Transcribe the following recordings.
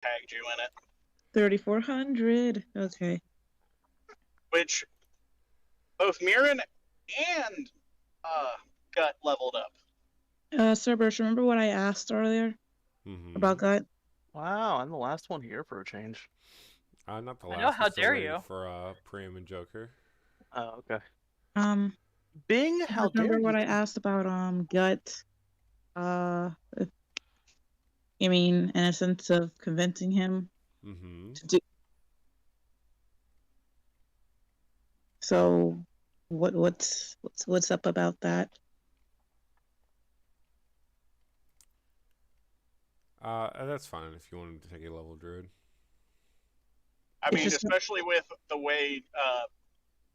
tagged you in it. 3,400. Okay. Which both Mirren and Gut leveled up. Cerberus, remember what I asked earlier about Gut? Wow, I'm the last one here for a change. Not the I last. know, how We're still dare waiting you. for Priam and Joker. Oh, okay. Bing, how dare remember you? what I asked about Gut? I mean, in a sense of convincing him to do. So, what's up about that? That's fine if you wanted to take a level druid. I mean, especially with the way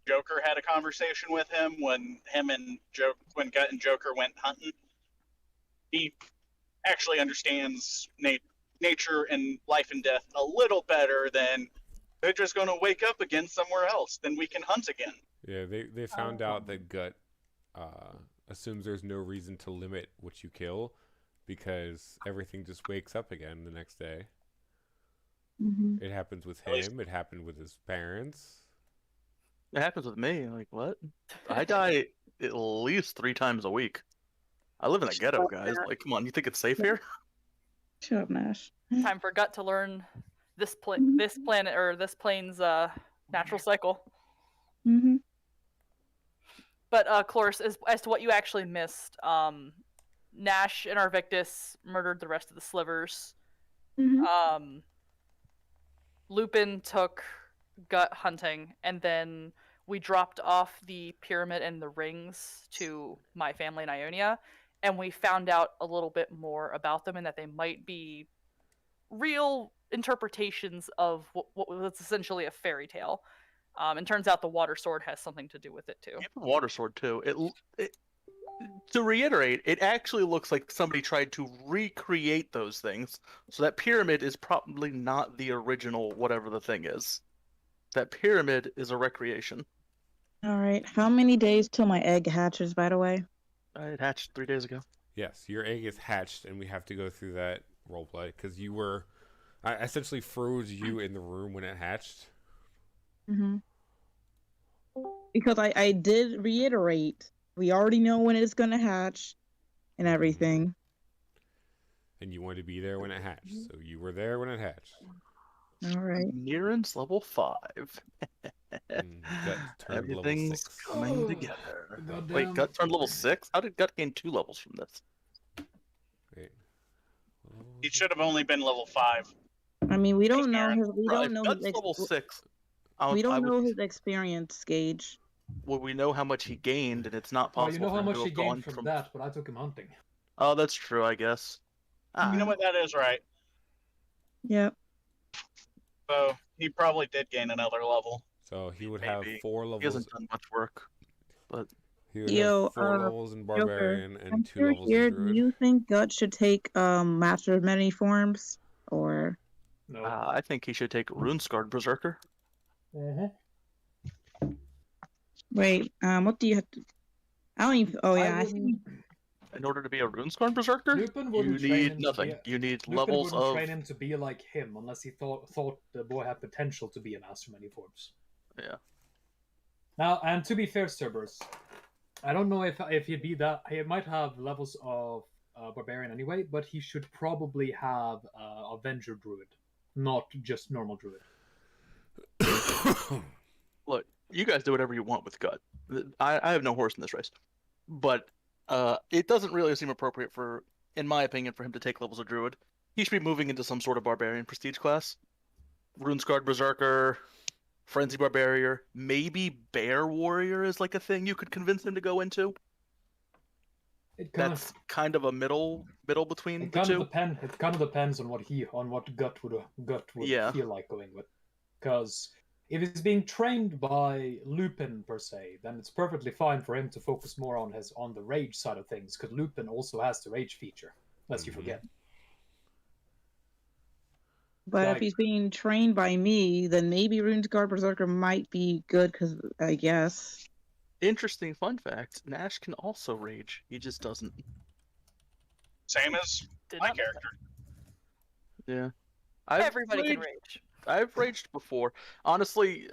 Joker had a conversation with him when when Gut and Joker went hunting. He actually understands nature and life and death a little better than they're just going to wake up again somewhere else. Then we can hunt again. Yeah, they found out that Gut assumes there's no reason to limit what you kill because everything just wakes up again the next day. Mm-hmm. It happens with him. It happened with his parents. It happens with me. Like, what? I die at least 3 times a week. I live in the ghetto, guys. Like, come on, you think it's safe here? Shut up, Nash. Time for Gut to learn this planet or this plane's natural cycle. Mm-hmm. But Cloris, as to what you actually missed, Nash and Arvictus murdered the rest of the slivers. Mm-hmm. Lupin took Gut hunting, and then we dropped off the pyramid and the rings to my family in Ionia, and we found out a little bit more about them and that they might be real interpretations of what was essentially a fairy tale. And turns out the water sword has something to do with it too. The water sword too. To reiterate, it actually looks like somebody tried to recreate those things. So that pyramid is probably not the original whatever the thing is. That pyramid is a recreation. All right. How many days till my egg hatches, by the way? It hatched 3 days ago. Yes, your egg is hatched, and we have to go through that roleplay because you were. I essentially froze you in the room when it hatched. Mm-hmm. Because I did reiterate, we already know when it's going to hatch and everything. And you wanted to be there when it hatched, so you were there when it hatched. All right. Mirren's level 5. Gut turned Everything's level 6. coming together. Goddamn. Wait, Gut turned level 6? How did Gut gain 2 levels from this? Wait. He should have only been level 5. I mean, we don't know his. We don't know Gut's his level 6. We don't know his experience gauge. Well, we know how much he gained, and it's not possible. You know how for him much to he have gained gone from that, but I took him hunting. Oh, that's true, I guess. You know what? That is right. Yep. So he probably did gain another level. So he would have 4 levels. He hasn't done much work, but he would have 4 levels in barbarian Joker, and 2 levels in druid. Do you think Gut should take Master of Many Forms, or? No. I think he should take Runescarred Berserker. Wait, what do you have to? I don't even. Oh yeah, I think. In order to be a Runescarred Berserker, you need nothing. You need levels wouldn't of. train him to be like him unless he thought the boy had potential to be a master of many forms. Yeah. Now, and to be fair, Cerberus, I don't know if he'd be that. He might have levels of barbarian anyway, but he should probably have Avenger Druid, not just normal Druid. Look, you guys do whatever you want with Gut. I have no horse in this race, but it doesn't really seem appropriate for, in my opinion, for him to take levels of Druid. He should be moving into some sort of barbarian prestige class. Runescarred Berserker, Frenzy Barbarian, maybe Bear Warrior is like a thing you could convince him to go into. That's kind of a middle between the two. It kind of depends on what Gut would feel like going with, because if he's being trained by Lupin per se, then it's perfectly fine for him to focus more on the rage side of things, because Lupin also has the rage feature, lest you forget. But if he's being trained by me, then maybe Runescarred Berserker might be good, because I guess. Interesting fun fact: Nash can also rage. He just doesn't. Same as my character. Yeah. Everybody can rage. I've raged before. Honestly,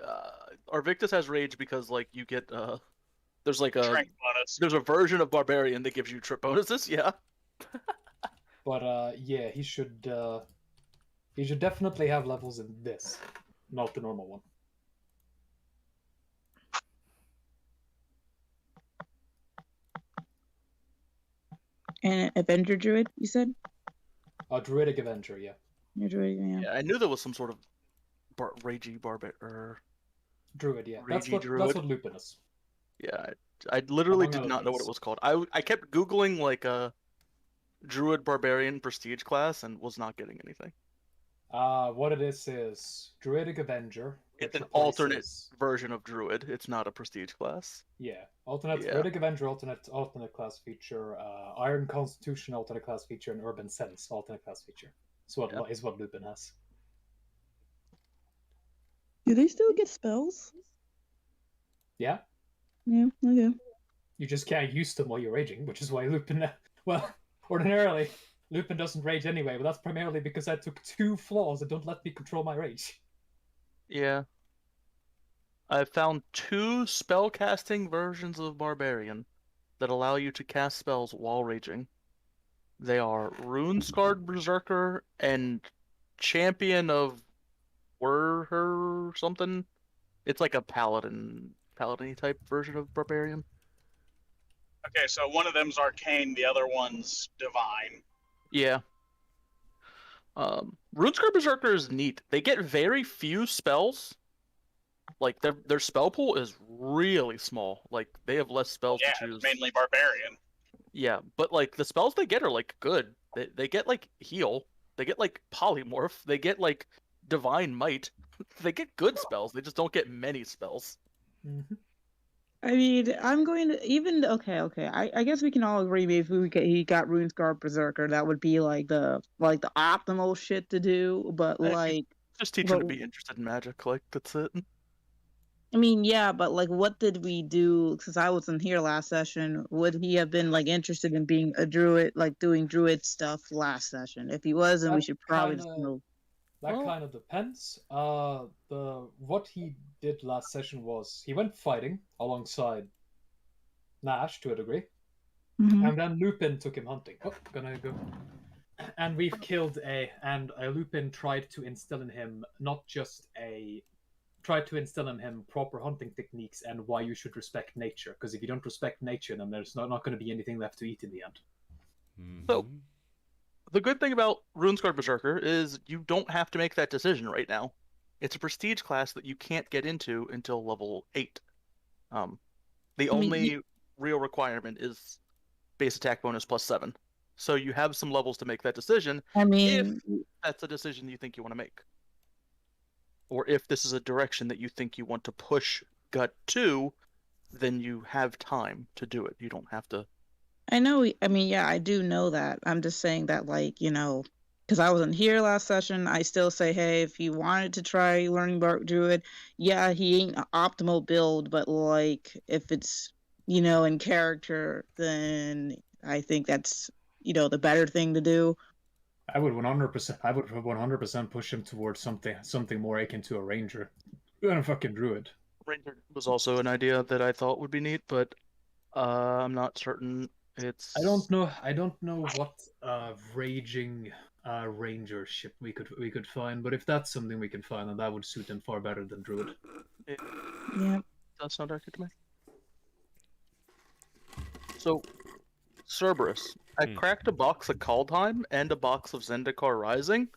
Arvictus has rage because like you get there's like a Strength bonus. there's a version of Barbarian that gives you trip bonuses. Yeah. But yeah, he should definitely have levels in this, not the normal one. And Avenger Druid, you said? Druidic Avenger, yeah. Druid, yeah. Yeah, I knew there was some sort of ragey Druid, yeah. Druid. That's what Lupin is. Yeah, I literally Among did other not know what things. it was called. I kept googling like a Druid Barbarian prestige class and was not getting anything. What it is Druidic Avenger. It's an replaces- alternate version of Druid. It's not a prestige class. Yeah, alternate Yeah. Druidic Avenger, alternate class feature, Iron Constitution, alternate class feature, and Urban Sense, alternate class feature. So what is what Lupin has. Do they still get spells? Yeah, Yeah, okay. you just can't use them while you're raging, which is why Lupin. Well, ordinarily Lupin doesn't rage anyway, but that's primarily because I took 2 flaws that don't let me control my rage. Yeah. I've found 2 spellcasting versions of Barbarian that allow you to cast spells while raging. They are Rune-Scarred Berserker and Champion of Werher or something. It's like a paladin-y type version of Barbarian. Okay, so one of them's arcane, the other one's divine. Yeah. Rune-Scarred Berserker is neat. They get very few spells. Like their spell pool is really small. Like they have less spells to choose. It's mainly barbarian. Yeah, but like the spells they get are like good. They get like heal. They get like polymorph. They get like divine might. They get good spells. They just don't get many spells. Mm-hmm. I mean, I'm going to even okay. I guess we can all agree maybe he got Runescarred Berserker. That would be like the optimal shit to do. But like, just teach him to be interested in magic. Like that's it. I mean, yeah, but like, what did we do? Because I wasn't here last session. Would he have been like interested in being a druid, like doing druid stuff last session? If he wasn't, we should probably just move. That kind of depends. What he did last session was he went fighting alongside Nash to a degree, and then Lupin took him hunting. Oh, gonna go. And we've killed and Lupin tried to instill in him proper hunting techniques and why you should respect nature. Because if you don't respect nature, then there's not going to be anything left to eat in the end. Mm-hmm. So, the good thing about Rune-Scarred Berserker is you don't have to make that decision right now. It's a prestige class that you can't get into until level 8. The only real requirement is base attack bonus plus 7. So you have some levels to make that decision. I mean, if that's a decision you think you want to make. Or if this is a direction that you think you want to push Gut to, then you have time to do it. You don't have to. I know. I mean, yeah, I do know that. I'm just saying that, like, because I wasn't here last session, I still say, hey, if you wanted to try learning Bark Druid, yeah, he ain't an optimal build, but like, if it's, in character, then I think that's, the better thing to do. I would 100% push him towards something more akin to a ranger than a fucking druid. Ranger was also an idea that I thought would be neat, but I'm not certain. I don't know what raging ranger ship we could find, but if that's something we can find, then that would suit him far better than druid. Yeah, does sound accurate to me. So, Cerberus, I cracked a box of Kaldheim and a box of Zendikar Rising,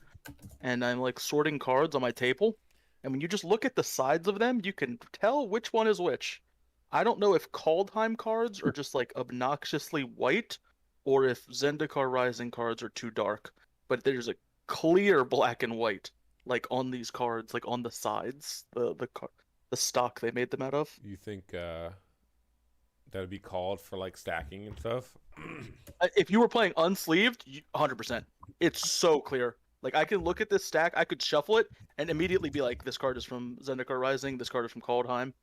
and I'm like sorting cards on my table. And when you just look at the sides of them, you can tell which one is which. I don't know if Kaldheim cards are just like obnoxiously white, or if Zendikar Rising cards are too dark. But there's a clear black and white, like on these cards, like on the sides, the stock they made them out of. You think that would be called for like stacking and stuff? If you were playing unsleeved, 100%. It's so clear. Like, I can look at this stack, I could shuffle it, and immediately be like, this card is from Zendikar Rising, this card is from Kaldheim.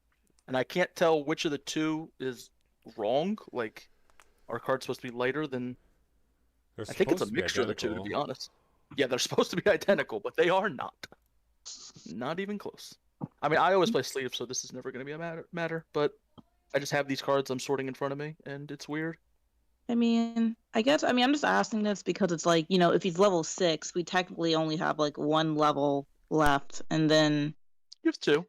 And I can't tell which of the two is wrong. Like, our card's supposed to be lighter than... I think it's a mixture of the two, to be honest. Yeah, they're supposed to be identical, but they are not. Not even close. I mean, I always play sleeves, so this is never going to be a matter. But I just have these cards I'm sorting in front of me, and it's weird. I mean, I'm just asking this because it's like, if he's level 6, we technically only have like 1 level left, and then You have 2.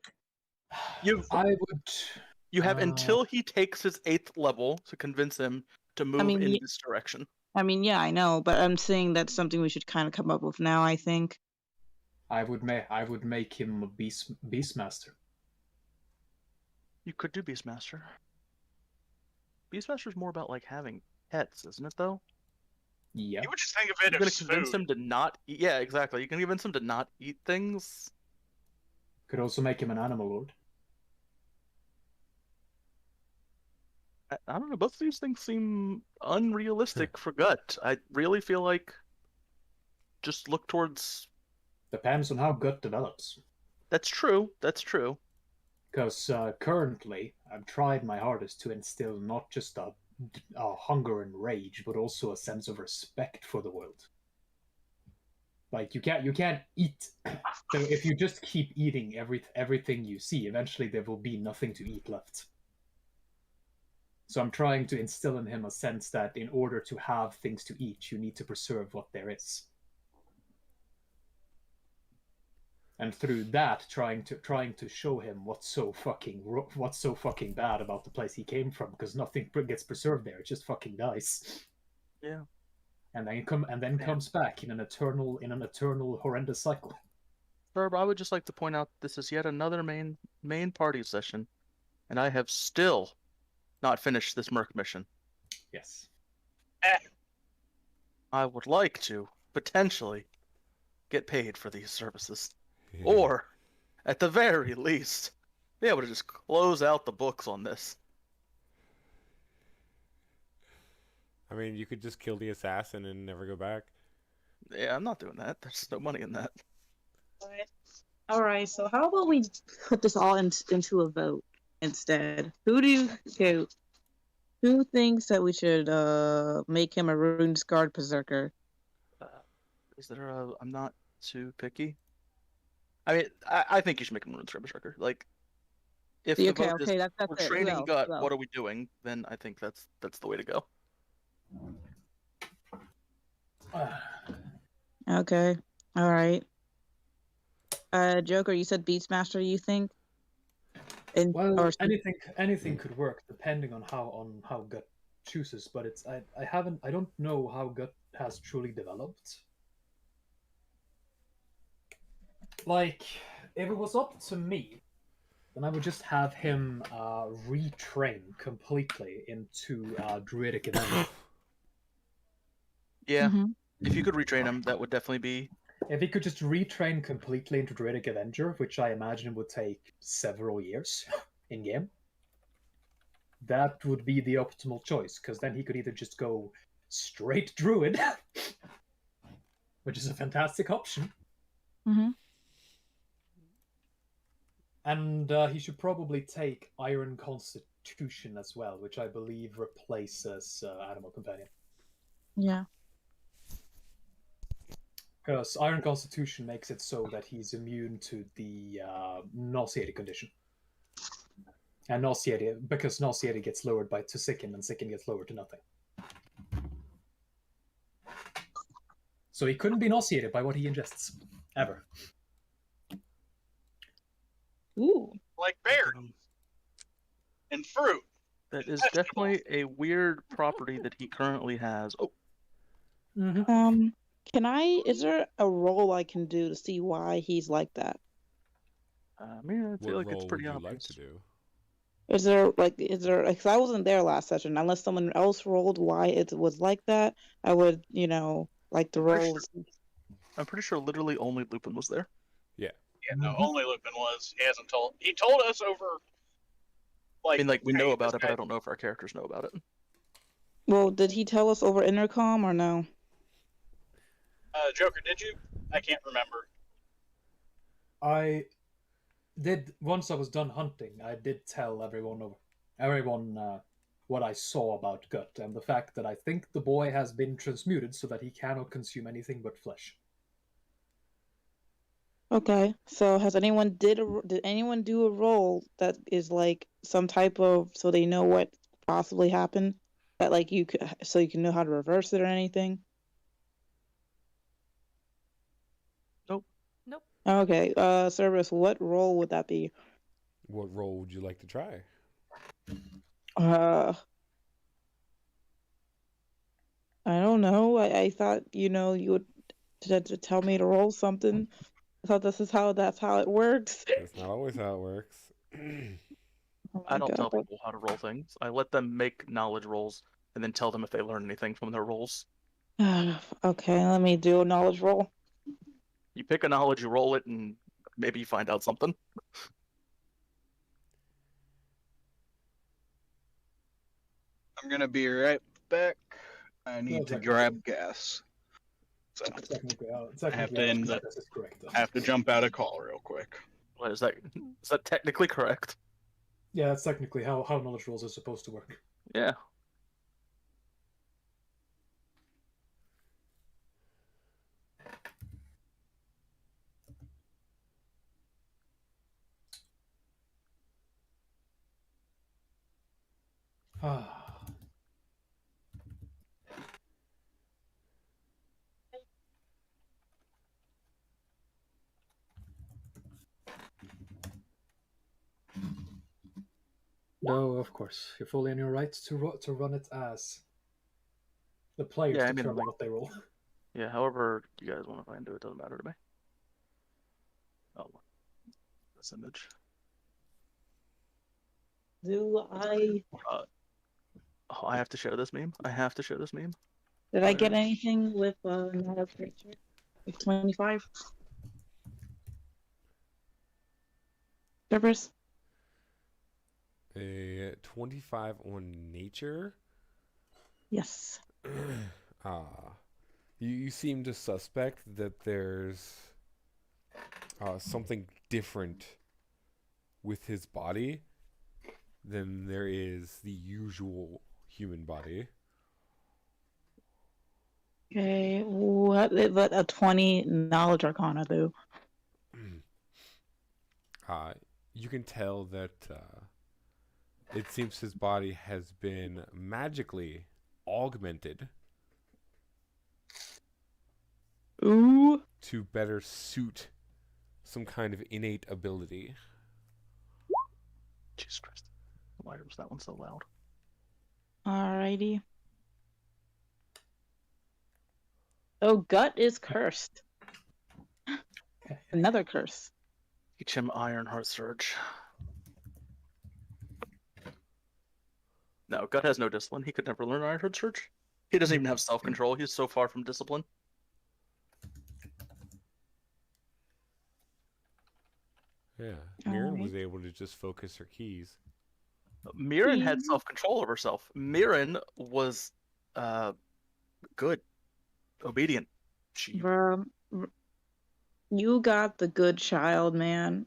You have until he takes his 8th level to convince him to move in this direction. I mean, yeah, I know, but I'm saying that's something we should kind of come up with now, I think. I would make him a Beastmaster. You could do Beastmaster. Beastmaster's more about like having pets, isn't it though? Yeah. You would just think of it as food. Convince him to not eat. Yeah, exactly. You can convince him to not eat things. Could also make him an animal lord. I don't know. Both of these things seem unrealistic for Gut. I really feel like just look towards. Depends on how Gut develops. That's true. That's true. Because currently, I've tried my hardest to instill not just a hunger and rage, but also a sense of respect for the world. Like you can't eat. So if you just keep eating everything you see, eventually there will be nothing to eat left. So I'm trying to instill in him a sense that in order to have things to eat, you need to preserve what there is. And through that, trying to show him what's so fucking bad about the place he came from, because nothing gets preserved there; it just fucking dies. Yeah. And then comes back in an eternal horrendous cycle. Herb, I would just like to point out this is yet another main party session, and I have still not finished this Merc mission. Yes. I would like to potentially get paid for these services. Or, at the very least, be able to just close out the books on this. I mean, you could just kill the assassin and never go back. Yeah, I'm not doing that. There's no money in that. Alright, so how about we put this all into a vote instead? Who thinks that we should make him a rune-scarred berserker? Is there I'm not too picky. I mean, I think you should make him a rune-scarred berserker. Like, if the vote is we're training Gut, what are we doing? Then I think that's the way to go. Okay. All right. Joker, you said Beastmaster, you think? Anything could work depending on how Gut chooses, but I don't know how Gut has truly developed. Like, if it was up to me, then I would just have him retrain completely into Druidic Avenger. Yeah, if you could retrain him, that would definitely be... If he could just retrain completely into Druidic Avenger, which I imagine would take several years in-game, that would be the optimal choice, because then he could either just go straight Druid, which is a fantastic option, and he should probably take Iron Constitution as well, which I believe replaces Animal Companion. Yeah. Because Iron Constitution makes it so that he's immune to the nauseated condition. And nauseated, because nauseated gets lowered to sicken, and sicken gets lowered to nothing. So he couldn't be nauseated by what he ingests. Ever. Ooh. Like berries. And fruit. That is definitely a weird property that he currently has. Oh. Is there a roll I can do to see why he's like that? I mean, I feel like it's pretty obvious. Like to do? Is there, because I wasn't there last session, unless someone else rolled why it was like that, I would, like the rolls. I'm pretty sure literally only Lupin was there. Yeah. Yeah, no, only Lupin was. He told us over, I mean, we know about it, but I don't know if our characters know about it. Well, did he tell us over intercom or no? Joker, did you? I can't remember. I did, once I was done hunting, I did tell everyone what I saw about Gut, and the fact that I think the boy has been transmuted so that he cannot consume anything but flesh. Okay, so has anyone did anyone do a roll that is like some type of so they know what possibly happened that like you could so you can know how to reverse it or anything? Nope. Nope. Okay, Cerberus, what role would that be? What role would you like to try? I don't know. I thought you would to tell me to roll something. I thought that's how it works. That's not always how it works. Oh I my don't tell God. people how to roll things. I let them make knowledge rolls and then tell them if they learn anything from their rolls. Okay, let me do a knowledge roll. You pick a knowledge, you roll it, and maybe you find out something. I'm gonna be right back. I need to grab gas. So Technically, I have to end that is correct. I have to jump out a call real quick. What is that? Is that technically correct? Yeah, that's technically how knowledge rolls are supposed to work. Yeah. No, of course, you're fully in your rights to run it as the players determine what they roll. Yeah, however you guys want to find it, doesn't matter to me. Oh, this image. Do I? Oh, I have to share this meme. I have to share this meme. Did I get anything with knowledge picture? With 25? Cerberus? A 25 on nature. Yes. You seem to suspect that there's something different with his body than there is the usual human body. Okay, what a 20 knowledge arcana do? You can tell that it seems his body has been magically augmented. Ooh. To better suit some kind of innate ability. Jesus Christ. Why was that one so loud? Alrighty. Oh, gut is cursed. Another curse. Teach him Iron Heart Surge. No, Gut has no discipline. He could never learn Iron Heart Surge. He doesn't even have self-control. He's so far from discipline. Yeah, Mirren was able to just focus her keys. Mirren had self-control of herself. Mirren was good, obedient. Bro, you got the good child, man.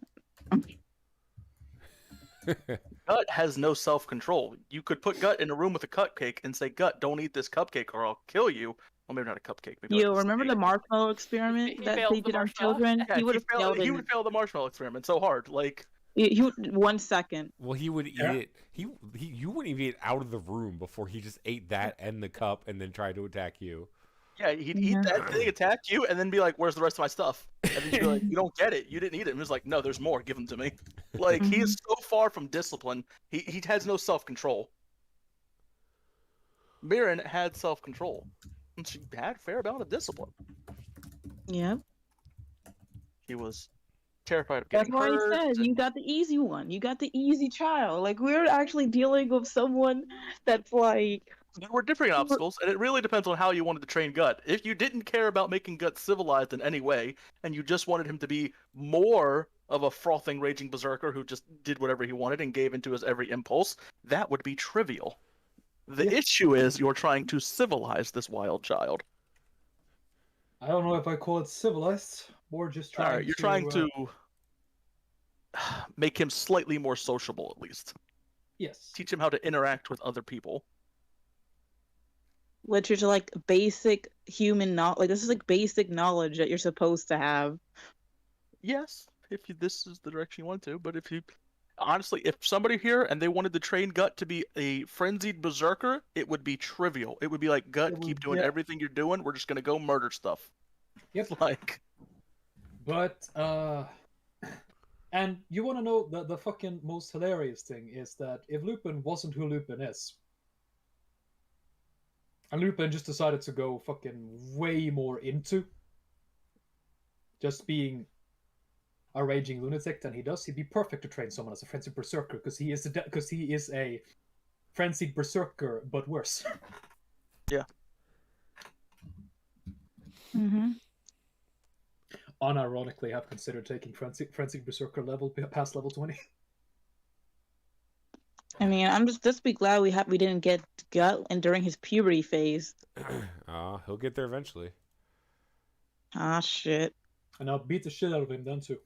Gut has no self-control. You could put Gut in a room with a cupcake and say, Gut, don't eat this cupcake or I'll kill you. Well, maybe not a cupcake. Maybe You like remember the marshmallow experiment that they did on children? Yeah, he would fail the marshmallow experiment so hard. Like he would 1 second. Well, he would eat it. You wouldn't even get out of the room before he just ate that and the cup and then tried to attack you. Yeah, he'd eat that thing, attack you, and then be like, "Where's the rest of my stuff?" And then you'd be like, "You don't get it. You didn't eat it." And he was like, "No, there's more. Give them to me." Like he is so far from discipline. He has no self-control. Mirren had self-control, and she had a fair amount of discipline. Yep. He was terrified of getting hurt. That's why I said you got the easy one. You got the easy child. Like we're actually dealing with someone that's like. There were different obstacles, and it really depends on how you wanted to train Gut. If you didn't care about making Gut civilized in any way, and you just wanted him to be more of a frothing, raging berserker who just did whatever he wanted and gave into his every impulse, that would be trivial. The issue is you're trying to civilize this wild child. I don't know if I call it civilized, or just trying All right, you're trying to make him slightly more sociable, at least. Yes. Teach him how to interact with other people. Literature, like basic human knowledge. Like this is like basic knowledge that you're supposed to have. yes, this is the direction you want to, but honestly, if somebody here and they wanted to train Gut to be a frenzied berserker, it would be trivial. It would be like, Gut, keep doing everything you're doing. We're just gonna go murder stuff. Yep. Like. But and you want to know the fucking most hilarious thing is that if Lupin wasn't who Lupin is, and Lupin just decided to go fucking way more into just being a raging lunatic than he does, he'd be perfect to train someone as a frenzied berserker because he is a frenzied berserker but worse. Yeah. Mm-hmm. Unironically, have considered taking frenzied berserker level past level 20. I mean, I'm just be glad we didn't get Gut and during his puberty phase. He'll get there eventually. Ah, shit. And I'll beat the shit out of him then too.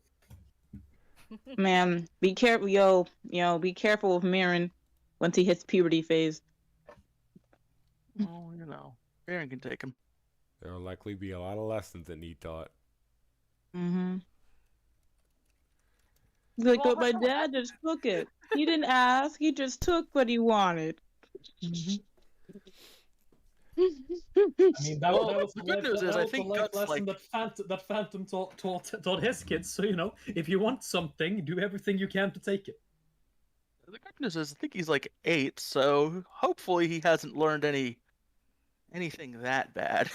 Man, be careful, yo, be careful with Mirren once he hits puberty phase. Oh, Aaron can take him. There will likely be a lot of lessons that need taught. Mm-hmm. Like, but my dad just took it. He didn't ask. He just took what he wanted. I mean, that was the good news is I think Gut's lesson that Phantom taught his kids. So if you want something, do everything you can to take it. The good news is I think he's like 8, so hopefully he hasn't learned anything that bad.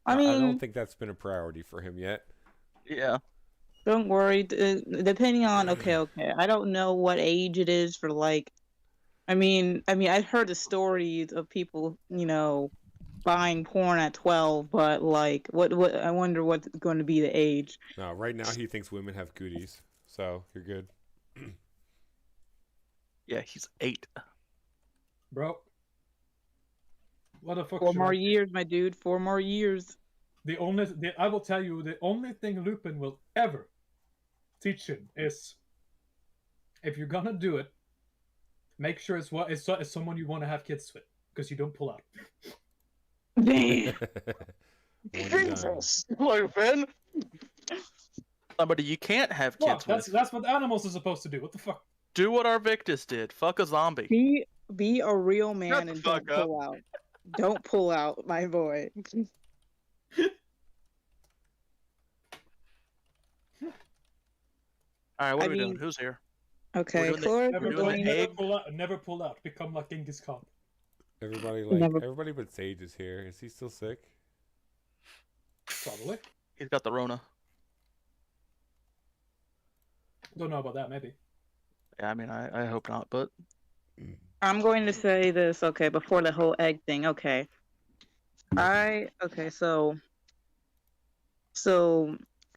I mean, I don't think that's been a priority for him yet. Yeah. Don't worry. Depending on okay. I don't know what age it is for like. I mean, I've heard the stories of people, buying porn at 12, but like, what? I wonder what's going to be the age. No, right now he thinks women have cooties, so you're good. Yeah, he's 8. Bro. What the fuck? 4 more years, my dude. 4 more years. I will tell you, the only thing Lupin will ever teach him is, if you're gonna do it, make sure it's someone you want to have kids with, because you don't pull out. Damn. Jesus, Lupin. Somebody you can't have kids with. That's what animals are supposed to do. What the fuck? Do what our Victus did. Fuck a zombie. Be a real man Shut the and fuck don't up. pull out. Don't pull out, my boy. Alright, what are we doing? Who's here? Okay, Chlor, never pull out. Become like Genghis Khan. Everybody but Sage is here. Is he still sick? Probably. He's got the Rona. Don't know about that, maybe. Yeah, I mean, I hope not, but... I'm going to say this, before the whole egg thing,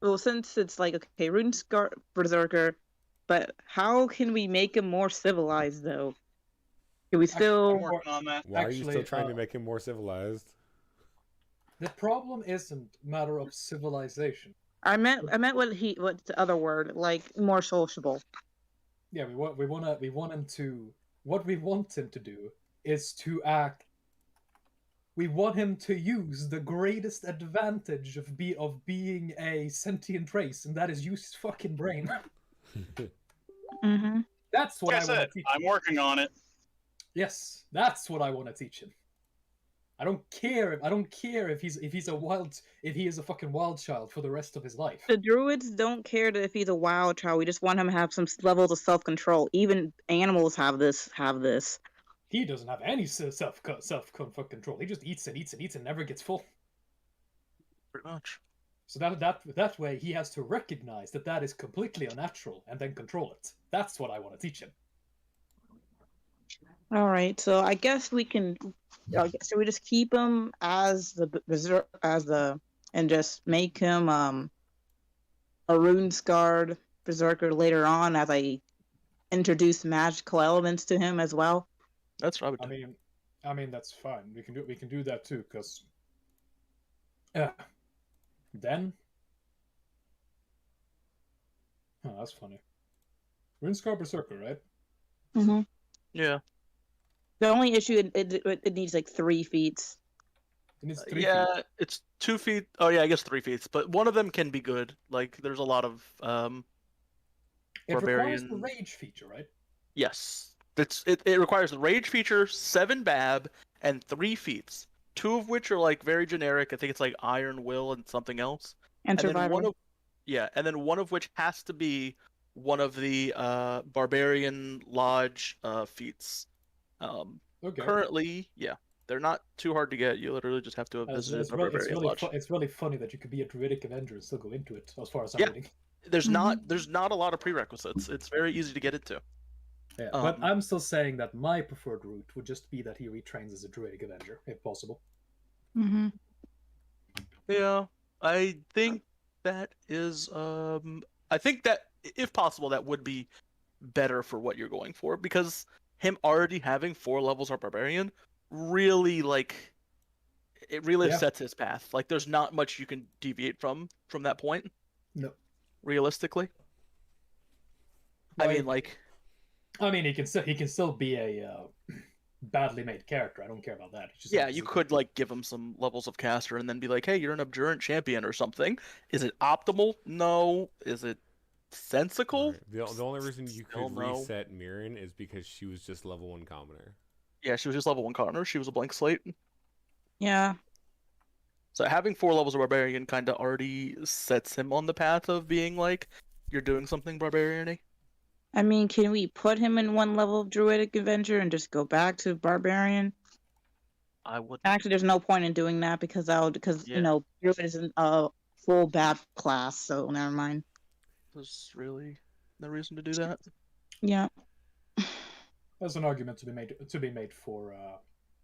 well, since it's like, Runescar Berserker, but how can we make him more civilized, though? Can we still... I'm working on that. Why are you still trying to make him more civilized? The problem isn't a matter of civilization. I meant what's the other word, like, more sociable. Yeah, what we want him to do is to act. We want him to use the greatest advantage of being a sentient race, and that is use his fucking brain. Mm-hmm. That's what Like I said, I'm working on it. Yes, that's what I want to teach him. I don't care if he is a fucking wild child for the rest of his life. The druids don't care if he's a wild child. We just want him to have some levels of self-control. Even animals have this. He doesn't have any self-control. He just eats and never gets full. Pretty much. So that way he has to recognize that is completely unnatural and then control it. That's what I want to teach him. All right, so I guess we can. So we just keep him as and just make him a rune-scarred berserker later on as I introduce magical elements to him as well. That's what I would do. I mean that's fine. We can do that too, because then that's funny. Rune-scarred berserker, right? Mm-hmm. Yeah. The only issue it needs like 3 feats. It needs 3 Yeah, feet. it's 2 feet. Oh yeah, I guess 3 feet. But one of them can be good. Like there's a lot of It requires the barbarian. rage feature, right? Yes, it requires the rage feature, 7 bab, and 3 feats. 2 of which are like very generic. I think it's like iron will and something else. And And then survival. one of which has to be one of the barbarian lodge feats. Okay. Currently, yeah, they're not too hard to get. You literally just have to have visited a barbarian lodge. It's really funny that you could be a druidic avenger and still go into it, as far as I'm Yeah. reading. There's Mhm. not a lot of prerequisites. It's very easy to get into. Yeah, but I'm still saying that my preferred route would just be that he retrains as a druidic avenger, if possible. Mhm. Yeah, I think that is I think that if possible that would be better for what you're going for, because him already having 4 levels of barbarian really Yeah. sets his path. Like there's not much you can deviate from that point. No. Realistically. I mean, he can still be a badly made character. I don't care about that. Yeah, you could like give him some levels of caster and then be like, hey, you're an abjurant champion or something. Is it optimal? No. Is it sensical? Right. The only reason you Still could no. reset Mirren is because she was just level 1 commoner. Yeah, she was just level 1 commoner. She was a blank slate. Yeah. So having 4 levels of barbarian kind of already sets him on the path of being like, you're doing something barbarian-y. I mean, can we put him in 1 level of druidic avenger and just go back to barbarian? I would. Actually, there's no point in doing that because Yeah. you know, druid isn't a full BAP class, so never mind. There's really no reason to do that. Yeah. There's an argument to be made for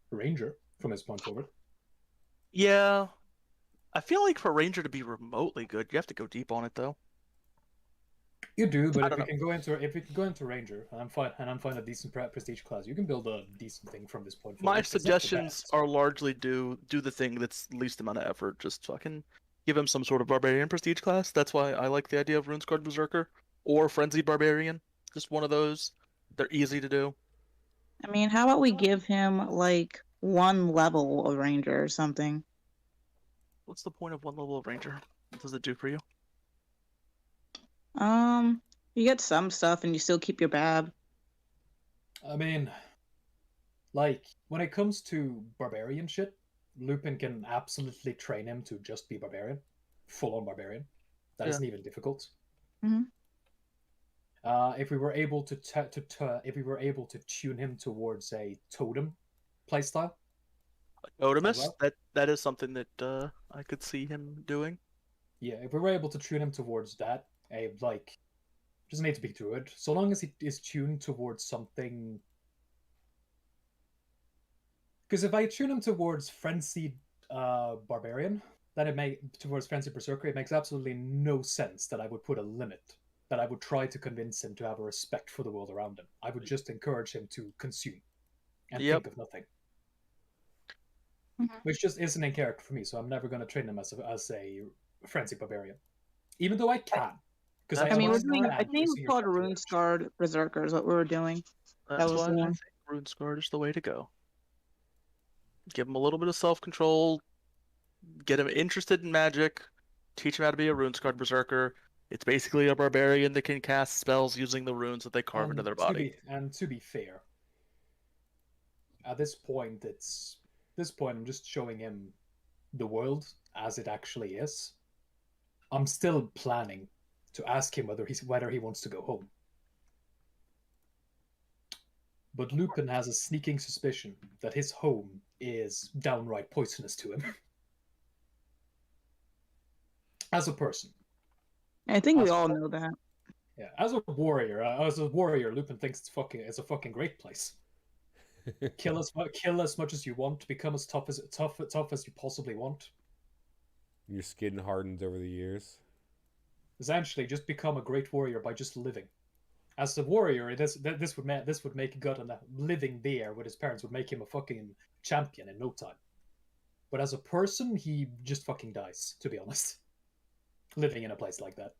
Ranger from this point forward. Yeah. I feel like for Ranger to be remotely good, you have to go deep on it though. You do, but if we can go into Ranger, and I'm fine a decent prestige class, you can build a decent thing from this point forward. My suggestions are largely do the thing that's least amount of effort. Just fucking give him some sort of barbarian prestige class. That's why I like the idea of Runescarred Berserker or Frenzied Barbarian. Just one of those. They're easy to do. I mean, how about we give him like 1 level of ranger or something? What's the point of 1 level of Ranger? What does it do for you? You get some stuff and you still keep your bab. I mean, like, when it comes to barbarian shit, Lupin can absolutely train him to just be barbarian. Full-on barbarian. That isn't even difficult. Mm-hmm. If we were able to tune him towards a totem playstyle. Totemus? That is something that I could see him doing. Yeah, if we were able to tune him towards that, doesn't need to be druid. So long as he is tuned towards something. Because if I tune him towards frenzied barbarian, towards frenzied berserker, it makes absolutely no sense that I would put a limit. That I would try to convince him to have a respect for the world around him. I would just encourage him to consume and think of nothing. Mm-hmm. Which just isn't in character for me, so I'm never going to train him as a frenzied barbarian. Even though I can. I think we called Runescarred Berserker is what we were doing. That's why I think Runescarred is the way to go. Give him a little bit of self-control, get him interested in magic, teach him how to be a Runescarred Berserker. It's basically a barbarian that can cast spells using the runes that they carve into their body. To be fair, at this point, I'm just showing him the world as it actually is. I'm still planning to ask him whether he wants to go home. But Lupin has a sneaking suspicion that his home is downright poisonous to him. As a person. I think we all know that. Yeah, as a warrior, Lupin thinks it's a fucking great place. Kill as much as you want, become as tough as you possibly want. Your skin hardens over the years. Essentially, just become a great warrior by just living. As a warrior, this would make Gut, and living there with his parents would make him a fucking champion in no time. But as a person, he just fucking dies, to be honest. Living in a place like that.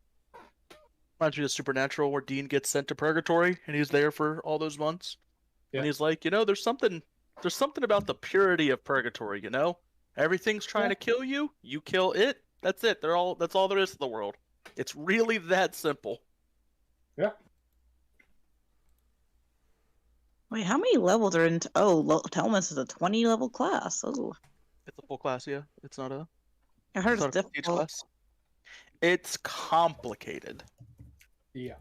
Reminds me of Supernatural, where Dean gets sent to purgatory and he's there for all those months. Yeah. And he's like, there's something about the purity of purgatory, Everything's trying to kill you. You kill it. That's it. That's all there is to the world. It's really that simple. Yeah. Wait, how many levels are in? Telmus is a 20-level class. Oh, It's a full class, yeah. It's not a. I heard It's it's not a prestige difficult. class. It's complicated. Yeah.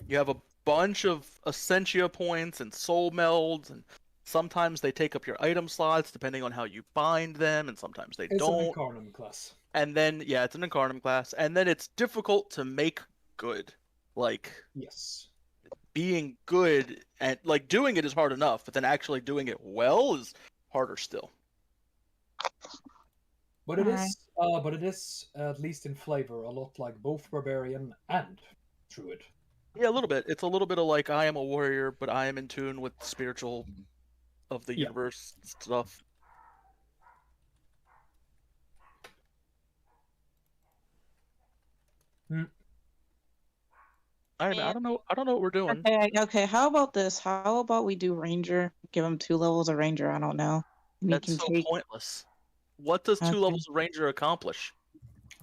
You have a bunch of Essentia points and soul melds, and sometimes they take up your item slots depending on how you bind them, and sometimes they don't. It's an Incarnum class. And then, yeah, it's an Incarnum class, and then it's difficult to make good. Like, yes, being good and like doing it is hard enough, but then actually doing it well is harder still. But it is at least in flavor a lot like both Barbarian and Druid. Yeah, a little bit. It's a little bit of like I am a warrior, but I am in tune with the spiritual of the universe stuff. I don't know what we're doing. Okay. How about this? How about we do Ranger? Give him 2 levels of Ranger. I don't know. And That's so pointless. What does 2 levels of Ranger accomplish?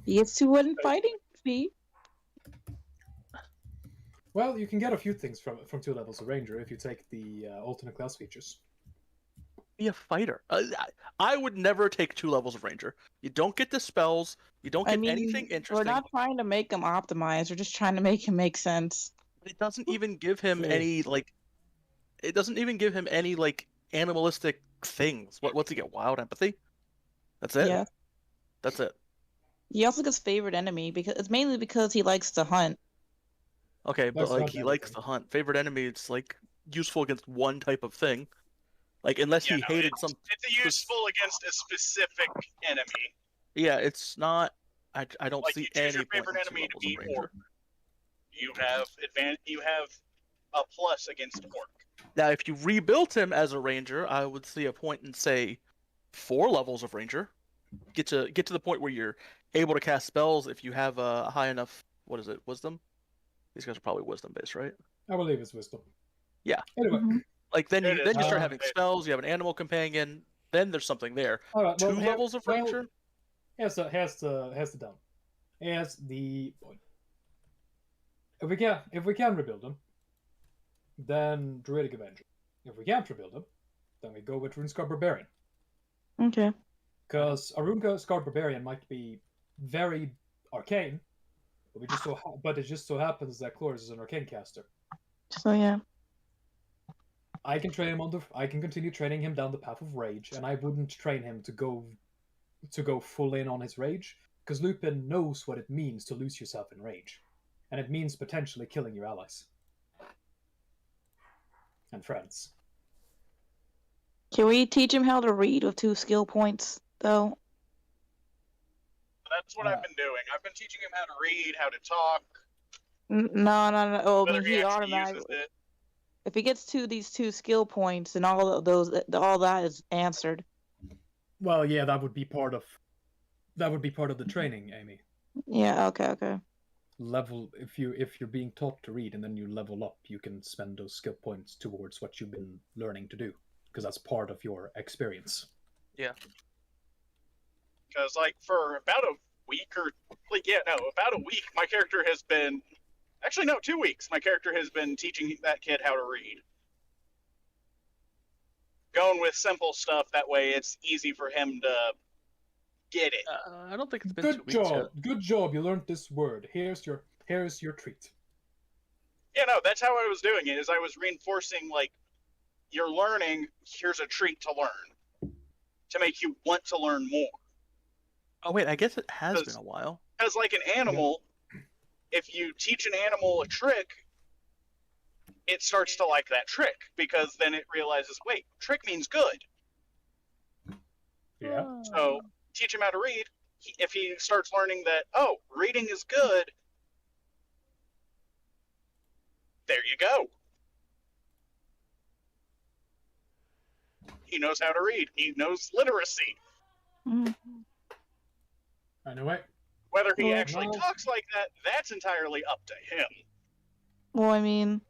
He gets 2 wooden fighting feet. Well, you can get a few things from 2 levels of Ranger if you take the alternate class features. Be a fighter. I would never take 2 levels of Ranger. You don't get the spells. You don't get anything interesting. We're not trying to make him optimize. We're just trying to make him make sense. It doesn't even give him any like. It doesn't even give him any like animalistic things. What's he get? Wild empathy. That's it. Yeah. That's it. He also gets favorite enemy because it's mainly because he likes to hunt. Okay, but like he likes to hunt. Favorite enemy, it's like useful against one type of thing. Like unless he hated some. It's useful against a specific enemy. Yeah, it's not. I don't like see you any choose your favorite point enemy to beat Orc. You have a plus against Orc. Now, if you rebuilt him as a Ranger, I would see a point in say 4 levels of Ranger. Get to the point where you're able to cast spells if you have a high enough. What is it? Wisdom. These guys are probably wisdom based, right? I believe it's wisdom. Yeah. Anyway. Like then you start having spells. You have an animal companion. Then there's something there. All right, 2 levels of Ranger. Has the down. Has the point. If we can rebuild them, then Druidic Avenger. If we can't rebuild them, then we go with Runescarred Barbarian. Okay. Because a Runescarred Barbarian might be very arcane, but it just so happens that Cloris is an arcane caster. So yeah. I can continue training him down the path of rage, and I wouldn't train him to go full in on his rage, because Lupin knows what it means to lose yourself in rage, and it means potentially killing your allies and friends. Can we teach him how to read with 2 skill points, though? That's what I've been doing. I've been teaching him how to read, how to talk. No. Oh, whether he automatically uses it. If he gets these 2 skill points, then all that is answered. Well, yeah, that would be part of the training, Amy. Yeah. Okay. Level if you're being taught to read and then you level up, you can spend those skill points towards what you've been learning to do, because that's part of your experience. Yeah. Because like for about a week, my character has been. Actually, no, 2 weeks. My character has been teaching that kid how to read. Going with simple stuff, that way it's easy for him to get it. I don't think it's been 2 weeks yet. Good job, you learned this word. Here's your treat. Yeah, no, that's how I was doing it, is I was reinforcing, like, you're learning, here's a treat to learn. To make you want to learn more. Oh, wait, I guess it has been a while. Because, like an animal... If you teach an animal a trick, it starts to like that trick, because then it realizes, wait, trick means good. Yeah. So teach him how to read. If he starts learning that, oh, reading is good, there you go. He knows how to read. He knows literacy. Anyway. Whether he actually talks like that, that's entirely up to him. Well, I mean,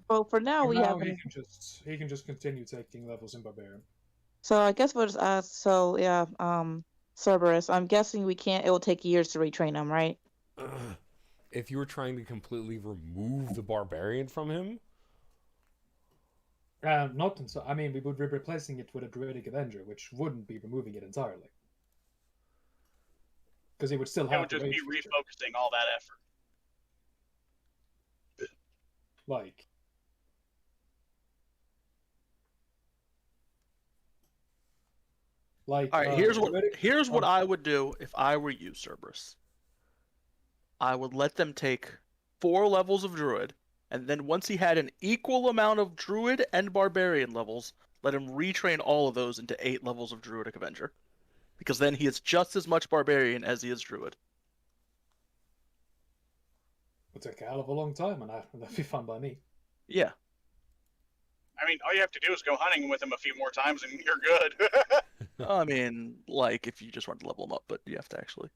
for now we have. He can just continue taking levels in Barbarian. So I guess we'll just ask. So yeah, Cerberus. I'm guessing we can't. It will take years to retrain him, right? If you were trying to completely remove the barbarian from him, Not so. I mean, we would be replacing it with a druidic avenger, which wouldn't be removing it entirely, because he would still It have would the just be rage feature. refocusing all that effort. Like, All right, here's what druidic- I would do if I were you, Cerberus. I would let them take 4 levels of druid, and then once he had an equal amount of druid and barbarian levels, let him retrain all of those into 8 levels of druidic avenger, because then he is just as much barbarian as he is druid. Would take a hell of a long time, and that'd be fun by me. Yeah. I mean, all you have to do is go hunting with him a few more times, and you're good. I mean, like, if you just want to level him up, but you have to actually...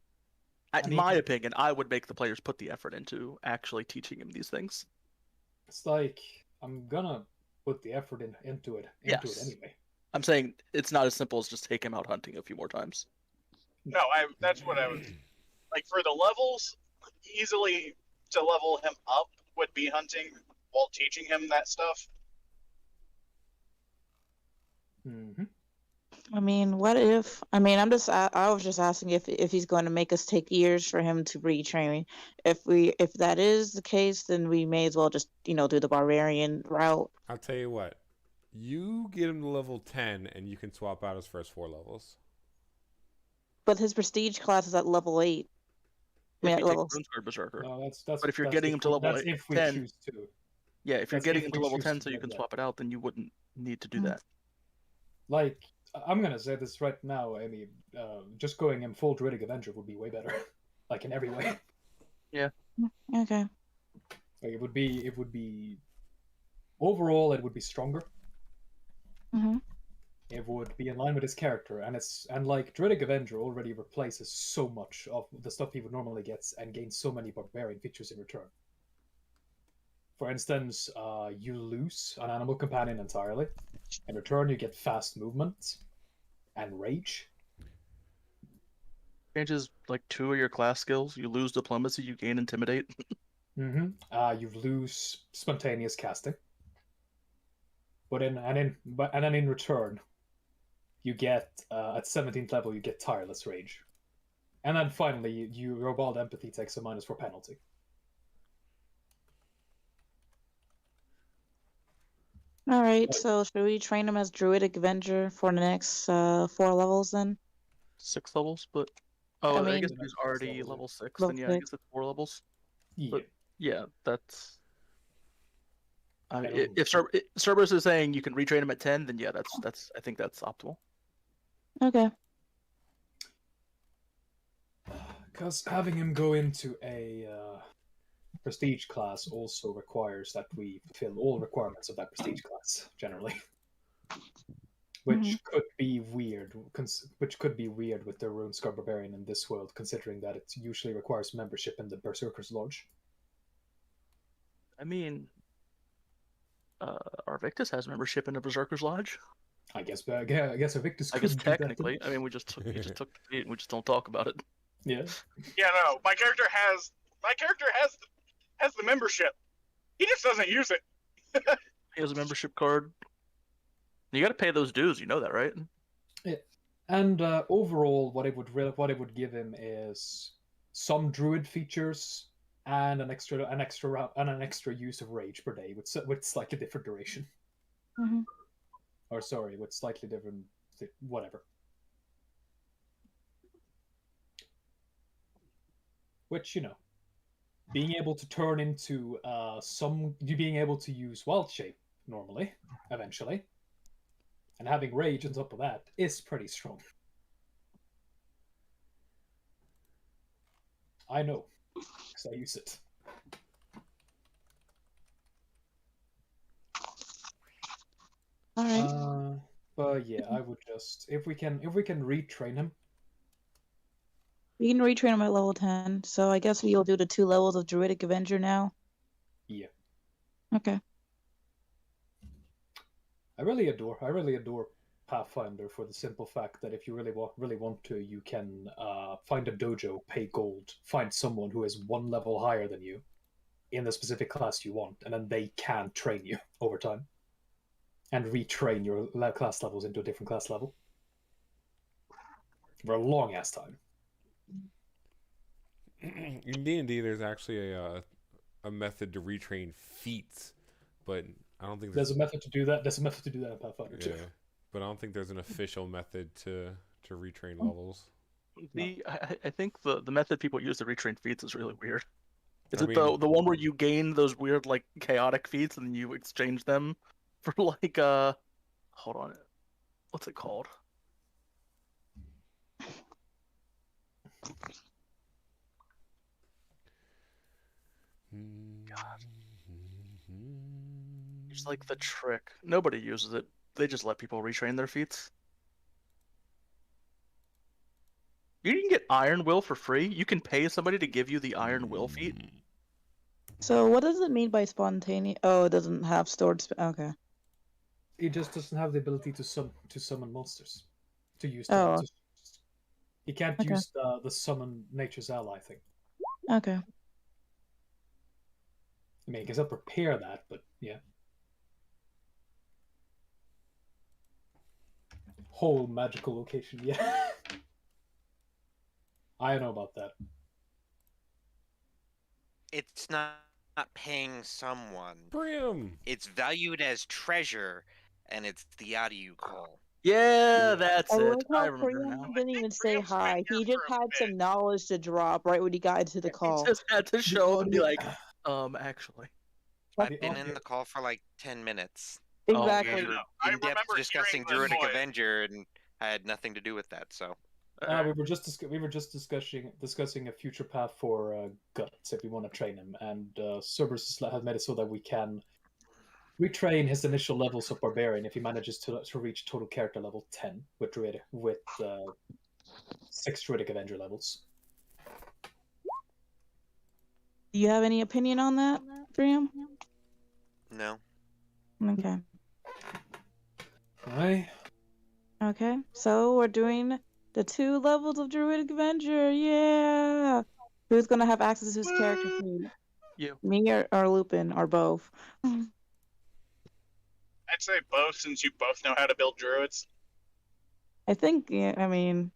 In mean, my opinion, I would make the players put the effort into actually teaching him these things. It's like, I'm gonna put the effort into it anyway. I'm saying it's not as simple as just take him out hunting a few more times. No, that's what I was... Like, for the levels, easily to level him up would be hunting while teaching him that stuff. Mm-hmm. I mean, what if? I mean, I was just asking if he's going to make us take years for him to retrain. If that is the case, then we may as well just do the barbarian route. I'll tell you what. You get him to level 10, and you can swap out his first 4 levels. But his prestige class is at level 8. I mean, If at you take level. Runesword Berserker. No, But if you're getting him to level that's if we 10, choose to. yeah, if you're That's getting if him to we level choose 10 to so you do can that. swap it out, then you wouldn't need to do Mm. that. Like, I'm gonna say this right now, Amy. Just going in full druidic avenger would be way better, like in every way. Okay. Like, it would be overall, it would be stronger. Mm-hmm. It would be in line with his character, and like druidic avenger already replaces so much of the stuff he would normally get and gains so many barbarian features in return. For instance, you lose an animal companion entirely. In return, you get fast movement and rage. Changes like 2 of your class skills. You lose diplomacy, you gain intimidate. Mm-hmm. You lose spontaneous casting. Then in return, you get at 17th level you get tireless rage, and then finally your wild empathy takes a -4 penalty. All right. So should we train him as druidic avenger for the next 4 levels then? 6 levels, but I guess he's already level 6. Then yeah, I guess it's 4 levels. Yeah. But yeah, that's. If Cerberus is saying you can retrain him at 10, then yeah, that's. I think that's optimal. Okay. Because having him go into a prestige class also requires that we fulfill all requirements of that prestige class generally, which could be weird. Which could be weird with the Runescar Barbarian in this world, considering that it usually requires membership in the Berserker's Lodge. I mean, Arvictus has membership in the Berserker's Lodge. I guess Arvictus could I guess do technically. that. I mean, we just took the beat and we just don't talk about it. Yeah. Yeah, no, my character has the membership. He just doesn't use it. He has a membership card. You got to pay those dues. You know that, right? Yeah. And overall, what it would give him is some druid features and an extra use of rage per day with slightly different duration. Mm-hmm. Or sorry, with slightly different whatever. Which, being able to turn into being able to use wild shape normally, eventually, and having rage on top of that is pretty strong. I know, because I use it. All right. But yeah, I would just if we can retrain him. We can retrain him at level 10. So I guess we'll do the 2 levels of druidic avenger now. Yeah. Okay. I really adore Pathfinder for the simple fact that if you really want to, you can find a dojo, pay gold, find someone who is one level higher than you in the specific class you want, and then they can train you over time and retrain your class levels into a different class level for a long ass time. In D&D, there's actually a method to retrain feats, but I don't think there's a method to do that. There's a method to do that in Pathfinder too. But I don't think there's an official method to retrain levels. I think the method people use to retrain feats is really weird. Is it the one where you gain those weird like chaotic feats and you exchange them for like hold on, what's it called? God. It's like the trick. Nobody uses it. They just let people retrain their feats. You can get Iron Will for free. You can pay somebody to give you the Iron Will feat. So what does it mean by spontaneous? Oh, it doesn't have stored. Okay. It just doesn't have the ability to summon monsters. To use. He can't use the summon nature's ally thing. Okay. I mean, he can still prepare that, but yeah. Whole magical location, yeah. I don't know about that. It's not paying someone. Brim! It's valued as treasure, and it's the Adiu call. Yeah, that's I it. like how I remember Priam now. didn't even say Priam's been hi. here He for just a had bit. some knowledge to drop right when he got into the call. He just had to show up and be like, actually. I've been in the call for like 10 minutes. Exactly. We were I in-depth remember discussing hearing Druidic that voice. Avenger, and I had nothing to do with that, so... we were just discussing a future path for Guts if we want to train him, and Cerberus has made it so that we can retrain his initial levels of Barbarian if he manages to reach total character level 10 with 6 Druidic Avenger levels. Do you have any opinion on that, Priam? No. Okay. Alright. Okay. So we're doing the 2 levels of Druidic Avenger. Yeah. Who's gonna have access to his character sheet? You. Me or Lupin or both? I'd say both, since you both know how to build druids. I think. Yeah. I mean,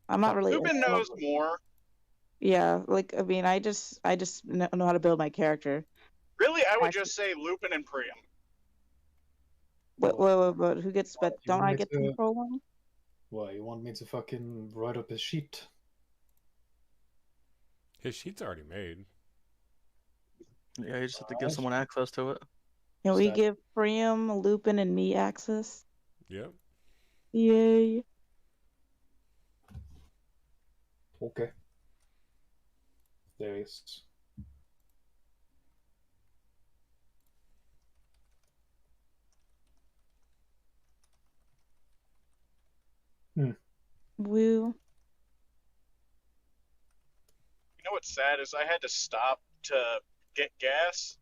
I'm not really. Lupin knows more. Yeah. Like, I mean, I just know how to build my character. Really, I would just say Lupin and Priam. Wait, who gets? But don't I get the control one? Why, you want me to fucking write up his sheet? His sheet's already made. Yeah, you just have to give someone access to it. Can we give Priam, Lupin, and me access? Yep. Yay. Okay. There is. Woo. You know what's sad is I had to stop to get gas.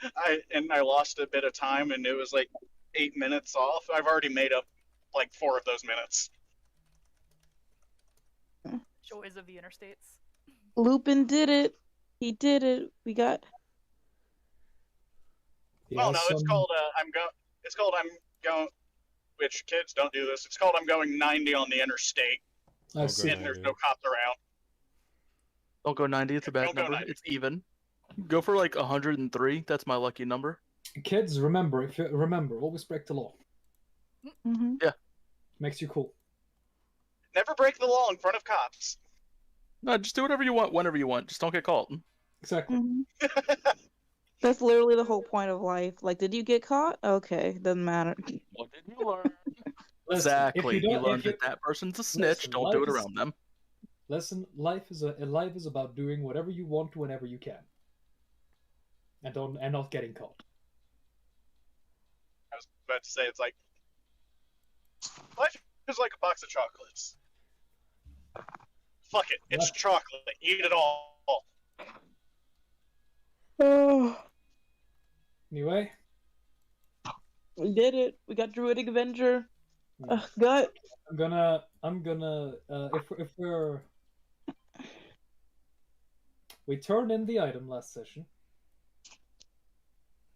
I lost a bit of time, and it was like 8 minutes off. I've already made up like 4 of those minutes. Joys of the interstates. Lupin did it. He did it. We got. Oh no, it's called I'm going. Which kids don't do this. It's called I'm going 90 on the interstate, and there's no cops around. Don't go 90. It's a bad number. It's even. Go for like 103. That's my lucky number. Kids, remember, always break the law. Mm-hmm. Yeah. Makes you cool. Never break the law in front of cops. No, just do whatever you want, whenever you want. Just don't get caught. Exactly. Mm-hmm. That's literally the whole point of life. Like, did you get caught? Okay, doesn't matter. What did you learn? Exactly. You learned that person's a snitch. Don't do it around them. Listen, life is about doing whatever you want whenever you can, and not getting caught. I was about to say, it's like life is like a box of chocolates. Fuck it, it's chocolate. Eat it all. Oh. Anyway, We did it. We got Druidic Avenger. Yeah. Gut. I'm gonna if we turned in the item last session.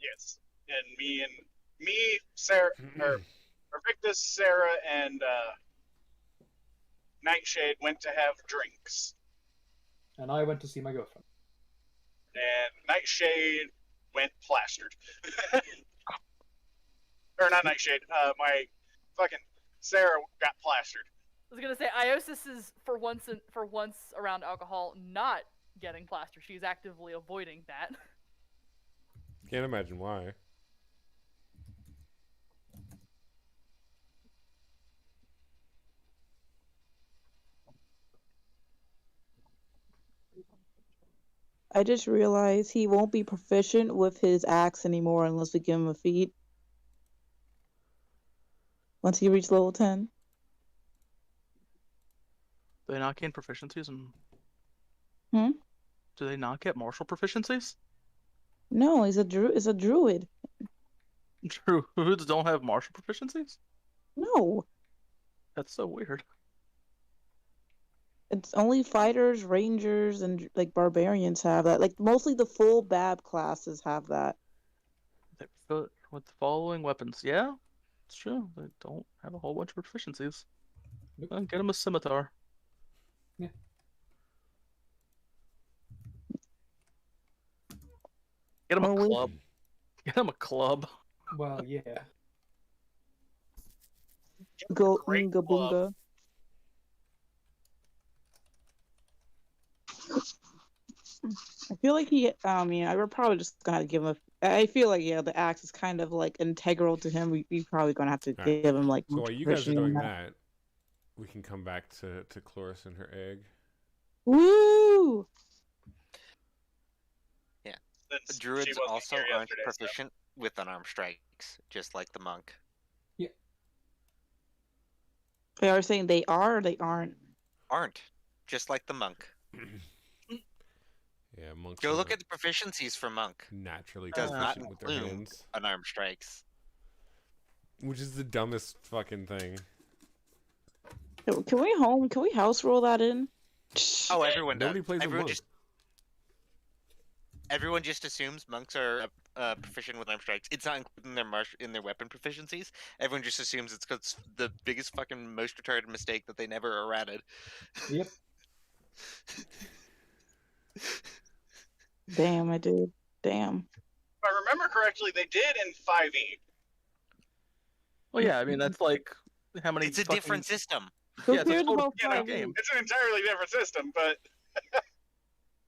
Yes, and me, Sarah, or Victus, Sarah, and Nightshade went to have drinks, And I went to see my girlfriend. and Nightshade went plastered. Or not Nightshade. My fucking Sarah got plastered. I was gonna say Iosis is for once around alcohol not getting plastered. She's actively avoiding that. Can't imagine why. I just realized he won't be proficient with his axe anymore unless we give him a feat. Once he reaches level 10. Do they not gain proficiencies? Hmm? Do they not get martial proficiencies? No, he's a druid. Druids don't have martial proficiencies? No. That's so weird. It's only fighters, rangers, and like barbarians have that. Like mostly the full BAB classes have that. With the following weapons, yeah, it's true. They don't have a whole bunch of proficiencies. Nope. Well, get him a scimitar. Yeah. Get him a Well, club. Get him a club. Well, yeah. Go Great Oonga club. Boonga. I feel like we're probably just gonna give him I feel like, the axe is kind of like integral to him. We're probably gonna have to All right. give him like So more while you guys are proficiency in doing that. that, we can come back to Cloris and her egg. Woo! Since she Druids wasn't also here aren't yesterday, so- proficient with unarmed strikes, just like the monk. They are saying they are or they aren't. Aren't, just like the monk. Yeah, monks Go look are at the proficiencies for monk. naturally Does not proficient with their include hands, unarmed strikes. which is the dumbest fucking thing. Can we house roll that in? Oh, everyone Nobody does. plays a monk. Everyone just assumes monks are proficient with armed strikes. It's not included in their weapon proficiencies. Everyone just assumes it's because the biggest fucking most retarded mistake that they never errated. Yep. Damn, I did. Damn. If I remember correctly, they did in 5e. Well, yeah, I mean that's like how many? It's a different system. Who Yeah, it's a cares total about different 5e? game. It's an entirely different system, but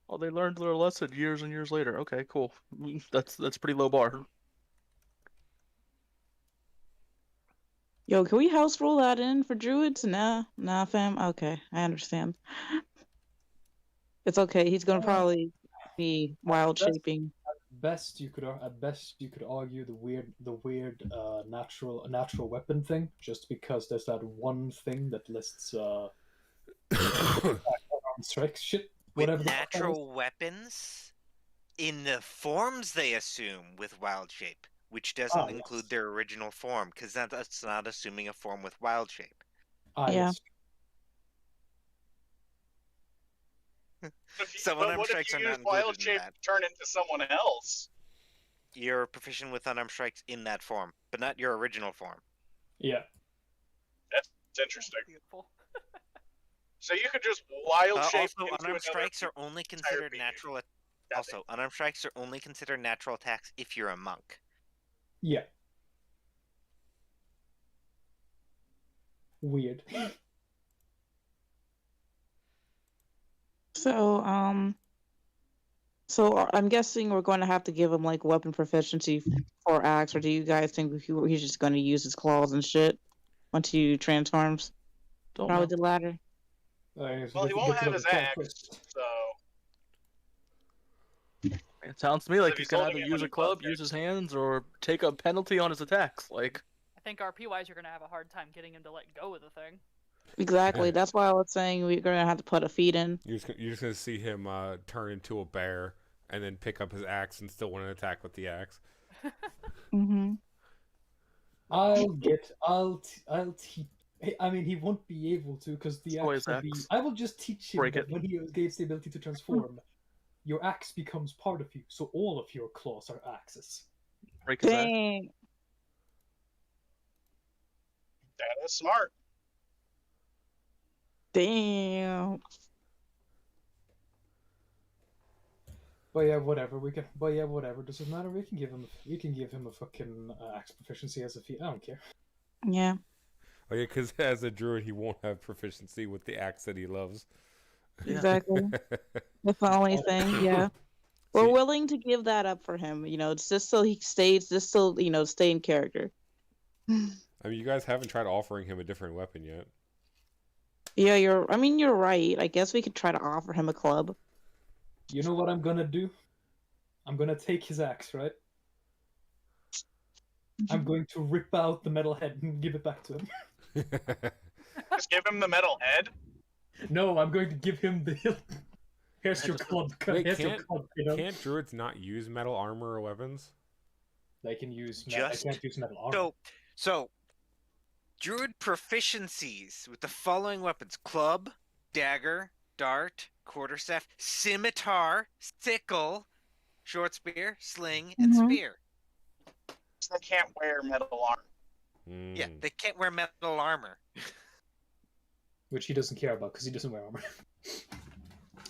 Oh, they learned their lesson years and years later. Okay, cool. That's a pretty low bar. Yo, can we house roll that in for druids? Nah, fam. Okay, I understand. It's okay. He's gonna probably be wild shaping. At best, you could argue the weird natural weapon thing, just because there's that one thing that lists armed strike shit. Whatever With the fuck that is. natural weapons, in the forms they assume with wild shape, which doesn't include yes. their original form, because that's not assuming a form with wild shape. Yeah. Yes. So but unarmed what if strikes you are use not wild included in shape that. to turn into someone else? You're proficient with unarmed strikes in that form, but not your original form. Yeah. That's interesting. Beautiful. So you could just wild shape Also, into unarmed another strikes are only considered being. natural. Got Also, unarmed strikes are only considered natural attacks if you're a monk. Yeah. Weird. So I'm guessing we're going to have to give him like weapon proficiency for axe, or do you guys think he's just going to use his claws and shit once he transforms? Don't Probably know. the latter. Well, he won't have his axe, so It sounds to me like if he's he's gonna holding either it use when a he club, busts use his hands, or take a penalty on his attacks. Like, I think RP wise, you're gonna have a hard time getting him to let go of the thing. Exactly. Yeah. That's why I was saying we're going to have to put a feat in. You're just gonna see him turn into a bear and then pick up his axe and still want to attack with the axe. Mm-hmm. I'll teach. I mean, he won't be able to because the axe will be. I will just teach him that when he gains the ability to transform, your axe becomes part of you, so all of your claws are axes. Break his axe. Dang. That is smart. Damn. But yeah, whatever. Whatever. Doesn't matter. We can give him a fucking axe proficiency as a feat. I don't care. Yeah. Oh yeah, because as a druid, he won't have proficiency with the axe that he loves. Exactly. That's the only thing. Yeah. We're willing to give that up for him. You know, it's just so he stays. Just so stay in character. I mean, you guys haven't tried offering him a different weapon yet. Yeah, you're right. I guess we could try to offer him a club. You know what I'm gonna do? I'm gonna take his axe, right? I'm going to rip out the metal head and give it back to him. Just give him the metal head? No, I'm going to give him the... Here's your club. Wait, can't druids not use metal armor or weapons? They can use they can't use metal armor. So, druid proficiencies with the following weapons: club, dagger, dart, quarterstaff, scimitar, sickle, short spear, sling, and spear. They can't wear metal armor. Yeah, they can't wear metal armor. Which he doesn't care about because he doesn't wear armor.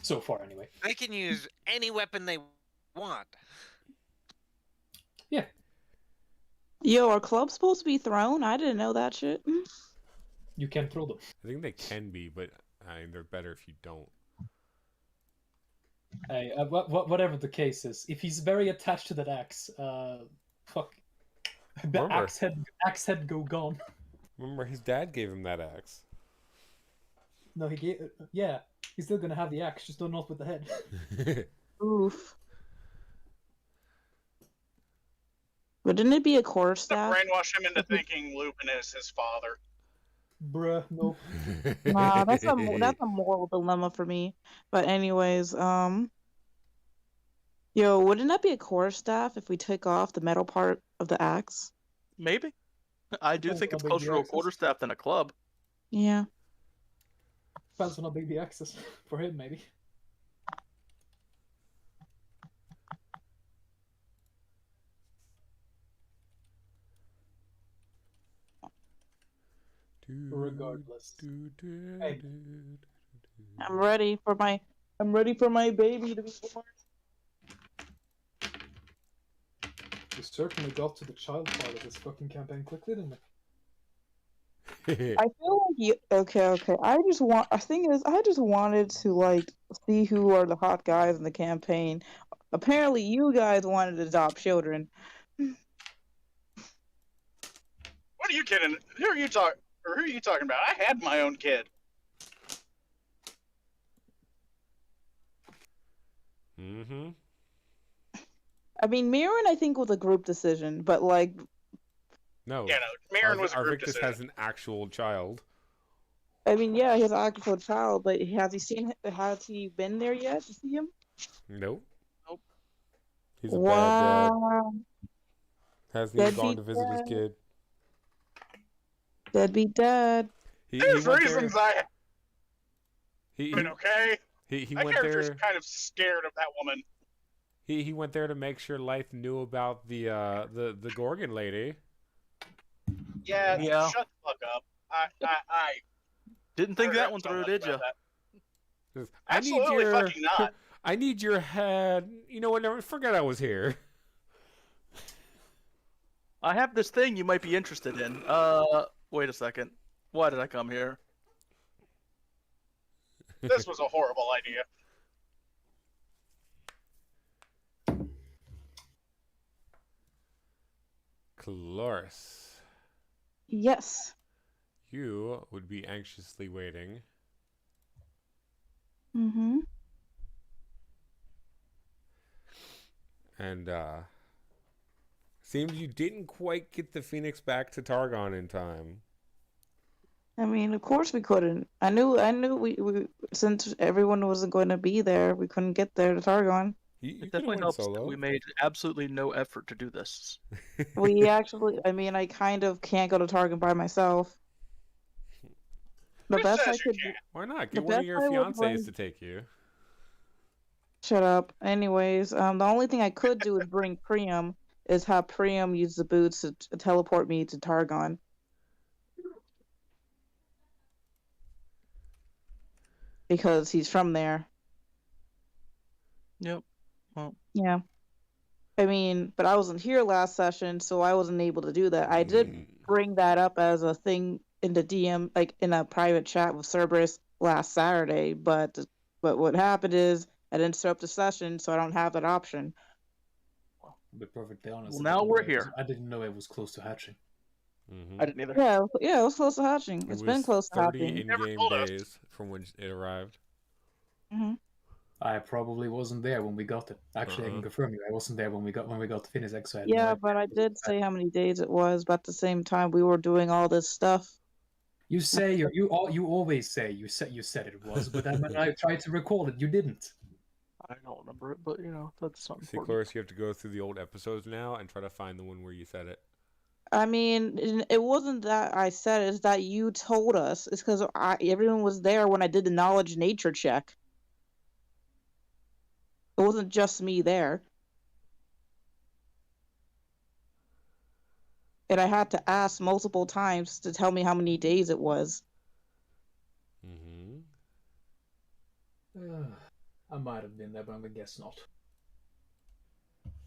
So far, anyway. They can use any weapon they want. Yeah. Yo, are clubs supposed to be thrown? I didn't know that shit. You can throw them. I think they can be, but they're better if you don't. Hey, whatever the case is, if he's very attached to that axe, fuck. The axe head go gone. Remember, his dad gave him that axe. No, he gave. Yeah, he's still gonna have the axe, just not with the head. Oof. Wouldn't it be a quarterstaff? Brainwash him into thinking Lupin is his father. Bruh, no. Nah, that's a moral dilemma for me. But anyways, yo, wouldn't that be a quarterstaff if we took off the metal part of the axe? Maybe. I do think it's closer to a quarterstaff than a club. Yeah. Depends on how big the axe is for him, maybe. Regardless. Hey. I'm ready for my baby to be born. You certainly got to the child part of this fucking campaign quickly, didn't it? I feel like you okay. I just wanted to see who are the hot guys in the campaign. Apparently you guys wanted to adopt children. What are you kidding? Who are you talking about? I had my own kid. Mm-hmm. I mean, Mirren, I think, was a group decision, but no. Yeah, no, Mirren was a group Arvictus decision. has an actual child. I mean, yeah, he has an actual child, but has he been there yet to see him? Nope. He's a wow. bad dad. Hasn't even gone to visit his kid. Deadbeat dad. There's reasons okay. He that went character's there. kind of scared of that woman. He went there to make sure Life knew about the Gorgon lady. Yeah. Shut the fuck up. I didn't think that one through, did you? Absolutely fucking not. I need your head. You know what? Never forget I was here. I have this thing you might be interested in. Wait a second. Why did I come here? This was a horrible idea. Cloris. Yes. You would be anxiously waiting. Mm-hmm. And seems you didn't quite get the Phoenix back to Targon in time. I mean, of course we couldn't. I knew we since everyone wasn't going to be there, we couldn't get there to Targon. You It could have definitely went helps that solo. we made absolutely no effort to do this. We actually, I mean, I kind of can't go to Target by myself. The Who best I says you could, can't? Why not? the Get one of best your I would fiancés bring. to take you. Shut up. Anyways, the only thing I could do is bring Priam, is have Priam use the boots to teleport me to Targon. Because he's from there. Yep. Well, Yeah. I mean, but I wasn't here last session, so I wasn't able to do that. I did bring that up as a thing in the DM, like in a private chat with Cerberus last Saturday, but what happened is I didn't set up the session, so I don't have that option. To be perfectly honest, well, now we're I here. I didn't know it was close to hatching. I didn't either. Yeah, it was close to hatching. It It's was been close to 30 hatching. Never in-game told us. days from when it arrived. I probably wasn't there when we got it. Actually, I can confirm you. I wasn't there when we got the Finnish X. So I had no Yeah, idea. but I did say how many days it was, but at the same time we were doing all this stuff. You say you always say you said it was, but then when I tried to recall it, you didn't. I don't remember it, but you know, that's not See, important. Cloris, you have to go through the old episodes now and try to find the one where you said it. I mean, it wasn't that I said it, it's that you told us. It's because everyone was there when I did the knowledge nature check. It wasn't just me there. And I had to ask multiple times to tell me how many days it was. I might have been there, but I guess not.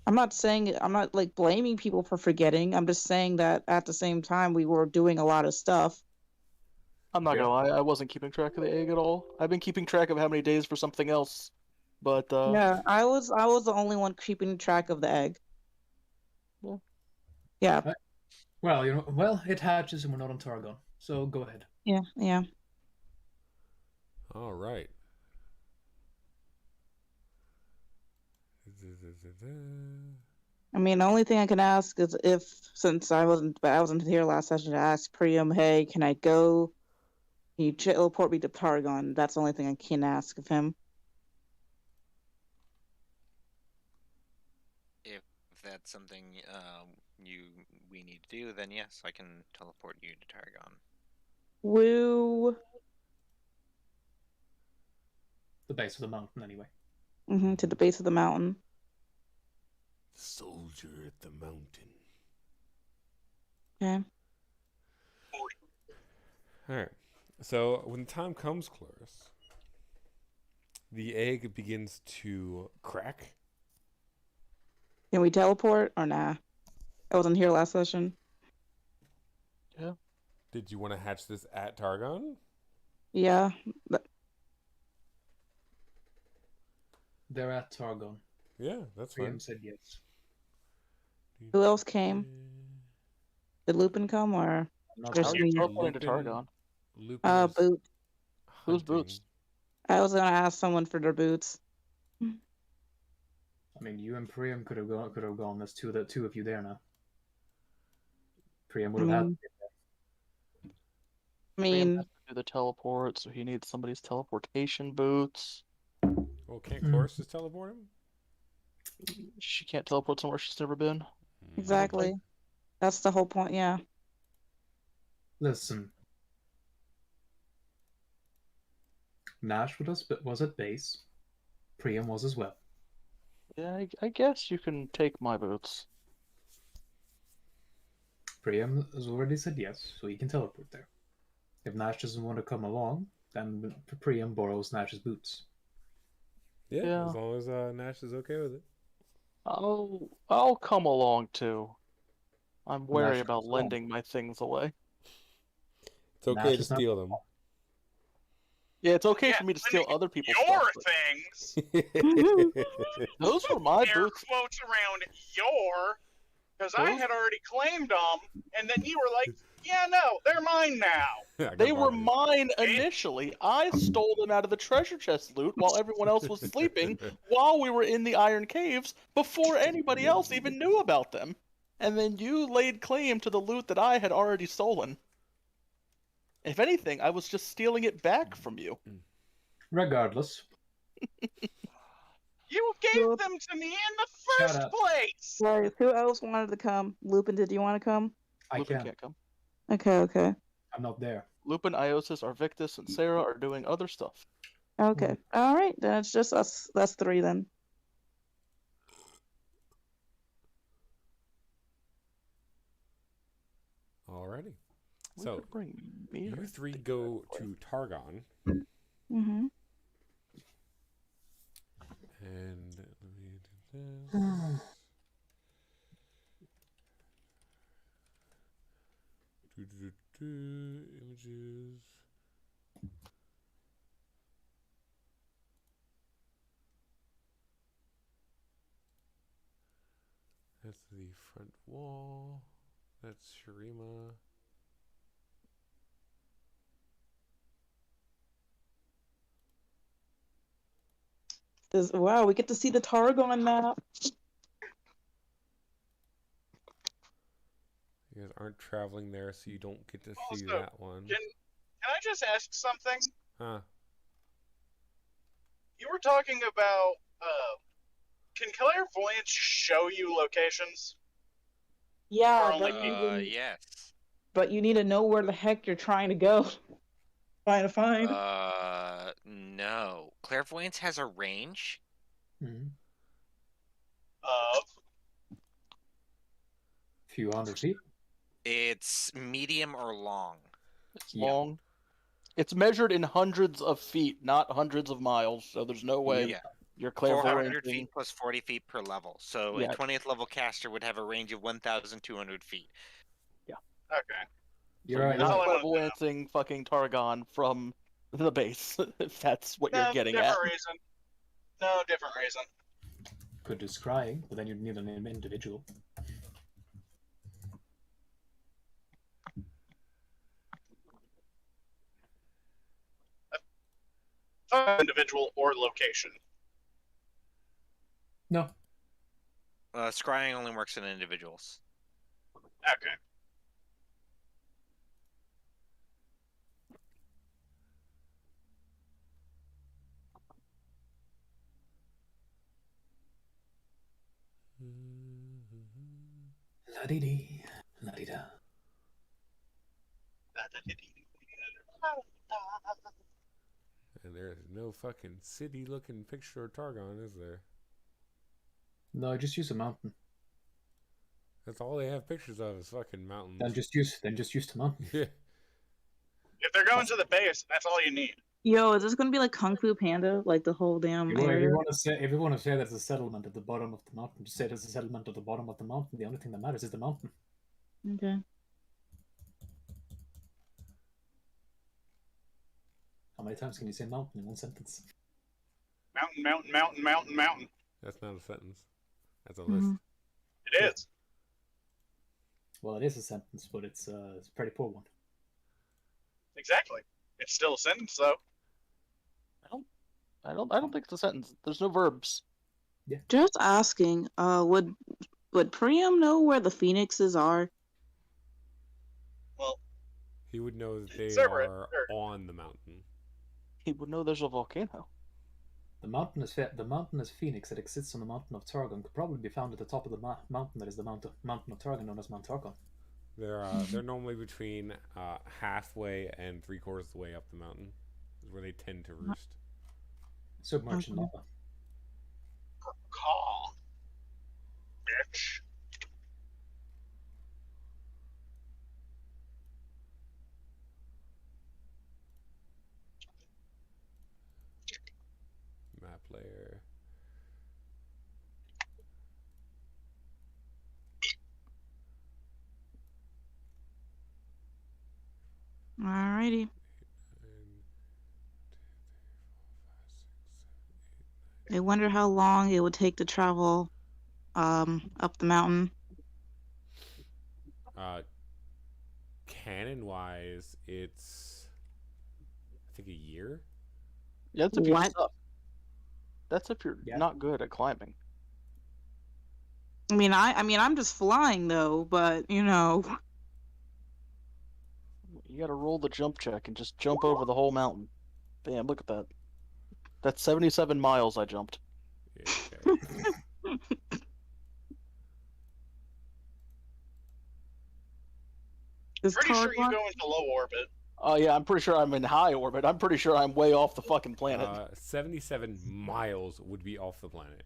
I'm not like blaming people for forgetting. I'm just saying that at the same time we were doing a lot of stuff. I'm not gonna lie, I wasn't keeping track of the egg at all. I've been keeping track of how many days for something else, but Yeah, I was the only one keeping track of the egg. Well, yeah. Well, it hatches and we're not on Targon, so go ahead. Yeah. All right. I mean, the only thing I can ask is since I wasn't here last session, to ask Priam, hey, can I go? Can you teleport me to Targon? That's the only thing I can ask of him. If that's something we need to do, then yes, I can teleport you to Targon. Woo. The base of the mountain, anyway. To the base of the mountain. Soldier at the mountain. Okay. All right. So when the time comes, Cloris, the egg begins to crack. Can we teleport or nah? I wasn't here last session. Yeah. Did you want to hatch this at Targon? Yeah. They're at Targon. Yeah, that's fine. Priam said yes. Who else came? Did Lupin come or just me? Teleporting to Targon. Lupin Boots. Whose boots? I was gonna ask someone for their boots. I mean, you and Priam could have gone. There's two of you there now. Priam would have had. I mean, has to do the teleport, so he needs somebody's teleportation boots. Well, can't Cloris just teleport him? She can't teleport somewhere she's never been. Exactly. That's the whole point, yeah. Listen. Nash was at base. Priam was as well. Yeah, I guess you can take my boots. Priam has already said yes, so he can teleport there. If Nash doesn't want to come along, then Priam borrows Nash's boots. Yeah, as long as Nash is okay with it. I'll come along too. I'm wary about lending my things away. It's okay to steal them. Yeah, it's okay for me to steal other people's stuff. Your things. Those were my air boots. Quotes around your, because I had already claimed them, and then you were like, "Yeah, no, they're mine now." They were mine initially. I stole them out of the treasure chest loot while everyone else was sleeping, while we were in the Iron Caves, before anybody else even knew about them. And then you laid claim to the loot that I had already stolen. If anything, I was just stealing it back from you. Regardless. You gave them to me in the first place! Right, who else wanted to come? Lupin, did you want to come? Lupin can't come. Okay. I'm not there. Lupin, Iosis, Arvictus, and Sarah are doing other stuff. Okay. All right, then it's just us. That's 3 then. Alrighty. So, you you 3 go to Targon. Mm-hmm. And let me do this. Images. That's the front wall. That's Shurima. Wow, we get to see the Targon map. You guys aren't traveling there, so you don't get to see Also, that one. Can I just ask something? Huh. You were talking about, can clairvoyance show you locations? Yeah, Or only Yes. but you need to know where the heck you're trying to go. Trying to find. No. Clairvoyance has a range. Of? Few hundred feet. It's medium or long. It's long. It's measured in hundreds of feet, not hundreds of miles. So there's no way your clairvoyant 400 feet plus 40 feet per level. So a 20th level caster would have a range of 1,200 feet. Yeah. Okay. You're so right. You're not clairvoyancing fucking Targon from the base, if that's what you're getting at. Reason. No, different reason. Could do scrying, but then you'd need an individual. Individual or location. No. Scrying only works in individuals. Okay. La-dee-dee, la-dee-da. And there's no fucking city-looking picture of Targon, is there? No, just use a mountain. That's all they have pictures of is fucking mountains. Then just use the mountain. Yeah. If they're going to the base, that's all you need. Yo, is this gonna be like Kung Fu Panda, like the whole damn area? If you want to say there's a settlement at the bottom of the mountain, just say there's a settlement at the bottom of the mountain. The only thing that matters is the mountain. Okay. How many times can you say mountain in one sentence? Mountain, mountain, mountain, mountain, mountain. That's not a sentence. That's a list. It is. Well, it is a sentence, but it's a pretty poor one. Exactly. It's still a sentence, though. I don't think it's a sentence. There's no verbs. Yeah. Just asking. Would Priam know where the phoenixes are? Well, he would know that they Cerberus, are on the mountain. He would know there's a volcano. The mountain is Phoenix that exists on the mountain of Targon could probably be found at the top of the mountain that is the mountain of Targon, known as Mount Targon. They're normally between halfway and 3/4 of the way up the mountain, is where they tend to roost. Submerged in lava. Caw. Bitch. Map layer. Alrighty. I wonder how long it would take to travel up the mountain. Canon wise, it's I think a year. Yeah, that's if you suck. That's if you're not good at climbing. I mean, I'm just flying though, but you know. You gotta roll the jump check and just jump over the whole mountain. Damn, look at that. That's 77 miles I jumped. Okay. Pretty sure you go into low orbit. Oh yeah, I'm pretty sure I'm in high orbit. I'm pretty sure I'm way off the fucking planet. 77 miles would be off the planet.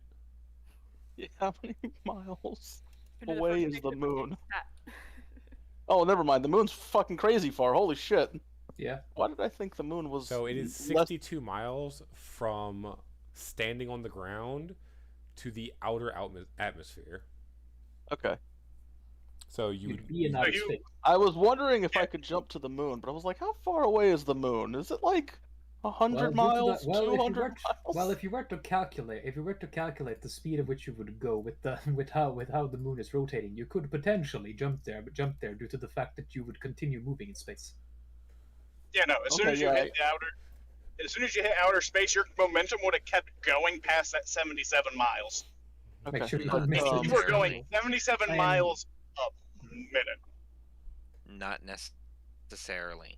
Yeah, how many miles Who knew away first is the station would moon? be that? Oh, never mind. The moon's fucking crazy far. Holy shit. Yeah. Why did I think the moon was So it is 62 miles from standing on the ground to the outer atmosphere. Okay. So you You'd would be in outer space. I was wondering if I could jump to the moon, but I was like, how far away is the moon? Is it like 100 miles? 200 miles? Well, if you were to calculate the speed at which you would go with how the moon is rotating, you could potentially jump there due to the fact that you would continue moving in space. Yeah, no. As soon as you hit outer space, your momentum would have kept going past that 77 miles. Okay. Make sure you Not don't miss You were going 77 I am- miles a minute. Not necessarily.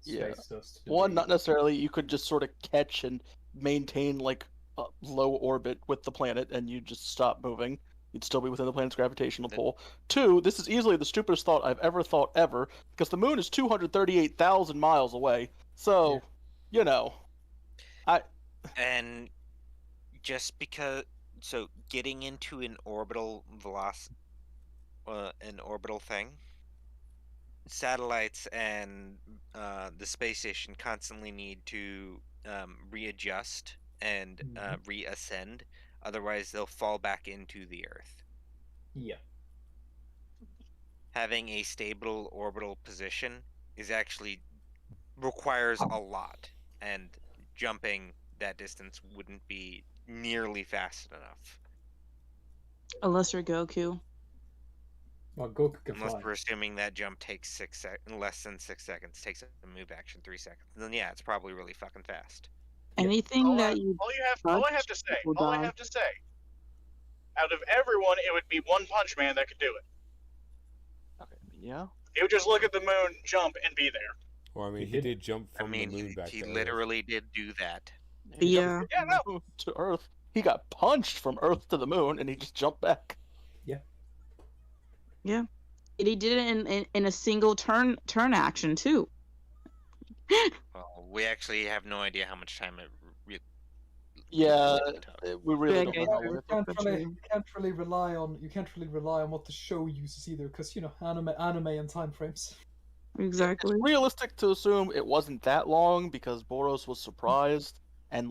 Yeah. Space does to One, degree. not necessarily. You could just sort of catch and maintain like a low orbit with the planet, and you just stop moving. You'd still be within the planet's gravitational pull. Two, this is easily the stupidest thought I've ever thought ever, because the moon is 238,000 miles away. So, you know, And just because, so getting into an orbital thing, satellites and the space station constantly need to readjust and reascend. Otherwise, they'll fall back into the Earth. Yeah. Having a stable orbital position requires a lot, and jumping that distance wouldn't be nearly fast enough. Unless you're Goku. Well, Goku can Unless fly. we're assuming that jump takes less than 6 seconds, takes a move action 3 seconds. Then yeah, it's probably really fucking fast. Anything that you All I have to say, out of everyone, it would be One Punch Man that could do it. okay, yeah. He would just look at the moon, jump, and be there. Well, I mean, He he did. did jump from the moon back he to Earth. literally did do that. He Yeah. jumped Yeah, from no. the moon to Earth. He got punched from Earth to the moon, and he just jumped back. And he did it in a single turn action too. Well, we actually have no idea how much time it Yeah, took. we really Yeah, don't okay. know. You can't really rely on what the show uses either, because anime and time frames. Exactly. It's realistic to assume it wasn't that long because Boros was surprised and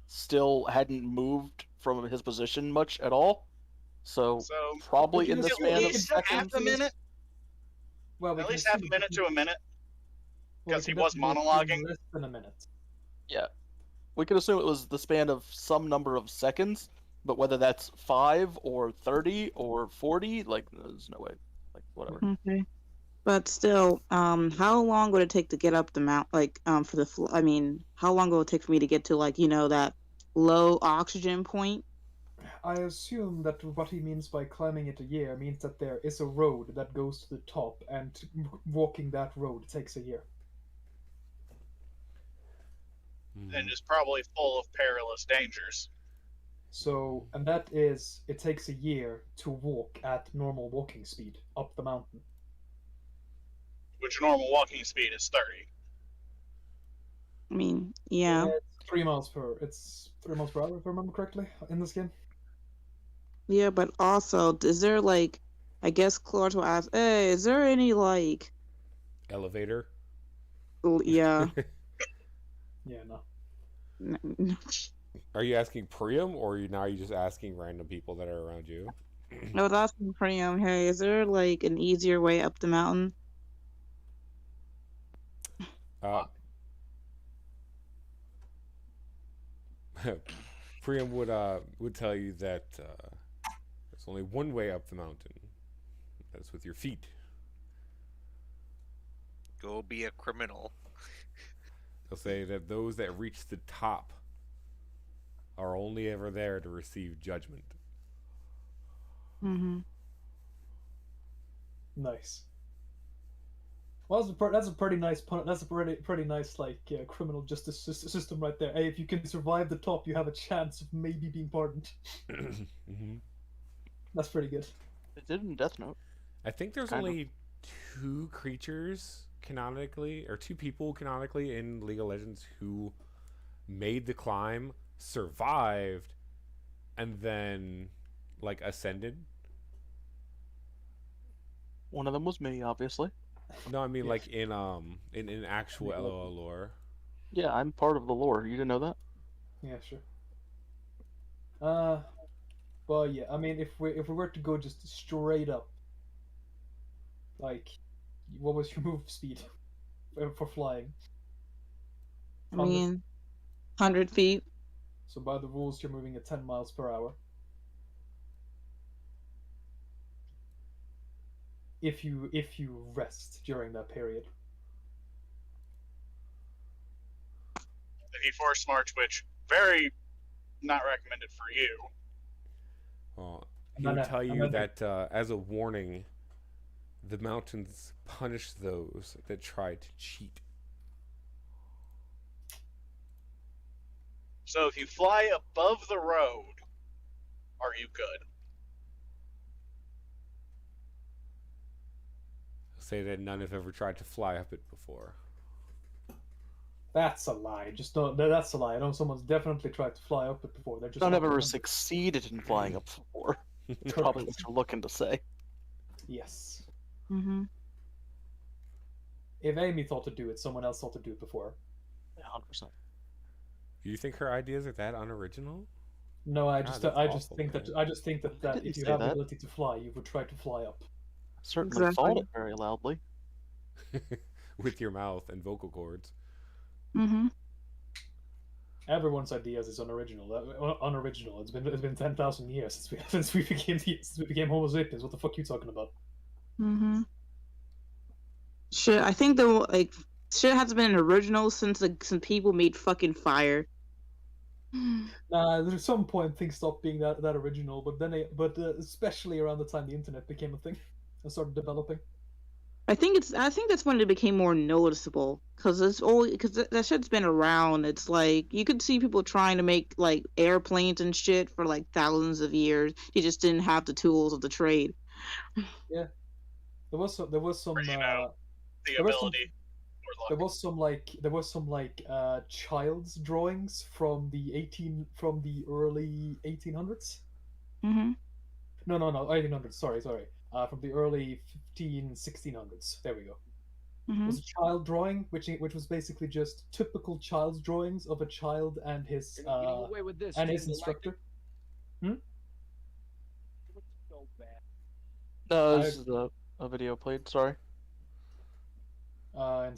still hadn't moved from his position much at all. So probably in the span of half a minute. Well, At least half a minute to a minute. Because he was monologuing. Less than a minute. Yeah. We could assume it was the span of some number of seconds, but whether that's 5 or 30 or 40, there's no way. Whatever. Okay. But still, how long would it take to get up the mount? How long will it take for me to get to that low oxygen point? I assume that what he means by climbing it a year means that there is a road that goes to the top, and walking that road takes a year. And is probably full of perilous dangers. So, and that is, it takes a year to walk at normal walking speed up the mountain. Which normal walking speed is 30. I mean, yeah. It's 3 miles per hour, if I remember correctly, in this game. Yeah, but also, is there I guess Claude will ask, hey, is there any elevator? Yeah. Yeah, no. Are you asking Priam, or are you just asking random people that are around you? I was asking Priam, hey, is there an easier way up the mountain? Priam would tell you that there's only one way up the mountain. That's with your feet. Go be a criminal. They'll say that those that reach the top are only ever there to receive judgment. Mm-hmm. Nice. Well, that's a pretty nice pun. That's a pretty nice like criminal justice system right there. Hey, if you can survive the top, you have a chance of maybe being pardoned. Mm-hmm. That's pretty good. It did in Death Note. I think there's only 2 creatures canonically, or 2 people canonically in League of Legends who made the climb, survived, and then like ascended. One of them was me, obviously. No, I mean like in actual LOL lore. Yeah, I'm part of the lore. You didn't know that? Yeah, sure. Well, yeah. I mean, if we were to go just straight up, like, what was your move speed for flying? I mean, 100 feet. So by the rules, you're moving at 10 miles per hour. If you rest during that period. If you force march, which very not recommended for you. Well, he would tell you that as a warning, the mountains punish those that try to cheat. So if you fly above the road, are you good? Say that none have ever tried to fly up it before. That's a lie. Just don't. That's a lie. I know someone's definitely tried to fly up it before. They're just None not have ever doing it. succeeded in flying up before. That's probably what you're looking to say. Yes. Mm-hmm. If Amy thought to do it, someone else thought to do it before. 100%. Do you think her ideas are that unoriginal? No, I God, just that's awful, think man. that didn't if you say have the that. ability to fly, you would try to fly up. I certainly Exactly. thought it very loudly. With your mouth and vocal cords. Mm-hmm. Everyone's ideas is unoriginal. Unoriginal. It's been 10,000 years since we became Homo sapiens. What the fuck are you talking about? Mm-hmm. Shit, I think shit hasn't been original since people made fucking fire. Nah, there's some point things stopped being that original, but especially around the time the internet became a thing and started developing. I think that's when it became more noticeable because that shit's been around. It's like you could see people trying to make like airplanes and shit for like thousands of years. They just didn't have the tools of the trade. Yeah, there was some. Or, the there was some- ability. There was some child's drawings from the early 1800s. Mm-hmm. No, 1800s. Sorry. From the early 1600s. There we go. Mm-hmm. It was a child drawing, which was basically just typical child's drawings of a child and his instructor. No, this is a video played. Sorry. Him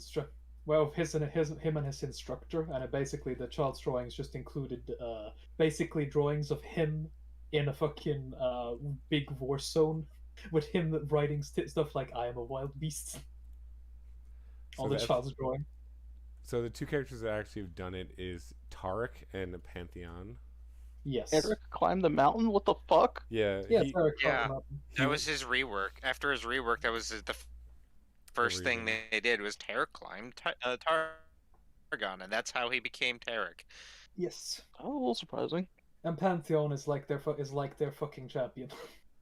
and his instructor, and basically the child's drawings just included basically drawings of him in a fucking big war zone with him writing stuff like "I am a wild beast." So All the child's drawing. So the 2 characters that actually have done it is Tarek and Pantheon. Yes. Eric climbed the mountain? What the fuck? Yeah. That was his rework. After his rework, that was the first thing they did was Tarek climbed Targon, and that's how he became Tarek. Yes. Oh, a little surprising. And Pantheon is like their fucking champion.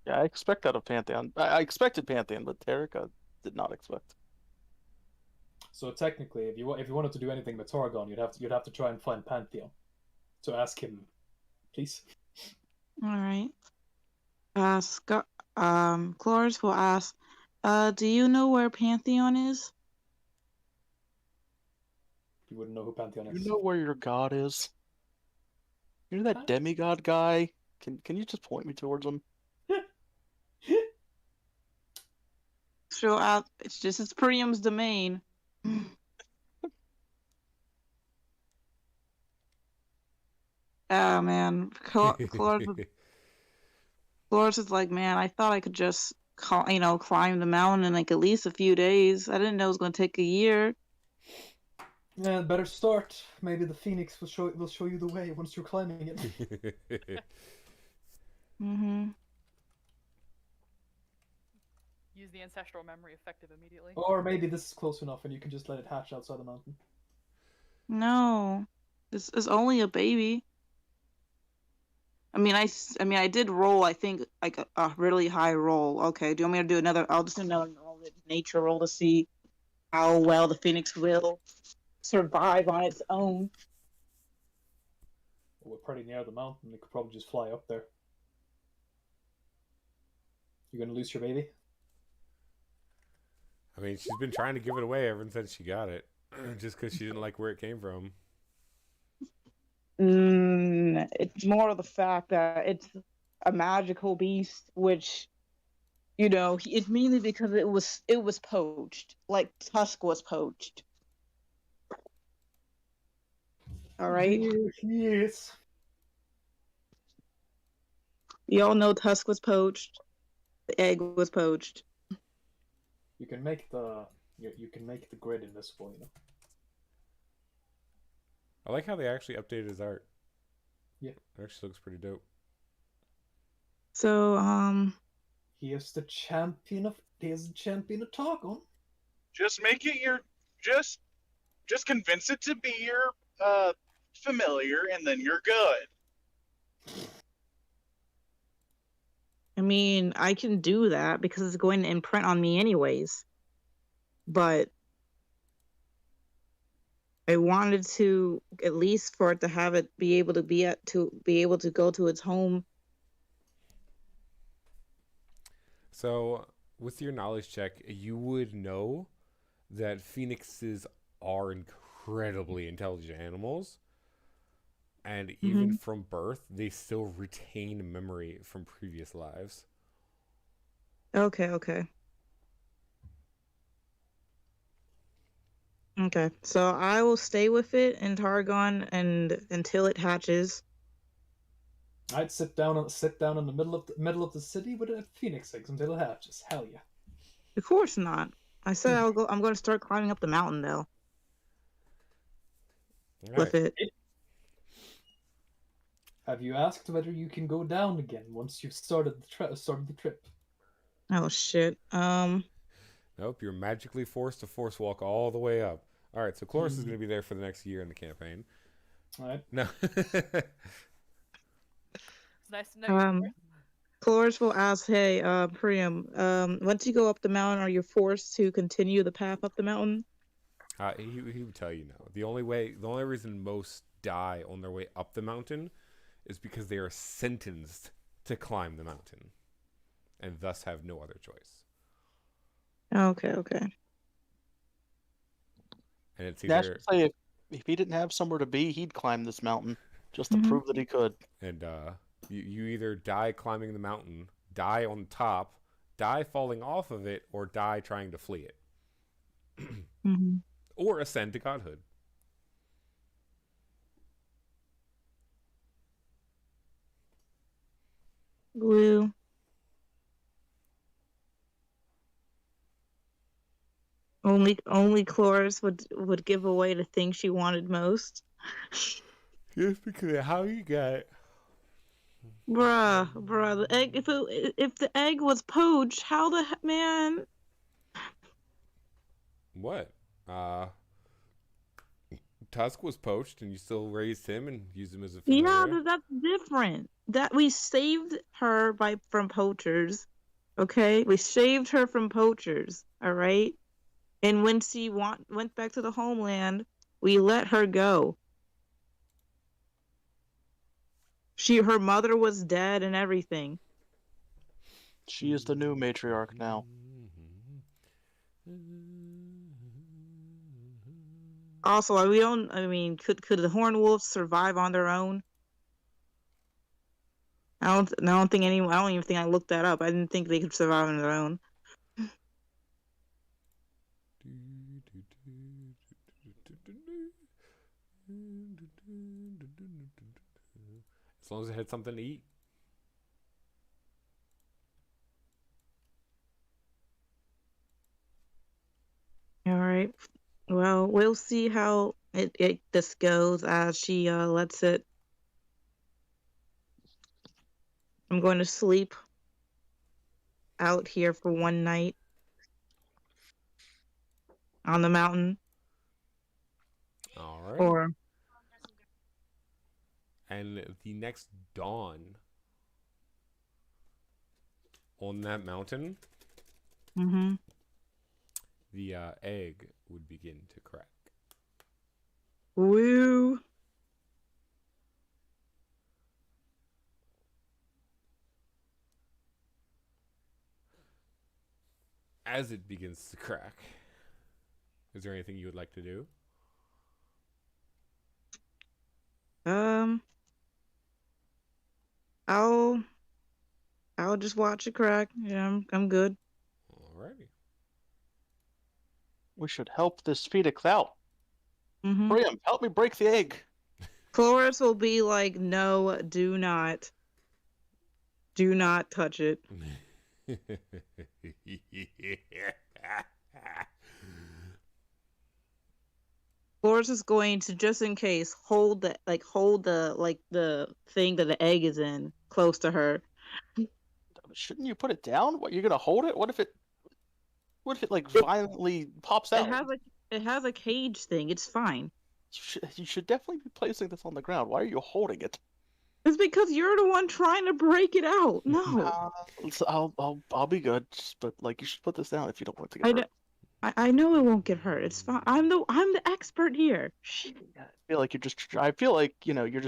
Yeah, I expect that of Pantheon. I expected Pantheon, but Tarek I did not expect. So technically, if you wanted to do anything with Targon, you'd have to try and find Pantheon to ask him, please. All right. Cloris will ask, do you know where Pantheon is? You wouldn't know who Pantheon is. You know where your god is? You're that demigod guy. Can you just point me towards him? Sure, it's Priam's domain. Oh man, Cloris is like, man, I thought I could just climb the mountain in like at least a few days. I didn't know it was going to take a year. Yeah, better start. Maybe the Phoenix will show you the way once you're climbing it. Mm-hmm. use the ancestral memory effective immediately. Or maybe this is close enough and you can just let it hatch outside the mountain. No, this is only a baby. I mean, I did roll, I think, like a really high roll. Okay, do you want me to do another? I'll just do another nature roll to see how well the phoenix will survive on its own. Well, we're pretty near the mountain. It could probably just fly up there. You're gonna lose your baby? I mean, she's been trying to give it away ever since she got it, just because she didn't like where it came from. It's more of the fact that it's a magical beast, which, you know, it's mainly because it was poached, like Tusk was poached. All right. Yes. Y'all know Tusk was poached. The egg was poached. You can make the grid invisible, you know. I like how they actually updated his art. Yeah. It actually looks pretty dope. So, he is the champion of Targon. Just make it your just convince it to be your familiar, and then you're good. I mean, I can do that because it's going to imprint on me anyways. But I wanted to, at least for it to have it be able to go to its home. So, with your knowledge check, you would know that phoenixes are incredibly intelligent animals. And even from birth, they still retain memory from previous lives. Okay. So I will stay with it in Targon until it hatches. I'd sit down in the middle of the city with a phoenix eggs until it hatches. Hell yeah. Of course not. I said I'm going to start climbing up the mountain though. With it. Have you asked whether you can go down again once you've started the trip? Oh shit. Nope, you're magically forced to force walk all the way up. All right, so Cloris is going to be there for the next year in the campaign. All right. No. It's nice to know you. Cloris will ask, "Hey, Priam, once you go up the mountain, are you forced to continue the path up the mountain?" He would tell you no. The only reason most die on their way up the mountain is because they are sentenced to climb the mountain, and thus have no other choice. Okay. And it's either say if he didn't have somewhere to be, he'd climb this mountain just to prove that he could. And you either die climbing the mountain, die on top, die falling off of it, or die trying to flee it, or ascend to godhood. Woo. Only Cloris would give away the thing she wanted most. Just because of how you got it. Bruh, the egg. If the egg was poached, how the man? What? Tusk was poached, and you still raised him and used him as a familiar? Yeah, but that's different. That we saved her from poachers. Okay, we saved her from poachers. All right, and when she went back to the homeland, we let her go. Her mother was dead and everything. She is the new matriarch now. Also, could the Horn Wolves survive on their own? I don't even think I looked that up. I didn't think they could survive on their own. As long as it had something to eat. All right. Well, we'll see how this goes as she lets it. I'm going to sleep out here for one night on the mountain. All right. Or and the next dawn on that mountain, the egg would begin to crack. Woo. As it begins to crack, is there anything you would like to do? I'll just watch it crack. Yeah, I'm good. Alrighty. We should help this phoenix out. Mm-hmm. Priam, help me break the egg. Cloris will be like, no, do not touch it. Cloris is going to, just in case, hold the thing that the egg is in close to her. Shouldn't you put it down? What, you're gonna hold it? What if it like violently pops out? It has a cage thing. It's fine. You should definitely be placing this on the ground. Why are you holding it? It's because you're the one trying to break it out. No. I'll be good, but like you should put this down if you don't want it to get hurt. I know it won't get hurt. It's fine. I'm the expert here. Shit. I feel like you're just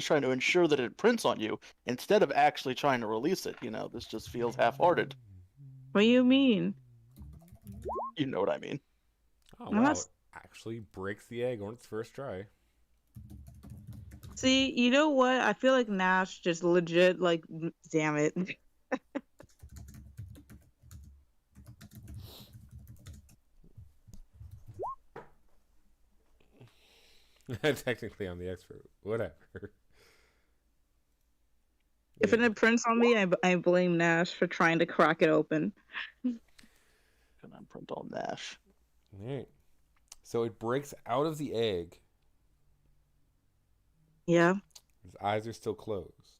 trying to ensure that it imprints on you instead of actually trying to release it. This just feels half-hearted. What do you mean? You know what I mean. Oh wow! It actually breaks the egg on its first try. See, you know what? I feel like Nash just legit like, damn it. Technically, I'm the expert. Whatever. If it imprints on me, I blame Nash for trying to crack it open. Can imprint on Nash. All right. So it breaks out of the egg. Yeah. His eyes are still closed,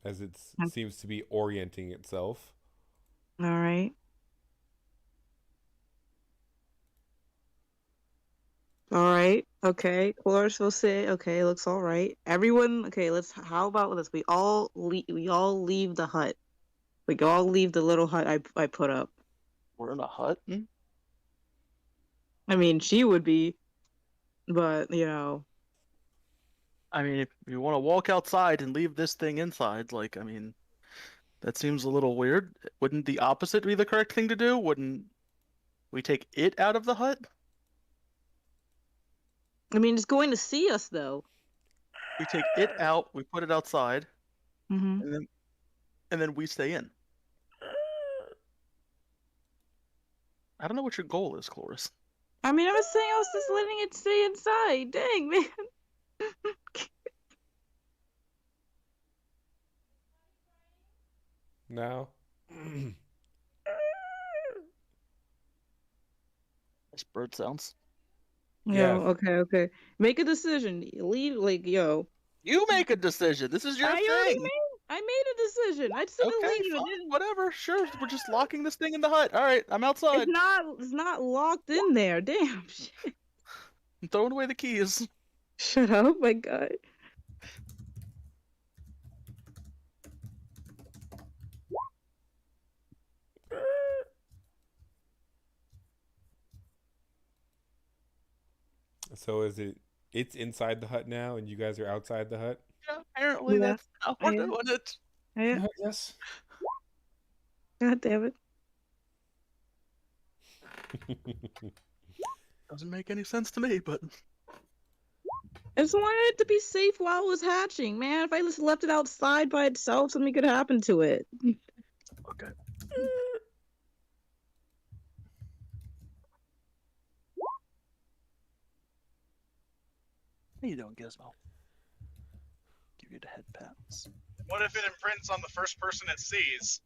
as it seems to be orienting itself. All right. All right. Okay. Cloris will say, okay, looks all right. Everyone, okay, how about this? We all leave the hut. We all leave the little hut I put up. We're in a hut? I mean, she would be, but, I mean, if you want to walk outside and leave this thing inside, that seems a little weird. Wouldn't the opposite be the correct thing to do? Wouldn't we take it out of the hut? I mean, it's going to see us, though. We take it out, we put it outside, and then we stay in. I don't know what your goal is, Cloris. I mean, I was saying I was just letting it stay inside. Dang, man. No. Nice bird sounds. Yeah. Okay. Make a decision. Leave, You make a decision. This is your thing. I made a decision. I'd still leave. Fine, whatever. Sure. We're just locking this thing in the hut. All right, I'm outside. It's not locked in there. Damn. Shit. I'm throwing away the keys. Shut up, my God. So it's inside the hut now and you guys are outside the hut? Yeah, apparently that's how we're doing it. Yeah. Yes. God damn it. Doesn't make any sense to me, but I just wanted it to be safe while it was hatching, man. If I just left it outside by itself, something could happen to it. Okay. How you doing, Gizmo? Give you the head pats. What if it imprints on the first person it sees?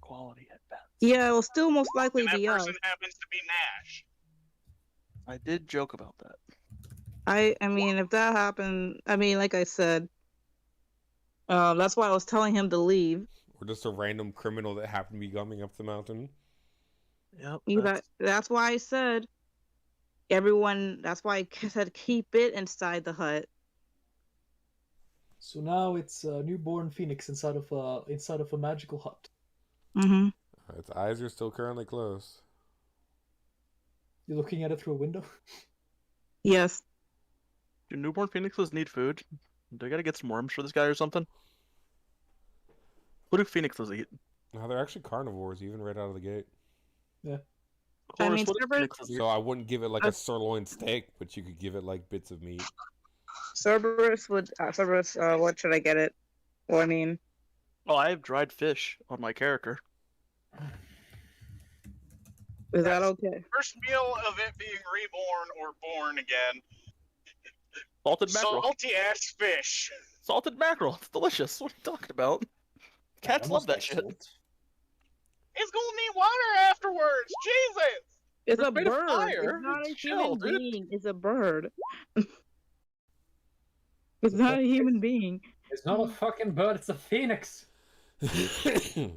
Quality head pats. Yeah, it'll still most likely and that be person us. happens to be Nash. I did joke about that. I mean, if that happened, like I said, that's why I was telling him to leave. Or just a random criminal that happened to be coming up the mountain. Yep. That's why I said, everyone. That's why I said keep it inside the hut. So now it's a newborn phoenix inside of a magical hut. Mm-hmm. Its eyes are still currently closed. You're looking at it through a window? Yes. Do newborn phoenixes need food? Do I gotta get some worms for this guy or something? What do phoenixes eat? No, they're actually carnivores, even right out of the gate. Yeah. I mean, What do phoenixes eat? So I wouldn't give it like a sirloin steak, but you could give it like bits of meat. Cerberus would. Cerberus. What should I get it? Well, I mean, Oh, I have dried fish on my character. is that okay? First meal of it being reborn or born again. Salted mackerel. Salty ass fish. Salted mackerel. It's delicious. What are you talking about? Cats love that shit. It's gonna need water afterwards. Jesus. It's a made of bird. fire. It's not a Chill, human dude. being. It's a bird. It's not a human being. It's not a fucking bird, it's a phoenix. I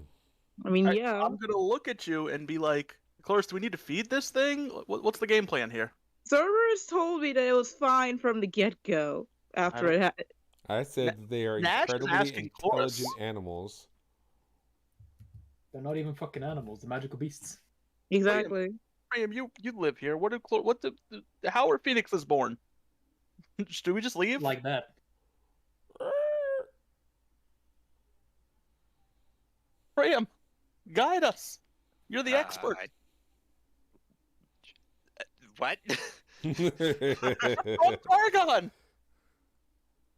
mean, yeah. I'm gonna look at you and be like, Cloris, do we need to feed this thing? What's the game plan here? Cerberus told me that it was fine from the get-go after it had. I said that they are Nash is incredibly asking Cloris. intelligent animals. They're not even fucking animals, they're magical beasts. Exactly. Graham, you live here. How are phoenixes born? Do we just leave? Like that. Graham, guide us. You're the expert. What? Oh, Targon!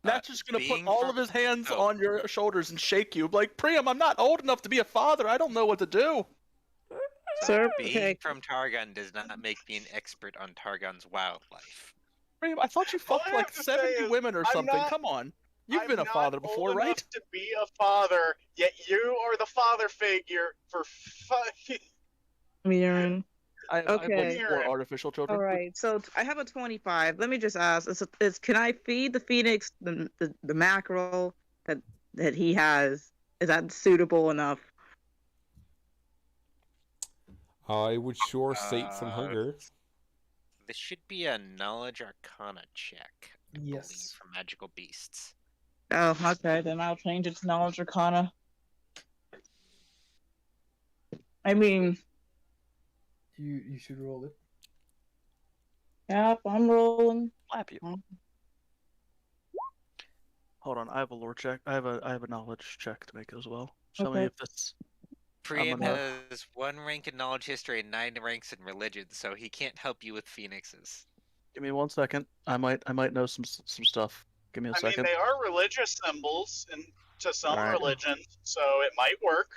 Nat's just gonna put being all from- of his hands Oh. on your shoulders and shake you. Like, Priam, I'm not old enough to be a father. I don't know what to do. Sir, Being okay. from Targon does not make me an expert on Targon's wildlife. Priam, I thought you All fucked I like have to 70 say is, women or I'm something. not- Come on. You've I'm been a not father before, old right? enough to be a father, yet you are the father figure for fucking. Mirren. I have Okay. like 4 artificial children. All right. So I have a 25. Let me just ask: can I feed the phoenix the mackerel that he has? Is that suitable enough? It would sure sate some hunger. This should be a knowledge arcana check, I believe, Yes. for magical beasts. Oh, okay. Then I'll change it to knowledge arcana. I mean, You should roll it. yep, I'm rolling. Slap you. Hold on, I have a lore check. I have a knowledge check to make as well. Show me Okay. if this. Priam gonna- has 1 rank in knowledge history and 9 ranks in religion, so he can't help you with phoenixes. Give me 1 second. I might know some stuff. Give me a I mean, second. they are religious symbols and to some All right. religions, so it might work.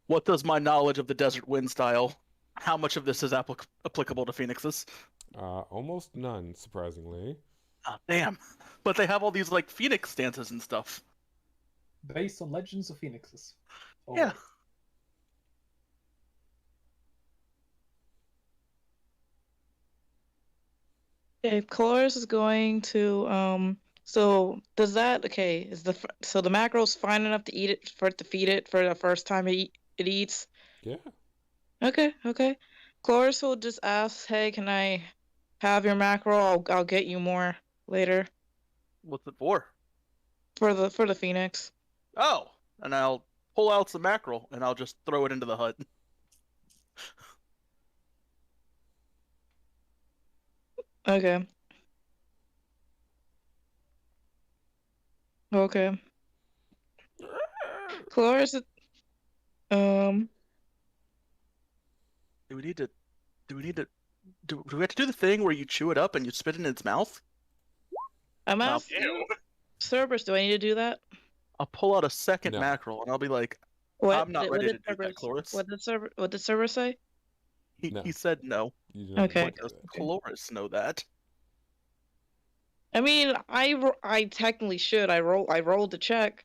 What does my knowledge of the desert wind style? How much of this is applicable to phoenixes? Almost none, surprisingly. Ah, damn. But they have all these like phoenix stances and stuff. Based on legends of phoenixes. Oh, Yeah. Okay, Cloris is going to So does that so the mackerel's fine enough to eat it for it to feed it for the first time it eats? Yeah. Okay. Cloris will just ask, "Hey, can I have your mackerel? I'll get you more later What's it for? for the phoenix." Oh, and I'll pull out some mackerel and I'll just throw it into the hut. Okay. Cloris, Do we need to? Do we have to do the thing where you chew it up and you spit it in its mouth? I'm No. asking Ew. Cerberus, do I need to do that? I'll pull out a second No. mackerel and I'll be like, What, I'm not what ready did to do that, Cerberus- Cloris. What did Cerberus say? No. He said no. You do not Okay. need to Why do does that. Cloris know that? I mean, I technically should. I rolled the check.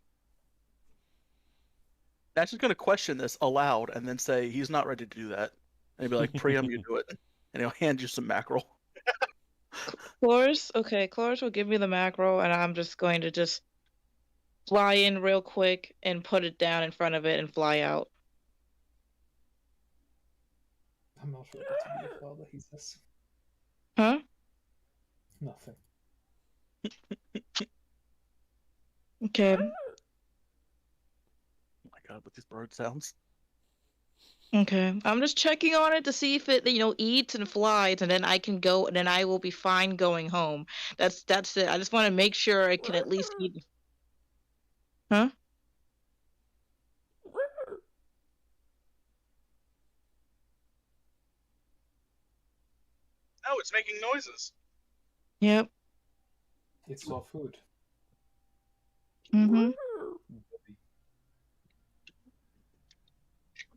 That's just gonna question this aloud and then say he's not ready to do that. And he'll be like, Priam, you do it. And he'll hand you some mackerel. Cloris will give me the mackerel, and I'm just going to just fly in real quick and put it down in front of it and fly out. I'm not sure what to be a father, he says. Nothing. Okay. Oh my god, with these bird sounds. Okay. I'm just checking on it to see if it, eats and flies, and then I can go, and then I will be fine going home. That's it. I just want to make sure it can at least eat. Huh? Oh, it's making noises. Yep. It saw food. Mm-hmm.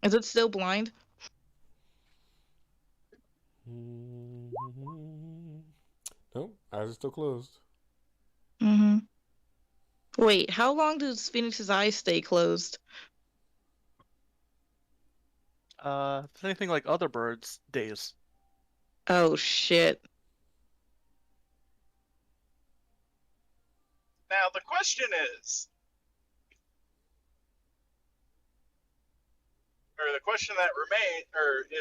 Is it still blind? Nope, eyes are still closed. Mm-hmm. Wait, how long does Phoenix's eyes stay closed? If it's anything like other birds, days. Oh shit. Now the question is, or the question that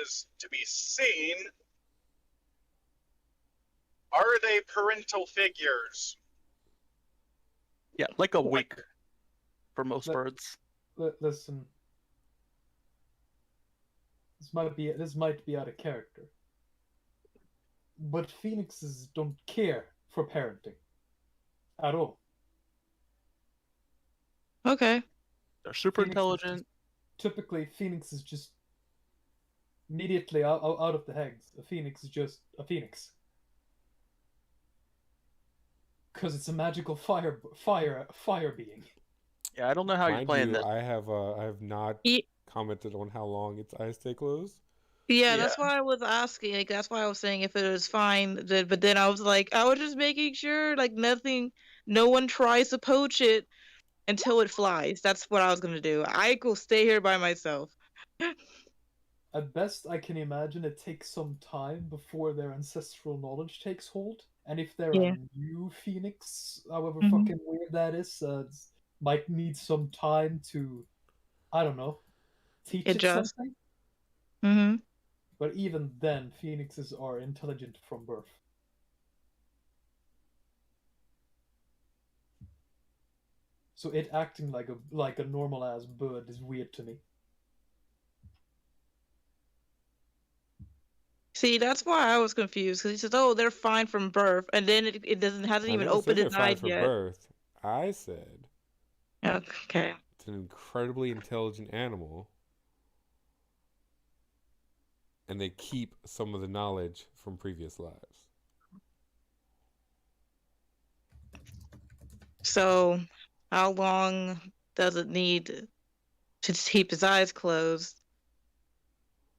is to be seen, are they parental figures? Yeah, like a week for most birds. Listen, this might be out of character, but phoenixes don't care for parenting at all. Okay. They're super intelligent. Typically, phoenix is just immediately out of the eggs. A phoenix is just a phoenix. Because it's a magical fire being. Yeah, I don't know how you're playing this. I have not commented on how long its eyes stay closed. Yeah, that's why I was asking. Like, that's why I was saying if it was fine. But then I was like, I was just making sure, like, no one tries to poach it until it flies. That's what I was gonna do. I will stay here by myself. At best, I can imagine it takes some time before their ancestral knowledge takes hold. And if they're a new phoenix, however fucking weird that is, might need some time to, I don't know, teach it something. Mm-hmm. But even then, phoenixes are intelligent from birth. So it acting like a normal ass bird is weird to me. See, that's why I was confused because he says, "Oh, they're fine from birth," and then it hasn't even opened its eyes yet. Birth. I said. Okay. It's an incredibly intelligent animal, and they keep some of the knowledge from previous lives. So, how long does it need to keep his eyes closed?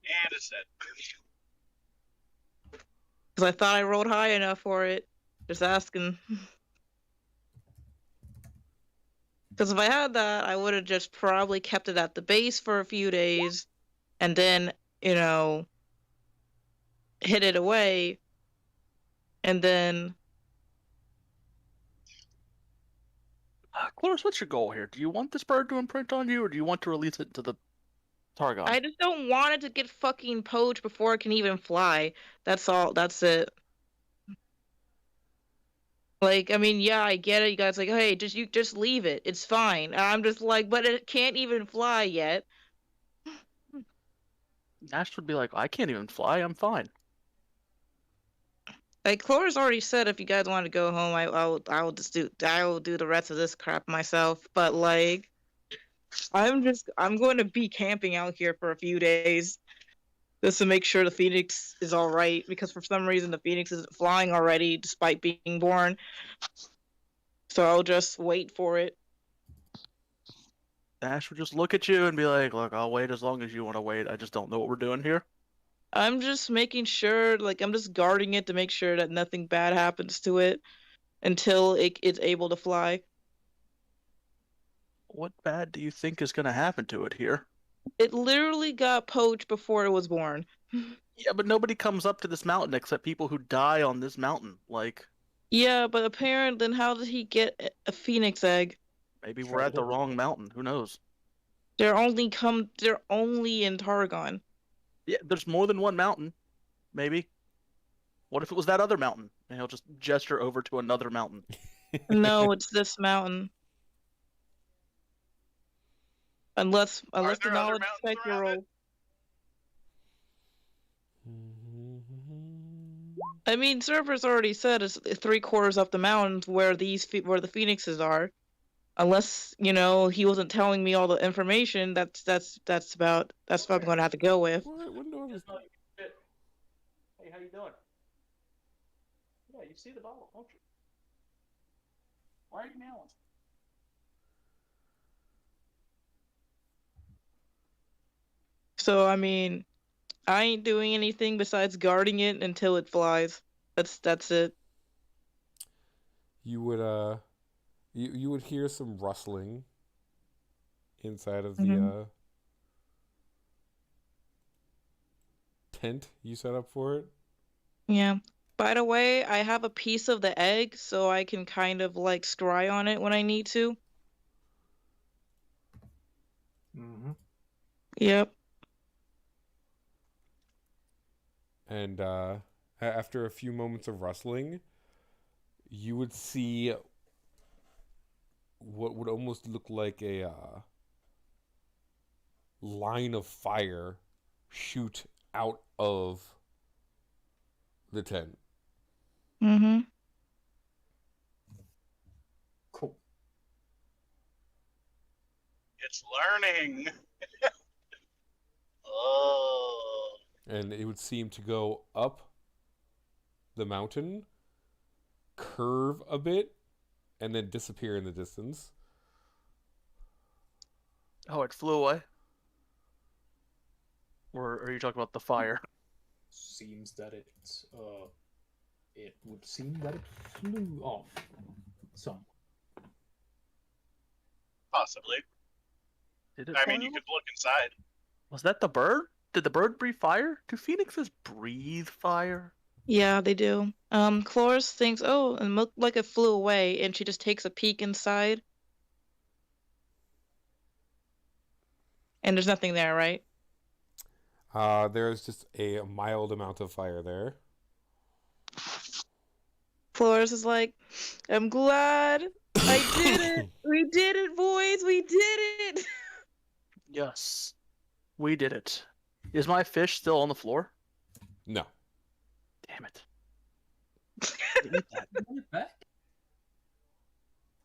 And it's dead. Because I thought I rolled high enough for it. Just asking. Because if I had that, I would have just probably kept it at the base for a few days, and then, hid it away, and then... Cloris, what's your goal here? Do you want this bird to imprint on you, or do you want to release it to the Targon? I just don't want it to get fucking poached before it can even fly. That's all. That's it. Like, I mean, yeah, I get it. You guys like, hey, just leave it. It's fine. And I'm just like, but it can't even fly yet. Nash would be like, I can't even fly. I'm fine. Like Cloris already said, if you guys want to go home, I will do the rest of this crap myself. But like, I'm going to be camping out here for a few days just to make sure the Phoenix is all right, because for some reason the Phoenix isn't flying already despite being born. So I'll just wait for it. Ash would just look at you and be like, look, I'll wait as long as you want to wait. I just don't know what we're doing here. I'm just making sure, like, I'm just guarding it to make sure that nothing bad happens to it until it's able to fly. What bad do you think is going to happen to it here? It literally got poached before it was born. Yeah, but nobody comes up to this mountain except people who die on this mountain. Like. Yeah, but apparently, then how did he get a phoenix egg? Maybe we're at the wrong mountain. Who knows? They're only in Targon. Yeah, there's more than one mountain. Maybe. What if it was that other mountain? And he'll just gesture over to another mountain. No, it's this mountain. Unless Are the there other knowledge mountains check around roll. I mean, Surfer's already said it's 3/4 up the mountains where where the phoenixes are. Unless he wasn't telling me all the information. That's what I'm going to have to go with. What door is Hey, how you doing? Yeah, you see the bottle, don't you? Why are you mailing? So I mean, I ain't doing anything besides guarding it until it flies. That's it. You would you would hear some rustling inside of Mhm. the tent you set up for it. Yeah. By the way, I have a piece of the egg, so I can kind of like scry on it when I need to. Mm-hmm. Yep. And after a few moments of rustling, you would see what would almost look like a line of fire shoot out of the tent. Mm-hmm. Cool. It's learning. Oh. And it would seem to go up the mountain, curve a bit, and then disappear in the distance. Oh, it flew away? Or are you talking about the fire? Seems that it would seem that it flew off. Some. Possibly. Did it I fly mean, you off? could look inside. Was that the bird? Did the bird breathe fire? Do phoenixes breathe fire? Yeah, they do. Cloris thinks, oh, and looked like it flew away, and she just takes a peek inside. And there's nothing there, right? There's just a mild amount of fire there. Cloris is like, I'm glad I did it. We did it, boys. We did it. Yes. We did it. Is my fish still on the floor? No. Damn it.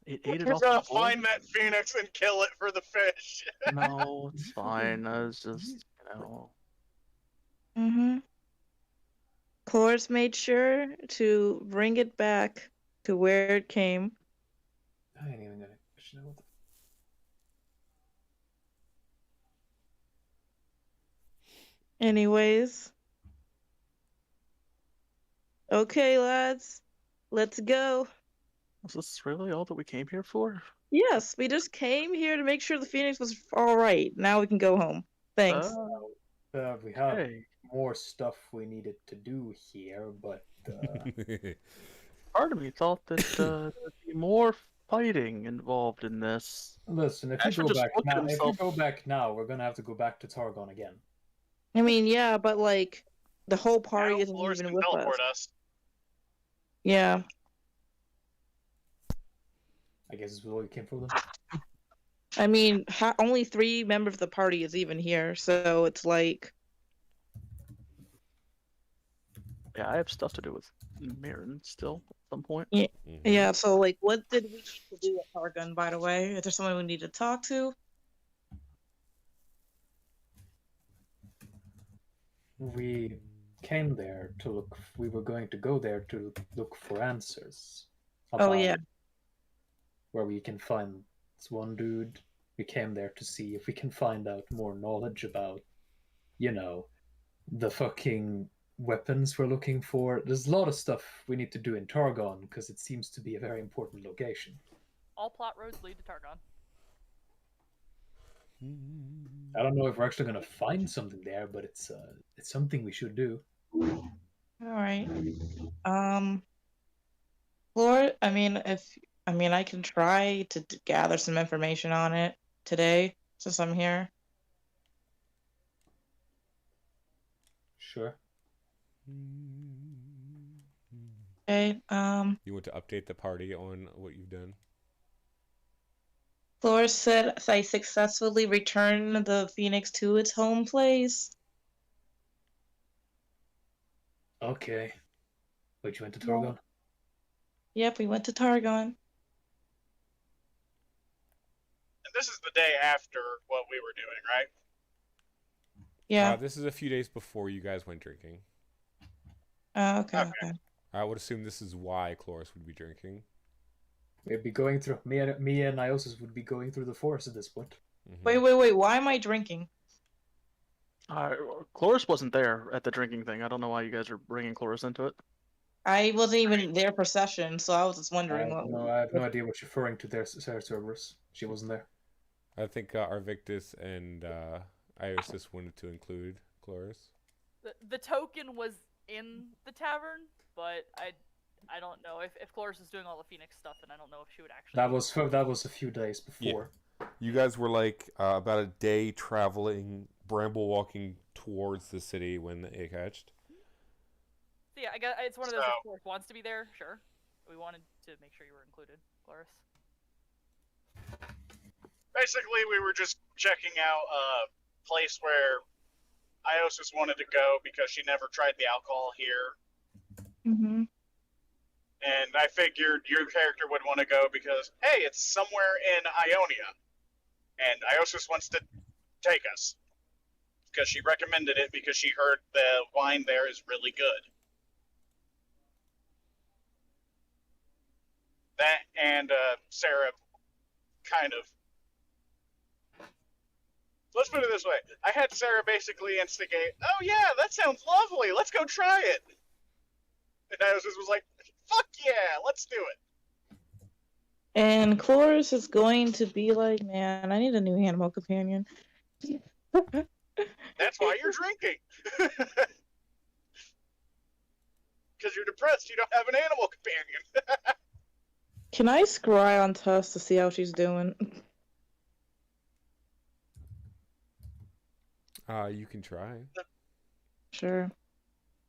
It ate it We're off gonna the floor? find that phoenix and kill it for the fish. No, it's fine. I was just, Mm-hmm. Cloris made sure to bring it back to where it came. I ain't even gonna question what the... Anyways. Okay, lads. Let's go. Was this really all that we came here for? Yes, we just came here to make sure the Phoenix was all right. Now we can go home. Thanks. we have more stuff we needed to do here, but part of me thought that there'd be more fighting involved in this. Listen, if you go back now, we're gonna have to go back to Targon again. I mean, yeah, but like the whole party isn't Floris even can with teleport us. us. Yeah. I guess it's where we came from. I mean, only 3 members of the party is even here, so it's like. Yeah, I have stuff to do with Mirren still at some point. Yeah, yeah. So like, what did we need to do at Targon? By the way, is there someone we need to talk to? We came there to look. We were going to go there to look for answers. Oh yeah. Where we can find this one dude. We came there to see if we can find out more knowledge about, the fucking weapons we're looking for. There's a lot of stuff we need to do in Targon because it seems to be a very important location. All plot roads lead to Targon. I don't know if we're actually gonna find something there, but it's something we should do. All right. Lord, I mean, I can try to gather some information on it today since I'm here. Sure. Okay. You want to update the party on what you've done? Flora said I successfully returned the Phoenix to its home place. Okay. Wait, you went to Targon? Yep, we went to Targon. And this is the day after what we were doing, right? Yeah. This is a few days before you guys went drinking. Okay. I would assume this is why Chloris would be drinking. We'd be going through me and Iosis would be going through the forest at this point. Mm-hmm. Wait. Why am I drinking? Chloris wasn't there at the drinking thing. I don't know why you guys are bringing Chloris into it. I wasn't even there for session, so I was just wondering. I have no idea what you're referring to there, Sarah Cerberus. She wasn't there. I think Arvictus and Iosis wanted to include Chloris. The token was in the tavern, but I don't know if Chloris is doing all the Phoenix stuff, and I don't know if she would actually. That was a few days before. Yeah. You guys were like about a day traveling, bramble walking towards the city when it hatched. So yeah, I guess it's one of those. If Chloris wants to be there, sure. We wanted to make sure you were included, Chloris. Basically, we were just checking out a place where Iosis wanted to go because she never tried the alcohol here. Mm-hmm. And I figured your character would want to go because, hey, it's somewhere in Ionia. And Iosis wants to take us. Because she recommended it because she heard the wine there is really good. That and Sarah kind of... Let's put it this way. I had Sarah basically instigate, oh yeah, that sounds lovely, let's go try it. And Iosis was like, fuck yeah, let's do it. And Chloris is going to be like, man, I need a new animal companion. That's why you're drinking. Because you're depressed, you don't have an animal companion. Can I scry on Tuss to see how she's doing? You can try. Sure.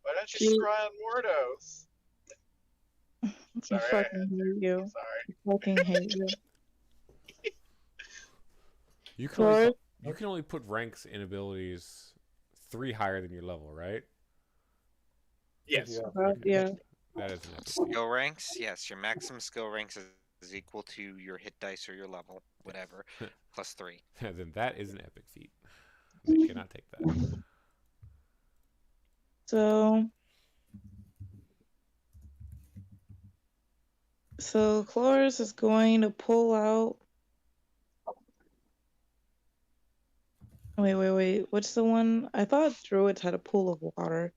Why don't you scry on Mordos? I fucking hate you. Sorry. I fucking hate you. You can only put ranks in abilities 3 higher than your level, right? Yes. Yeah. That is an epic Skill ranks, yes. Your maximum skill ranks is equal to your hit dice or your level, whatever, plus 3. Then that is an epic feat. They cannot take that. So Chloris is going to pull out. Wait. What's the one? I thought Druids had a pool of water.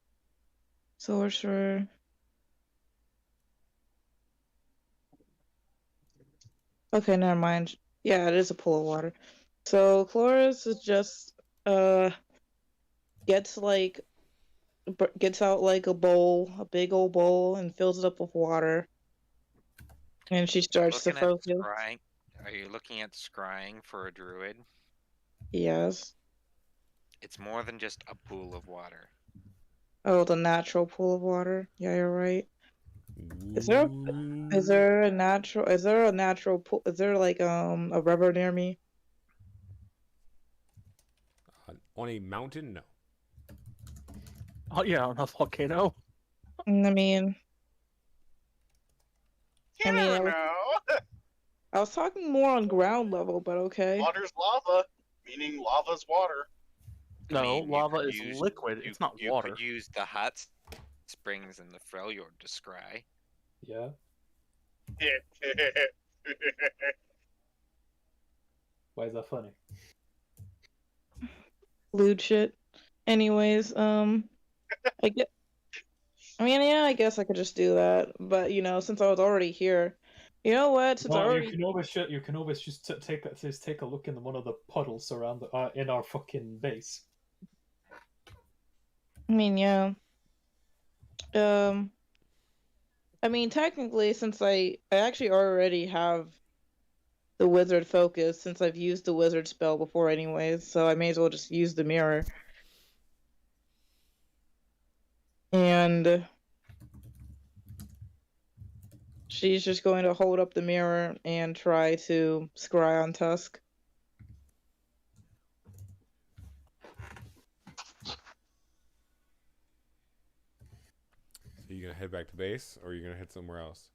Sorcerer. Okay, never mind. Yeah, it is a pool of water. So Chloris is just gets out like a bowl, a big old bowl, and fills it up with water. And she starts to focus. Are you looking at scrying for a druid? Yes. It's more than just a pool of water. Oh, the natural pool of water. Yeah, you're right. Is there a natural pool? Is there like a river near me? On a mountain? No. Oh yeah, on a volcano. I mean, You never know. I was talking more on ground level, but okay. Water's lava, meaning lava's water. No, lava is liquid. It's not water. You could use the hot springs in the Freljord to scry. Yeah. Why is that funny? Lewd shit. Anyways, I guess I could just do that. But since I was already here, you know what? You can always just take a look in one of the puddles around in our fucking base. I mean, yeah. Technically, since I actually already have the wizard focus, since I've used the wizard spell before anyways, so I may as well just use the mirror. And She's just going to hold up the mirror and try to scry on Tusk. So you gonna head back to base, or are you gonna head somewhere else?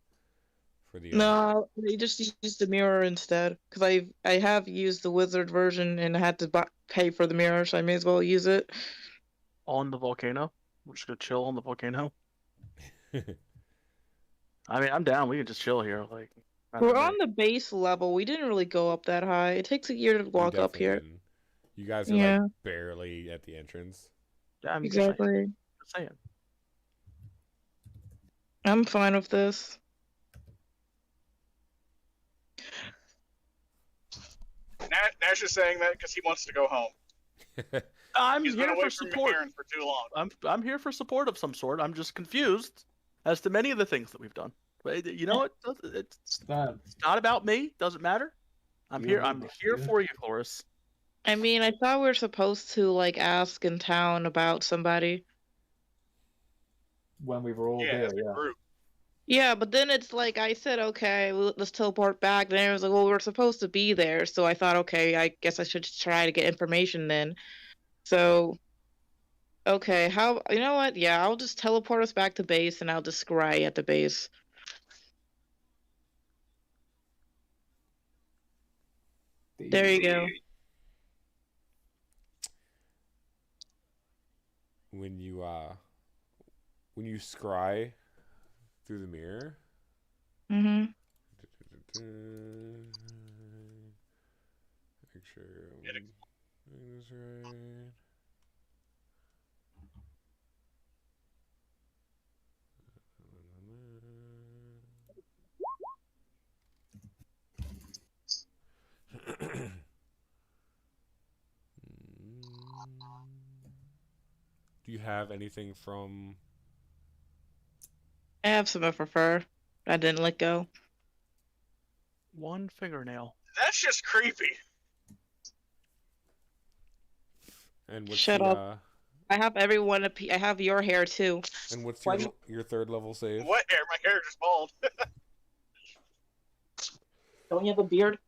For the No, they just use the mirror instead. Because I have used the wizard version and had to pay for the mirror, so I may as well use it. On the volcano? We're just gonna chill on the volcano? I mean, I'm down. We can just chill here. Like, We're on the base level. We didn't really go up that high. It takes a year to walk up here. Didn't. You guys are like barely at the entrance. Yeah, I'm exactly. Just saying. I'm fine with this. Nash is saying that because he wants to go home. He's here for support. For too long. I'm here for support of some sort. I'm just confused as to many of the things that we've done. But you know what? It's not about me. Doesn't matter. I'm here for you, Horace. I mean, I thought we were supposed to like ask in town about somebody. When we were all there, yeah. Group. Yeah, but then it's like I said, okay, let's teleport back. Then it was like, well, we're supposed to be there, so I thought, okay, I guess I should try to get information then. So, okay, you know what? Yeah, I'll just teleport us back to base, and I'll just scry at the base. There you go. When you scry through the mirror. Mm-hmm. Make sure that's right. Do you have anything from... I have some for fur. I didn't let go. One fingernail. That's just creepy. And what's Shut up. I have everyone. I have your hair too. And what's your third level save? What hair? My hair just bald. Don't you have a beard?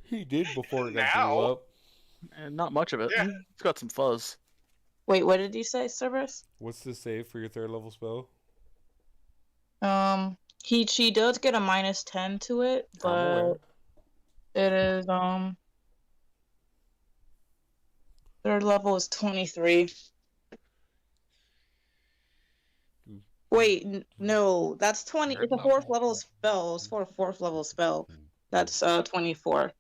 He did before it got blew up. And not much of it. Yeah. It's got some fuzz. Wait, what did you say, Cerberus? What's the save for your third level spell? She does get a -10 to it, but it is third level is 23. Wait, no, that's 20. It's a fourth level spell. It's for a fourth level spell. That's 24.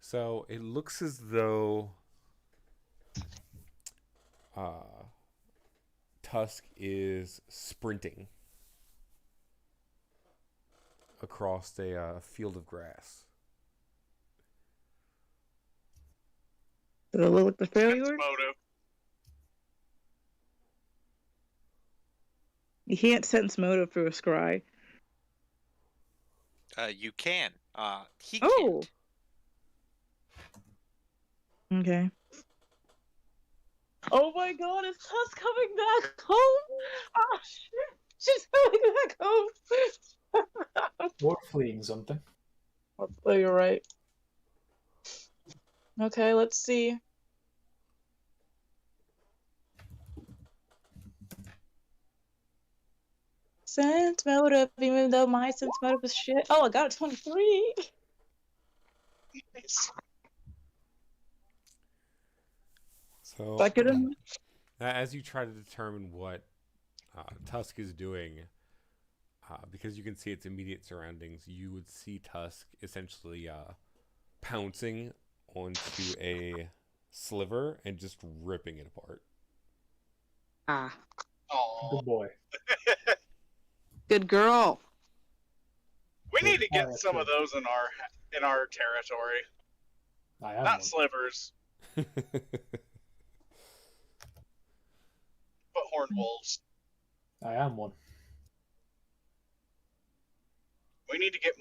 So it looks as though Tusk is sprinting across a field of grass. Did it look like the failure? You can't sense motive through a scry. You can. He Oh. can't. Okay. Oh my god, is Tusk coming back home? Oh shit. She's coming back home. Or fleeing something. Oh, you're right. Okay, let's see. Sense motive, even though my sense motive is shit. Oh, I got a 23. Nice. So, as you try to determine what Tusk is doing, because you can see its immediate surroundings, you would see Tusk essentially pouncing onto a sliver and just ripping it apart. Ah. Oh. Good boy. Good girl. We need to get some of those in our territory. I am Not one. slivers, but horned wolves. I am one. We need to get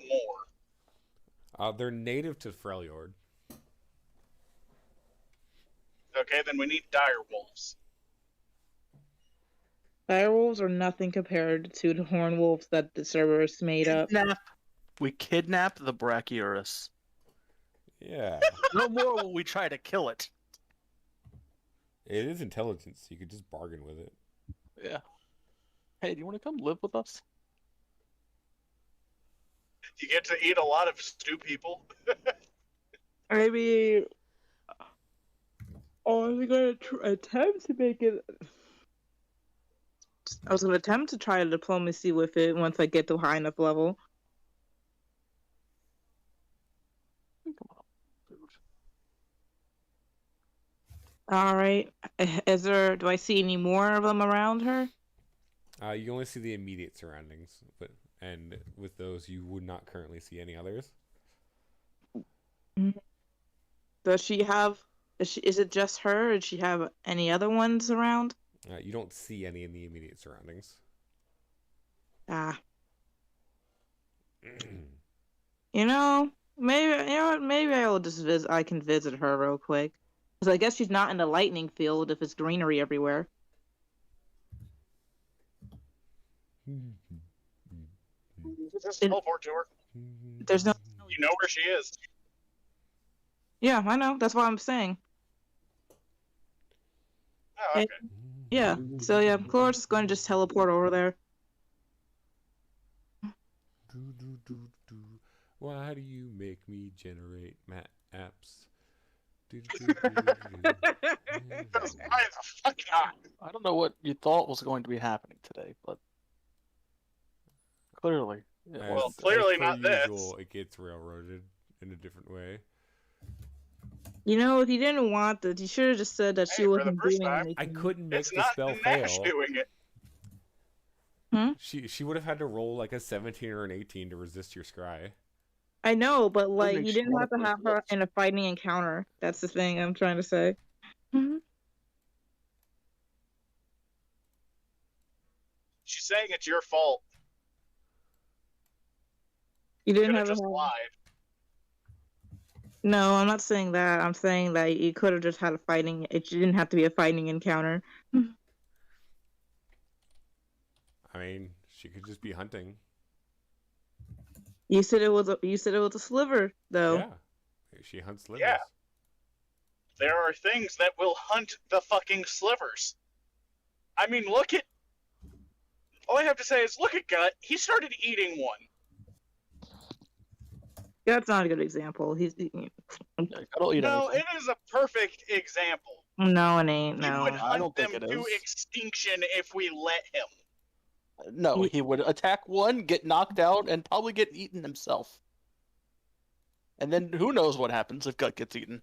more. They're native to Freljord. Okay, then we need dire wolves. Dire wolves are nothing compared to the horn wolves that the Cerberus made up. We kidnap the Brachiosaurus. Yeah. No more will we try to kill it. It is intelligence. You could just bargain with it. Yeah. Hey, do you want to come live with us? You get to eat a lot of stew people. Maybe. I was going to attempt to make it. I was going to attempt to try diplomacy with it once I get to a high enough level. Come on, dude. All right. Do I see any more of them around her? You only see the immediate surroundings, and with those, you would not currently see any others. Does she have? Is it just her? Or does she have any other ones around? You don't see any in the immediate surroundings. Ah. Maybe I will just visit. I can visit her real quick, because I guess she's not in the lightning field if it's greenery everywhere. Just teleport to her. There's no. You know where she is. Yeah, I know. That's what I'm saying. Oh, okay. Yeah. So yeah, Chloris is going to just teleport over there. Why do you make me generate apps? Why the fuck not? I don't know what you thought was going to be happening today, but clearly. Well, clearly as per not this. usual, it gets railroaded in a different way. If you didn't want that, you should have just said that Hey, she for wasn't the first doing time, anything. I couldn't make It's the not spell Nash fail. doing it. She would have had to roll like a 17 or an 18 to resist your scry. I know, but like makes you didn't you have to have her in a fighting encounter. That's the thing I'm trying to say. She's saying it's your fault. You didn't Could have have just to have... lied. No, I'm not saying that. I'm saying that you could have just had a fighting. It didn't have to be a fighting encounter. I mean, she could just be hunting. You said it was a sliver, though. Yeah, she hunts slivers. Yeah. There are things that will hunt the fucking slivers. I mean, look at... All I have to say is, look at Gut. He started eating one. That's not a good example. I don't eat No, anything. it is a perfect example. No, it ain't. He would No. I hunt don't think them it to is. extinction if we let him. No, he would attack one, get knocked out, and probably get eaten himself. And then who knows what happens if Gut gets eaten?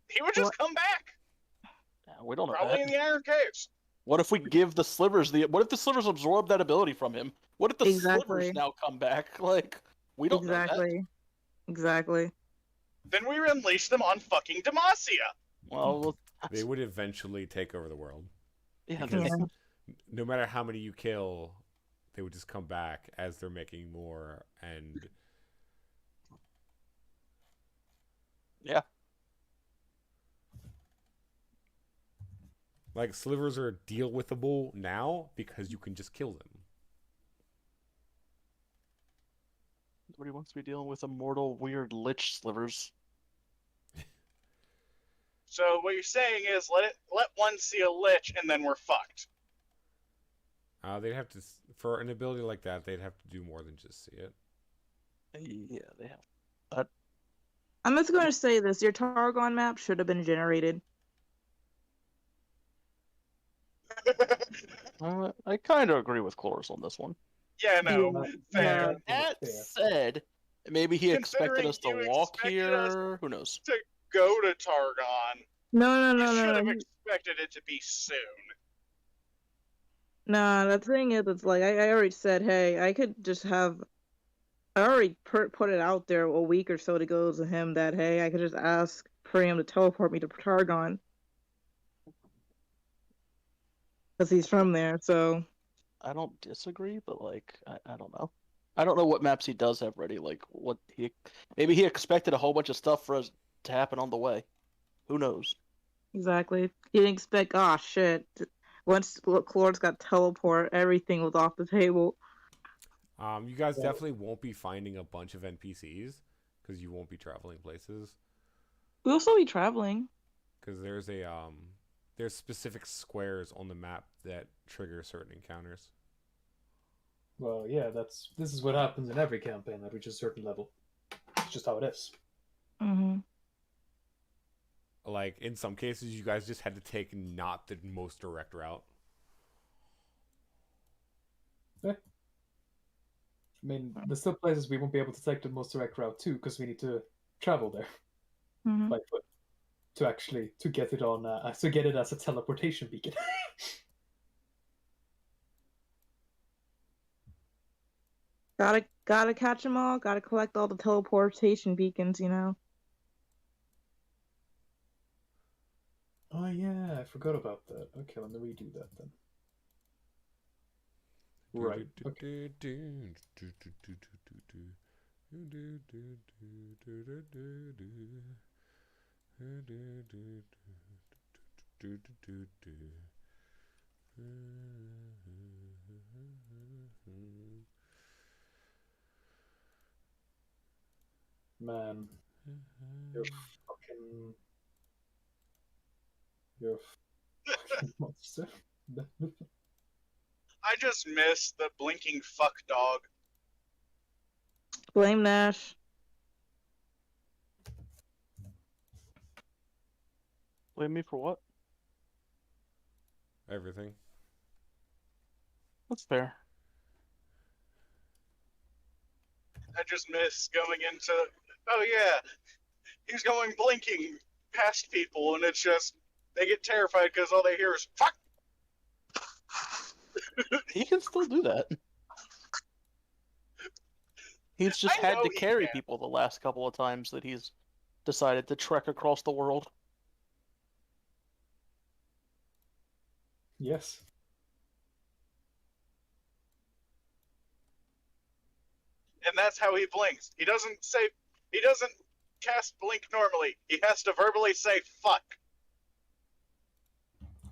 He would just come back. Yeah, we don't know Probably that. in the Iron Caves. What if we give the slivers what if the slivers absorb that ability from him? What if the Exactly. slivers now come back? Like, we don't know that. Exactly. Then we unleash them on fucking Demacia. Well, They would eventually take over the world. yeah, Because Yeah. no matter how many you kill, they would just come back as they're making more, and yeah. like slivers are deal withable now because you can just kill them. Nobody wants to be dealing with immortal, weird lich slivers. So what you're saying is let one see a lich and then we're fucked. They'd have to, for an ability like that, they'd have to do more than just see it. Yeah, they have. I'm just going to say this. Your Targon map should have been generated. I kind of agree with Cloris on this one. Yeah, no. Yeah. Fair. That said, maybe he expected Considering us to you walk expected us here. Who knows? To go to Targon. No. You should have expected it to be soon. Nah, the thing is, it's like I already said, hey, I could just have I already put it out there a week or so ago to him that, hey, I could just ask Priam to teleport me to Targon. Because he's from there, so... I don't disagree, but, like, I don't know. I don't know what maps he does have ready. Like, what he... Maybe he expected a whole bunch of stuff for us to happen on the way. Who knows? Exactly. He didn't expect, oh, shit. Once Clor's got teleport, everything was off the table. You guys definitely won't be finding a bunch of NPCs because you won't be traveling places. We'll still be traveling. Because there's specific squares on the map that trigger certain encounters. Well, yeah, this is what happens in every campaign that reaches a certain level. It's just how it is. Mm-hmm. Like, in some cases, you guys just had to take not the most direct route. Yeah. I mean, there's still places we won't be able to take the most direct route to because we need to travel there by foot to get it on to get it as a teleportation beacon. Gotta catch them all. Gotta collect all the teleportation beacons, you know. Oh yeah, I forgot about that. Okay, let me redo that then. Right. Okay. Man, you're a fucking monster. I just miss the blinking fuck dog. Blame Nash. Blame me for what? Everything. That's fair. I just miss going into, oh yeah, he's going blinking past people, and it's just, they get terrified because all they hear is, fuck! He can still do that. He's just had to carry people the last couple of times that he's decided to trek across the world. Yes. And that's how he blinks. He doesn't cast blink normally. He has to verbally say fuck.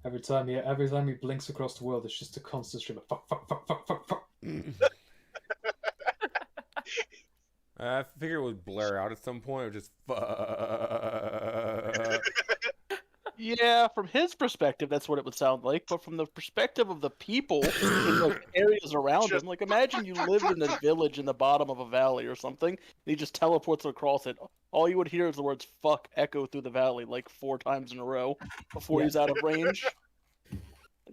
Every time he blinks across the world, it's just a constant stream of fuck, fuck, fuck, fuck, fuck, fuck. I figure it would blur out at some point, or just fuck. Yeah, from his perspective, that's what it would sound like. But from the perspective of the people in like areas around him, like imagine you lived in a village in the bottom of a valley or something, and he just teleports across it. All you would hear is the words "fuck" echo through the valley like 4 times in a row before he's out of range.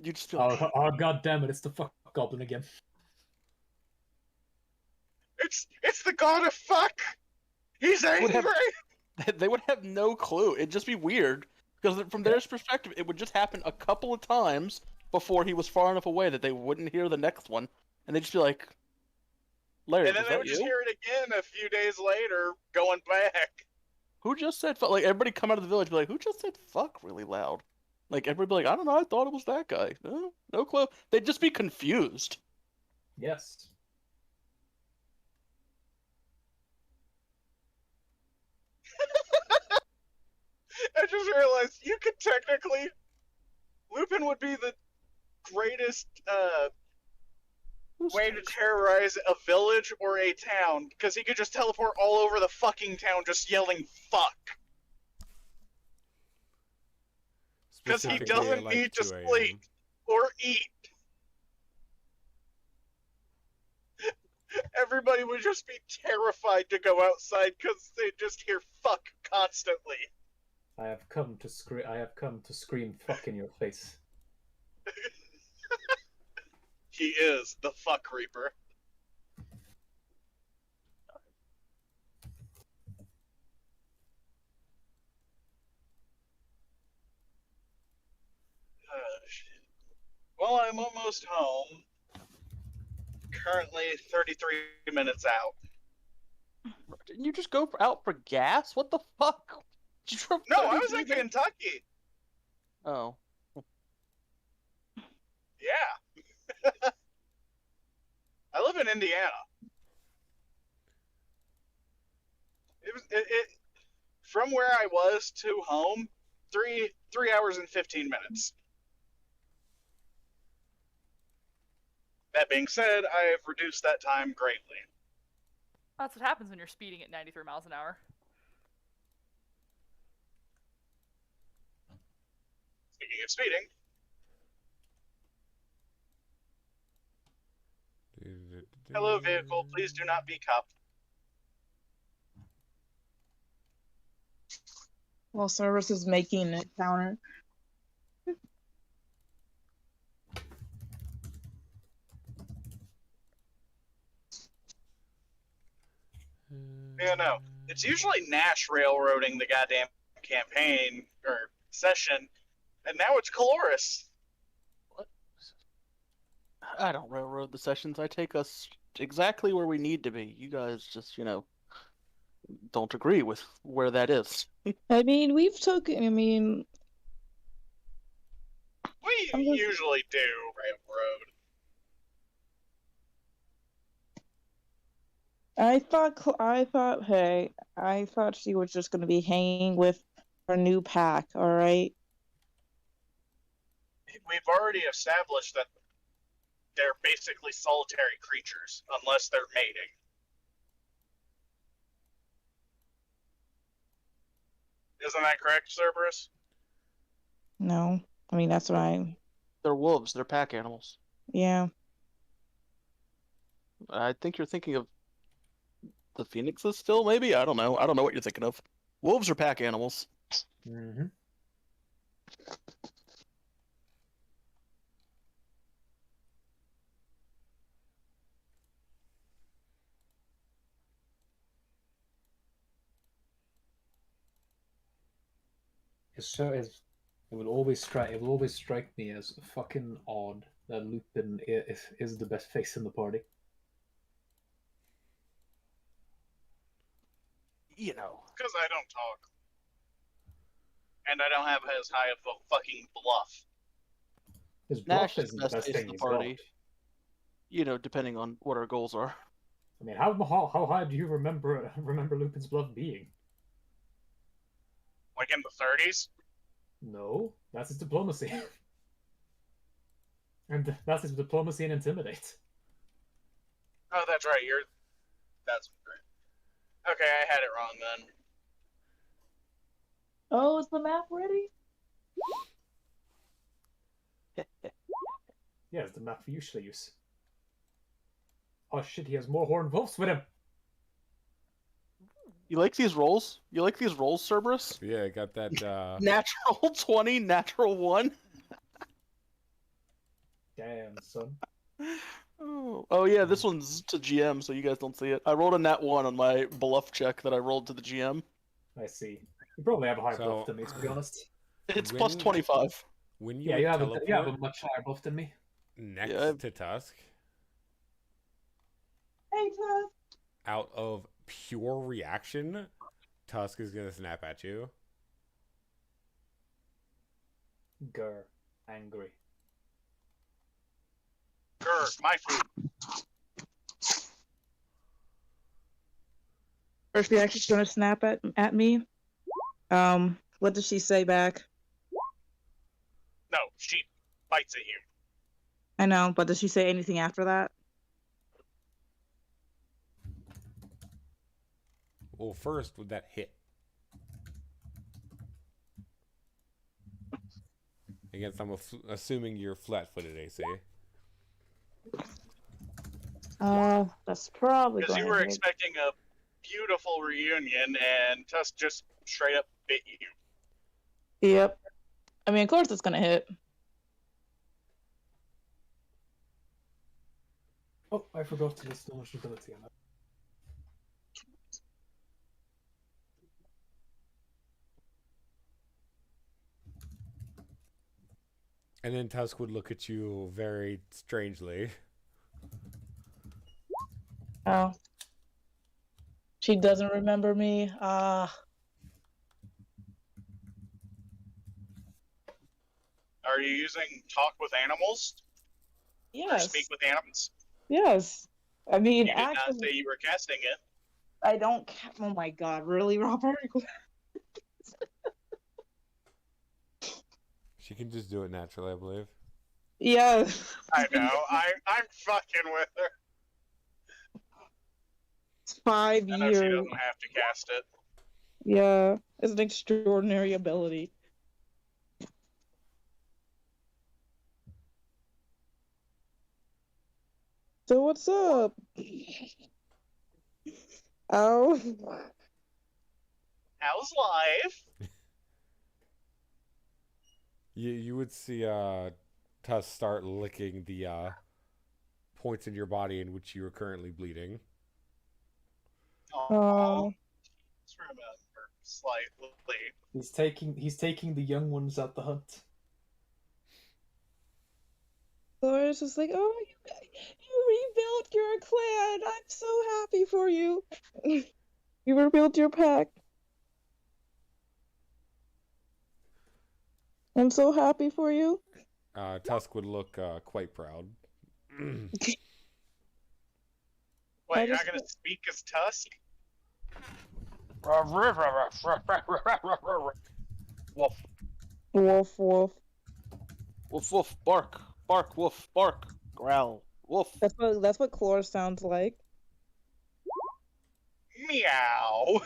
You just feel like, oh god damn it! It's the fuck goblin again. It's the god of fuck. He's angry. They would have no clue. It'd just be weird. Because from their perspective, it would just happen a couple of times before he was far enough away that they wouldn't hear the next one. And they'd just be like, Larry, and then they would just hear it again a few days later, going back. Who just said fuck? Like, everybody come out of the village and be like, who just said fuck really loud? Like, everybody be like, I don't know, I thought it was that guy. No clue. They'd just be confused. Yes. I just realized you could technically... Lupin would be the greatest way to terrorize a village or a town, because he could just teleport all over the fucking town just yelling fuck. Because he doesn't need to sleep or eat. Everybody would just be terrified to go outside because they just hear fuck constantly. I have come to scream fuck in your face. He is the fuck reaper. Well, I'm almost home. Currently 33 minutes out. Didn't you just go out for gas? What the fuck? No, I was in Kentucky. Oh. Yeah. I live in Indiana. It from where I was to home, 3 hours and 15 minutes. That being said, I have reduced that time greatly. That's what happens when you're speeding at 93 miles an hour. Speaking of speeding. Hello, vehicle. Please do not be cuffed. Well, service is making a counter. Yeah, no. It's usually Nash railroading the goddamn campaign or session, and now it's Caloris. What? I don't railroad the sessions. I take us exactly where we need to be. You guys just, don't agree with where that is. I mean, we usually do railroad. I thought she was just going to be hanging with her new pack, all right? We've already established that they're basically solitary creatures, unless they're mating. Isn't that correct, Cerberus? No. I mean, that's what They're wolves. They're pack animals. Yeah. I think you're thinking of the phoenixes still, maybe? I don't know. I don't know what you're thinking of. Wolves are pack animals. Mm-hmm. It will always strike me as fucking odd that Lupin is the best face in the party. Because I don't talk. And I don't have as high of a fucking bluff. His bluff is the best thing he's got. Depending on what our goals are. I mean, how high do you remember Lupin's bluff being? Like in the 30s? No, that's his diplomacy. And that's his diplomacy and intimidate. Oh, that's right. That's great. Okay, I had it wrong then. Oh, is the map ready? Yeah, it's the map we usually use. Oh shit, he has more horned wolves with him. You like these rolls? Cerberus? Yeah, I got that. Natural 20, natural 1. Damn, son. Oh yeah, this one's to GM, so you guys don't see it. I rolled a nat 1 on my bluff check that I rolled to the GM. I see. You probably have a higher bluff than me, to be honest. It's plus 25. When you you have a much higher bluff than me. Next to Tusk. Hey, Tusk. Out of pure reaction, Tusk is gonna snap at you. Grr. Angry. Grr, my food. First reaction's gonna snap at me. What does she say back? No, she bites at you. I know, but does she say anything after that? Well, first, would that hit? Against, I'm assuming you're flat-footed, AC. That's probably because going you were to hit. expecting a beautiful reunion, and Tusk just straight up bit you. Yep. I mean, of course it's gonna hit. Oh, I forgot to list knowledge ability on that. And then Tusk would look at you very strangely. Oh. She doesn't remember me. Are you using talk with animals? Or Yes. speak with animals? Yes. I mean, You did not say you were casting it. I don't. Oh my God! Really, Robert? She can just do it naturally, I believe. Yeah. I know. I'm fucking with her. It's 5 I know years. she doesn't have to cast it. Yeah, it's an extraordinary ability. So what's up? Oh. How's life? You would see Tuss start licking the points in your body in which you are currently bleeding. Oh. Let's remember slightly. He's taking the young ones at the hunt. Laura's just like, oh, you rebuilt your clan. I'm so happy for you. You rebuilt your pack. I'm so happy for you. Tusk would look quite proud. Wait, you're not gonna speak as Tusk? Woof. Woof, woof. Woof, woof, bark. Bark, woof, bark. Growl, woof. That's what Clore sounds like. Meow.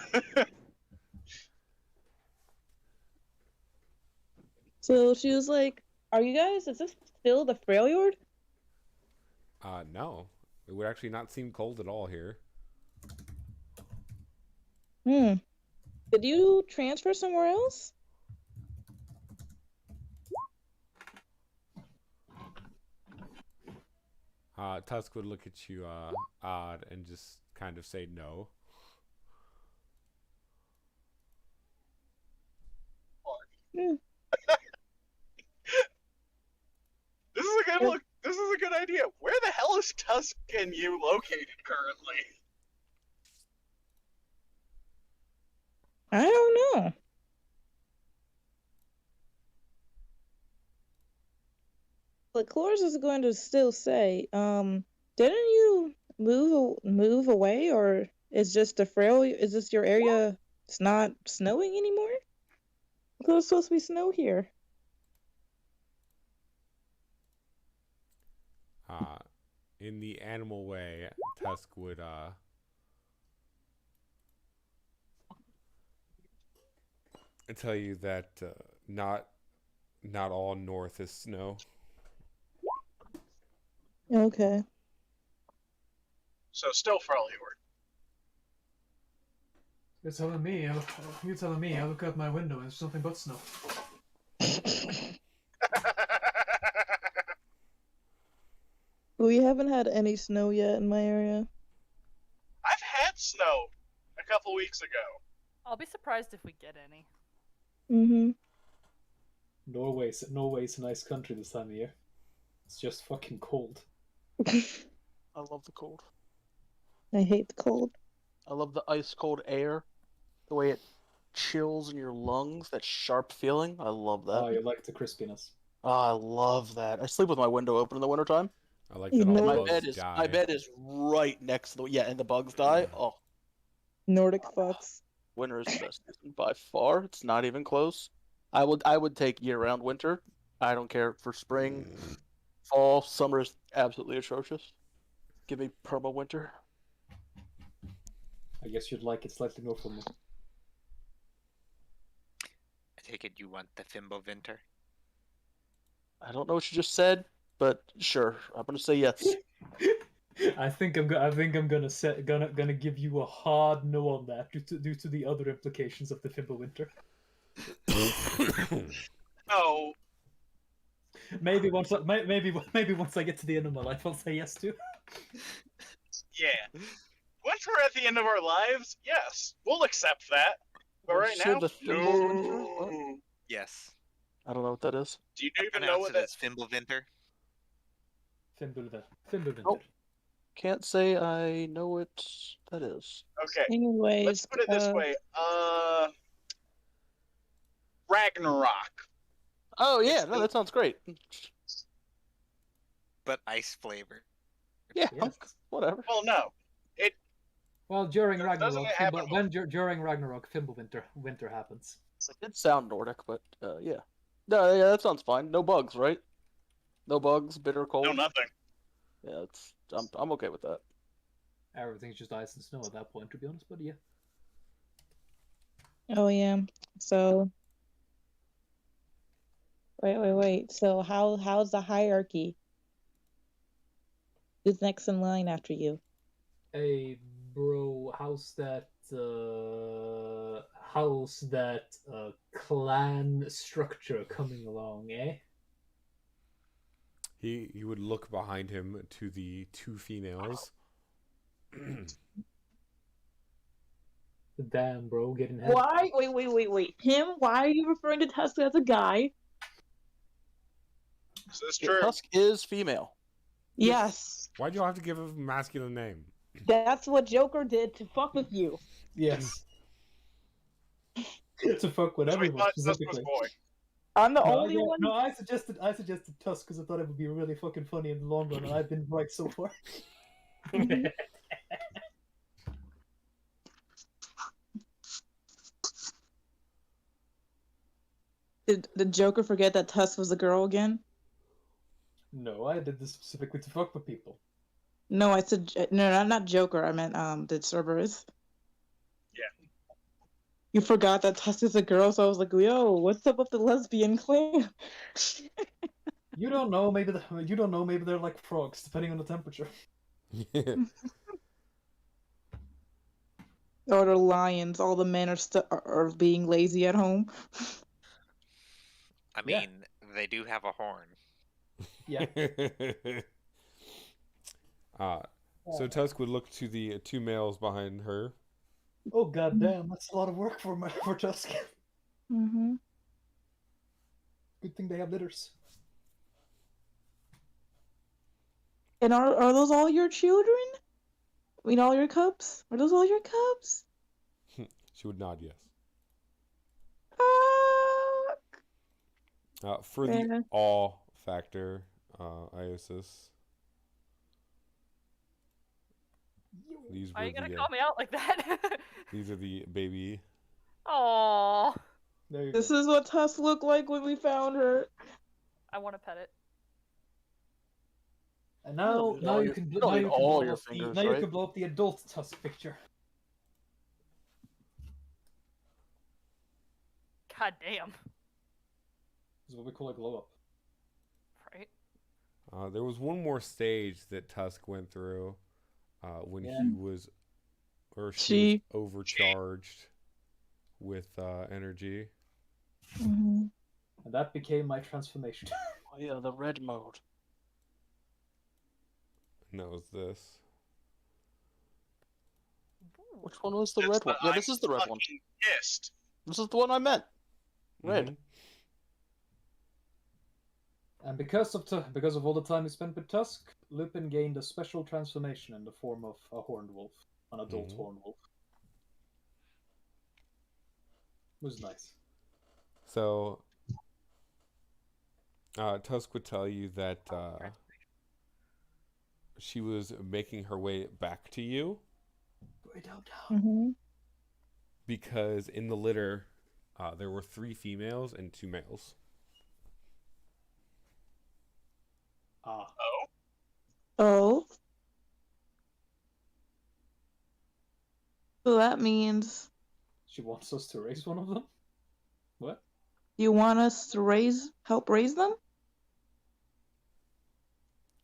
So she was like, are you guys, is this still the Freljord? No. It would actually not seem cold at all here. Did you transfer somewhere else? Tusk would look at you odd and just kind of say no. This is a good look. This is a good idea. Where the hell is Tusk and you located currently? I don't know. But Cloris is going to still say, didn't you move away, or is just the is this your area? It's not snowing anymore? It's supposed to be snow here. In the animal way, Tusk would tell you that not all north is snow. Okay. So still Freljord. You're telling me. I look out my window and it's nothing but snow. We haven't had any snow yet in my area. I've had snow a couple weeks ago. I'll be surprised if we get any. Mm-hmm. Norway's a nice country this time of year. It's just fucking cold. I love the cold. I hate the cold. I love the ice cold air. The way it chills in your lungs, that sharp feeling. I love that. Oh, you like the crispiness. Oh, I love that. I sleep with my window open in the wintertime. I like that all my bugs bed is die. My bed is right next to and the bugs die. Oh, Nordic fucks. winter is the best season by far. It's not even close. I would take year-round winter. I don't care for spring, fall, summer is absolutely atrocious. Give me perma winter. I guess you'd like it slightly more from me. I take it you want the Fimbulvinter? I don't know what you just said, but sure, I'm gonna say yes. I think I'm gonna give you a hard no on that due to the other implications of the Fimbulvinter. Oh. Maybe once I get to the end of my life, I'll say yes to. Yeah. Once we're at the end of our lives, yes, we'll accept that. But right now, no. Yes. I don't know what that is. Do you even know what that is? Fimbulvinter. Fimbulvinter. Oh. can't say I know what that is. Okay. Anyways, Let's put it this way. Ragnarok. Oh yeah, no, that sounds great. But ice flavor. Yeah, Yes. whatever. Well, no. Well, during Doesn't Ragnarok, it happen during Ragnarok, winter happens. It did sound Nordic, but yeah. No, yeah, that sounds fine. No bugs, right? No bugs, bitter cold. No, nothing. Yeah, I'm okay with that. Everything's just ice and snow at that point, to be honest. But yeah. oh yeah. So wait. So how's the hierarchy? Who's next in line after you? Hey, bro, how's that clan structure coming along, eh? He would look behind him to the two females. Damn, bro, getting head. Why? Wait. Him? Why are you referring to Tusk as a guy? This is Yeah, true. Tusk is female. Yes. Why'd you have to give him a masculine name? That's what Joker did to fuck with you. Yes. To fuck with So I everyone thought Tusk was specifically. boy. I'm the No, only yeah, one. no, I suggested Tusk because I thought it would be really fucking funny in the long run, and I've been right so far. Did the Joker forget that Tusk was a girl again? No, I did this specifically to fuck with people. No, I said no, not Joker. I meant the Cerberus. Yeah. You forgot that Tusk is a girl, so I was like, yo, what's up with the lesbian clan? You don't know. Maybe they're like frogs, depending on the temperature. Or the lions. All the men are being lazy at home. I mean, they do have a horn. Yeah. So Tusk would look to the two males behind her. Oh goddamn, that's a lot of work for Tusk. Mm-hmm. Good thing they have litters. And are those all your children? I mean, all your cubs? Are those all your cubs? She would nod yes. Fuck. For the awe factor, Iosis. These Why are were you gonna the, call me out like that? these are the baby. Aww. This is what Tusk looked like when we found her. I want to pet it. And now you can blow up the adult Tusk picture. God damn. This is what we call a glow up. Right. There was one more stage that Tusk went through when he was, or she was overcharged with energy. Mm-hmm. And that became my transformation. Oh yeah, the red mode. And that was this. Which one was the red one? Yeah, this is the red one. Pissed. This is the one I meant. Red. Mm-hmm. And because of all the time he spent with Tusk, Lupin gained a special transformation in the form of a horned wolf, an adult horned wolf. It was nice. So, Tusk would tell you that she was making her way back to you. Mm-hmm. Because in the litter, there were 3 females and 2 males. Oh. So that means she wants us to raise one of them? What? You want us to help raise them?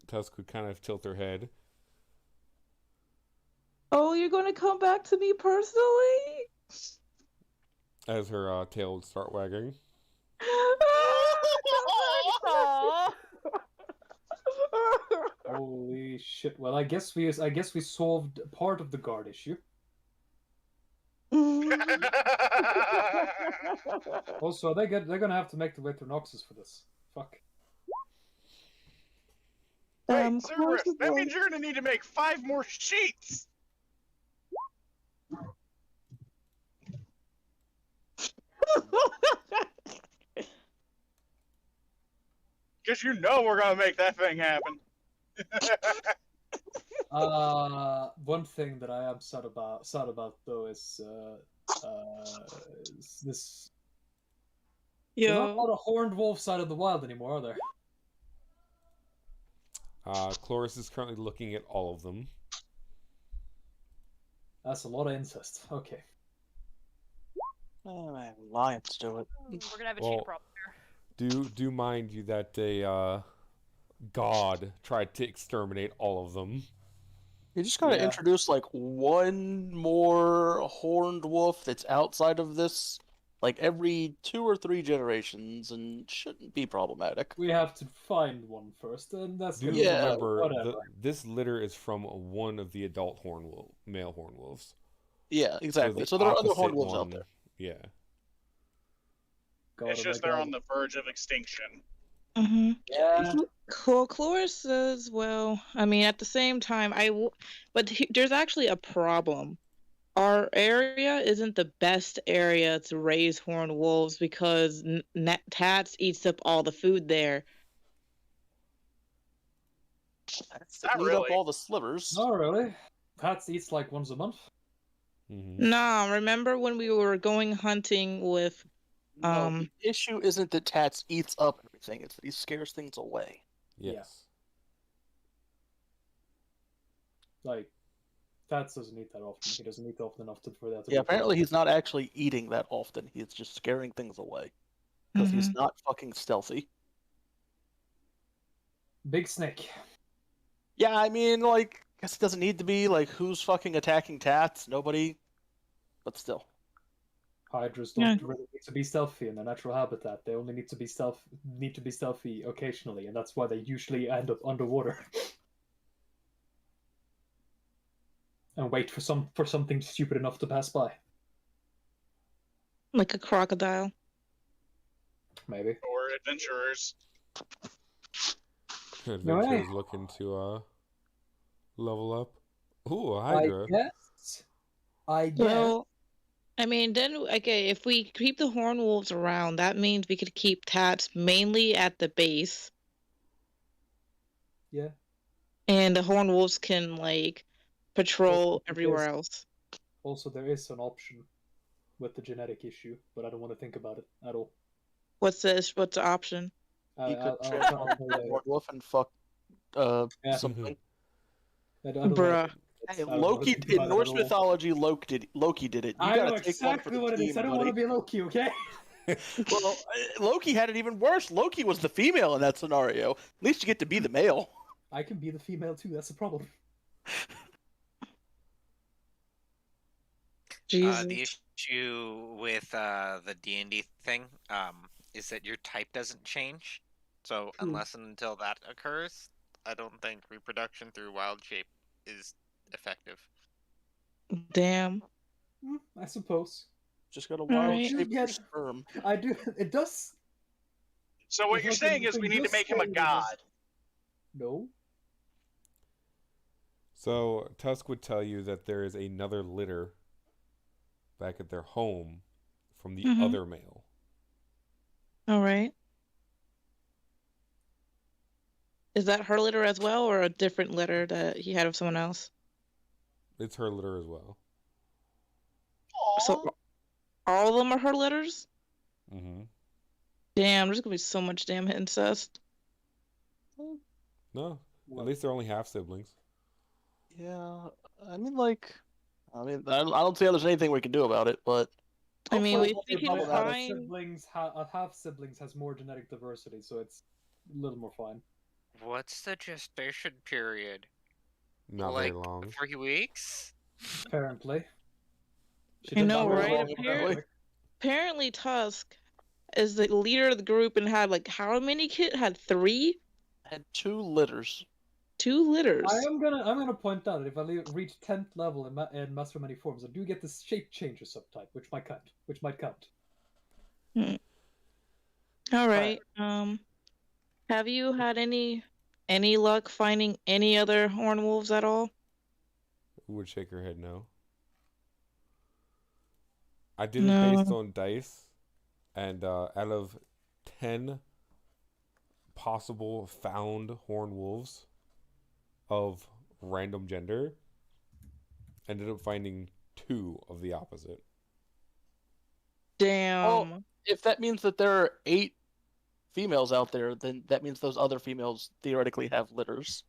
Tusk would kind of tilt her head. Oh, you're going to come back to me personally? As her tail would start wagging. Holy shit! Well, I guess we solved part of the guard issue. Also, they're gonna have to make the way through Noxus for this. Fuck. Wait, Cerberus, that means you're going to need to make 5 more sheets! Because you know we're going to make that thing happen. One thing that I am sad about though is this. There's not a lot of horned wolf side of the wild anymore, are there? Chloris is currently looking at all of them. That's a lot of incest. Okay. Oh, man, lions do it. We're gonna have a cheat problem here. Do mind you that a god tried to exterminate all of them. You just gotta introduce like one more horned wolf that's outside of this, like every 2 or 3 generations, and shouldn't be problematic. We have to find one first, and that's Do gonna remember this litter is from one of the adult male horn wolves. Yeah, exactly. So there are other horned wolves out there. Yeah. It's just they're on the verge of extinction. Mm-hmm. Yeah. Cool. Chloris says, well, I mean, at the same time, but there's actually a problem. Our area isn't the best area to raise horned wolves because Tats eats up all the food there. Not eat really. up all the slivers. Not really. Tats eats like once a month. Mm-hmm. No, remember when we were going hunting with No, the issue isn't that Tats eats up everything, it's that he scares things away. Yes. Like, Tats doesn't eat that often. He doesn't eat often enough for that to Yeah, apparently he's not actually eating that often. He's just scaring things away. Because he's not fucking stealthy. Big snake. Yeah, I mean, like, I guess it doesn't need to be, like, who's fucking attacking Tats? Nobody. But still. Hydras don't really need to be stealthy in their natural habitat. They only need to be stealthy occasionally, and that's why they usually end up underwater. And wait for something stupid enough to pass by. Like a crocodile. Maybe. Or adventurers. Adventurers looking to level up. Ooh, a Hydra. I guess. Well, I mean, then, okay, if we keep the horned wolves around, that means we could keep Tats mainly at the base. Yeah. And the horned wolves can, like, patrol everywhere else. Also, there is an option with the genetic issue, but I don't want to think about it at all. What's the option? He could transform into a wolf and fuck something. Bruh. Hey, Loki in Norse mythology, Loki did it. I know exactly what it is. I don't want to be Loki, okay? Well, Loki had it even worse. Loki was the female in that scenario. At least you get to be the male. I can be the female too. That's the problem. The issue with the D&D thing is that your type doesn't change. So unless and until that occurs, I don't think reproduction through wild shape is effective. Damn. I suppose. Just got a wild shape your sperm. I do. It does. So what you're saying is we need to make him a god. No. So Tusk would tell you that there is another litter back at their home from the other male. All right. Is that her litter as well, or a different litter that he had of someone else? It's her litter as well. So all of them are her litters? Mm-hmm. Damn, there's gonna be so much damn incest. No, at least they're only half siblings. Yeah, I mean, I don't see how there's anything we can do about it, but I mean, if we can can find half siblings has more genetic diversity, so it's a little more fine. What's the gestation period? Not very long. 3 weeks? Apparently. I know, right? Apparently Tusk is the leader of the group and had how many kids? Had 3? Had 2 litters. 2 litters. I'm gonna point out that if I reach 10th level in Master of Many Forms, I do get this shape changer subtype, which might count. All right. Have you had any any luck finding any other horn wolves at all? Would shake her head no. I did it based No. on dice, and out of 10 possible found horn wolves of random gender, ended up finding 2 of the opposite. Damn. Well, if that means that there are 8 females out there, then that means those other females theoretically have litters.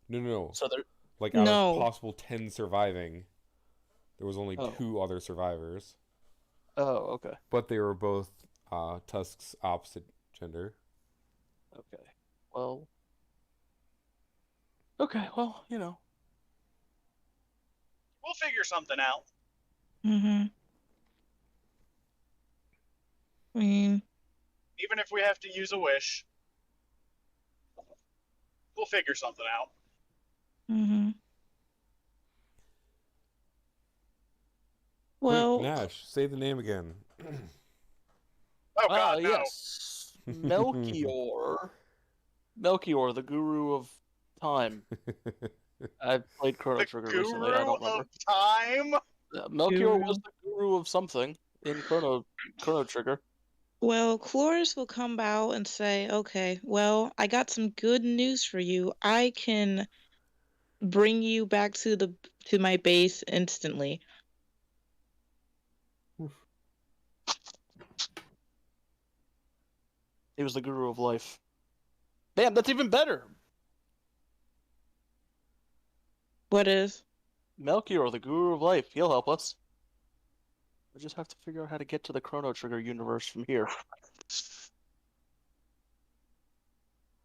No. So they're like out of possible 10 surviving, there was only 2 other survivors. Oh, okay. But they were both Tusk's opposite gender. Okay. Well, you know. We'll figure something out. Mm-hmm. I mean, even if we have to use a wish, we'll figure something out. Mm-hmm. Well, Quick, Nash, say the name again. Oh God, no. Yes. Melchior. Melchior, the guru of time. I've played Chrono Trigger recently. I don't remember. Of time? Melchior was the guru of something in Chrono Trigger. Well, Cloris will come out and say, okay, well, I got some good news for you. I can bring you back to my base instantly. He was the guru of life. Damn, that's even better. What is? Melchior, the guru of life. He'll help us. We just have to figure out how to get to the Chrono Trigger universe from here.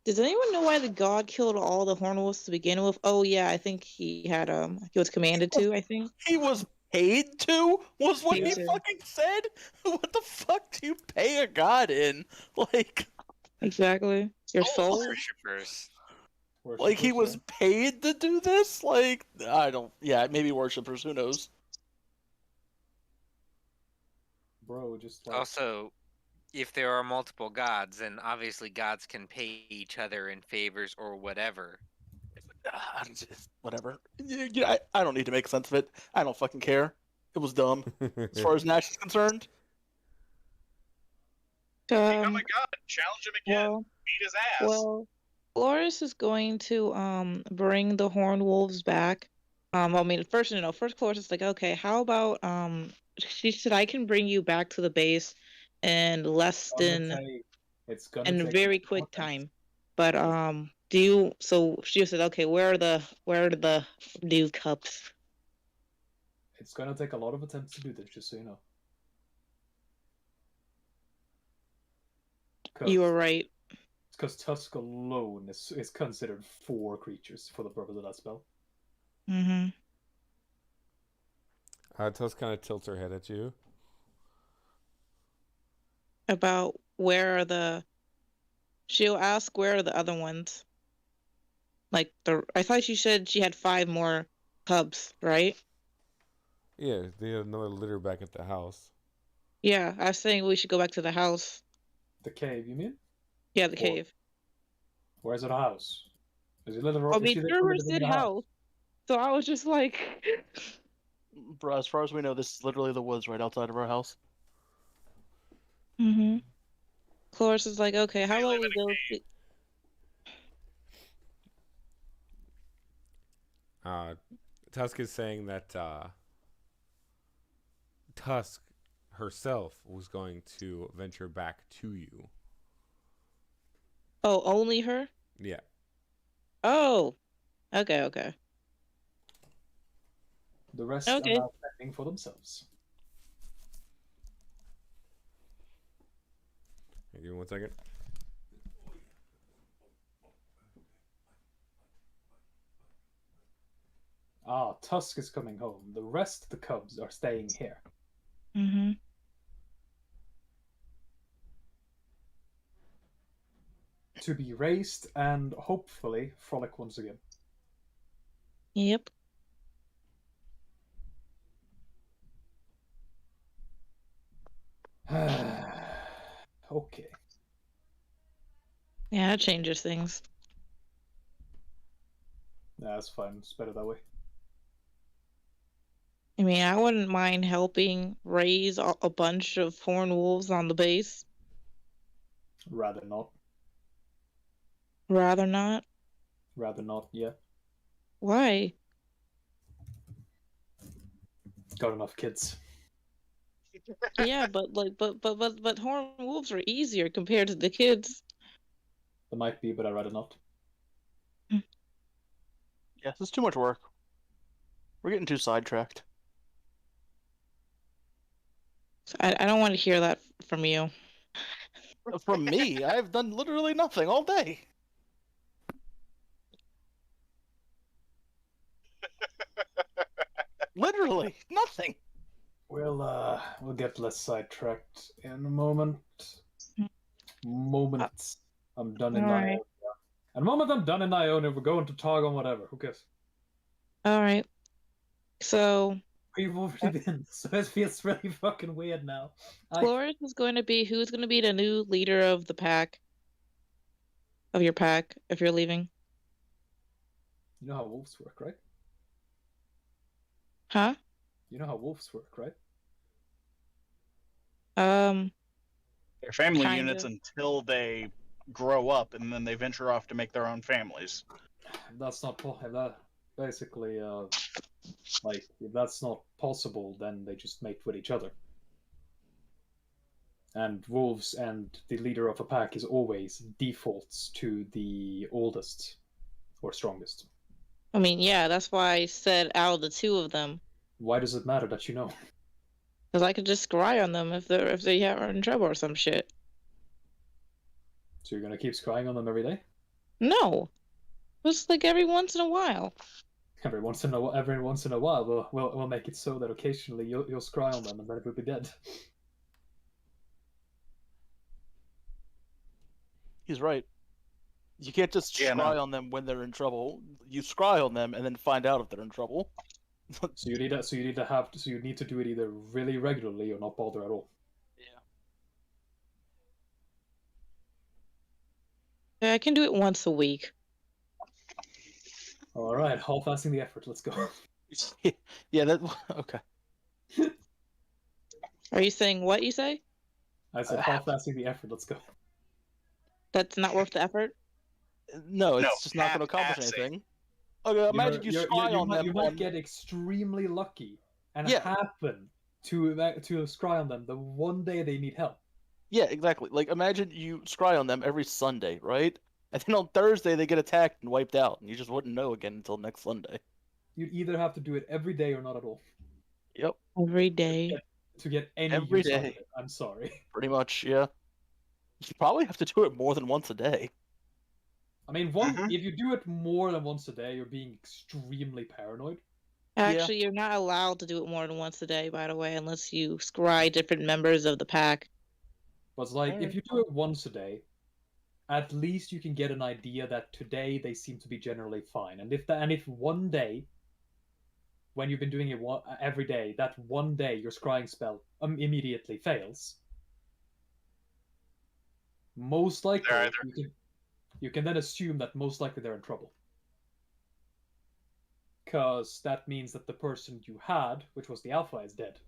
Does anyone know why the god killed all the Hornwolves to begin with? Oh yeah, I think he had he was commanded to, I think. He was paid to? Was what he fucking said? What the fuck do you pay a god in? Like exactly. Your soul? Worshippers. Like he was paid to do this? Like I don't maybe worshippers, who knows? Bro, just like... Also, if there are multiple gods, then obviously gods can pay each other in favors or whatever. Whatever. I don't need to make sense of it. I don't fucking care. It was dumb. As far as Nash is concerned. Become a god. Challenge him again. Beat his ass. Well, Floris is going to bring the Horned Wolves back. First Floris is like, okay, how about she said I can bring you back to the base in less than in a very quick time. But so she said, okay, where are the new cups? It's gonna take a lot of attempts to do this, just so you know. You were right. It's because Tusk alone is considered 4 creatures for the purpose of that spell. Mm-hmm. Tusk kind of tilts her head at you. About where are the... She'll ask where are the other ones. Like I thought she said she had 5 more cubs, right? Yeah, they have another litter back at the house. Yeah, I was saying we should go back to the house. The cave, you mean? Yeah, the cave. Where's the house? Is it literally? I mean, Trevor said house, so I was just like, bro. As far as we know, this is literally the woods right outside of our house. Mm-hmm. Cloris is like, okay, how about we go? Tusk is saying that Tusk herself was going to venture back to you. Oh, only her? Yeah. Oh, okay. The rest are now fending for themselves. Give me 1 second. Tusk is coming home. The rest of the cubs are staying here. Mm-hmm. To be raised and hopefully frolic once again. Yep. Okay. Yeah, that changes things. Nah, that's fine. It's better that way. I mean, I wouldn't mind helping raise a bunch of horned wolves on the base. Rather not. Rather not. Rather not, yeah. Why? Got enough kids. Yeah, but horned wolves are easier compared to the kids. There might be, but I'd rather not. Yes, it's too much work. We're getting too sidetracked. I don't want to hear that from you. From me, I've done literally nothing all day. Literally nothing. We'll get less sidetracked in a moment. I'm done in Alright. Ionia. And the moment I'm done in Ionia, we're going to Targon, whatever. Who cares? Alright. So We've already been, so it feels really fucking weird now. Flores is going to be who's going to be the new leader of the pack? Of your pack, if you're leaving. You know how wolves work, right? Huh? You know how wolves work, right? They're family Kinda. units until they grow up, and then they venture off to make their own families. That's not that basically like if that's not possible, then they just mate with each other. And wolves and the leader of a pack is always defaults to the oldest or strongest. I mean, yeah, that's why I said out of the two of them. Why does it matter that you know? Because I could just scry on them if they are in trouble or some shit. So you're gonna keep scrying on them every day? No, just like every once in a while. Every once in a while, we'll make it so that occasionally you'll scry on them and then it will be dead. He's right. You can't just scry on them when they're in trouble. You scry on them and then find out if they're in trouble. So you need to do it either really regularly or not bother at all. Yeah, I can do it once a week. All right, half-assing the effort. Let's go. Yeah, that okay. Are you saying what you say? I said half-assing the effort. Let's go. That's not worth the effort? No, it's just not going to accomplish anything. Okay, imagine you scry on them. You might get extremely lucky and happen to scry on them the one day they need help. Yeah, exactly. Like, imagine you scry on them every Sunday, right? And then on Thursday they get attacked and wiped out, and you just wouldn't know again until next Sunday. You'd either have to do it every day or not at all. Yep. Every day. To get any every use day. out of it. I'm sorry. Pretty much, yeah. You probably have to do it more than once a day. I mean, if you do it more than once a day, you're being extremely paranoid. Actually, you're not allowed to do it more than once a day, by the way, unless you scry different members of the pack. But it's like, if you do it once a day, at least you can get an idea that today they seem to be generally fine. And if one day, when you've been doing it every day, that one day your scrying spell immediately fails, most likely you can then assume that most likely they're in trouble. Because that means that the person you had, which was the alpha, is dead.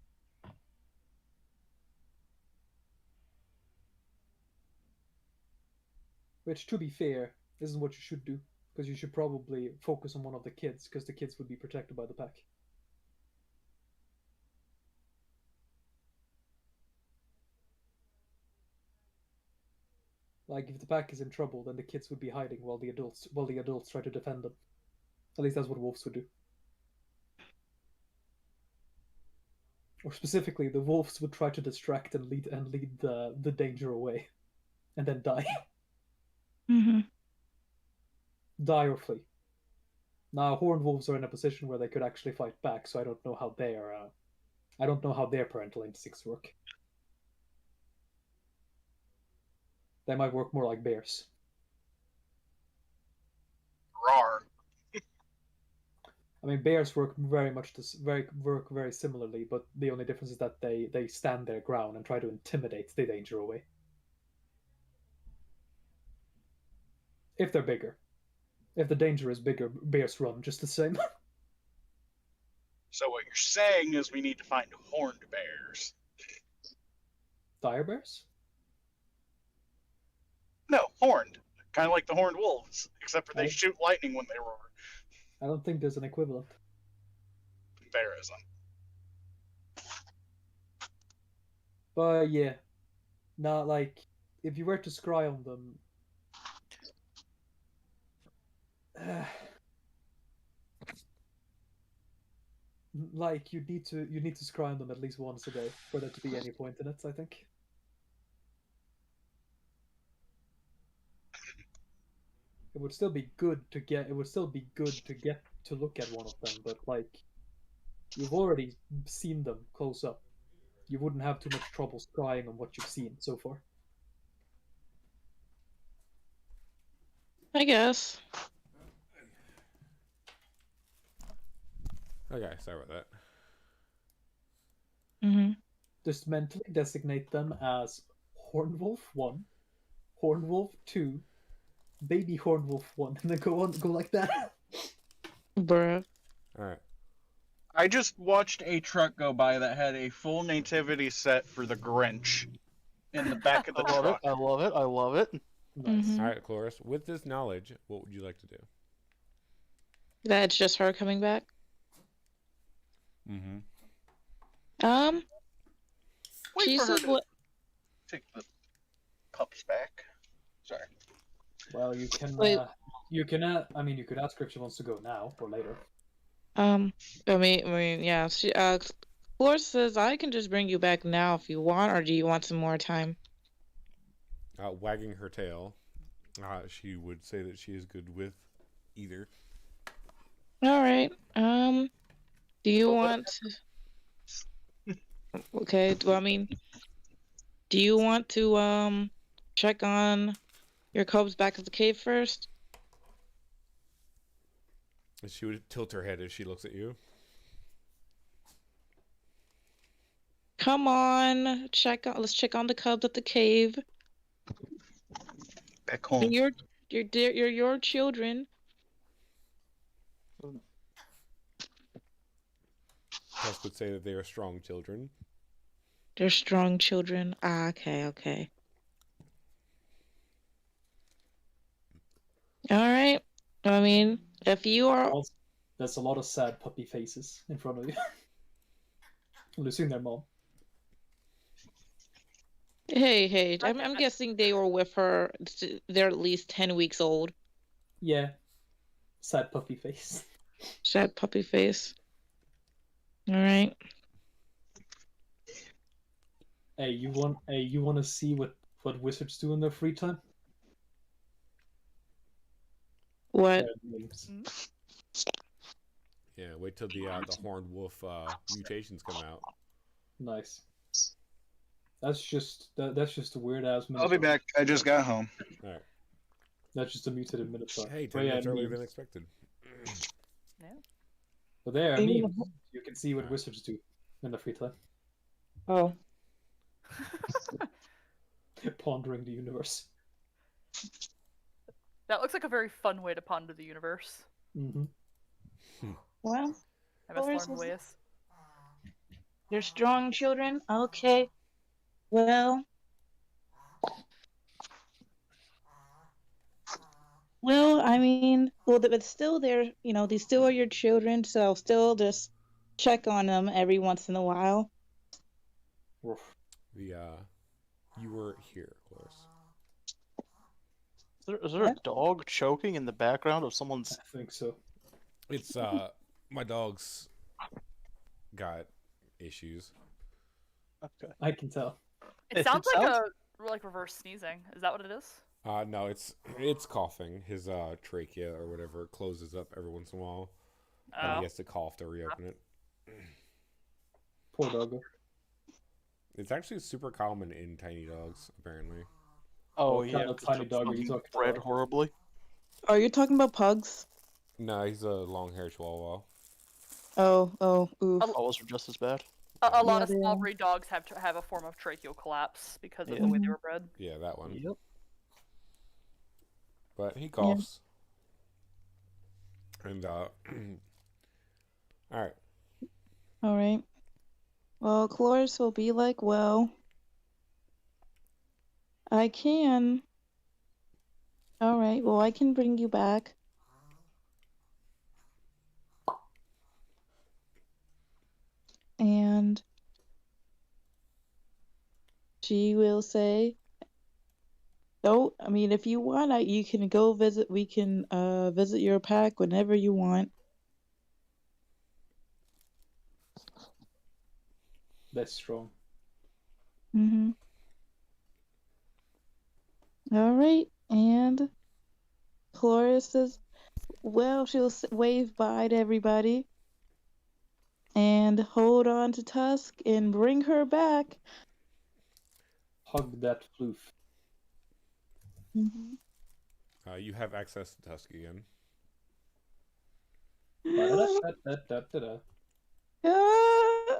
Which, to be fair, isn't what you should do. Because you should probably focus on one of the kids, because the kids would be protected by the pack. Like, if the pack is in trouble, then the kids would be hiding while the adults try to defend them. At least that's what wolves would do. Or specifically, the wolves would try to distract and lead the danger away, and then die. Die or flee. Now, horned wolves are in a position where they could actually fight back, so I don't know how their parental instincts work. They might work more like bears. Roar. I mean, bears work very similarly, but the only difference is that they stand their ground and try to intimidate the danger away. If they're bigger. If the danger is bigger, bears run just the same. So what you're saying is we need to find horned bears. Dire bears? No, horned. Kind of like the horned wolves, except for they Oh. shoot lightning when they roar. I don't think there's an equivalent. There isn't. But yeah, not like if you were to scry on them. Like you need to scry on them at least once a day for there to be any point in it, I think. It would still be good to get to look at one of them, but like you've already seen them close up. You wouldn't have too much trouble scrying on what you've seen so far. I guess. Okay, sorry about that. Mm-hmm. Just mentally designate them as Hornwolf 1, Hornwolf 2, Baby Hornwolf 1, and then go like that. Bruh. Alright. I just watched a truck go by that had a full nativity set for the Grinch in the back of the I love truck. it. I love it. I love it. Nice. Mhm. Alright, Cloris, with this knowledge, what would you like to do? That's just her coming back. Mm-hmm. Wait She for her said to what? take the pups back. Sorry. Well, you can. Wait. You can. I mean, you could ask her if she wants to go now or later. I mean, yeah. She, Flor says I can just bring you back now if you want, or do you want some more time? Wagging her tail, she would say that she is good with either. All right. Do you want to... Okay, well, I mean, do you want to check on your cubs back at the cave first? She would tilt her head as she looks at you. Come on, let's check on the cubs at the cave. Back home. You're your children. Tusk would say that they are strong children. They're strong children. Ah, okay. All right. I mean, if you are... There's a lot of sad puppy faces in front of you. Losing their mom. Hey, I'm guessing they were with her. They're at least 10 weeks old. Yeah. Sad puppy face. Sad puppy face. All right. Hey, you want to see what wizards do in their free time? What? Yeah, wait till the horned wolf mutations come out. Nice. That's just a weird ass. I'll be back. I just got home. All right. That's just a mutated minotaur. Hey, 10 minutes earlier than expected. Yeah. But there, memes. You can see what wizards do in their free time. Oh. Pondering the universe. That looks like a very fun way to ponder the universe. Mm-hmm. Well, I miss Cloris learning is- ways. they're strong children. Okay. Well, I mean, but still, they're they still are your children, so still just check on them every once in a while. You were here, Cloris. Is there a dog choking in the background of someone's? I think so. It's my dog's got issues. Okay. I can tell. It sounds like reverse sneezing. Is that what it is? No, it's coughing. His trachea or whatever closes up every once in a while. And he has to cough to reopen it. Poor doggo. It's actually super common in tiny dogs, apparently. Oh What yeah, kind of tiny dog are you talking bred about? horribly. Are you talking about pugs? No, he's a long-haired chihuahua. Oh, oof. Oh, those are just as bad. A lot Yeah, of they small are. breed dogs have a form of tracheal collapse because of Yeah. the way they were bred. Yeah, that one. Yep. But he coughs. And all right. All right. Well, Cloris will be like, well, I can. All right. Well, I can bring you back. And she will say, "No, I mean, if you want, you can go visit. We can visit your pack whenever you want." That's strong. Mm-hmm. All right, and Cloris says, "Well, she'll wave bye to everybody, and hold on to Tusk and bring her back." Hug that floof. Mm-hmm. You have access to Tusk again.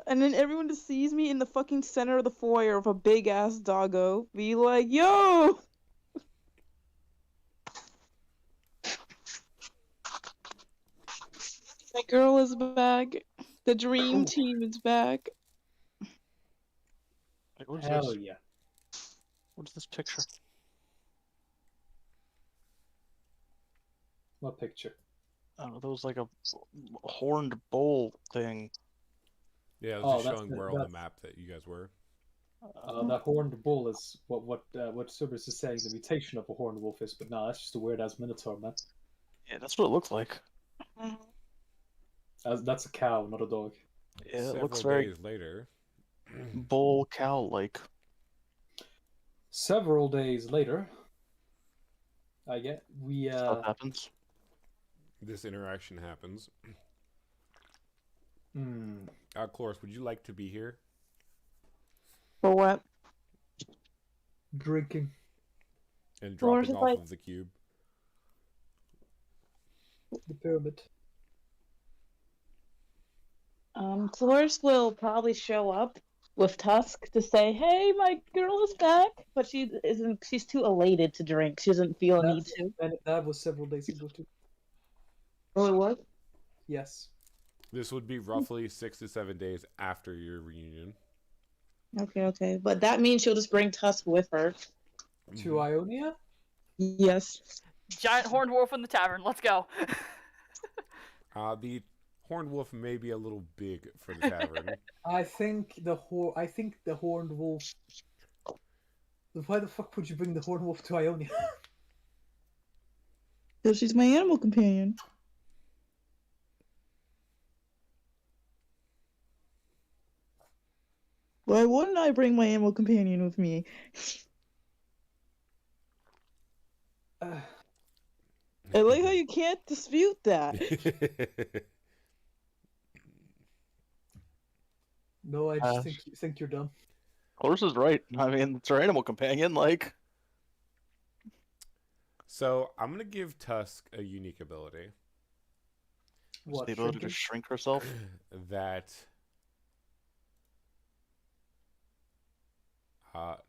And then everyone just sees me in the fucking center of the foyer of a big ass doggo. Be like, yo! My girl is back. The dream team is back. What is Hell this? yeah. What is this picture? What picture? I don't know. There was like a horned bull thing. Yeah, it was just showing where on the map that you guys were. That horned bull is what Subris is saying the mutation of a horned wolf is, but no, that's just a weird ass minotaur, man. Yeah, that's what it looks like. That's a cow, not a dog. Yeah, it looks Several very days later. bull cow like. Several days later, Stuff happens. This interaction happens. Hmm. Cloris, would you like to be here? For what? Drinking. And dropping off of the cube. The pyramid. Cloris will probably show up with Tusk to say, "Hey, my girl is back," but she isn't. She's too elated to drink. She doesn't feel a need to. And that was several days ago too. Oh, it was? Yes. This would be roughly 6 to 7 days after your reunion. Okay. But that means she'll just bring Tusk with her. To Ionia? Yes. Giant horned wolf in the tavern. Let's go. The horned wolf may be a little big for the tavern. I think the horned wolf. Why the fuck would you bring the horned wolf to Ionia? Because she's my animal companion. Why wouldn't I bring my animal companion with me? I like how you can't dispute that. No, I just think you're dumb. Cloris is right. I mean, it's her animal companion, like. So, I'm going to give Tusk a unique ability. What? The ability to shrink herself? That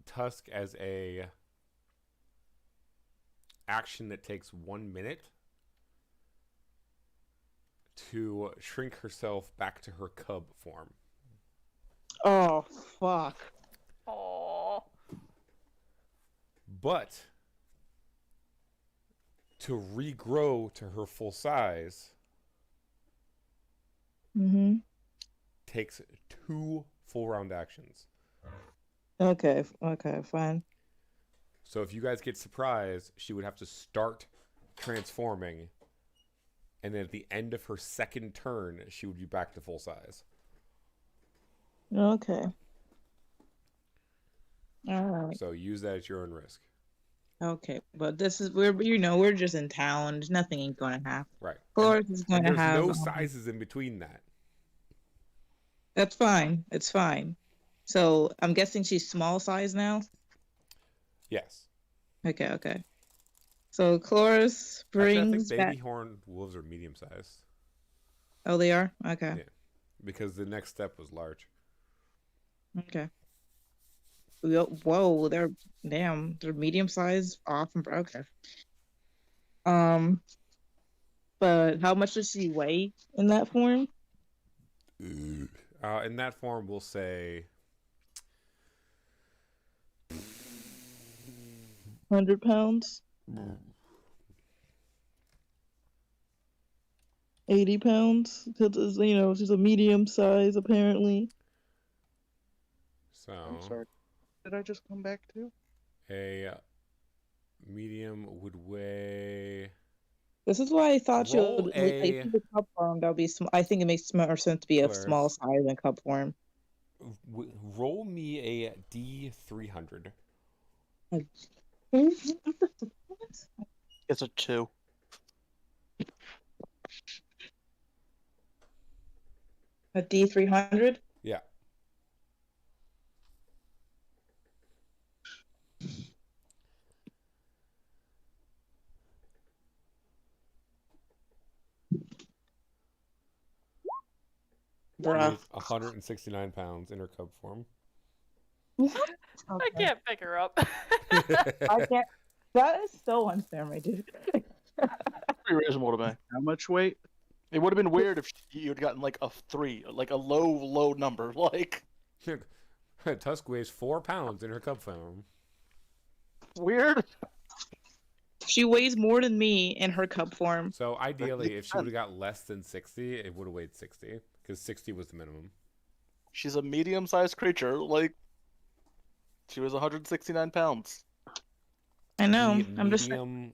Tusk, as a action that takes 1 minute to shrink herself back to her cub form. Oh, fuck. Aww. But to regrow to her full size takes 2 full round actions. Okay, fine. So if you guys get surprised, she would have to start transforming, and then at the end of her second turn, she would be back to full size. Okay. All right. So use that at your own risk. Okay, but this is we're just in town. There's nothing ain't gonna happen. Right. Cloris is going to have. There's no sizes in between that. That's fine. It's fine. So I'm guessing she's small size now. Yes. Okay. So Cloris brings Actually, I think baby horned wolves are medium sized. Oh, they are? Okay. Yeah. Because the next step was large. Okay. Whoa, they're medium sized off and okay. But how much does she weigh in that form? In that form, we'll say 100 pounds? 80 pounds? Because, she's a medium size, apparently. So. I'm sorry. Did I just come back to? A medium would weigh. This is why I thought she Roll would. a- The cup form, that would be. I think it makes more sense to be a Claire. small size than cup form. Roll me a D300. It's a 2. A D300? Yeah. Bruh. Weighs 169 pounds in her cub form. What? I can't pick her up. I can't. That is so unfair, my dude. Pretty reasonable to me. How much weight? It would have been weird if you'd gotten like a 3, like a low number. Like Tusk weighs 4 pounds in her cub form. Weird. She weighs more than me in her cup form. So ideally, if she would have got less than 60, it would have weighed 60, because 60 was the minimum. She's a medium-sized creature. Like, she was 169 pounds. I know. The I'm just. medium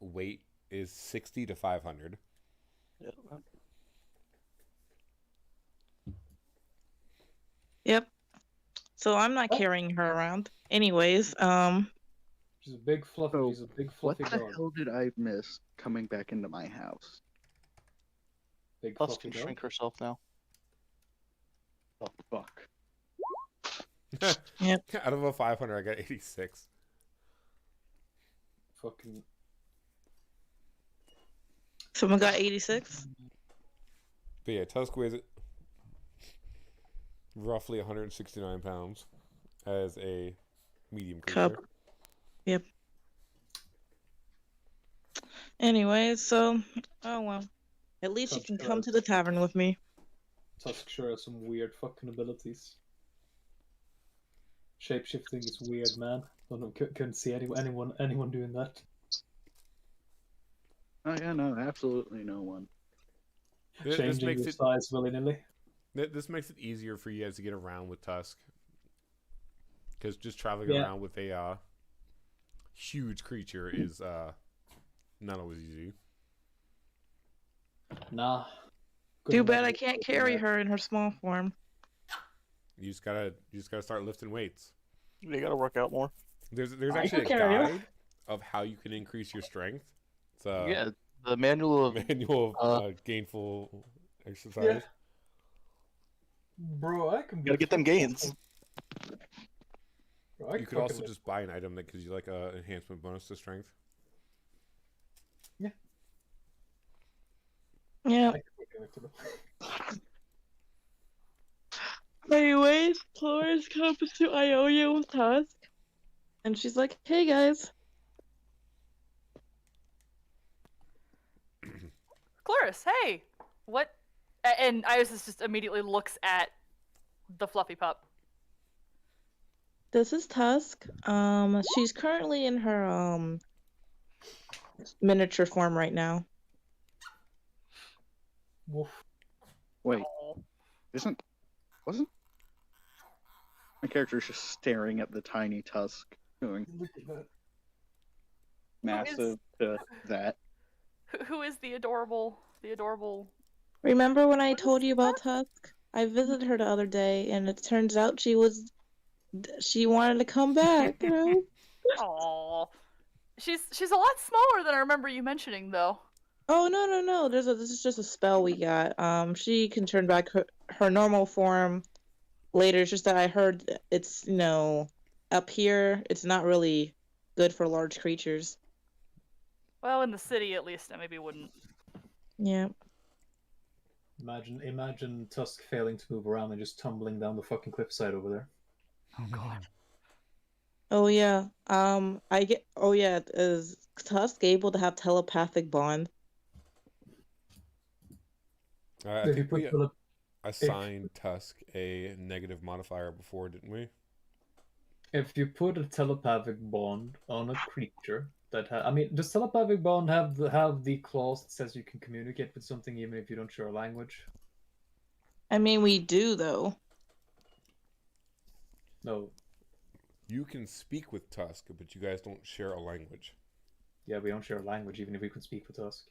weight is 60 to 500. Yeah. Yep. So I'm not carrying her around. Anyways, She's a big fluffy. So, She's a big What fluffy the dog. hell did I miss coming back into my house? Big Plus fluffy can dog. shrink herself now. Oh fuck. Yep. Out of a 500, I got 86. Fucking. someone got 86. But yeah, Tusk weighs roughly 169 pounds as a medium creature. Cub. Yep. Anyways, so oh well. At least you can come to the tavern with me. Tusk sure has some weird fucking abilities. Shapeshifting is weird, man. Couldn't see anyone doing that. Oh yeah, no, absolutely no one. This Changing makes your it size willy-nilly. this makes it easier for you guys to get around with Tusk, because just traveling around with a huge creature is not always easy. Nah. Too bad I can't carry her in her small form. You just gotta start lifting weights. You gotta work out more. There's I actually a can carry her. guide of how you can increase your strength. It's Yeah, the manual of gainful exercise. Yeah. Bro, I can. gotta get them gains. Bro, You could also just buy an item that gives you like a enhancement bonus to strength. Yeah. Anyways, Chloris comes to Ionia with Tusk. And she's like, hey guys. Chloris, hey! What? And Isis just immediately looks at the fluffy pup. This is Tusk. She's currently in her miniature form right now. Woof. Wait, wasn't my character's just staring at the tiny Tusk, going Look at that. massive to that. Who is the adorable? Remember when I What is told you about that? Tusk? I visited her the other day, and it turns out she wanted to come back, you know? Aww. She's a lot smaller than I remember you mentioning, though. Oh, no. This is just a spell we got. She can turn back her normal form later. It's just that I heard it's, up here, it's not really good for large creatures. Well, in the city, at least, I maybe wouldn't. Yeah. Imagine Tusk failing to move around and just tumbling down the fucking cliffside over there. Oh god. Oh, yeah. Is Tusk able to have telepathic bond? I If you think put we tele- assigned Tusk a negative modifier before, didn't we? if you put a telepathic bond on a creature I mean, does telepathic bond have the clause that says you can communicate with something even if you don't share a language? I mean, we do though. No. You can speak with Tusk, but you guys don't share a language. Yeah, we don't share a language even if we could speak with Tusk.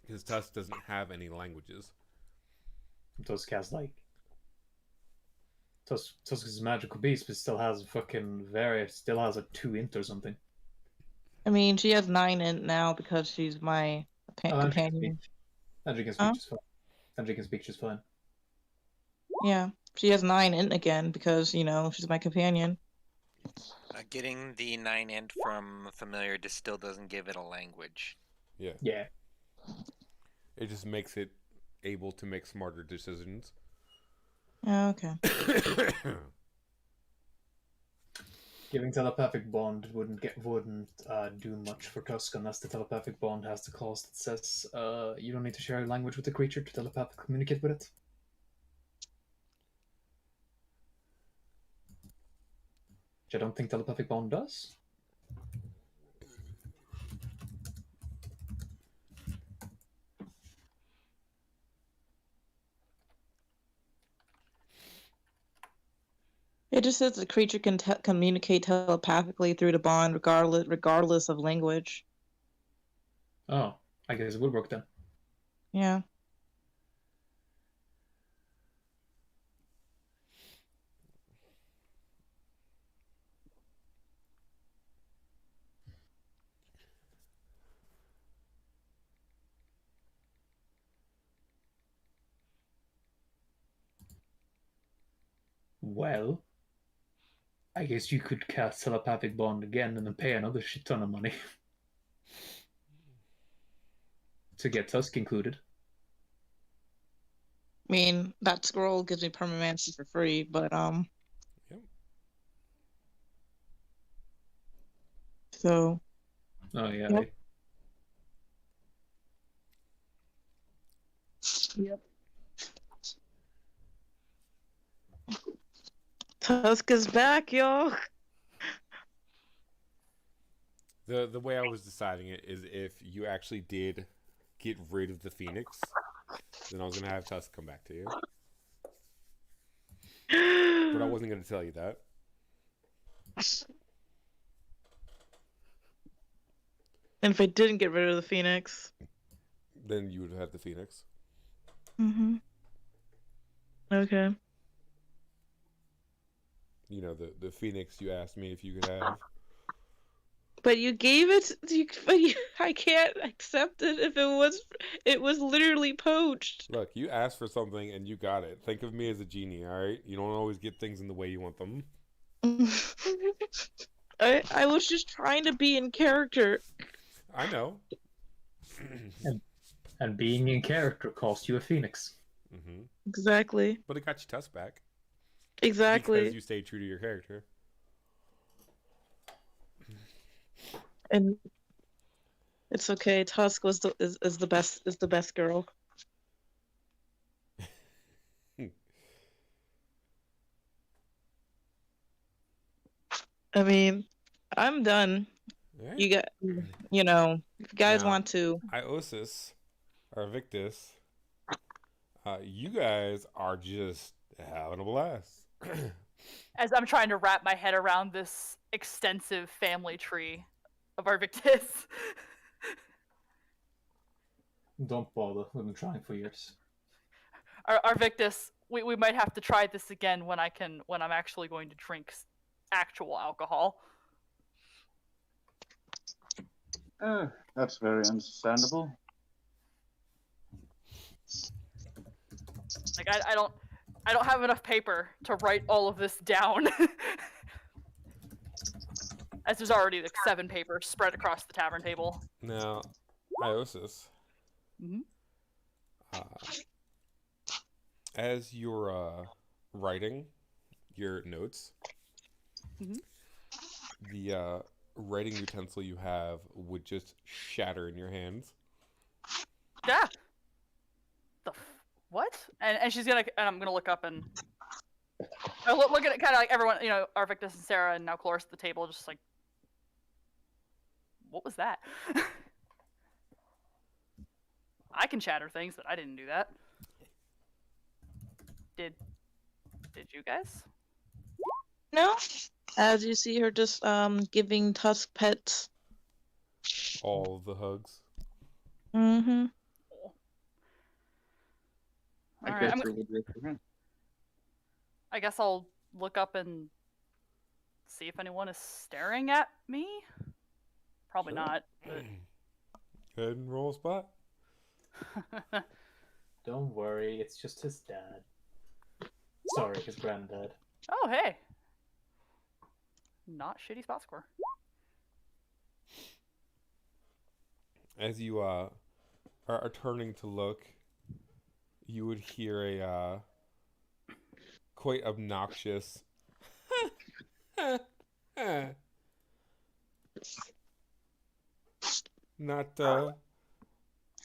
Because Tusk doesn't have any languages. Tusk has like Tusk is a magical beast, but still has still has a 2 int or something. I mean, she has 9 int now because she's my companion. And she can speak just fine. And she can speak just fine. Yeah, she has 9 int again because, you know, she's my companion. Getting the 9 int from familiar just still doesn't give it a language. Yeah. Yeah. It just makes it able to make smarter decisions. Oh, okay. Giving telepathic bond wouldn't do much for Tusk unless the telepathic bond has the clause that says you don't need to share a language with the creature to telepathically communicate with it. Which I don't think telepathic bond does. It just says the creature can communicate telepathically through the bond regardless of language. Oh, I guess it would work then. Yeah. Well, I guess you could cast telepathic bond again and then pay another shit ton of money to get Tusk included. I mean, that scroll gives me permanency for free, but Yep. So. Oh yeah. Yep. Yep. Tusk is back, y'all. The way I was deciding it is if you actually did get rid of the Phoenix, then I was gonna have Tusk come back to you. But I wasn't gonna tell you that. And if I didn't get rid of the Phoenix, Then you would have the Phoenix. Mm-hmm. Okay. You know, the Phoenix you asked me if you could have. But you gave it. I can't accept it if it was literally poached. Look, you asked for something and you got it. Think of me as a genie, all right? You don't always get things in the way you want them. I was just trying to be in character. I know. And being in character cost you a Phoenix. Mm-hmm. Exactly. But it got you Tusk back. Exactly. Because you stayed true to your character. And it's okay. Tusk is the best girl. I mean, I'm done. Right. If you guys want to. Iosis or Victus, you guys are just having a blast. As I'm trying to wrap my head around this extensive family tree of Arvictus. Don't bother. We've been trying for years. Arvictus, we might have to try this again when I'm actually going to drink actual alcohol. That's very understandable. Like I don't have enough paper to write all of this down. As there's already like 7 papers spread across the tavern table. Now, Iosis. Mm-hmm. As you're writing your notes, mm-hmm. the writing utensil you have would just shatter in your hands. Yeah. what? And she's gonna, and I'm gonna look up and look at it, kind of like everyone, Arvictus and Sarah, and now Cloris at the table, just like, what was that? I can chatter things, but I didn't do that. Did you guys? No. As you see her just giving Tusk pets. All of the hugs. Mm-hmm. I guess I'll look up and see if anyone is staring at me. Probably not. But... Go ahead and roll a spot. Don't worry, it's just his dad. Sorry, his granddad. Oh, hey. Not shitty spot score. As you are turning to look, you would hear a quite obnoxious not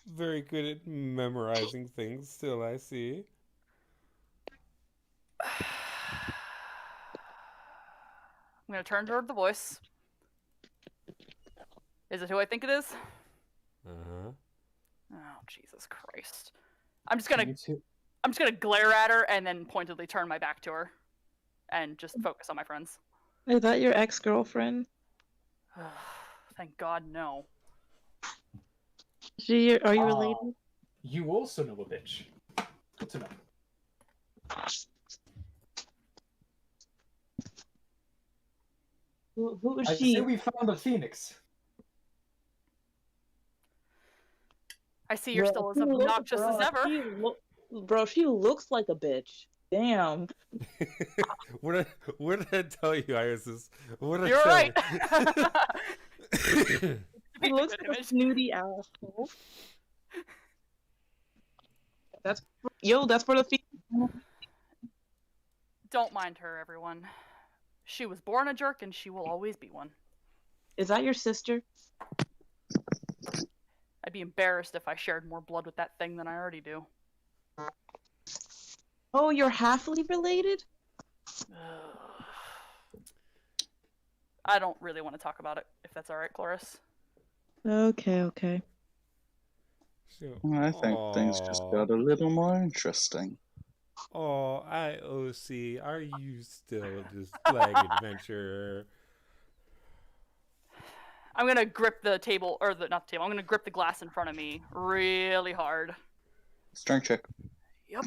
very good at memorizing things still, I see. I'm going to turn toward the voice. Is it who I think it is? Uh-huh. Oh, Jesus Christ. I'm just gonna glare at her and then pointedly turn my back to her and just focus on my friends. Is that your ex-girlfriend? Thank God, no. Are you related? You also know a bitch. Good to know. Who is I she? say we found a phoenix. I see you're still as obnoxious as ever. She looks like a bitch. Damn. What did I tell you, Iris? You're right. He looks like a snooty asshole. That's for the female. Don't mind her, everyone. She was born a jerk, and she will always be one. Is that your sister? I'd be embarrassed if I shared more blood with that thing than I already do. Oh, you're halfly related? I don't really want to talk about it, if that's all right, Cloris. Okay. I think things just got a little more interesting. Oh, IOC, are you still this flag adventurer? I'm gonna grip the table, or not the table, I'm gonna grip the glass in front of me really hard. Strength check. Yep.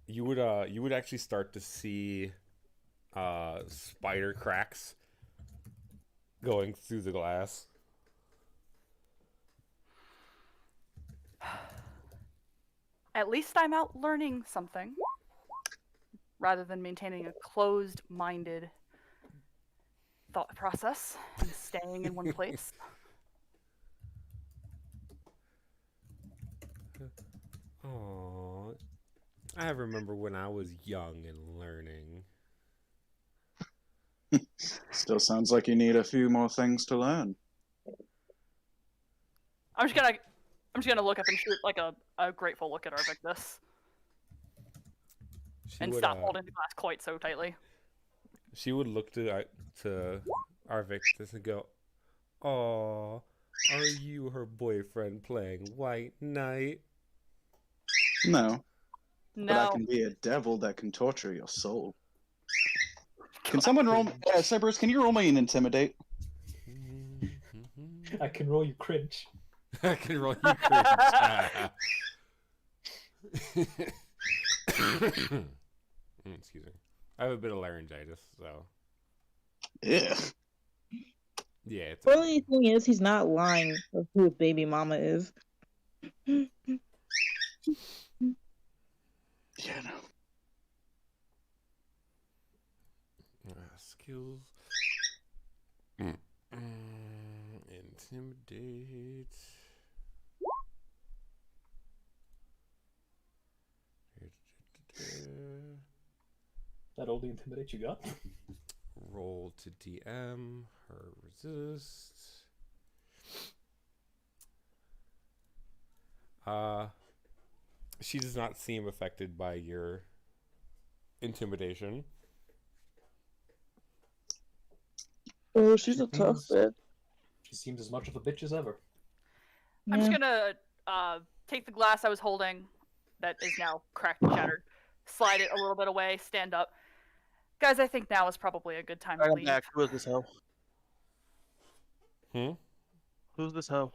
You would actually start to see spider cracks going through the glass. At least I'm out learning something, rather than maintaining a closed-minded thought process and staying in one place. Oh, I remember when I was young and learning. Still sounds like you need a few more things to learn. I'm just gonna look up and shoot like a grateful look at Arvictus. And stop holding the glass quite so tightly. She would look to Arvictus and go, "Aw, are you her boyfriend playing White Knight?" No. No. But I can be a devil that can torture your soul. Can someone roll... Cerberus, can you roll me an Intimidate? I can roll you cringe. I can roll you cringe. Excuse me. I have a bit of laryngitis, so... Yeah. Yeah, it's... The only thing is, he's not lying of who his baby mama is. Yeah, no. Skills. Intimidate. That all the intimidate you got? Roll to DM. Her resist. She does not seem affected by your intimidation. Oh, she's a tough bitch. She seems as much of a bitch as ever. I'm just gonna take the glass I was holding, that is now cracked and shattered, slide it a little bit away, stand up. Guys, I think now is probably a good time to leave. Who is this hoe? Who's this hoe?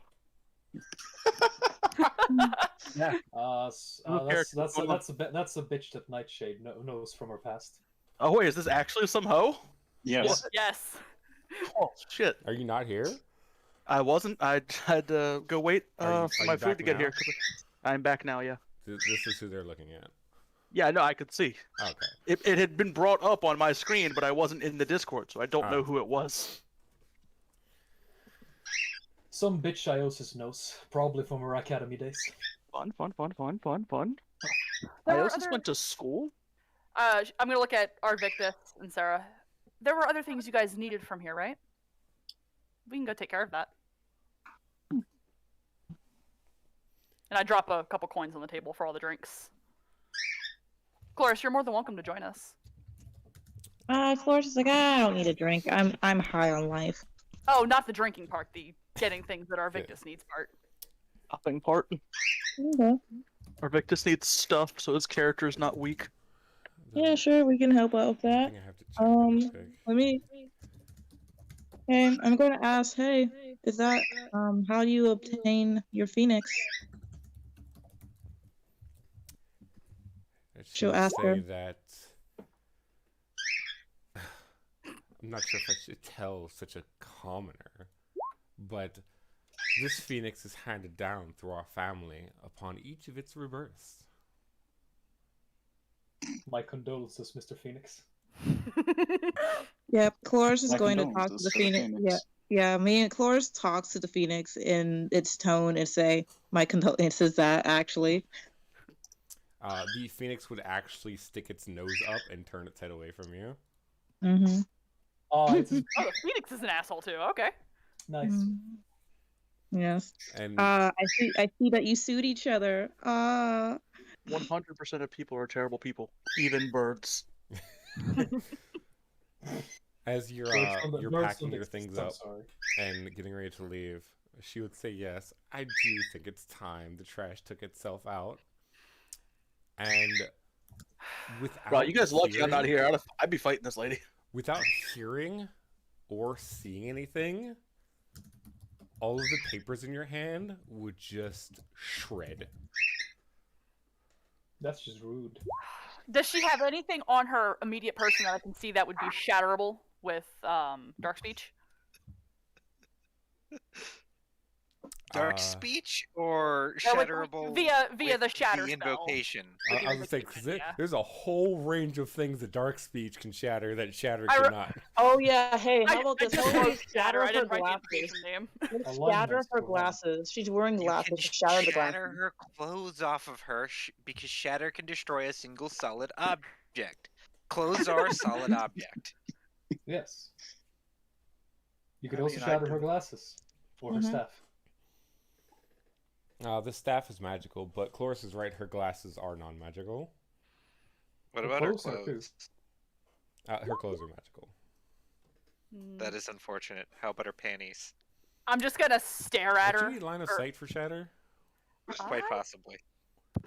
Yeah. That's a bitch that Nightshade knows from her past. Oh wait, is this actually some hoe? Yes. Yes. Oh shit! Are you not here? I wasn't. I had to go wait for my food to get now? here. I'm back now. Yeah. This is who they're looking at. Yeah, no, I could see. Okay. It had been brought up on my screen, but I wasn't in the Discord, so I don't know who it was. Some bitch Iosis knows, probably from her academy days. Fun. There were Iosis went to school? I'm gonna look at Arvictus and Sarah. There were other things you guys needed from here, right? We can go take care of that. And I drop a couple coins on the table for all the drinks. Cloris, you're more than welcome to join us. Cloris is like, I don't need a drink. I'm high on life. Oh, not the drinking part, the getting things that Arvictus needs part. Nothing part. Okay. Arvictus needs stuff, so his character is not weak. Yeah, sure, we can help out with that. I think I have to check real quick. Let me. Hey, I'm going to ask. Hey, is that how do you obtain your phoenix? She'll ask say her. that. I'm not sure if I should tell such a commoner, but this phoenix is handed down through our family upon each of its rebirths. My condolences, Mr. Phoenix. Yeah, Cloris is My going to talk to condolences the to the phoenix. Phoenix. Yeah, me and Cloris talks to the phoenix in its tone and say, "My condolences." That actually. The phoenix would actually stick its nose up and turn its head away from you. Mm-hmm. Oh, it's Oh, the Phoenix is an asshole too. Okay. nice. Yes. And I see that you suit each other. 100% of people are terrible people, even birds. as you're Birds packing don't your exist, things I'm up sorry. and getting ready to leave, she would say, "Yes, I do think it's time the trash took itself out." And without Bro, you guys lucky I'm not hearing- here. I'd be fighting this lady. Without hearing or seeing anything, all of the papers in your hand would just shred. That's just rude. Does she have anything on her immediate person that I can see that would be shatterable with dark speech? Dark speech or No, with- shatterable via with the shatter the spell. invocation? I was gonna say, 'cause Yeah. there's a whole range of things that dark speech can shatter that shatter I re- cannot. Oh yeah, hey, I how about this? just How about wrote shatter. I didn't write the glasses? invocation name. Let's Alignment's shatter her for one. glasses. She's wearing You glasses. can Let's shatter the shatter glasses. her clothes off of her because shatter can destroy a single solid object. Clothes are a solid object. Yes. You could I also mean, shatter her glasses or her Mhm. staff. The staff is magical, but Cloris is right. Her glasses are non-magical. What Her about her clothes are too. clothes? Her clothes are magical. That is unfortunate. How about her panties? I'm just gonna stare at Don't her. you need line of or- sight for shatter? Quite I- possibly.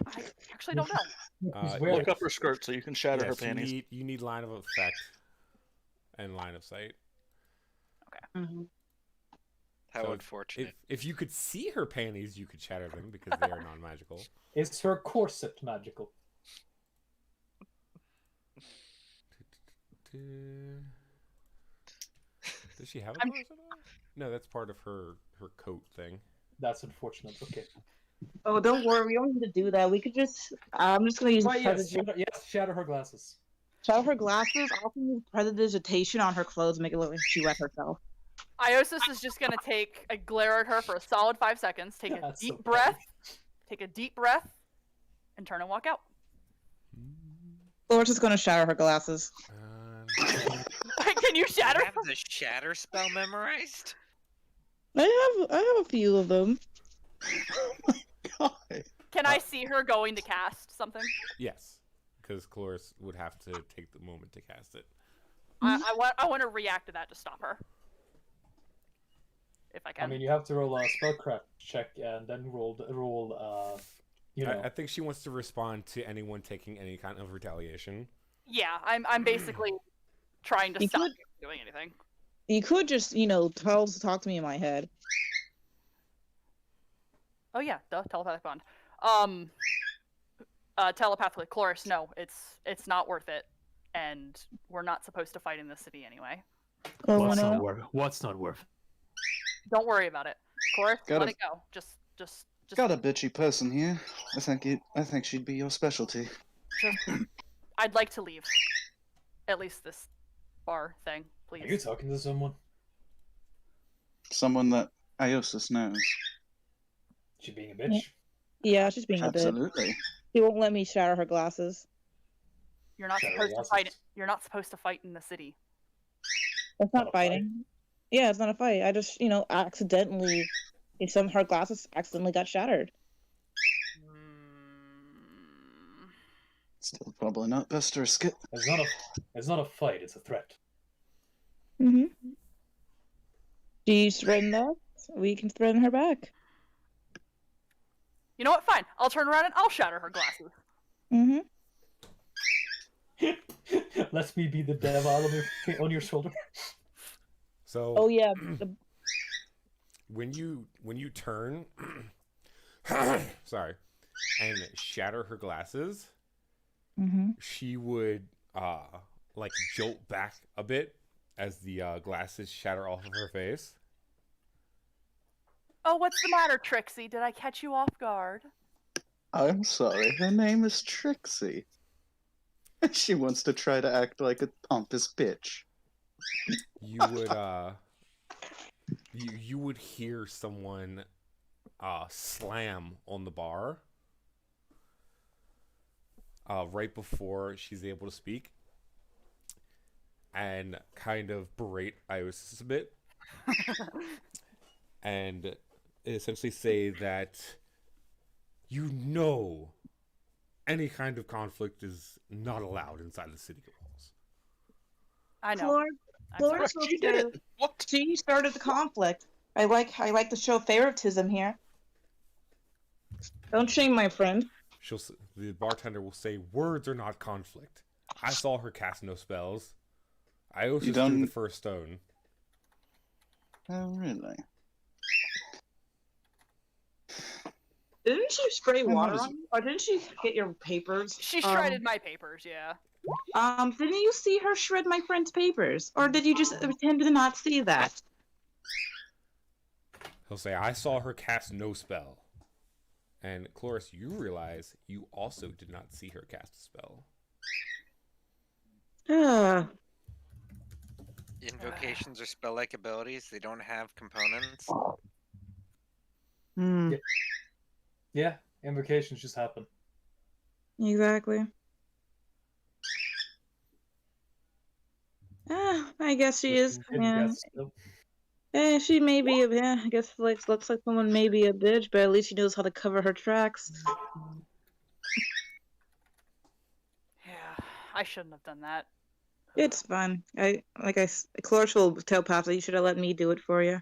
I actually don't know. He's Yeah. wearing Look up her skirt so you can shatter her Yes, panties. you need line of effect and line of sight. Mhm. How So unfortunate. If you could see her panties, you could shatter them because they are non-magical. Is her corset magical? Does she have a I'm- corset on? No, that's part of her coat thing. That's unfortunate. Okay. Oh, don't worry. We don't need to do that. We could just. I'm just gonna use Right, yes, prestidigitation. shatter her glasses. Shatter her glasses. Also use prestidigitation on her clothes, make it look like she wet herself. Iosis is just gonna take a glare at her for a solid 5 seconds, take a That's deep so breath, funny. and turn and walk out. Cloris is gonna shatter her glasses. Can you shatter? You have the shatter spell memorized? I have a few of them. God. Can I see her going to cast something? Yes, because Cloris would have to take the moment to cast it. I want to react to that to stop her. If I can. I mean, you have to roll a spellcraft check and then roll. You know. I think she wants to respond to anyone taking any kind of retaliation. Yeah, I'm basically trying to stop you from doing anything. You could just, talk to me in my head. Oh yeah, duh, telepathic bond. Telepathically, Cloris, no, it's not worth it, and we're not supposed to fight in this city anyway. What's not worth? Don't worry about it, Cloris. Let it go. Just. Got a bitchy person here. I think she'd be your specialty. I'd like to leave. At least this bar thing, please. Are you talking to someone? Someone that Iosis knows. She being a bitch? Yeah, she's being Absolutely. a bitch. She won't let me shatter her glasses. You're not supposed to fight. You're not supposed to fight in the city. That's not fighting. Yeah, it's not a fight. I just, accidentally, some of her glasses accidentally got shattered. Still probably not best to risk it. It's not a fight, it's a threat. Mm-hmm. Do you threaten us? We can threaten her back. You know what? Fine. I'll turn around and I'll shatter her glasses. Mm-hmm. Let me be the devil on your shoulder. So. Oh yeah. When you turn, sorry, and shatter her glasses, she would jolt back a bit as the glasses shatter off of her face. Oh, what's the matter, Trixie? Did I catch you off guard? I'm sorry, her name is Trixie. She wants to try to act like a pompous bitch. You would you would hear someone slam on the bar right before she's able to speak, and kind of berate Iosis a bit, and essentially say that any kind of conflict is not allowed inside the city walls. I know. She did it. What? She started the conflict. I like to show favoritism here. Don't shame my friend. The bartender will say, "Words are not conflict. I saw her cast no spells. I also threw the first stone." Oh, really? Didn't she spray water on you? Or didn't she get your papers? She shredded my papers, yeah. Didn't you see her shred my friend's papers? Or did you just pretend to not see that? He'll say, "I saw her cast no spell." And Cloris, you realize you also did not see her cast a spell. Invocations are spell-like abilities. They don't have components. Yeah, invocations just happen. Exactly. I guess she is. Yeah, she may be I guess looks like someone may be a bitch, but at least she knows how to cover her tracks. Yeah, I shouldn't have done that. It's fine. Cloris will tell Pop that you should have let me do it for you.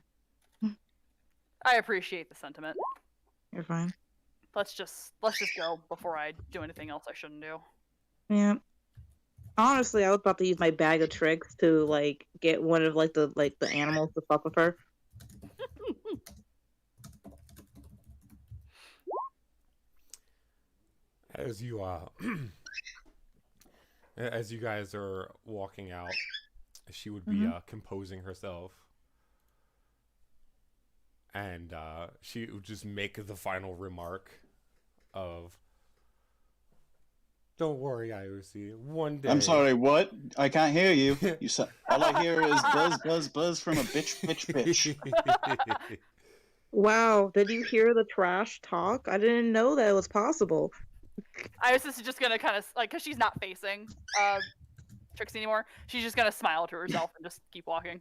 I appreciate the sentiment. You're fine. Let's just go before I do anything else I shouldn't do. Yeah. Honestly, I was about to use my bag of tricks to get one of the animals to fuck with her. As you as you guys are walking out, she would be composing herself, and she would just make the final remark of, "Don't worry, IOC. One day." I'm sorry, what? I can't hear you. All I hear is buzz, buzz, buzz from a bitch, bitch, bitch. Wow, did you hear the trash talk? I didn't know that it was possible. I was just gonna kind of because she's not facing Trixie anymore. She's just gonna smile to herself and just keep walking.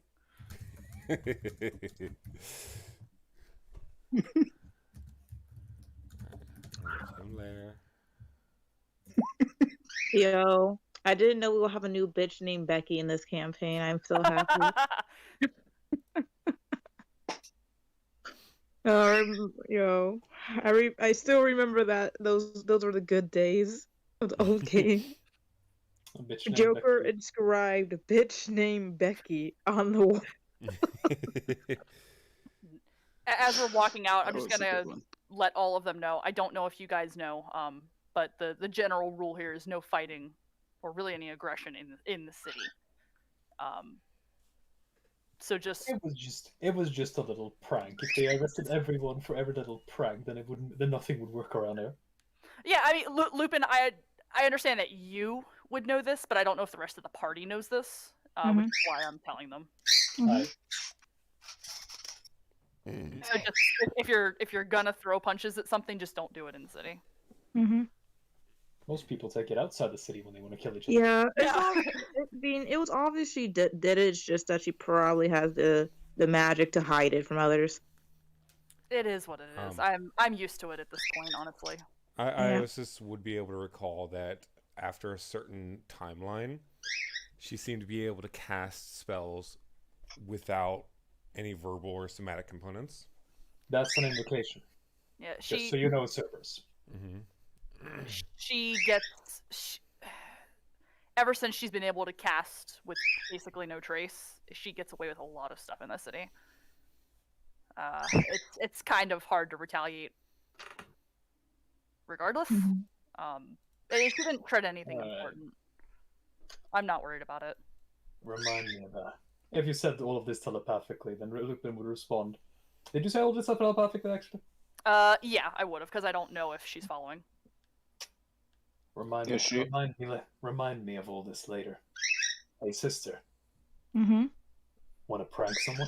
there. Yo, I didn't know we will have a new bitch named Becky in this campaign. I'm so happy. Yo, I still remember that those were the good days of the old game. Joker inscribed a bitch named Becky on the wall. As we're walking out, I'm just gonna let all of them know. I don't know if you guys know, but the general rule here is no fighting or really any aggression in the city. So it was just a little prank. If they arrested everyone for every little prank, then nothing would work around here. Yeah, I mean, Lupin, I understand that you would know this, but I don't know if the rest of the party knows this, which is why I'm telling them. So just if you're gonna throw punches at something, just don't do it in the city. Most people take it outside the city when they want to kill each other. Yeah, it was obvious she did it. It's just that she probably has the magic to hide it from others. It is what it is. I'm used to it at this point, honestly. I just would be able to recall that after a certain timeline, she seemed to be able to cast spells without any verbal or somatic components. That's an indication. Yeah, just so you know, servers. She gets ever since she's been able to cast with basically no trace, she gets away with a lot of stuff in the city. It's kind of hard to retaliate regardless. She didn't tread anything important. I'm not worried about it. Remind me of that. If you said all of this telepathically, then Lupin would respond. Did you say all of this telepathically, actually? Yeah, I would have, because I don't know if she's following. Remind me of all this later. Hey, sister. Want to prank someone?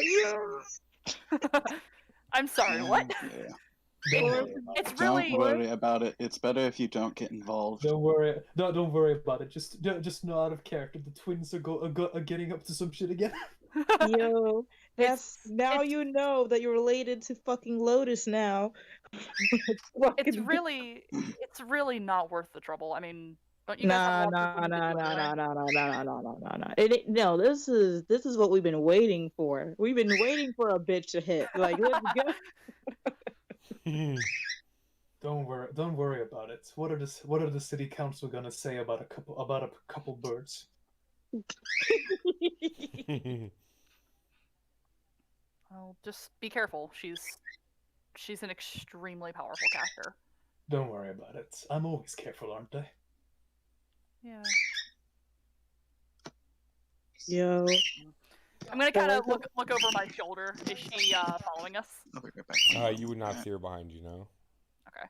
Yes. I'm sorry, what? Yeah. Don't worry about it. It's better if you don't get involved. Don't worry. No, don't worry about it. Just know out of character. The twins are getting up to some shit again. Yo, now you know that you're related to fucking Lotus now. It's really not worth the trouble. I mean, don't you guys have No, this is what we've been waiting for. We've been waiting for a bitch to hit. Like, let's go. Don't worry about it. What are the city council gonna say about a couple birds? Well, just be careful. She's an extremely powerful caster. Don't worry about it. I'm always careful, aren't I? Yeah. Yo. I'm gonna kind of look over my shoulder. Is she following us? You would not see her behind you, no. Okay.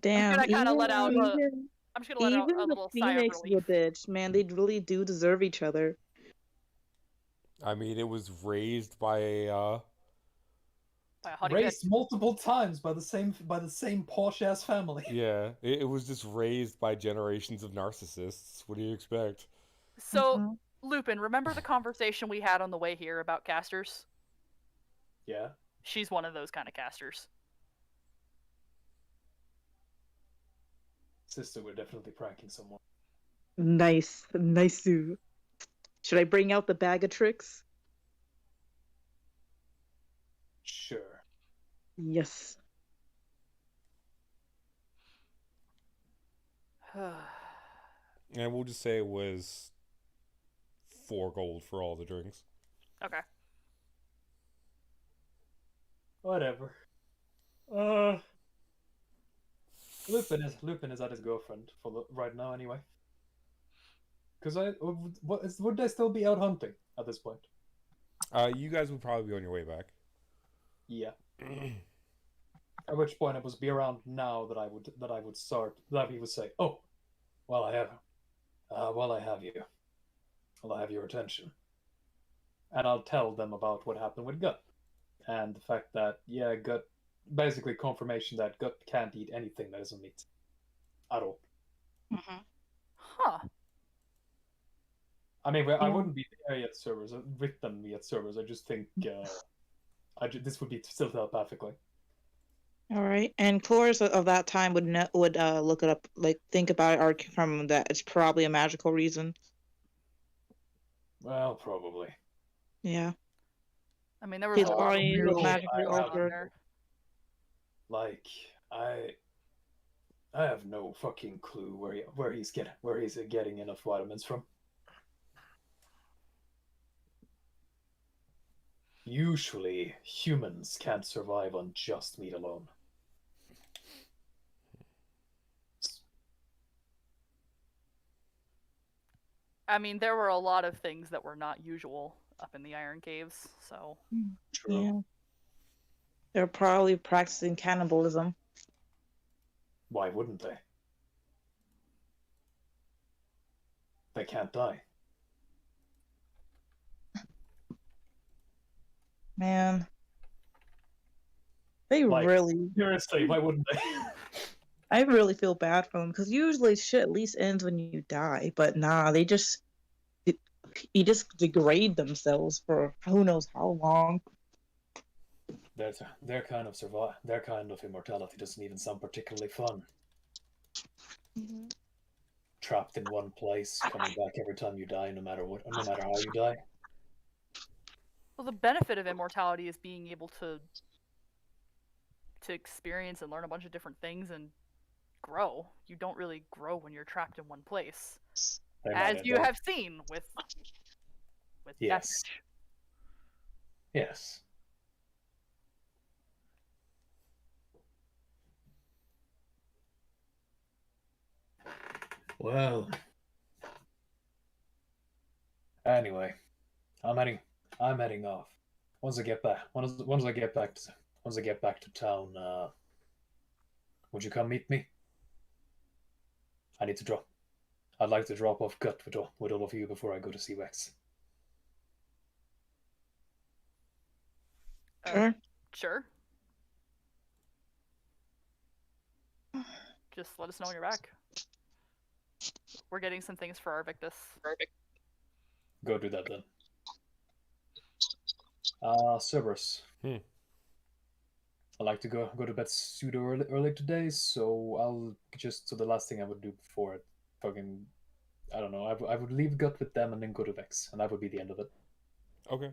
Damn. I'm just gonna let out a little sigh of Phoenix relief. Bitch, man, they really do deserve each other. I mean, it was raised by a raised multiple times by the same posh ass family. Yeah, it was just raised by generations of narcissists. What do you expect? So, Lupin, remember the conversation we had on the way here about casters? Yeah. She's one of those kind of casters. Sister, we're definitely pranking someone. Nice. Should I bring out the bag of tricks? Sure. Yes. And we'll just say it was 4 gold for all the drinks. Okay. Whatever. Lupin is at his girlfriend for right now anyway. Because would they still be out hunting at this point? You guys would probably be on your way back. Yeah. At which point it would be around now that he would say, "Oh, well I have you. Well, I have your attention." And I'll tell them about what happened with Gut. And the fact that, Gut, basically confirmation that Gut can't eat anything that isn't meat. At all. Huh. I mean, I wouldn't be there yet servers, with them yet servers. I just think, this would be still telepathically. All right, and Chloris of that time would look it up, like think about it, or from that it's probably a magical reason. Well, probably. Yeah. I mean, there was His a lot of body weird was shit magically going on altered. there. Like, I have no fucking clue where he's getting enough vitamins from. Usually, humans can't survive on just meat alone. I mean, there were a lot of things that were not usual up in the Iron Caves, so. True. Yeah. They're probably practicing cannibalism. Why wouldn't they? They can't die. Man. They Like, really. Seriously, why wouldn't they? I really feel bad for them because usually shit at least ends when you die, but nah, they just degrade themselves for who knows how long. Their kind of immortality doesn't even sound particularly fun. Mm-hmm. Trapped in one place, coming back every time you die, no matter how you die. Well, the benefit of immortality is being able to experience and learn a bunch of different things and grow. You don't really grow when you're trapped in one place, as you have seen with yes. Deathwitch. Yes. Well. Anyway, I'm heading off. Once I get back to town, would you come meet me? I'd like to drop off Gut with all of you before I go to see Wex. Sure. Sure. Just let us know when you're back. We're getting some things for our Victus. Go do that then. Cerberus. Hmm. I like to go to bed pseudo early today, so the last thing I would do before fucking, I don't know, I would leave Gut with them and then go to Vex, and that would be the end of it. Okay.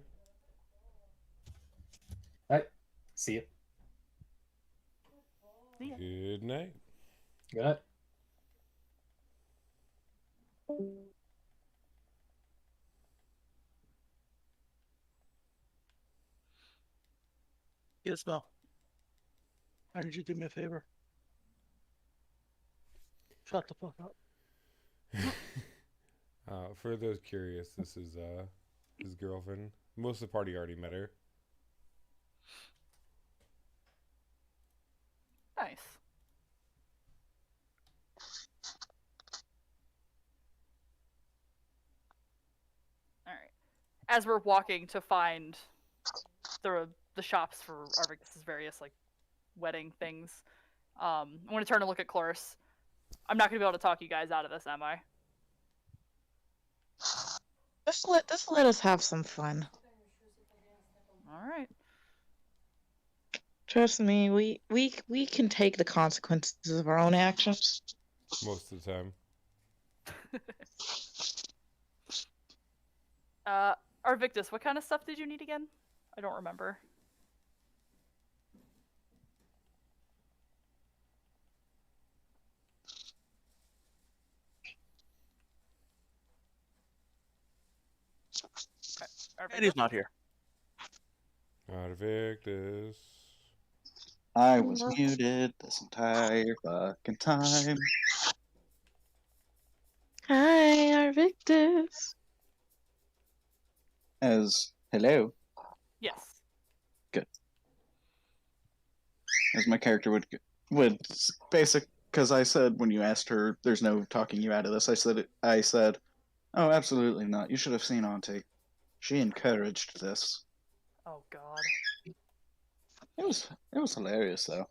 Alright, see you. Good night. Good night. Gizmo, how did you do me a favor? Shut the fuck up. For those curious, this is his girlfriend. Most of the party already met her. Nice. All right. As we're walking to find the shops for Arvic's various like wedding things, I want to turn and look at Chloris. I'm not gonna be able to talk you guys out of this, am I? Just let us have some fun. All right. Trust me, we can take the consequences of our own actions. Most of the time. Arvictus, what kind of stuff did you need again? I don't remember. Eddie's not here. Arvictus. I was muted this entire fucking time. Hi, Arvictus. Hello. Yes. Good. As my character would basic, because I said when you asked her, "There's no talking you out of this." I said, "Oh, absolutely not. You should have seen Auntie. She encouraged this." Oh God. It was hilarious though.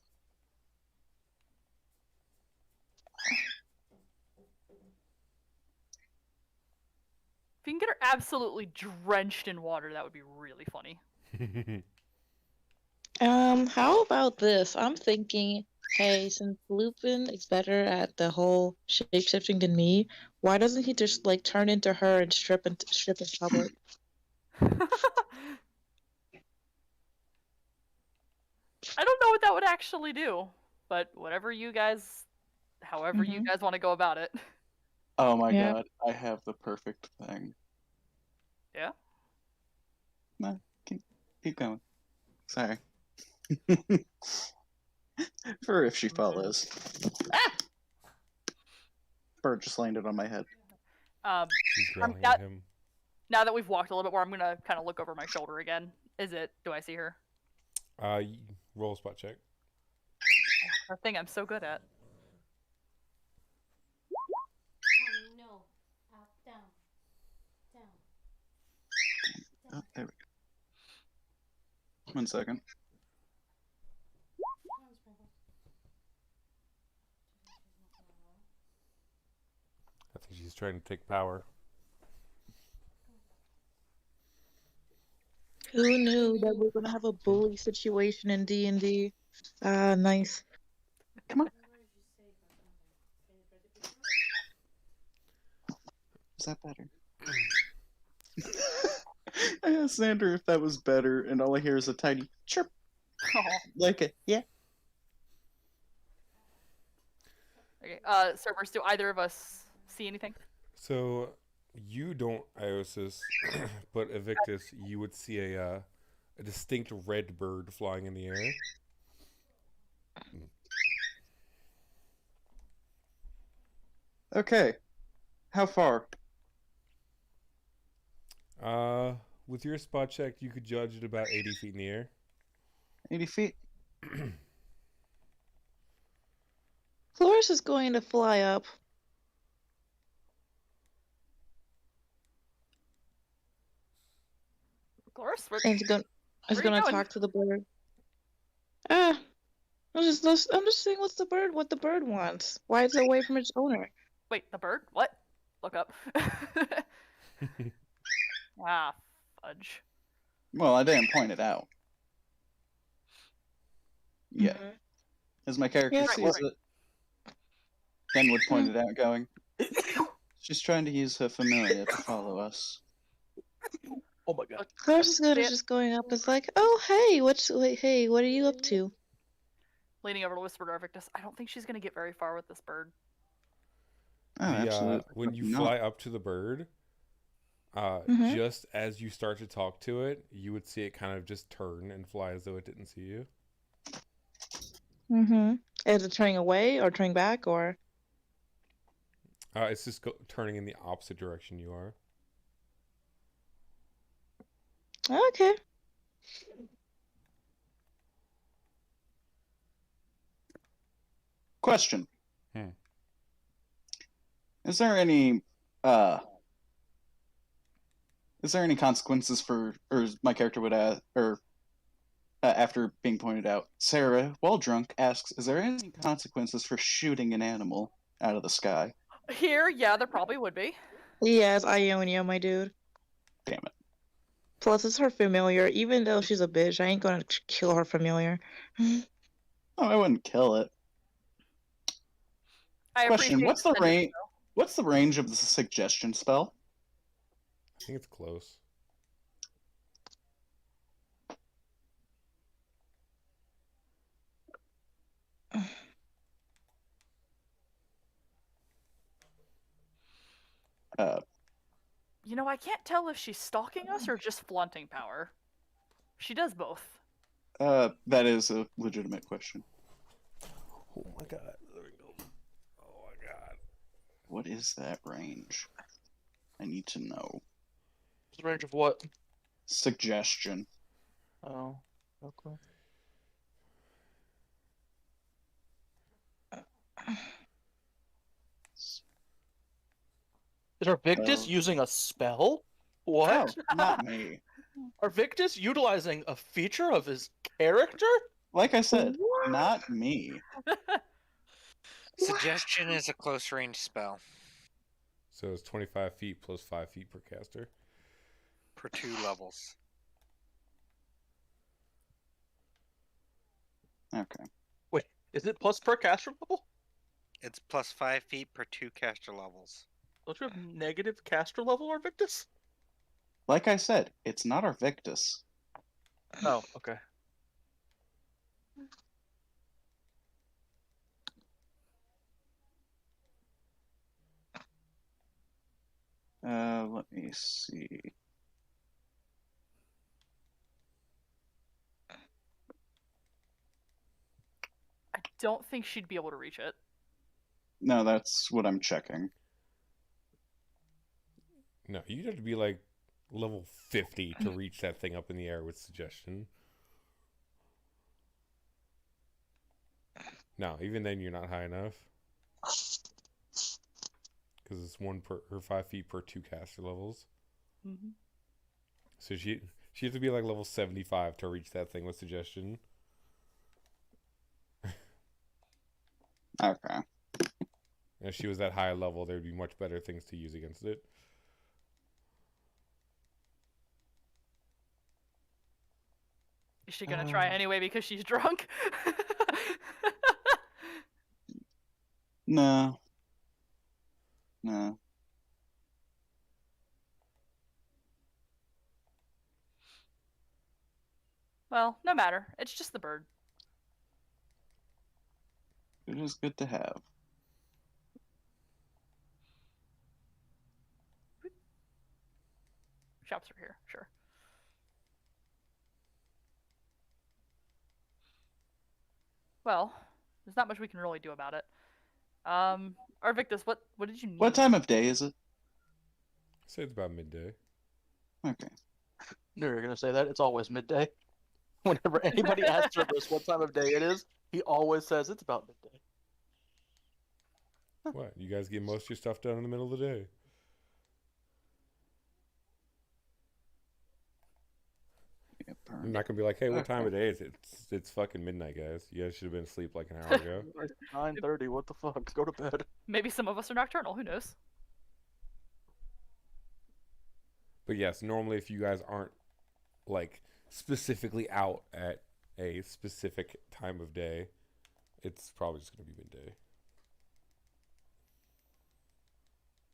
If you can get her absolutely drenched in water, that would be really funny. How about this? I'm thinking, hey, since Lupin is better at the whole shape-shifting than me, why doesn't he just like turn into her and strip in public? I don't know what that would actually do, but whatever you guys, however you guys want to go about it. Oh my god, I have the perfect thing. Yeah? No, keep going. Sorry. For if she follows. Ah! Bird just landed on my head. She's growling at him. Now that we've walked a little bit more, I'm gonna kind of look over my shoulder again. Do I see her? Roll a spot check. The thing I'm so good at. No. Up, down. Down. Oh, there we go. 1 second. I think she's trying to take power. Who knew that we're gonna have a bully situation in D&D? Ah, nice. Come on. Is that better? I asked Xander if that was better, and all I hear is a tiny chirp. Like it, yeah. Okay, servers, do either of us see anything? So, you don't, Iosis, but Evictus, you would see a distinct red bird flying in the air. Okay. How far? With your spot check, you could judge it about 80 feet in the air. 80 feet? Floris is going to fly up. Floris, and is gonna talk to the bird. I'm just seeing what the bird wants. Why is it away from its owner? Wait, the bird? What? Look up. Ah, fudge. Well, I didn't point it out. Yeah. As my character sees it, Ken would point it out, going, she's trying to use her familiar to follow us. Oh my god. Floris is just going up. It's like, oh, hey, what are you up to? Leaning over to whisper to Evictus, I don't think she's gonna get very far with this bird. Oh, absolutely. When you fly up to the bird, just as you start to talk to it, you would see it kind of just turn and fly as though it didn't see you. Is it turning away or turning back or? It's just turning in the opposite direction you are. Okay. Question. Is there any consequences for, or my character would ask, or after being pointed out, Sarah, while drunk, asks, is there any consequences for shooting an animal out of the sky? Here, yeah, there probably would be. Yeah, it's Ionia, my dude. Damn it. Plus, it's her familiar. Even though she's a bitch, I ain't gonna kill her familiar. Oh, I wouldn't kill it. Question, what's the range? What's the range of the suggestion spell? I think it's close. You know, I can't tell if she's stalking us or just flaunting power. She does both. That is a legitimate question. Oh my god. There we go. Oh my god. What is that range? I need to know. The range of what? Suggestion. Oh, okay. Is Arvictus using a spell? What? Oh, not me. Arvictus utilizing a feature of his character? Like I said, not me. Suggestion is a close range spell. So it's 25 feet plus 5 feet per caster. Per 2 levels. Okay. Wait, is it plus per caster level? It's plus 5 feet per 2 caster levels. Don't you have negative caster level, Arvictus? Like I said, it's not Arvictus. Oh, okay. Let me see. I don't think she'd be able to reach it. No, that's what I'm checking. No, you'd have to be like level 50 to reach that thing up in the air with suggestion. No, even then you're not high enough. Because it's 5 feet per 2 caster levels. Mm-hmm. So she has to be like level 75 to reach that thing with suggestion. Okay. If she was that high level, there'd be much better things to use against it. Is she gonna try anyway because she's drunk? No. No. Well, no matter. It's just the bird. It is good to have. Shops are here, sure. Well, there's not much we can really do about it. Arvictus, what did you need? What time of day is it? Say it's about midday. Okay. No, you're gonna say that? It's always midday. Whenever anybody asks Cerberus what time of day it is, he always says it's about midday. What? You guys get most of your stuff done in the middle of the day. I'm not gonna be like, hey, what time of day is it? It's fucking midnight, guys. You guys should have been asleep like an hour ago. 9:30. What the fuck? Go to bed. Maybe some of us are nocturnal. Who knows? But yes, normally if you guys aren't like specifically out at a specific time of day, it's probably just gonna be midday.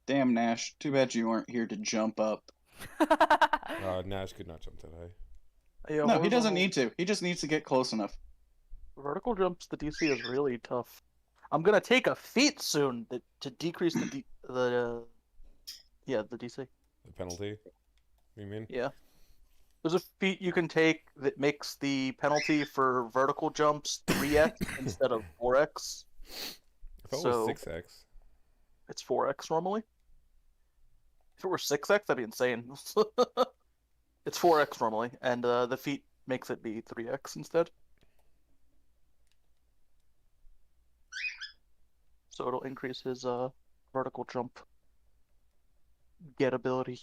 Damn, Nash. Too bad you weren't here to jump up. Nash could not jump that high. No, he doesn't need to. He just needs to get close enough. Vertical jumps, the DC is really tough. I'm gonna take a feat soon to decrease the DC. The penalty? You mean? Yeah. There's a feat you can take that makes the penalty for vertical jumps 3x instead of 4x. I thought it was 6x. It's 4x normally. If it were 6x, that'd be insane. It's 4x normally, and the feat makes it be 3x instead. So it'll increase his vertical jump get ability.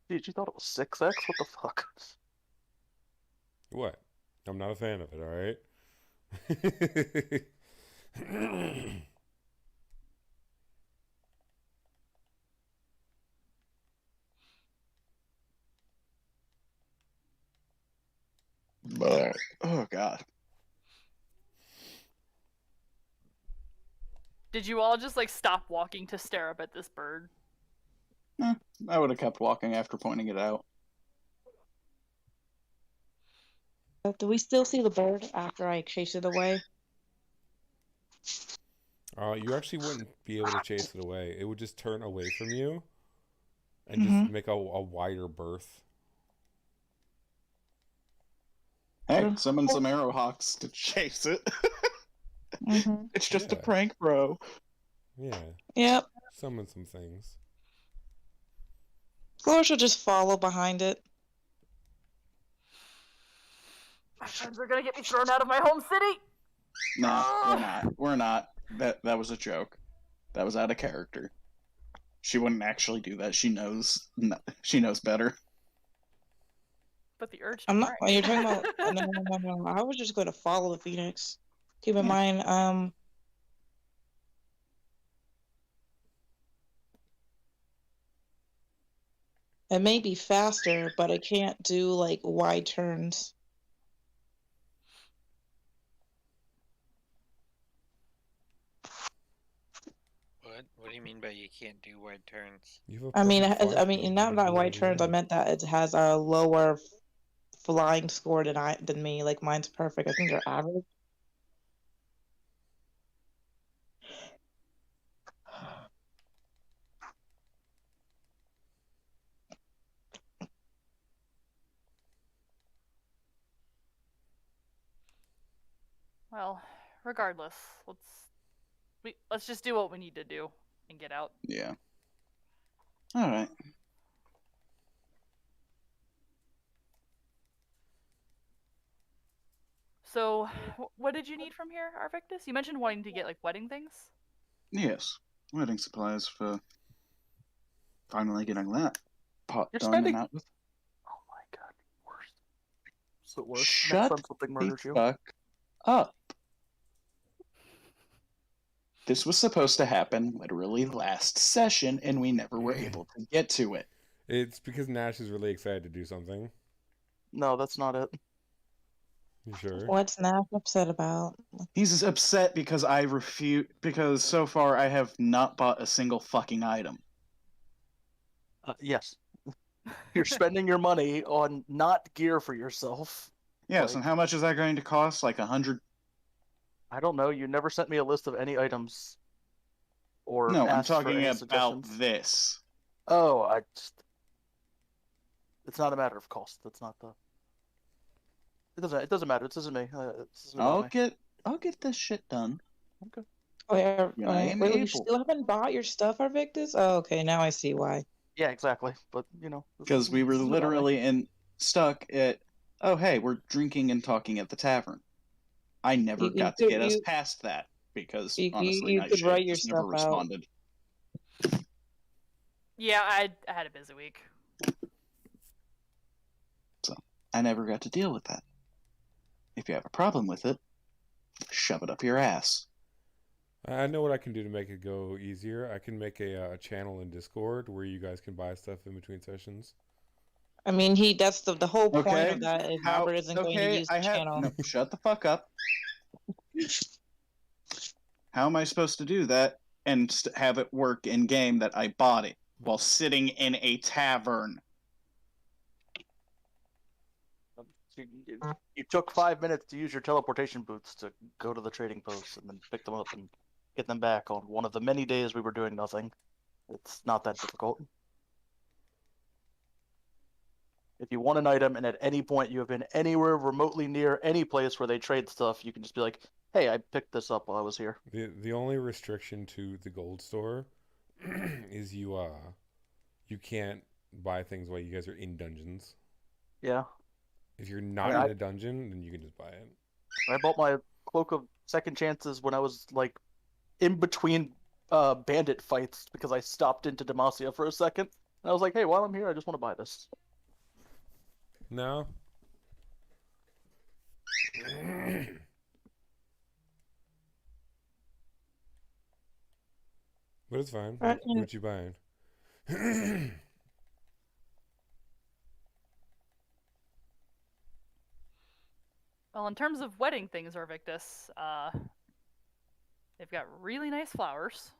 Dude, you thought it was 6x? What the fuck? What? I'm not a fan of it, alright? But, oh, God. Did you all just like stop walking to stare up at this bird? I would have kept walking after pointing it out. Do we still see the bird after I chase it away? You actually wouldn't be able to chase it away. It would just turn away from you and just make a wider berth. Hey, summon some arrowhawks to chase it. It's just a prank, bro. Yeah. Yep. Summon some things. Or she'll just follow behind it. My friends are gonna get me thrown out of my home city. No, we're not. We're not. That was a joke. That was out of character. She wouldn't actually do that. She knows. She knows better. But the urge. I'm not. You're talking about. No. I was just going to follow the Phoenix. Keep in mind, It may be faster, but I can't do like wide turns. What do you mean by you can't do wide turns? I mean, not wide turns. I meant that it has a lower flying score than me. Like mine's perfect. I think they're average. Well, regardless, let's just do what we need to do and get out. Yeah. All right. So, what did you need from here, Arvictus? You mentioned wanting to get like wedding things. Yes. Wedding supplies for finally getting that pot You're done spending. and out with. Oh my god, worst. It's the worst. Shut Next time something murders the you. fuck up. This was supposed to happen literally last session, and we never were able to get to it. It's because Nash is really excited to do something. No, that's not it. You sure? What's Nash upset about? He's upset because I refuse. Because so far I have not bought a single fucking item. Yes. You're spending your money on not gear for yourself. Yes, and how much is that going to cost? Like 100? I don't know. You never sent me a list of any items. Or no, I'm asked for talking any about suggestions. this. Oh, it's not a matter of cost. That's not the. It doesn't matter. This isn't me. I'll get this shit done. Okay. Wait, you still haven't bought your stuff, Arvictus? Oh, okay, now I see why. Yeah, exactly. But because we were literally stuck at. Oh, hey, we're drinking and talking at the tavern. I never got to get us past that because honestly, you could write your just never responded. Yeah, I had a busy week. So I never got to deal with that. If you have a problem with it, shove it up your ass. I know what I can do to make it go easier. I can make a channel in Discord where you guys can buy stuff in between sessions. I mean, that's the whole point of that. Is Robert isn't going to use the channel. No, shut the fuck up. How am I supposed to do that and have it work in game that I bought it while sitting in a tavern? You took 5 minutes to use your teleportation boots to go to the trading post and then pick them up and get them back on one of the many days we were doing nothing. It's not that difficult. If you want an item and at any point you have been anywhere remotely near any place where they trade stuff, you can just be like, hey, I picked this up while I was here. The only restriction to the gold store is you can't buy things while you guys are in dungeons. Yeah. If you're not in a dungeon, then you can just buy it. I bought my Cloak of Second Chances when I was like in between bandit fights because I stopped into Demacia for a second. And I was like, hey, while I'm here, I just want to buy this. No. But it's fine. What you buying? Well, in terms of wedding things, Arvictus, they've got really nice flowers.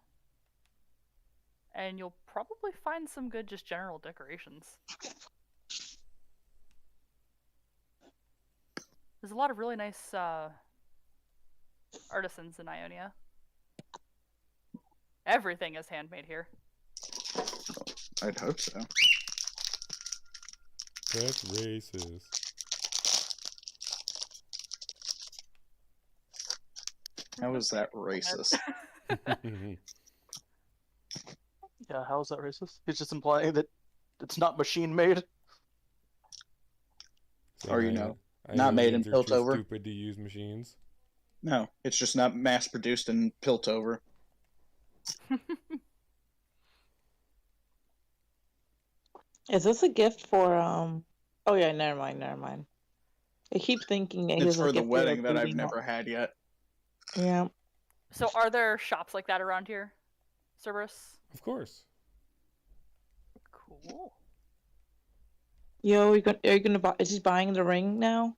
And you'll probably find some good just general decorations. There's a lot of really nice artisans in Ionia. Everything is handmade here. I'd hope so. That's racist. How is that racist? Yeah, how is that racist? He's just implying that it's not machine made. So or not made in Piltover. Stupid to use machines. No, it's just not mass produced in Piltover. Is this a gift for Oh yeah, never mind. I keep thinking it's for the wedding that I've never had yet. Yeah. So are there shops like that around here, Cerberus? Of course. Cool. Yo, are you gonna buy? Is he buying the ring now?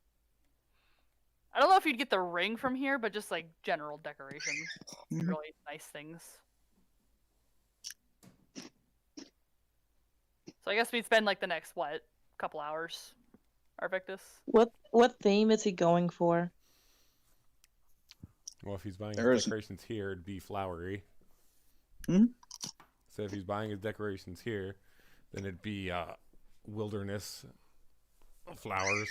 I don't know if you'd get the ring from here, but just like general decorations, really nice things. So I guess we'd spend like the next couple hours, Arvictus. What theme is he going for? Well, if he's buying his decorations here, it'd be flowery. Hmm? So if he's buying his decorations here, then it'd be wilderness flowers.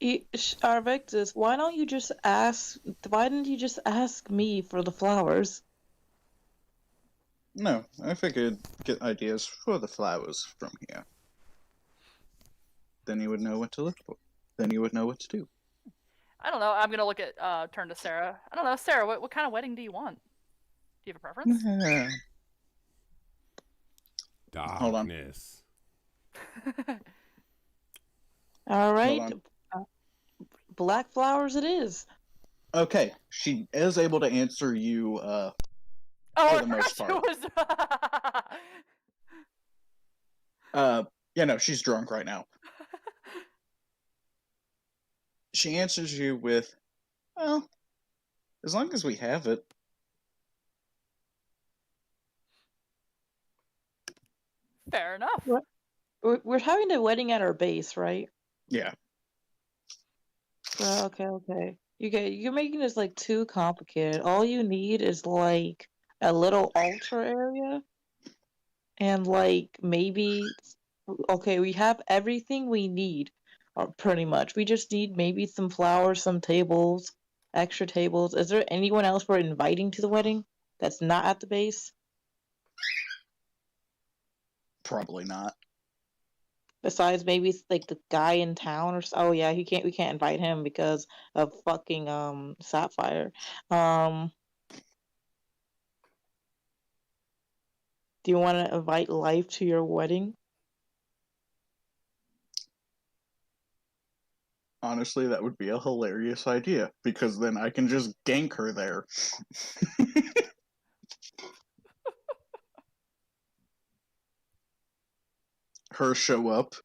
Arvictus, why don't you just ask? Why didn't you just ask me for the flowers? No, I figured get ideas for the flowers from here. Then you would know what to look for. Then you would know what to do. I don't know. I'm gonna turn to Sarah. I don't know, Sarah. What kind of wedding do you want? Do you have a preference? Darkness. All right, black flowers it is. Okay, she is able to answer you for the most part. She's drunk right now. She answers you with, well, as long as we have it. Fair enough. We're having a wedding at our base, right? Yeah. Okay. You're making this like too complicated. All you need is like a little altar area and like maybe we have everything we need pretty much. We just need maybe some flowers, some tables, extra tables. Is there anyone else we're inviting to the wedding that's not at the base? Probably not. Besides maybe like the guy in town oh yeah, we can't invite him because of fucking Sapphire. Do you want to invite Life to your wedding? Honestly, that would be a hilarious idea because then I can just gank her there. Her show up,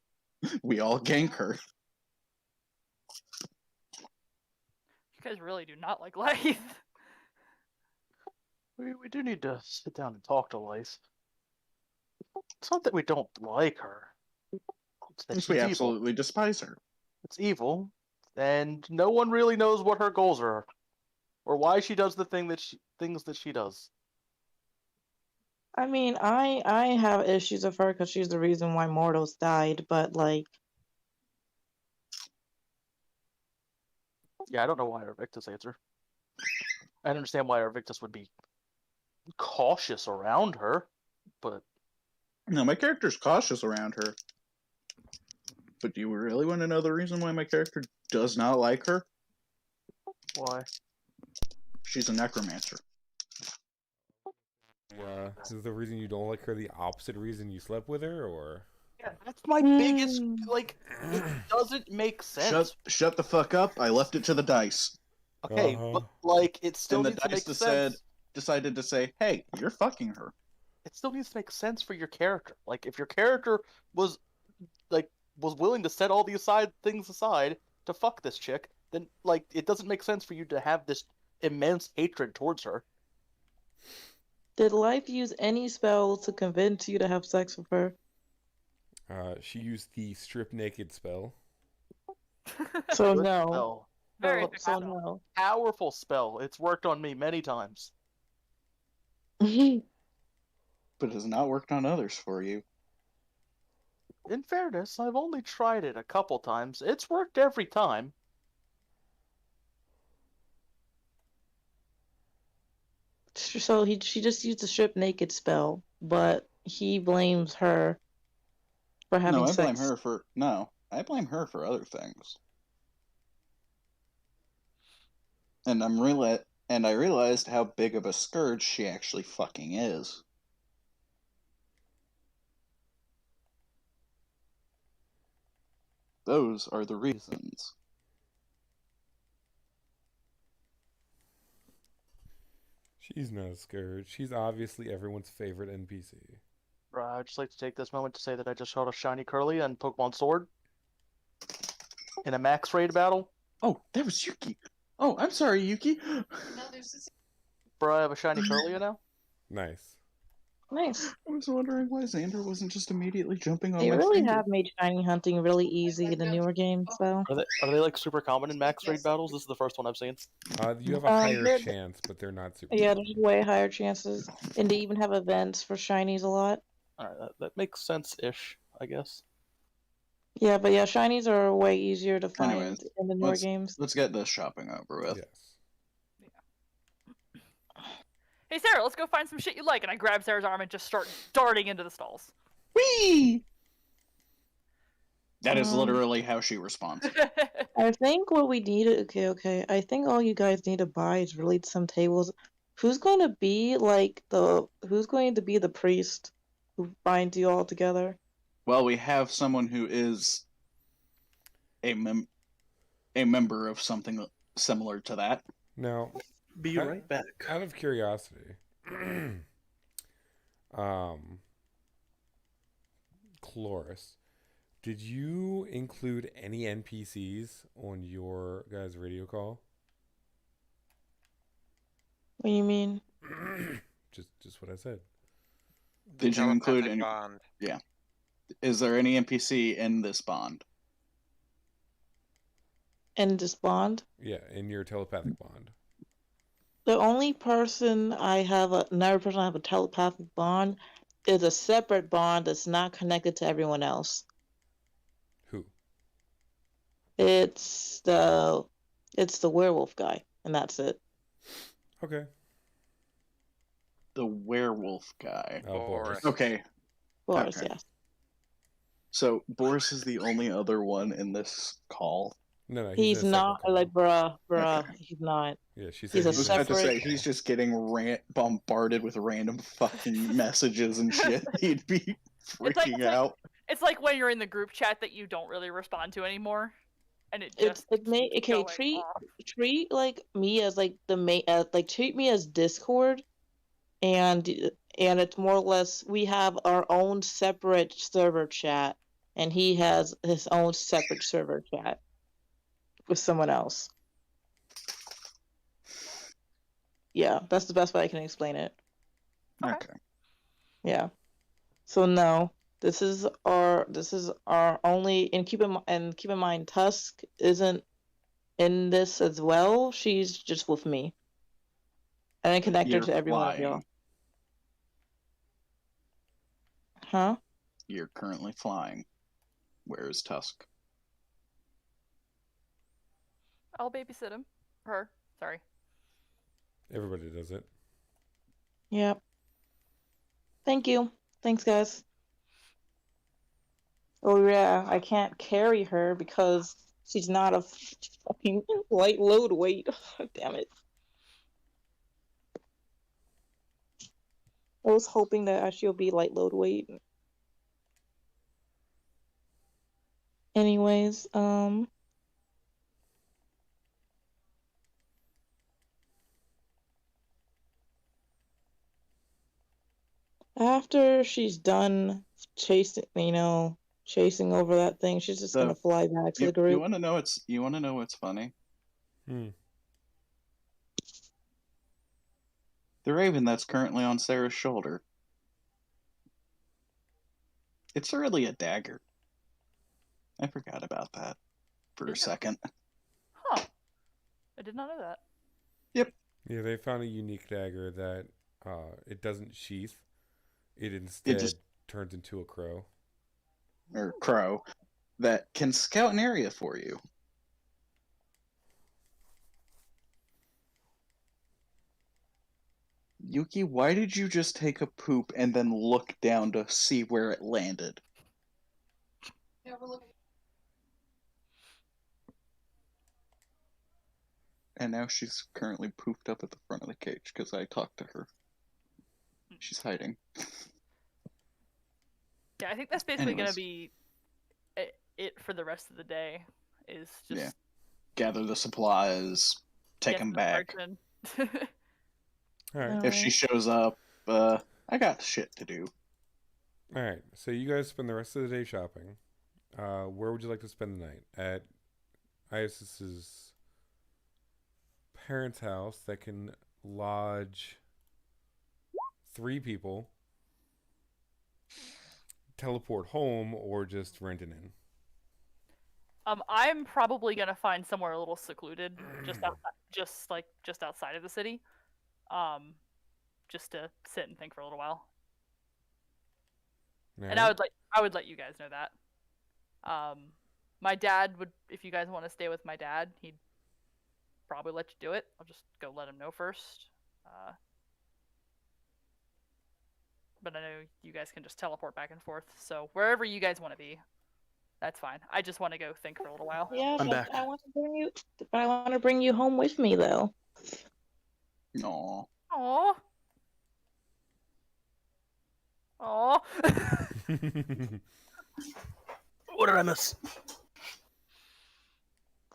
we all gank her. You guys really do not like Life. We do need to sit down and talk to Lice. It's not that we don't like her. It's that We she's absolutely evil. despise her. It's evil, and no one really knows what her goals are, or why she does the things that she does. I mean, I have issues of her because she's the reason why mortals died, but like. Yeah, I don't know why Arvictus hates her. I understand why Arvictus would be cautious around her, but... No, my character's cautious around her. But do you really want to know the reason why my character does not like her? Why? She's a necromancer. Is the reason you don't like her the opposite reason you slept with her, or? Yeah, that's my biggest, like, it doesn't make sense. Shut the fuck up, I left it to the dice. Okay, but, like, it still needs to make sense. Decided to say, hey, you're fucking her. It still needs to make sense for your character. Like, if your character was willing to set all these things aside to fuck this chick, then, like, it doesn't make sense for you to have this immense hatred towards her. Did Life use any spell to convince you to have sex with her? She used the strip naked spell. So Good no. Spell. Very no. Powerful spell. It's worked on me many times. But it has not worked on others for you. In fairness, I've only tried it a couple times. It's worked every time. So she just used the strip naked spell, but he blames her for having sex. I blame her for other things. And I realized how big of a scourge she actually fucking is. Those are the reasons. She's not a scourge. She's obviously everyone's favorite NPC. I'd just like to take this moment to say that I just shot a shiny Curly and Pokemon Sword in a max raid battle. Oh, that was Yuki. Oh, I'm sorry, Yuki. Bro, I have a shiny Curly now. Nice. Nice. I was wondering why Xander wasn't just immediately jumping on They my really finger. have made shiny hunting really easy in the newer games, though. Are they like super common in max raid battles? This is the first one I've seen. You have a higher chance, but they're not super. Yeah, common. there's way higher chances, and they even have events for shinies a lot. Alright, that makes sense-ish, I guess. Yeah, but yeah, shinies are way easier to find Anyways, in the newer games. Let's get this shopping over with. Yes. Hey Sarah, let's go find some shit you like. And I grab Sarah's arm and just start darting into the stalls. Whee! That is literally how she responds. I think what we need. Okay. I think all you guys need to buy is really some tables. Who's going to be Who's going to be the priest who binds you all together? Well, we have someone who is a member of something similar to that. Now, be right back. Out of curiosity, Chloris, did you include any NPCs on your guys' radio call? What do you mean? just what I said. Did you include any? Bond. Yeah. Is there any NPC in this bond? In this bond? Yeah, in your telepathic bond. The only person another person I have a telepathic bond is a separate bond that's not connected to everyone else. Who? It's the werewolf guy, and that's it. Okay. The werewolf guy. Oh, Boris. Okay. Boris, Okay. yes. So Boris is the only other one in this call. No, he's not like bruh. Okay. He's not. Yeah, she's a separate. He's just getting bombarded with random fucking messages and shit. He'd be freaking out. It's like when you're in the group chat that you don't really respond to anymore, and it just treat like me as like the main treat me as Discord, and it's more or less we have our own separate server chat, and he has his own separate server chat with someone else. Yeah, that's the best way I can explain it. Okay. Yeah. So no, this is our only, and keep in mind Tusk isn't in this as well. She's just with me. And I connect her to everyone of y'all. Huh? You're currently flying. Where is Tusk? I'll babysit him. Her. Sorry. Everybody does it. Yep. Thank you. Thanks, guys. Oh yeah, I can't carry her because she's not a fucking light load weight. Damn it. I was hoping that she'll be light load weight. Anyways, after she's done chasing over that thing, she's just gonna fly back to the group. You wanna know what's funny? The raven that's currently on Sarah's shoulder. It's really a dagger. I forgot about that for a second. Huh. I did not know that. Yep. Yeah, they found a unique dagger that it doesn't sheath. It instead just turns into a crow. Or crow that can scout an area for you. Yuki, why did you just take a poop and then look down to see where it landed? Yeah, we're looking. And now she's currently pooped up at the front of the cage because I talked to her. She's hiding. Yeah, I think that's basically going to be it for the rest of the day. Is just gather the supplies, take them back. All right. If she shows up, I got shit to do. All right. So you guys spend the rest of the day shopping. Where would you like to spend the night? At Iosis's parents' house that can lodge 3 people, teleport home, or just rent an inn? I'm probably gonna find somewhere a little secluded, just outside of the city, just to sit and think for a little while. And I would let you guys know that. My dad would, if you guys want to stay with my dad, he'd probably let you do it. I'll just go let him know first. But I know you guys can just teleport back and forth, so wherever you guys want to be, that's fine. I just want to go think for a little while. Yeah, I'm but back. I want to bring you home with me, though. Aw. Aww. Aww. What did I miss?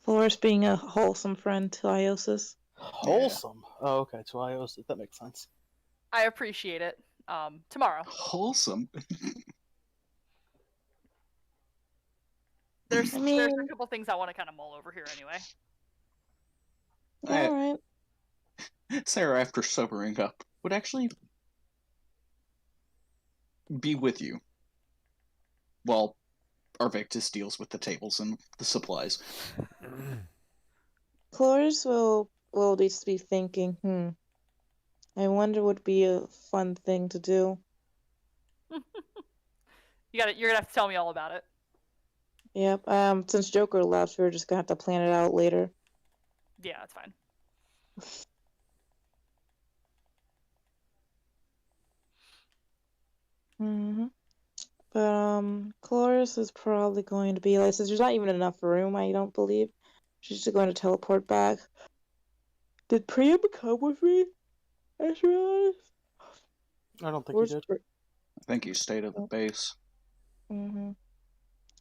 Cloris being a wholesome friend to Iosis. Wholesome. Oh, okay. To Ios, that makes sense. I appreciate it. Tomorrow. Wholesome. There's a couple things I want to kind of mull over here anyway. All right. Sarah, after sobering up, would actually be with you while Arvictus deals with the tables and the supplies. Cloris will just be thinking, I wonder what would be a fun thing to do. You're gonna have to tell me all about it. Yep. Since Joker left, we're just gonna have to plan it out later. Yeah, that's fine. But Cloris is probably going to be like, since there's not even enough room, I don't believe. She's just going to teleport back. Did Priam come with me? I realized. I don't think he did. I think he stayed at the base.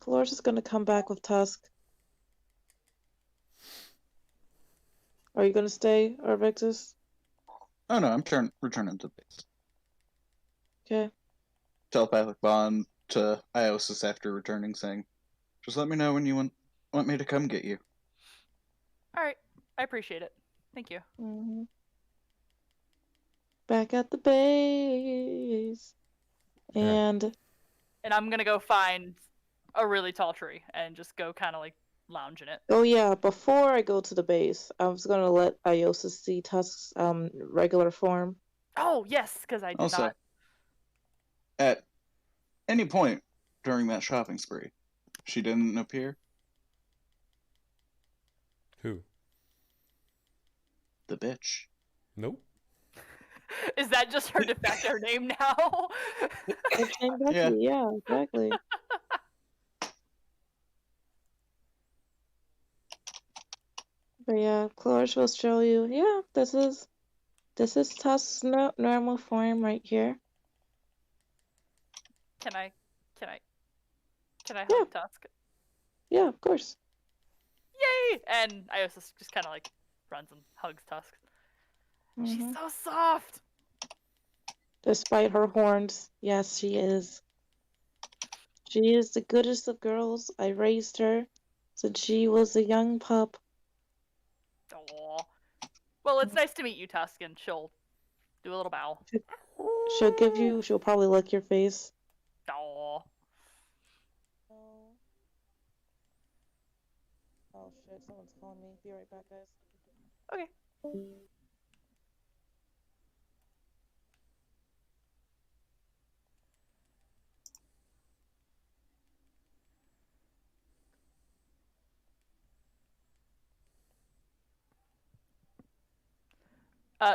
Cloris is going to come back with Tusk. Are you going to stay, Arvictus? Oh no, I'm returning to the base. Okay. Telepathic bond to Iosis after returning, saying, "Just let me know when you want me to come get you." All right, I appreciate it. Thank you. Back at the base, and I'm gonna go find a really tall tree and just go kind of like lounge in it. Oh yeah, before I go to the base, I was gonna let Iosis see Tusk's regular form. Oh yes, because I did also, not. At any point during that shopping spree, she didn't appear. Who? The bitch. Nope. Is that just her de facto name now? Exactly, yeah, exactly. But yeah, Cloris will show you. Yeah, this is Tusk's normal form right here. Can I hug Tusk? Yeah, of course. Yay! And Iosis just kind of like runs and hugs Tusk. She's so soft. Despite her horns, yes, she is. She is the goodest of girls. I raised her since she was a young pup. Aww. Well, it's nice to meet you, Tusk, and she'll do a little bow. She'll probably lick your face. Aww. Oh shit, someone's calling me. Be right back, guys. Okay.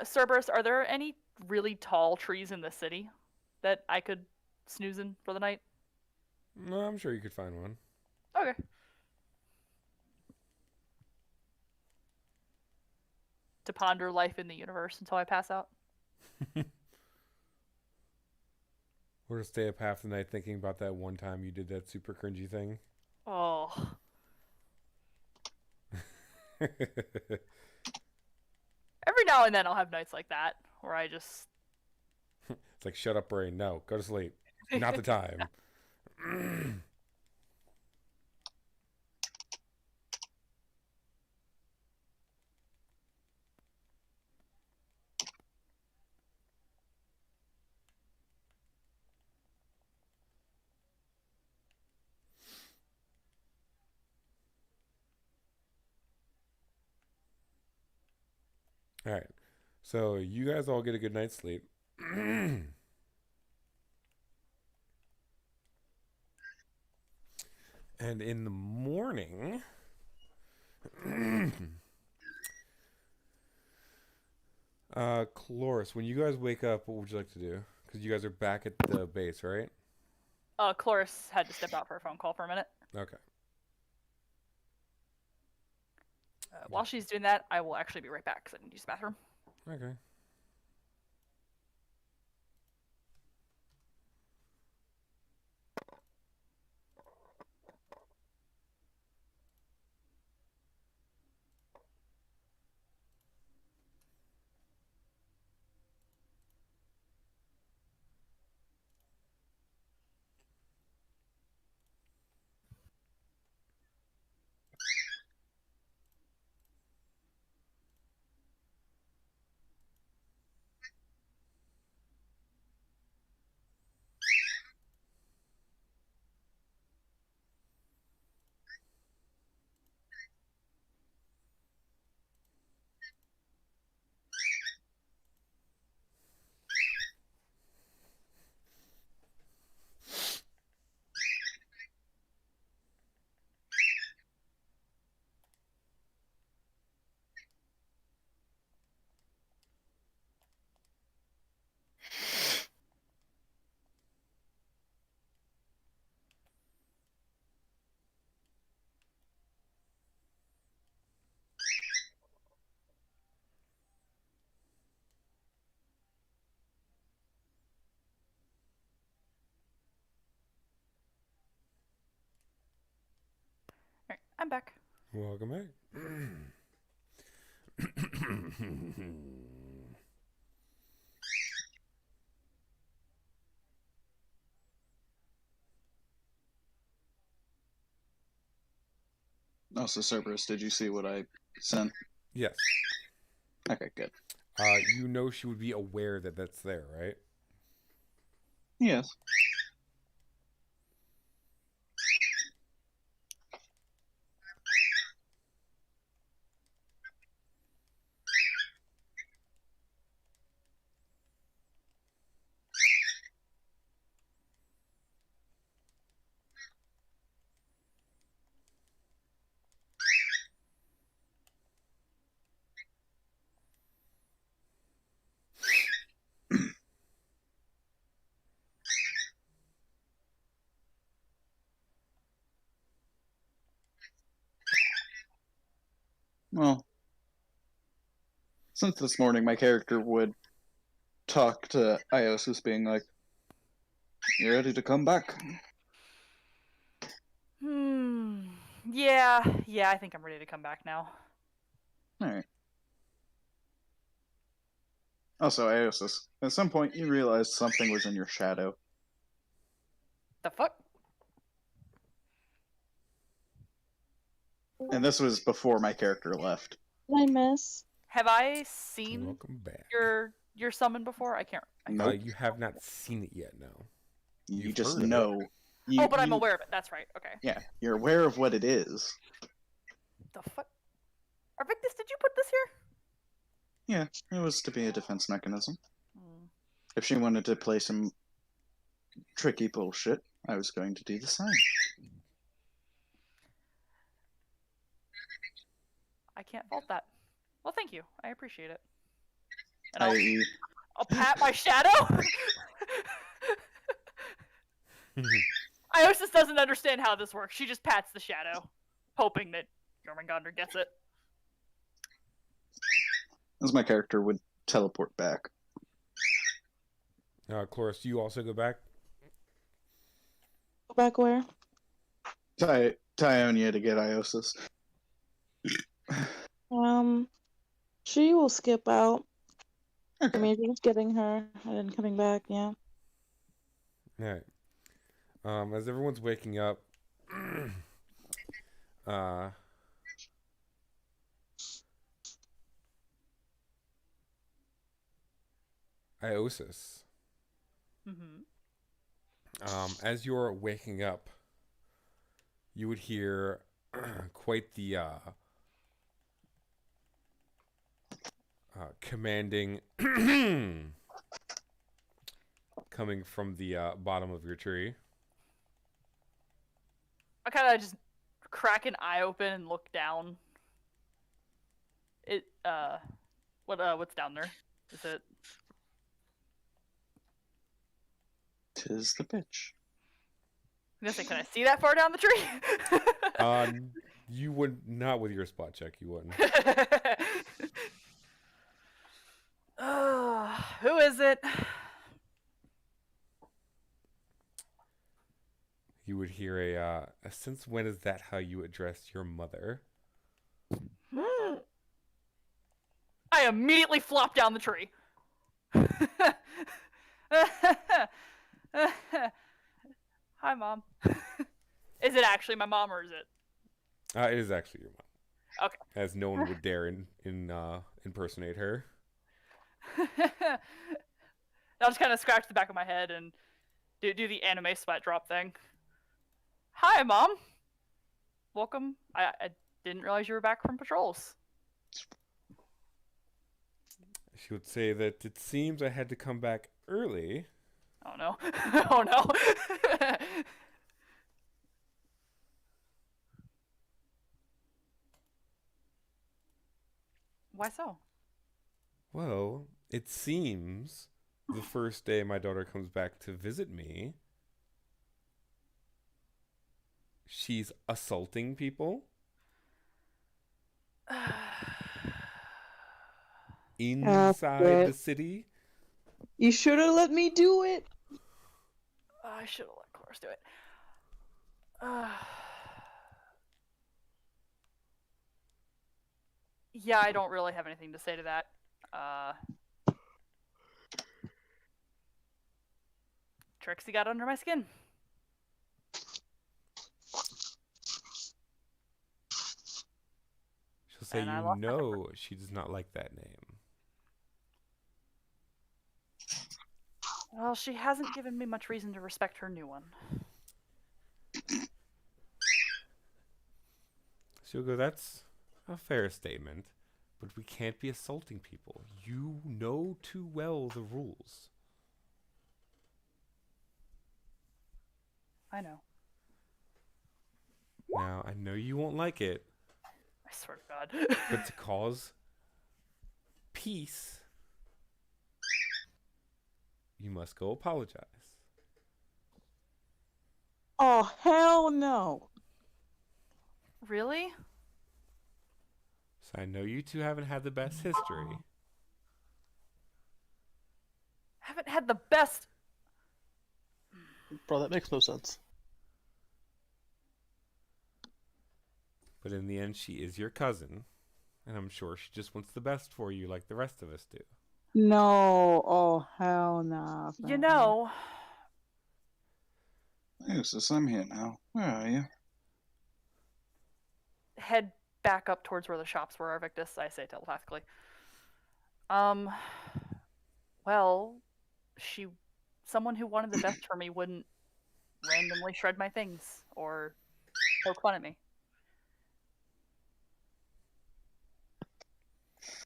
Cerberus, are there any really tall trees in the city that I could snooze in for the night? No, I'm sure you could find one. Okay. To ponder life in the universe until I pass out. Or to stay up half the night thinking about that one time you did that super cringy thing. Oh. Every now and then I'll have nights like that where I just... It's like, shut up, brain. No, go to sleep. not the time. All right. So you guys all get a good night's sleep. And in the morning, Cloris, when you guys wake up, what would you like to do? Because you guys are back at the base, right? Cloris had to step out for a phone call for a minute. Okay. While she's doing that, I will actually be right back because I need to use the bathroom. Okay. All right, I'm back. Welcome back. Also, Cerberus, did you see what I sent? Yes. Okay, good. You know she would be aware that that's there, right? Yes. Well, since this morning my character would talk to Iosis being like, "You ready to come back?" Yeah, I think I'm ready to come back now. Alright. Also, Iosis, at some point you realized something was in your shadow. The fuck? And this was before my character left. What I miss? Have I seen Welcome back. your summon before? I can't. Nope. You have not seen it yet, no. You You've just heard of know. But I'm aware of it. That's right. Okay. Yeah, you're aware of what it is. The fuck? Arvictus, did you put this here? Yeah, it was to be a defense mechanism. If she wanted to play some tricky bullshit, I was going to do the same. I can't fault that. Well, thank you. I appreciate it. And I'll pat my shadow. Iosis doesn't understand how this works. She just pats the shadow, hoping that Jormungandr gets it. As my character would teleport back. Cloris, do you also go back? Go back where? Tyonia to get Iosis. She will skip out. Okay. I mean, just getting her and then coming back, yeah. Alright. As everyone's waking up, Iosis. As you're waking up, you would hear quite the commanding coming from the bottom of your tree. I kind of just crack an eye open and look down. What's down there? Is it? Tis the bitch. I'm gonna say, can I see that far down the tree? You would not with your spot check. You wouldn't. Who is it? You would hear a since when is that how you address your mother? I immediately flop down the tree. Hi, Mom. Is it actually my mom, or is it? It is actually your mom. Okay. As no one would dare impersonate her. I'll just kind of scratch the back of my head and do the anime sweat drop thing. Hi, Mom. Welcome. I didn't realize you were back from patrols. She would say that it seems I had to come back early. Oh no. Oh no. Why so? Well, it seems the first day my daughter comes back to visit me, she's assaulting people inside the city. You should have let me do it. I should have let Cloris do it. Yeah, I don't really have anything to say to that. Trixie got under my skin. She'll say, you know, she does not like that name. Well, she hasn't given me much reason to respect her new one. She'll go, that's a fair statement, but we can't be assaulting people. You know too well the rules. I know. Now, I know you won't like it. I swear to God. But to cause peace, you must go apologize. Oh, hell no. Really? So I know you two haven't had the best history. Haven't had the best. Bro, that makes no sense. But in the end, she is your cousin. And I'm sure she just wants the best for you like the rest of us do. No. Oh, hell nah. You know. Iosis, I'm here now. Where are you? Head back up towards where the shops were, Arvictus, I say telepathically. Well, someone who wanted the best for me wouldn't randomly shred my things or poke fun at me.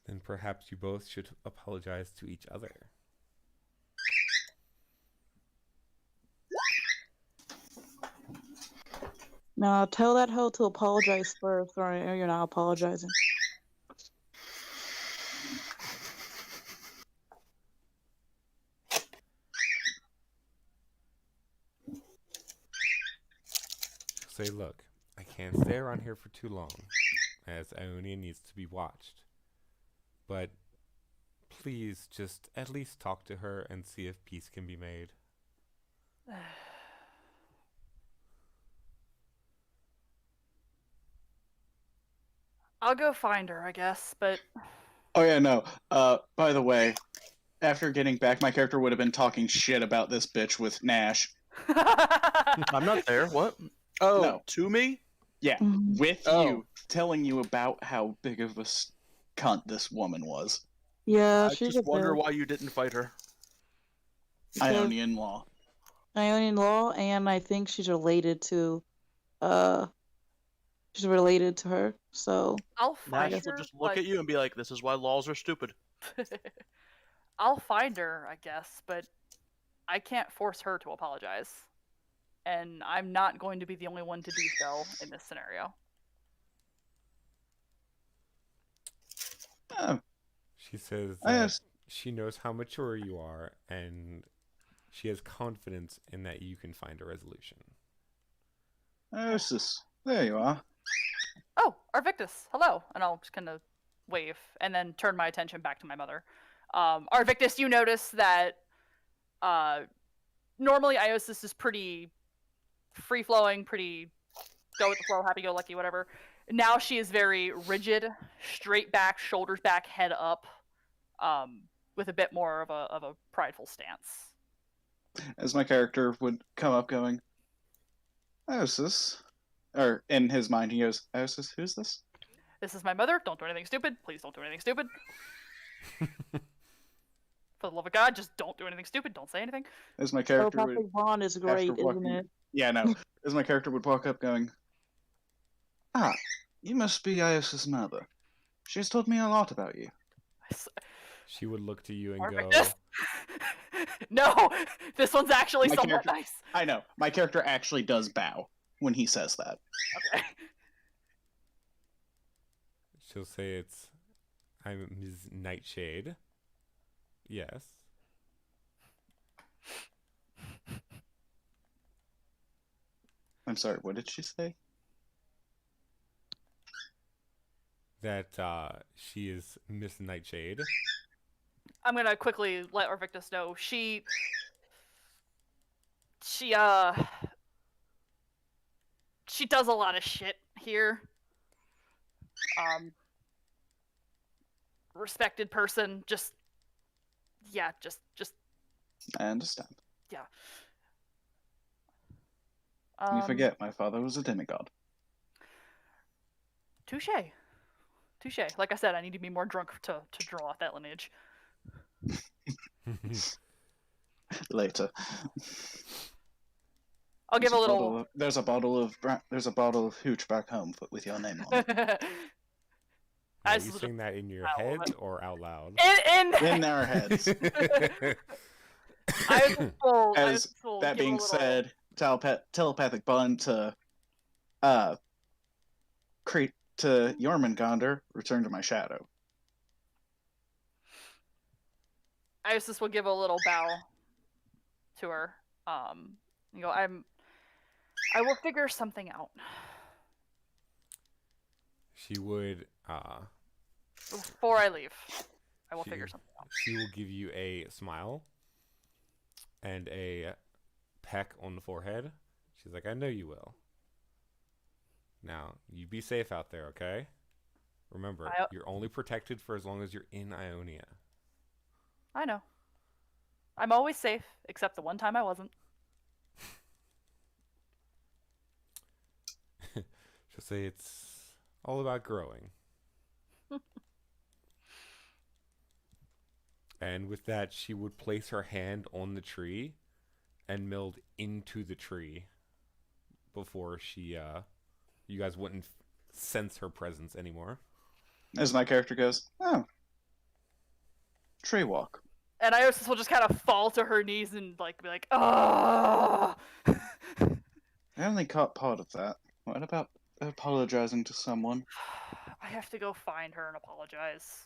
Then perhaps you both should apologize to each other. Now tell that hoe to apologize first, or you're not apologizing. Say, look, I can't stay around here for too long, as Ionia needs to be watched. But please just at least talk to her and see if peace can be made. I'll go find her, I guess, but... Oh yeah, no. By the way, after getting back, my character would have been talking shit about this bitch with Nash. I'm not there. What? Oh, No. to me? Yeah, with Oh. you, telling you about how big of a cunt this woman was. Yeah, I she's just a wonder bitch. why you didn't fight her. Ionian law. Ionian law, and I think she's related to her. So I'll find Nash her. will just look at you and be like, "This is why laws are stupid." I'll find her, I guess, but I can't force her to apologize. And I'm not going to be the only one to do so in this scenario. Oh, She says I that asked- she knows how mature you are, and she has confidence in that you can find a resolution. Isis, there you are. Oh, Arvictus, hello. And I'll just kind of wave and then turn my attention back to my mother. Arvictus, you notice that normally Iosis is pretty free-flowing, pretty go with the flow, happy-go-lucky, whatever. Now she is very rigid, straight back, shoulders back, head up, with a bit more of a prideful stance. As my character would come up going, Isis. Or in his mind, he goes, Isis, who's this? This is my mother. Don't do anything stupid. Please don't do anything stupid. For the love of God, just don't do anything stupid. Don't say anything. As my character would, telepathic bond is great, after isn't walking, it? Yeah, no. As my character would walk up going, Ah, you must be Isis' mother. She's told me a lot about you. She would look to you and go, Arvictus? No, this one's actually My somewhat character- nice. I know. My character actually does bow when he says that. Okay. she'll say I'm Ms. Nightshade. Yes. I'm sorry, what did she say? That she is Miss Nightshade. I'm gonna quickly let Arvictus know. She does a lot of shit here. Respected person, just I understand. yeah. You forget, my father was a demigod. Touche. Like I said, I need to be more drunk to draw out that lineage. Later. I'll give a little. There's a bottle of hooch back home with your name on it. Are you saying that in your head or out loud? In our heads. As that being said, telepathic bond to Jormungandr, return to my shadow. Isis will give a little bow to her. You go, I will figure something out. She would before I leave, I will figure something out. She will give you a smile and a peck on the forehead. She's like, I know you will. Now, you be safe out there, okay? Remember, you're only protected for as long as you're in Ionia. I know. I'm always safe, except the one time I wasn't. She'll say it's all about growing. And with that, she would place her hand on the tree and meld into the tree before she, you guys wouldn't sense her presence anymore. As my character goes, oh, tree walk. And Isis will just kind of fall to her knees and be like, oh. I only caught part of that. What about apologizing to someone? I have to go find her and apologize.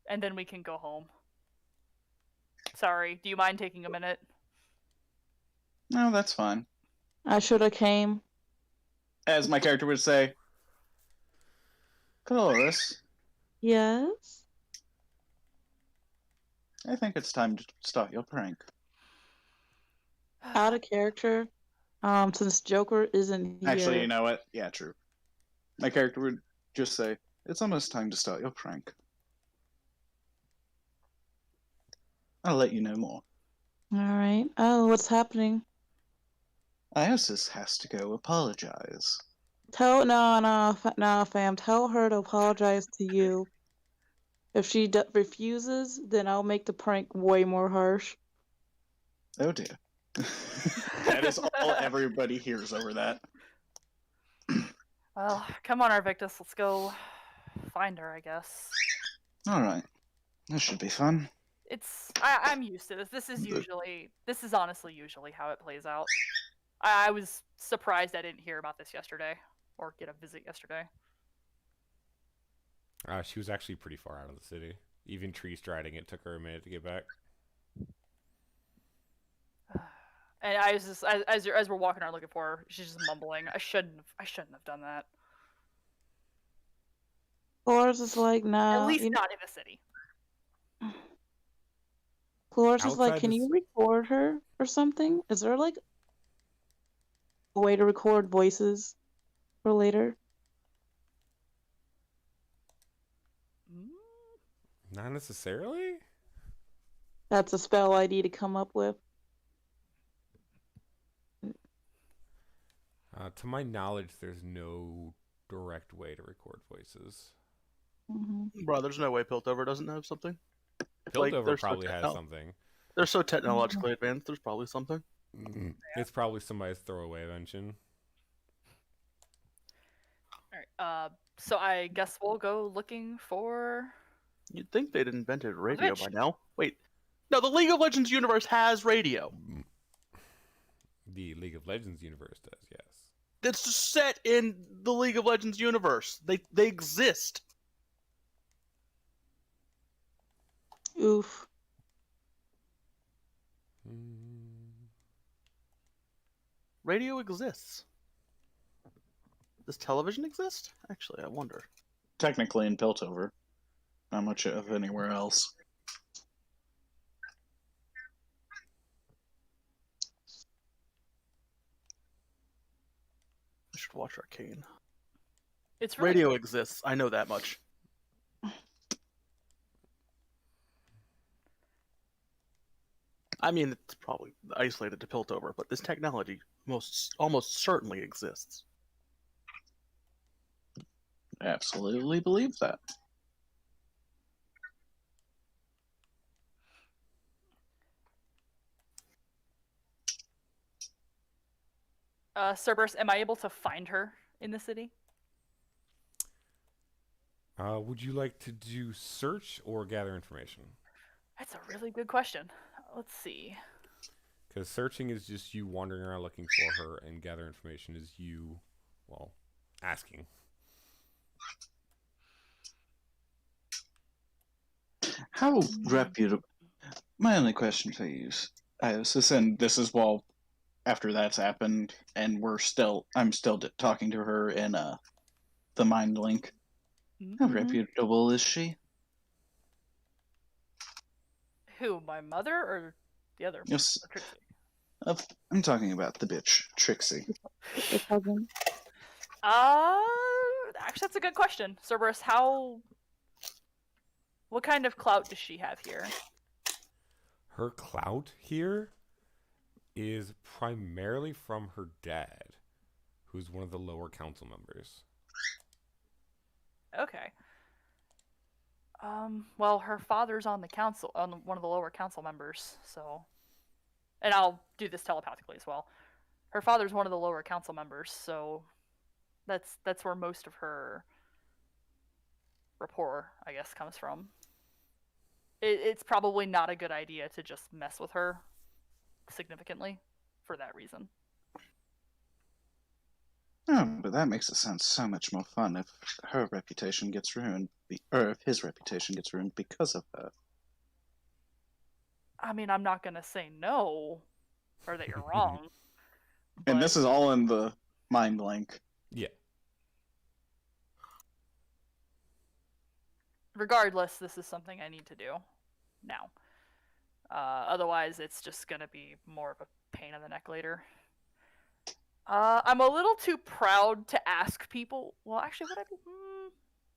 And then we can go home. Sorry, do you mind taking a minute? No, that's fine. I should have came. As my character would say, Cloris. Yes? I think it's time to start your prank. Out of character. Since Joker isn't here. Actually, you know what? Yeah, true. My character would just say, it's almost time to start your prank. I'll let you know more. Alright. Oh, what's happening? Iosis has to go apologize. No, fam. Tell her to apologize to you. If she refuses, then I'll make the prank way more harsh. Oh dear. That is all everybody hears over that. Well, come on, Arvictus. Let's go find her, I guess. Alright. This should be fun. I'm used to this. This is honestly usually how it plays out. I was surprised I didn't hear about this yesterday or get a visit yesterday. She was actually pretty far out of the city. Even tree striding, it took her a minute to get back. And I was just as we're walking around looking for her, she's just mumbling. I shouldn't have done that. Flores is like, nah. At least not in the city. Flores is like, can you record her or something? Is there like a way to record voices for later? Not necessarily. That's a spell I need to come up with. To my knowledge, there's no direct way to record voices. Mm-hmm. Bro, there's no way Piltover doesn't have something. Piltover probably has something. They're so technologically advanced, there's probably something. Mm-hmm. It's probably somebody's throwaway invention. Alright, so I guess we'll go looking for... You'd think they'd invented radio by now. Wait. No, the League of Legends universe has radio. The League of Legends universe does, yes. It's set in the League of Legends universe. They exist. Oof. Radio exists. Does television exist? Actually, I wonder. Technically in Piltover. Not much of anywhere else. I should watch Arcane. It's really radio exists. I know that much. I mean, it's probably isolated to Piltover, but this technology almost certainly exists. Absolutely believe that. Cerberus, am I able to find her in the city? Would you like to do search or gather information? That's a really good question. Let's see. Because searching is just you wandering around looking for her, and gather information is you, well, asking. How reputable... My only question for you, Iosis, and this is while after that's happened, and I'm still talking to her in the mind link. How reputable is she? Who, my mother or the other? Yes. Trixie? I'm talking about the bitch, Trixie. Actually, that's a good question. Cerberus, what kind of clout does she have here? Her clout here is primarily from her dad, who's one of the lower council members. Okay. Well, her father's on the council, on one of the lower council members, so... And I'll do this telepathically as well. Her father's one of the lower council members, so... That's where most of her rapport, I guess, comes from. It's probably not a good idea to just mess with her significantly for that reason. Oh, but that makes it sound so much more fun if her reputation gets ruined, or if his reputation gets ruined because of her. I mean, I'm not going to say no, or that you're wrong. And this is all in the mind link. Yeah. Regardless, this is something I need to do now. Otherwise, it's just going to be more of a pain in the neck later. I'm a little too proud to ask people. Well, actually,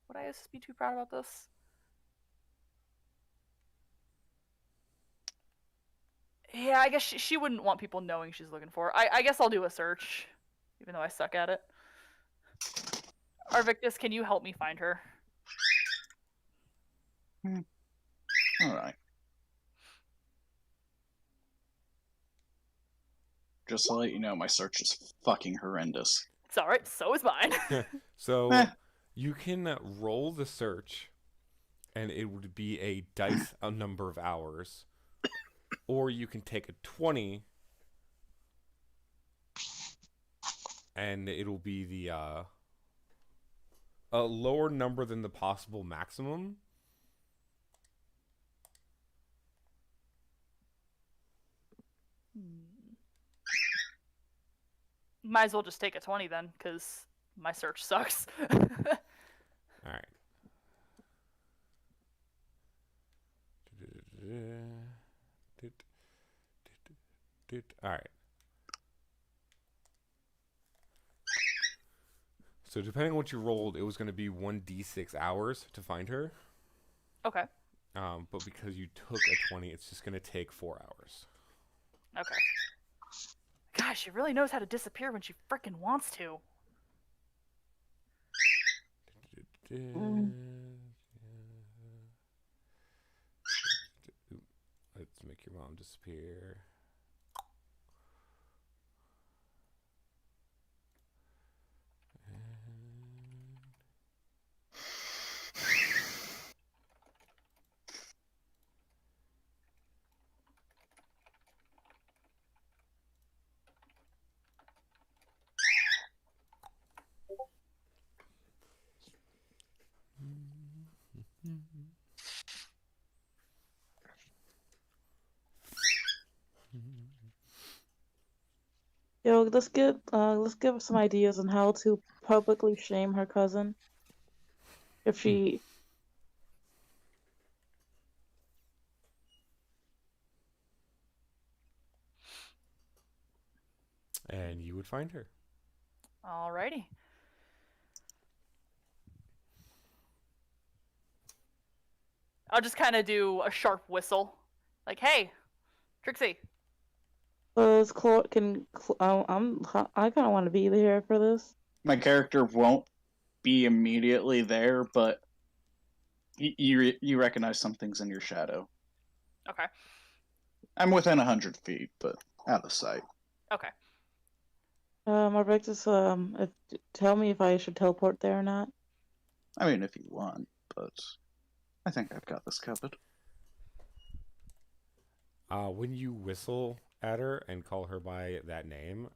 would I just be too proud about this? Yeah, I guess she wouldn't want people knowing she's looking for her. I guess I'll do a search, even though I suck at it. Arvictus, can you help me find her? All right. Just to let you know, my search is fucking horrendous. It's alright, so is mine. So you can roll the search, and it would be a dice a number of hours, or you can take a 20, and it'll be the a lower number than the possible maximum. Might as well just take a 20 then, because my search sucks. Alright. Alright. So depending on what you rolled, it was going to be 1d6 hours to find her. Okay. But because you took a 20, it's just going to take 4 hours. Okay. Gosh, she really knows how to disappear when she frickin' wants to. Let's make your mom disappear. Yo, let's give some ideas on how to publicly shame her cousin. If she And you would find her. Alrighty. I'll just kind of do a sharp whistle. Like, hey, Trixie. I kind of want to be here for this. My character won't be immediately there, but you recognize some things in your shadow. Okay. I'm within 100 feet, but out of sight. Okay. Arvictus, tell me if I should teleport there or not. I mean, if you want, but I think I've got this covered. When you whistle at her and call her by that name,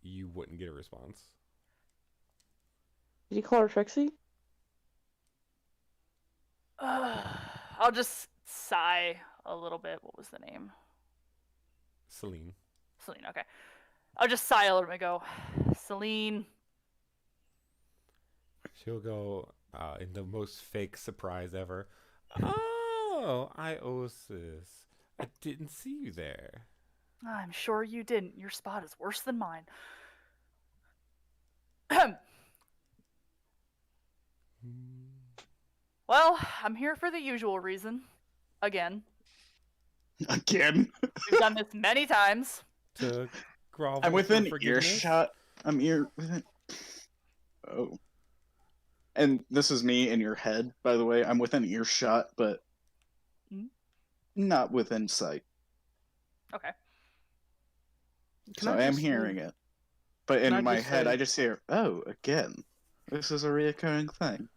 you wouldn't get a response. Did you call her Trixie? I'll just sigh a little bit. What was the name? Celine. Celine, okay. I'll just sigh a little bit and go, Celine. She'll go in the most fake surprise ever. Oh, Iosis. I didn't see you there. I'm sure you didn't. Your spot is worse than mine. Well, I'm here for the usual reason. Again. Again? We've done this many times. To grovel I'm within for earshot. I'm within... Oh. And this is me in your head, by the way. I'm within earshot, but not within sight. Okay. So I am hearing it. But in my head, I just hear, oh, again. This is a reoccurring thing.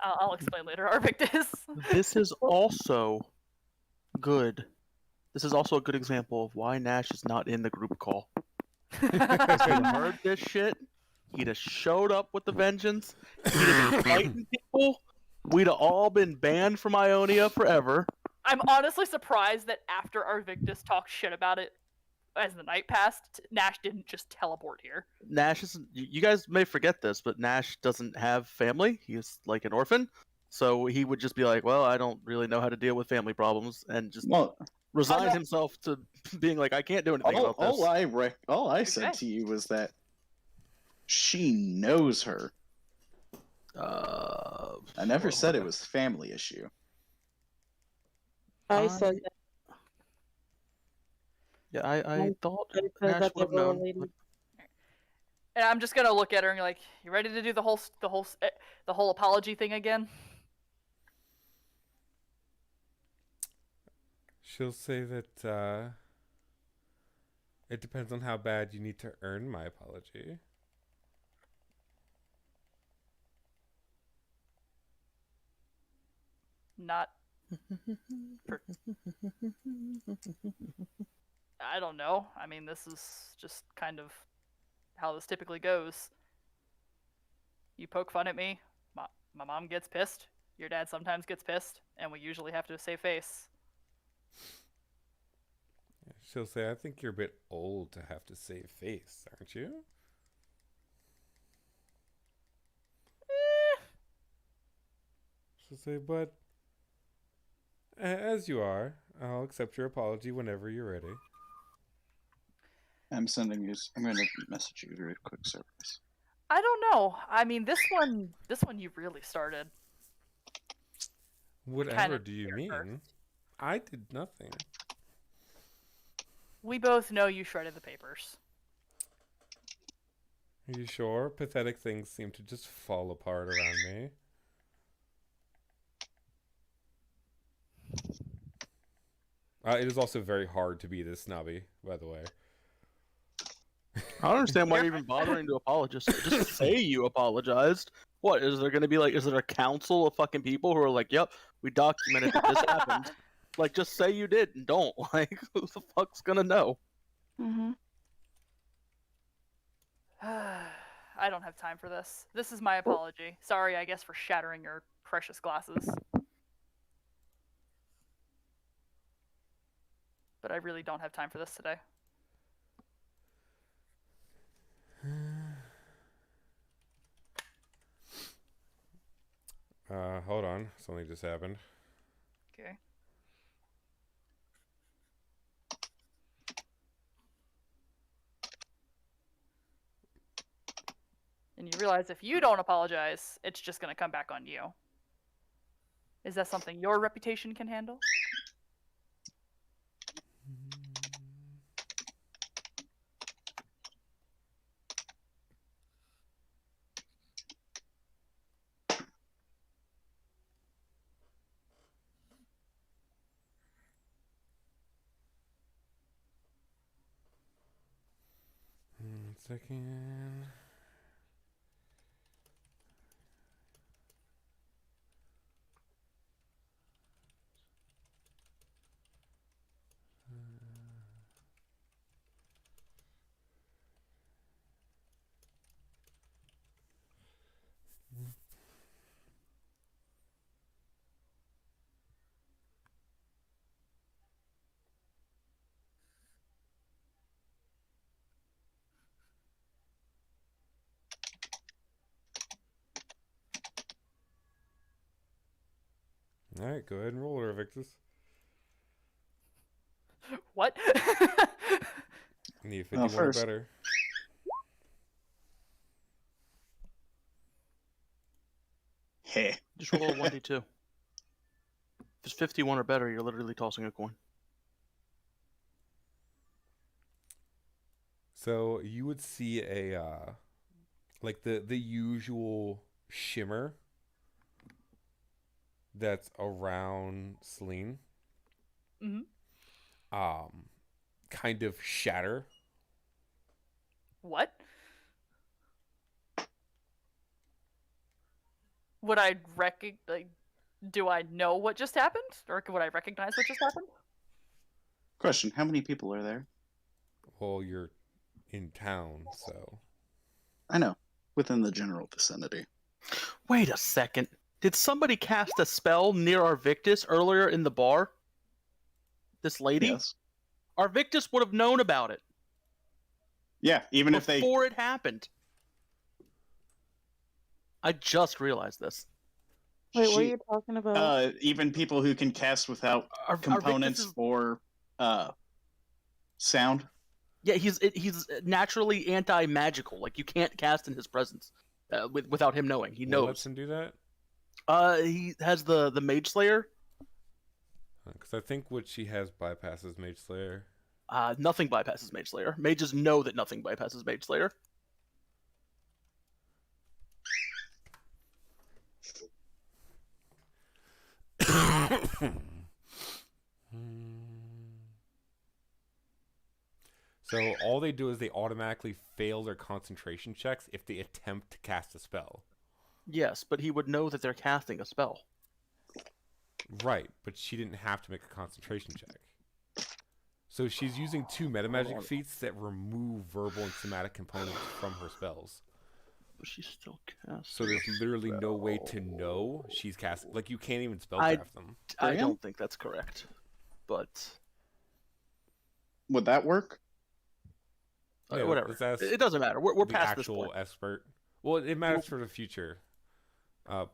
I'll explain later, Arvictus. This is also good. This is also a good example of why Nash is not in the group call. If he heard this shit, he'd have showed up with the vengeance. He'd have been fighting people. We'd have all been banned from Ionia forever. I'm honestly surprised that after Arvictus talked shit about it as the night passed, Nash didn't just teleport here. Nash isn't. You guys may forget this, but Nash doesn't have family. He's like an orphan. So he would just be like, well, I don't really know how to deal with family problems, and just resign himself to being like, I can't do anything about this. All I said to you was that she knows her. I never said it was a family issue. I said that. Yeah, I thought I said Ash that they would have were known. related. And I'm just gonna look at her and be like, "You ready to do the whole apology thing again?" She'll say that it depends on how bad you need to earn my apology. Not. I don't know. I mean, this is just kind of how this typically goes. You poke fun at me, my mom gets pissed, your dad sometimes gets pissed, and we usually have to save face. She'll say, I think you're a bit old to have to save face, aren't you? She'll say, but as you are, I'll accept your apology whenever you're ready. I'm going to message you very quick service. I don't know. I mean, this one you really started. Whatever do you mean? First. I did nothing. We both know you shredded the papers. Are you sure? Pathetic things seem to just fall apart around me. It is also very hard to be this snobby, by the way. I don't understand why you're even bothering to apologize. Just say you apologized. What, is there gonna be like, is there a council of fucking people who are like, yep, we documented that this happened? Like, just say you did and don't. Like, who the fuck's gonna know? Mm-hmm. I don't have time for this. This is my apology. Sorry, I guess, for shattering your precious glasses. But I really don't have time for this today. Hold on. Something just happened. Okay. And you realize if you don't apologize, it's just going to come back on you. Is that something your reputation can handle? One second. Alright, go ahead and roll her, Victus. What? Need 51 or better. Hey. Just roll a 1d2. If it's 51 or better, you're literally tossing a coin. So you would see a like the usual shimmer that's around Celine. Mm-hmm. Kind of shatter. What? Would I do I know what just happened? Or would I recognize what just happened? Question, how many people are there? Well, you're in town, so... I know. Within the general vicinity. Wait a second. Did somebody cast a spell near our Victus earlier in the bar? This lady? Yes. Our Victus would have known about it. Yeah, even if they... Before it happened. I just realized this. Wait, what are you talking about? Even people who can cast without components or sound. Yeah, he's naturally anti-magical. Like, you can't cast in his presence without him knowing. He knows. What lets him do that? He has the Mage Slayer. Because I think what she has bypasses Mage Slayer. Nothing bypasses Mage Slayer. Mages know that nothing bypasses Mage Slayer. So all they do is they automatically fail their concentration checks if they attempt to cast a spell. Yes, but he would know that they're casting a spell. Right, but she didn't have to make a concentration check. So she's using 2 metamagic feats that remove verbal and somatic components from her spells. But she's still casting. So there's literally no way to know she's casting. Like, you can't even spellcraft them. I don't think that's correct. But would that work? Yeah, whatever. It doesn't matter. We're past this point. The actual expert. Well, it matters for the future.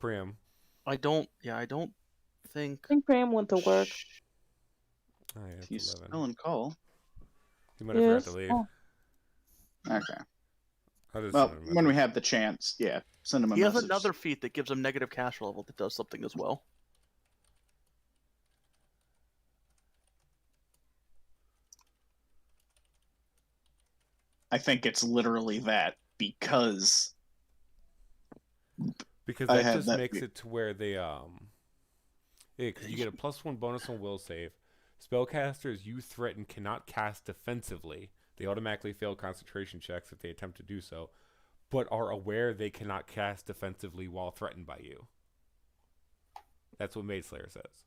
Priam. I don't think. I think Priam went to work. Oh, yeah, He's 11. still in call. He might have forgot to leave. Oh. Okay. Well, when we have the chance, yeah, send him a message. He has another feat that gives him negative cash level that does something as well. I think it's literally that because that just makes it to where they because you get a +1 bonus on will save. Spellcasters you threaten cannot cast defensively. They automatically fail concentration checks if they attempt to do so, but are aware they cannot cast defensively while threatened by you. That's what Mage Slayer says.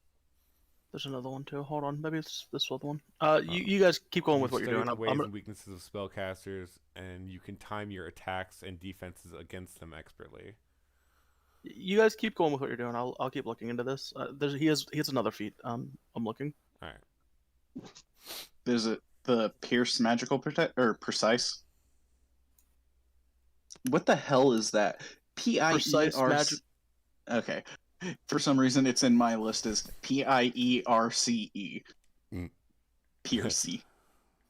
There's another one too. Hold on, maybe it's this other one. You guys keep going with what you're doing. The ways and weaknesses of spellcasters, and you can time your attacks and defenses against them expertly. You guys keep going with what you're doing. I'll keep looking into this. He has another feat. I'm looking. All right. There's the Pierce Magical Protect or Precise. What the hell is that? Precise magic. Okay. For some reason, it's in my list as PIERCE. Pierce.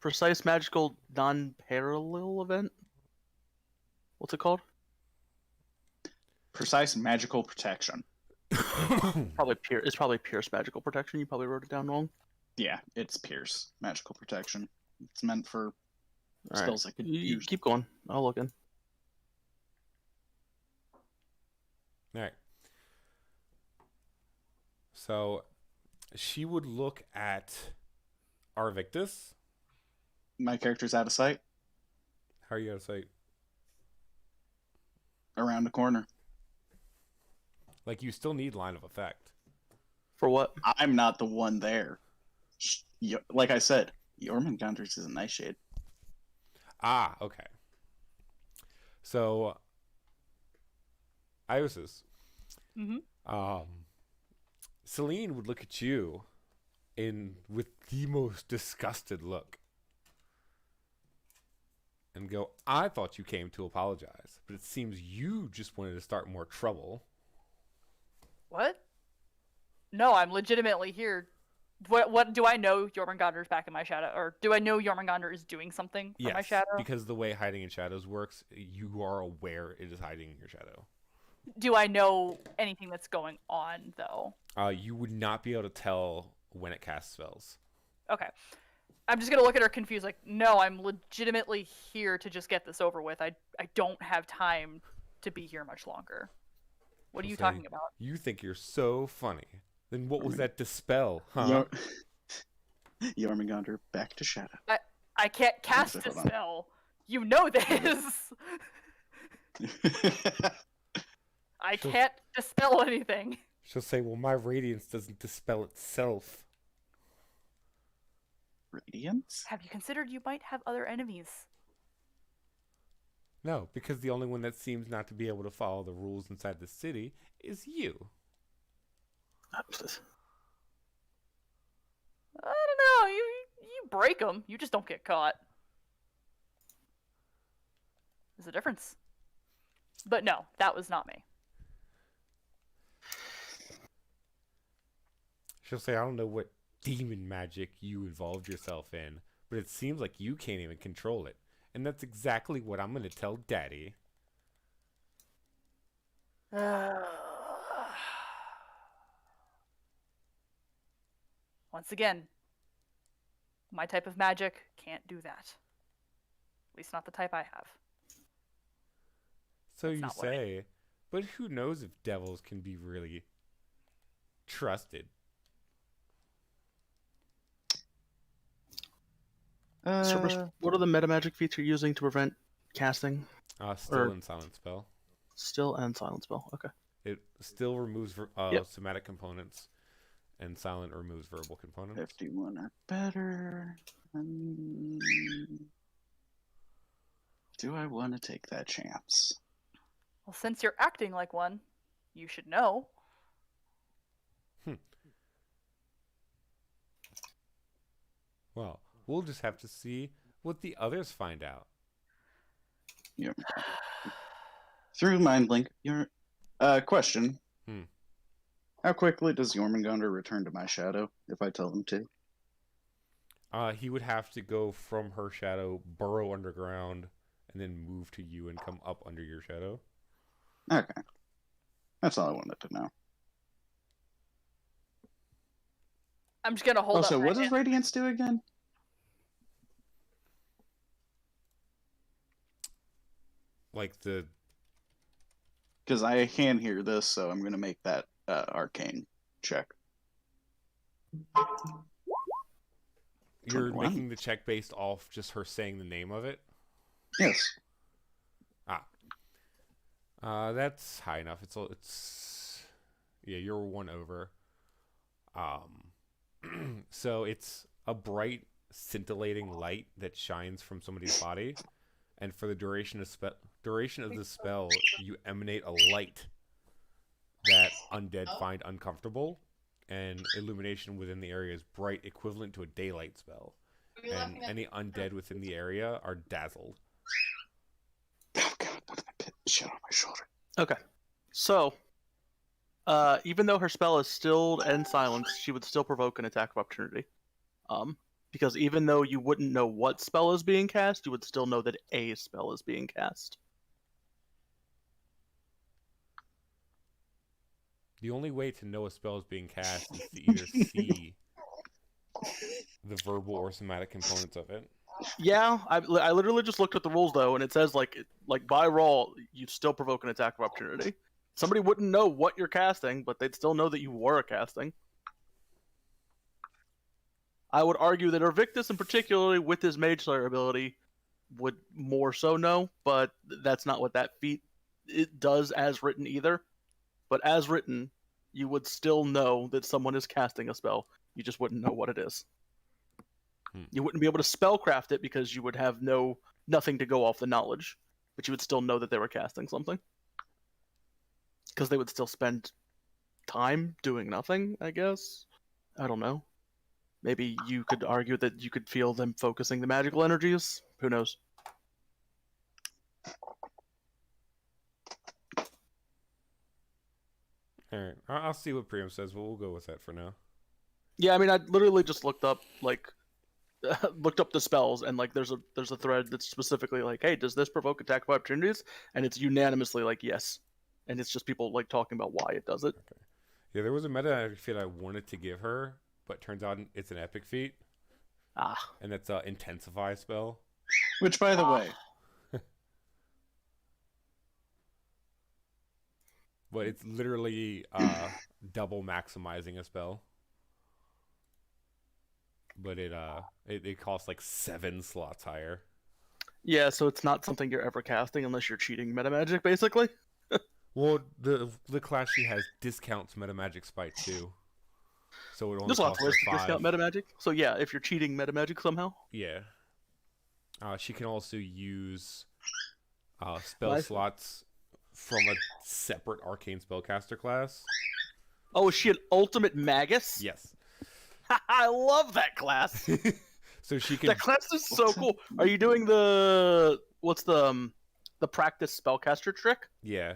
Precise magical non-parallel event. What's it called? Precise magical protection. It's probably Pierce magical protection. You probably wrote it down wrong. Yeah, it's Pierce magical protection. It's meant for All spells right. I could you use. Keep going. I'll look in. All right. So she would look at Arvictus. My character's out of sight. How are you out of sight? Around the corner. Like, you still need line of effect. For what? I'm not the one there. Like I said, Jormungandr's is a Nightshade. Ah, okay. So, Iosis. Celine would look at you with the most disgusted look and go, I thought you came to apologize, but it seems you just wanted to start more trouble. What? No, I'm legitimately here. What do I know Jormungandr's back in my shadow? Or do I know Jormungandr is doing something for my shadow? Because the way hiding in shadows works, you are aware it is hiding in your shadow. Do I know anything that's going on, though? You would not be able to tell when it casts spells. Okay. I'm just going to look at her confused, like, no, I'm legitimately here to just get this over with. I don't have time to be here much longer. What are you talking about? You think you're so funny. Then what was that dispel, huh? Jormungandr, back to shadow. I can't cast a spell. You know this. I can't dispel anything. She'll say, well, my radiance doesn't dispel itself. Radiance? Have you considered you might have other enemies? No, because the only one that seems not to be able to follow the rules inside the city is you. I don't know. You break them. You just don't get caught. There's a difference. But no, that was not me. She'll say, I don't know what demon magic you involved yourself in, but it seems like you can't even control it. And that's exactly what I'm going to tell Daddy. Once again, My type of magic can't do that. At least not the type I have. So That's you not what I- say, but who knows if devils can be really trusted? What are the meta magic feats you're using to prevent casting? Still and silent spell. Still and silent spell. Okay. It still removes Yep. somatic components, and silent removes verbal components. 51 or better. Do I want to take that chance? Well, since you're acting like one, you should know. Well, we'll just have to see what the others find out. Yeah. Through mind link, your question. How quickly does Jormungandr return to my shadow if I tell him to? He would have to go from her shadow, burrow underground, and then move to you and come up under your shadow. Okay. That's all I wanted to know. I'm just gonna hold up. Also, my what does hand. Radiance do again? Like the... Because I can hear this, so I'm going to make that arcane check. You're 21. making the check based off just her saying the name of it? Yes. That's high enough. It's yeah, you're 1 over. So it's a bright, scintillating light that shines from somebody's body, and for the duration of the spell, you emanate a light that undead find uncomfortable, and illumination within the area is bright, equivalent to a daylight spell, and any undead within the area are dazzled. Oh god, put that shit on my shoulder. Okay. So, even though her spell is stilled and silenced, she would still provoke an attack of opportunity. Because even though you wouldn't know what spell is being cast, you would still know that a spell is being cast. The only way to know a spell is being cast is to either see the verbal or somatic components of it. Yeah, I literally just looked at the rules though, and it says like by roll, you still provoke an attack of opportunity. Somebody wouldn't know what you're casting, but they'd still know that you were casting. I would argue that Invictus, and particularly with his Mage Slayer ability, would more so know, but that's not what that feat it does as written either. But as written, you would still know that someone is casting a spell. You just wouldn't know what it is. You wouldn't be able to spellcraft it because you would have nothing to go off the knowledge, but you would still know that they were casting something. Because they would still spend time doing nothing, I guess. I don't know. Maybe you could argue that you could feel them focusing the magical energies. Who knows? Alright, I'll see what Priam says, but we'll go with that for now. Yeah, I mean, I literally just looked up the spells, and like there's a thread that's specifically like, hey, does this provoke attack of opportunities? And it's unanimously like yes, and it's just people like talking about why it does it. Okay. Yeah, there was a meta feat I wanted to give her, but turns out it's an epic feat. And that's a intensify spell. Which, by the way, but it's literally double maximizing a spell. But it costs like 7 slots higher. Yeah, so it's not something you're ever casting unless you're cheating metamagic, basically. Well, the class she has discounts metamagic spite too. So it only There's lots costs of ways her to 5. discount metamagic. So yeah, if you're cheating metamagic somehow. Yeah. She can also use spell slots from a separate arcane spellcaster class. Oh, is she an ultimate magus? Yes. I love that class. So she can. That class is so cool. Are you doing the practice spellcaster trick? Yeah.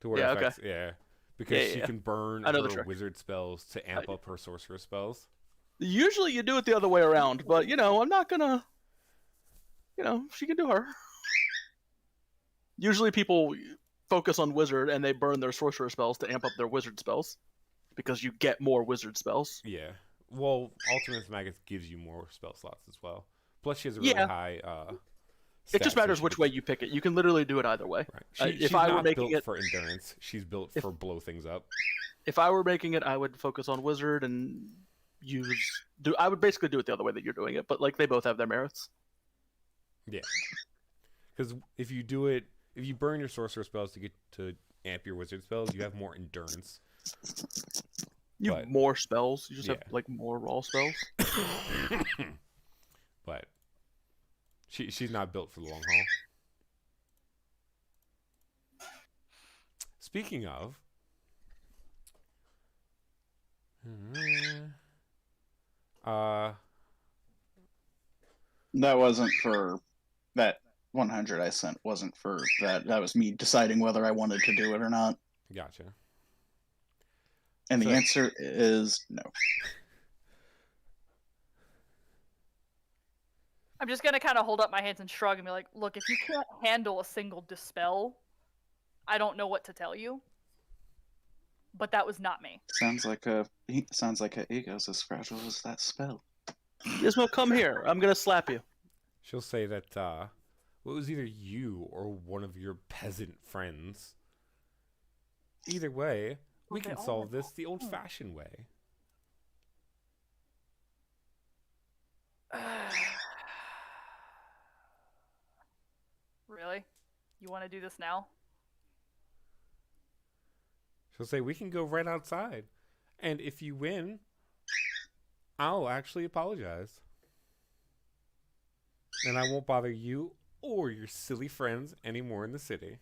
To where yeah. affects, Okay. Yeah. Because she can burn her wizard spells to amp up her sorcerer spells. Usually you do it the other way around, but I'm not gonna. She can do her. Usually people focus on wizard and they burn their sorcerer spells to amp up their wizard spells, because you get more wizard spells. Yeah. Well, Ultimate Magus gives you more spell slots as well. Plus, she has a really high. It just stat, matters so which way you pick it. You can literally do it either way. Right. If she's I not were making built it for endurance. She's built for blow things up. If I were making it, I would focus on wizard and I would basically do it the other way that you're doing it, but like they both have their merits. Yeah. Because if you burn your sorcerer spells to get to amp your wizard spells, you have more endurance. You have more spells. You just have like more raw spells. But she's not built for the long haul. Speaking of, that wasn't for that 100 I sent. Wasn't for that. That was me deciding whether I wanted to do it or not. Gotcha. And the answer is no. I'm just gonna kind of hold up my hands and shrug and be like, look, if you can't handle a single dispel, I don't know what to tell you. But that was not me. Sounds like a ego's as fragile as that spell. Gizmo, come here. I'm gonna slap you. She'll say that well, it was either you or one of your peasant friends. Either way, we can solve this the old-fashioned way. Really? You want to do this now? She'll say, we can go right outside. And if you win, I'll actually apologize. And I won't bother you or your silly friends anymore in the city.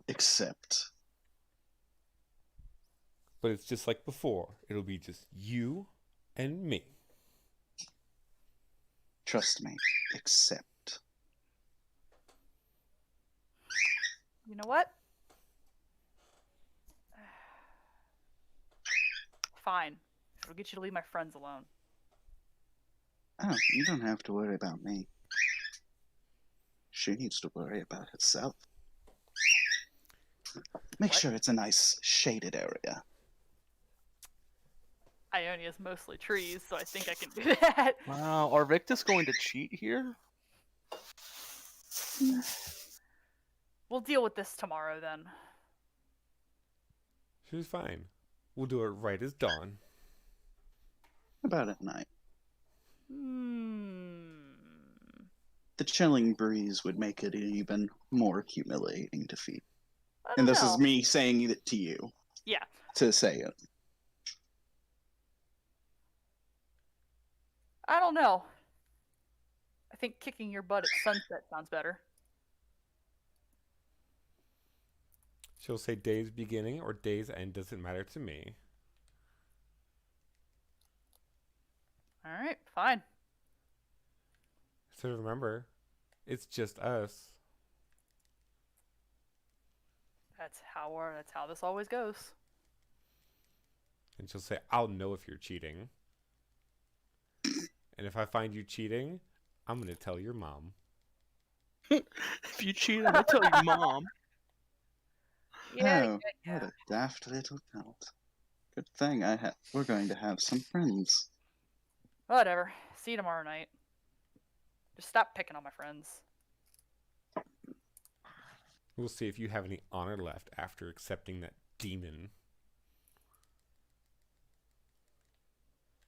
Except. But it's just like before. It'll be just you and me. Trust me. Except. You know what? Fine. It'll get you to leave my friends alone. Oh, you don't have to worry about me. She needs to worry about herself. Make sure it's a nice shaded area. Ionia's mostly trees, so I think I can do that. Wow, are Victus going to cheat here? We'll deal with this tomorrow then. She was fine. We'll do it right as dawn. About at night. Hmm. The chilling breeze would make it an even more humiliating defeat. I And don't this know. is me saying it to you. Yeah. To say it. I don't know. I think kicking your butt at sunset sounds better. She'll say day's beginning or day's end doesn't matter to me. Alright, fine. So remember, it's just us. That's how this always goes. And she'll say, I'll know if you're cheating. And if I find you cheating, I'm going to tell your mom. If you cheat, I'm going to tell your mom. Yeah. What a daft little cult. Good thing we're going to have some friends. Whatever. See you tomorrow night. Just stop picking on my friends. We'll see if you have any honor left after accepting that demon.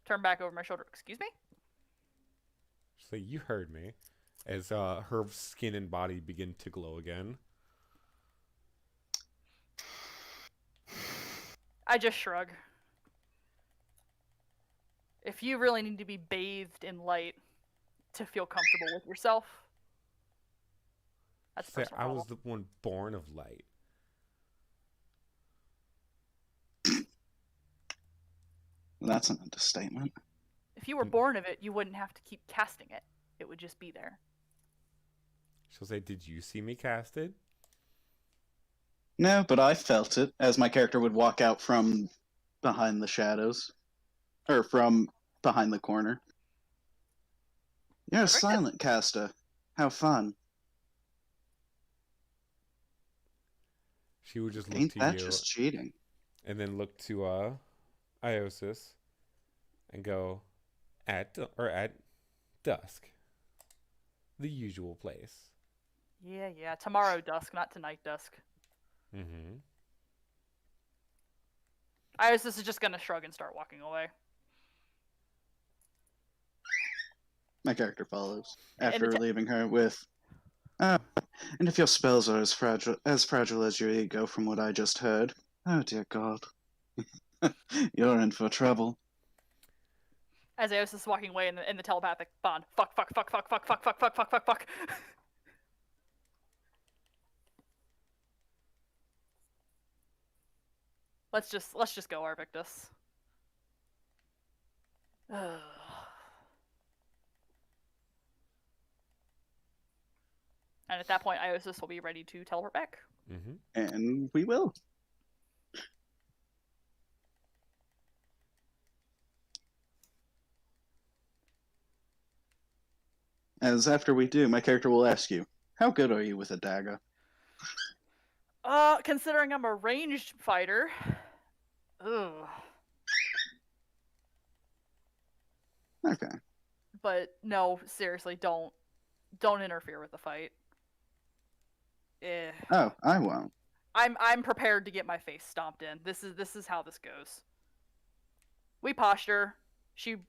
Turn back over my shoulder. Excuse me? So you heard me. As her skin and body begin to glow again. I just shrug. If you really need to be bathed in light to feel comfortable with yourself, that's Say, personal I problem. was the one born of light. That's an understatement. If you were born of it, you wouldn't have to keep casting it. It would just be there. She'll say, did you see me cast it? No, but I felt it as my character would walk out from behind the shadows. Or from behind the corner. You're a silent caster. How fun. She would just look Ain't to that you just cheating? and then look to Iosis and go, at dusk. The usual place. Yeah. Tomorrow dusk, not tonight dusk. Mm-hmm. Iosis is just gonna shrug and start walking away. My character follows after leaving her with, and if your spells are as fragile as your ego, from what I just heard, oh dear God, you're in for trouble. As Iosis is walking away in the telepathic bond. Fuck. Let's just go, Arvictus. And at that point, Iosis will be ready to teleport back. Mm-hmm. And we will. As after we do, my character will ask you, how good are you with a dagger? Considering I'm a ranged fighter. Ugh. Okay. But no, seriously, don't interfere with the fight. Oh, I won't. I'm prepared to get my face stomped in. This is how this goes. We posture.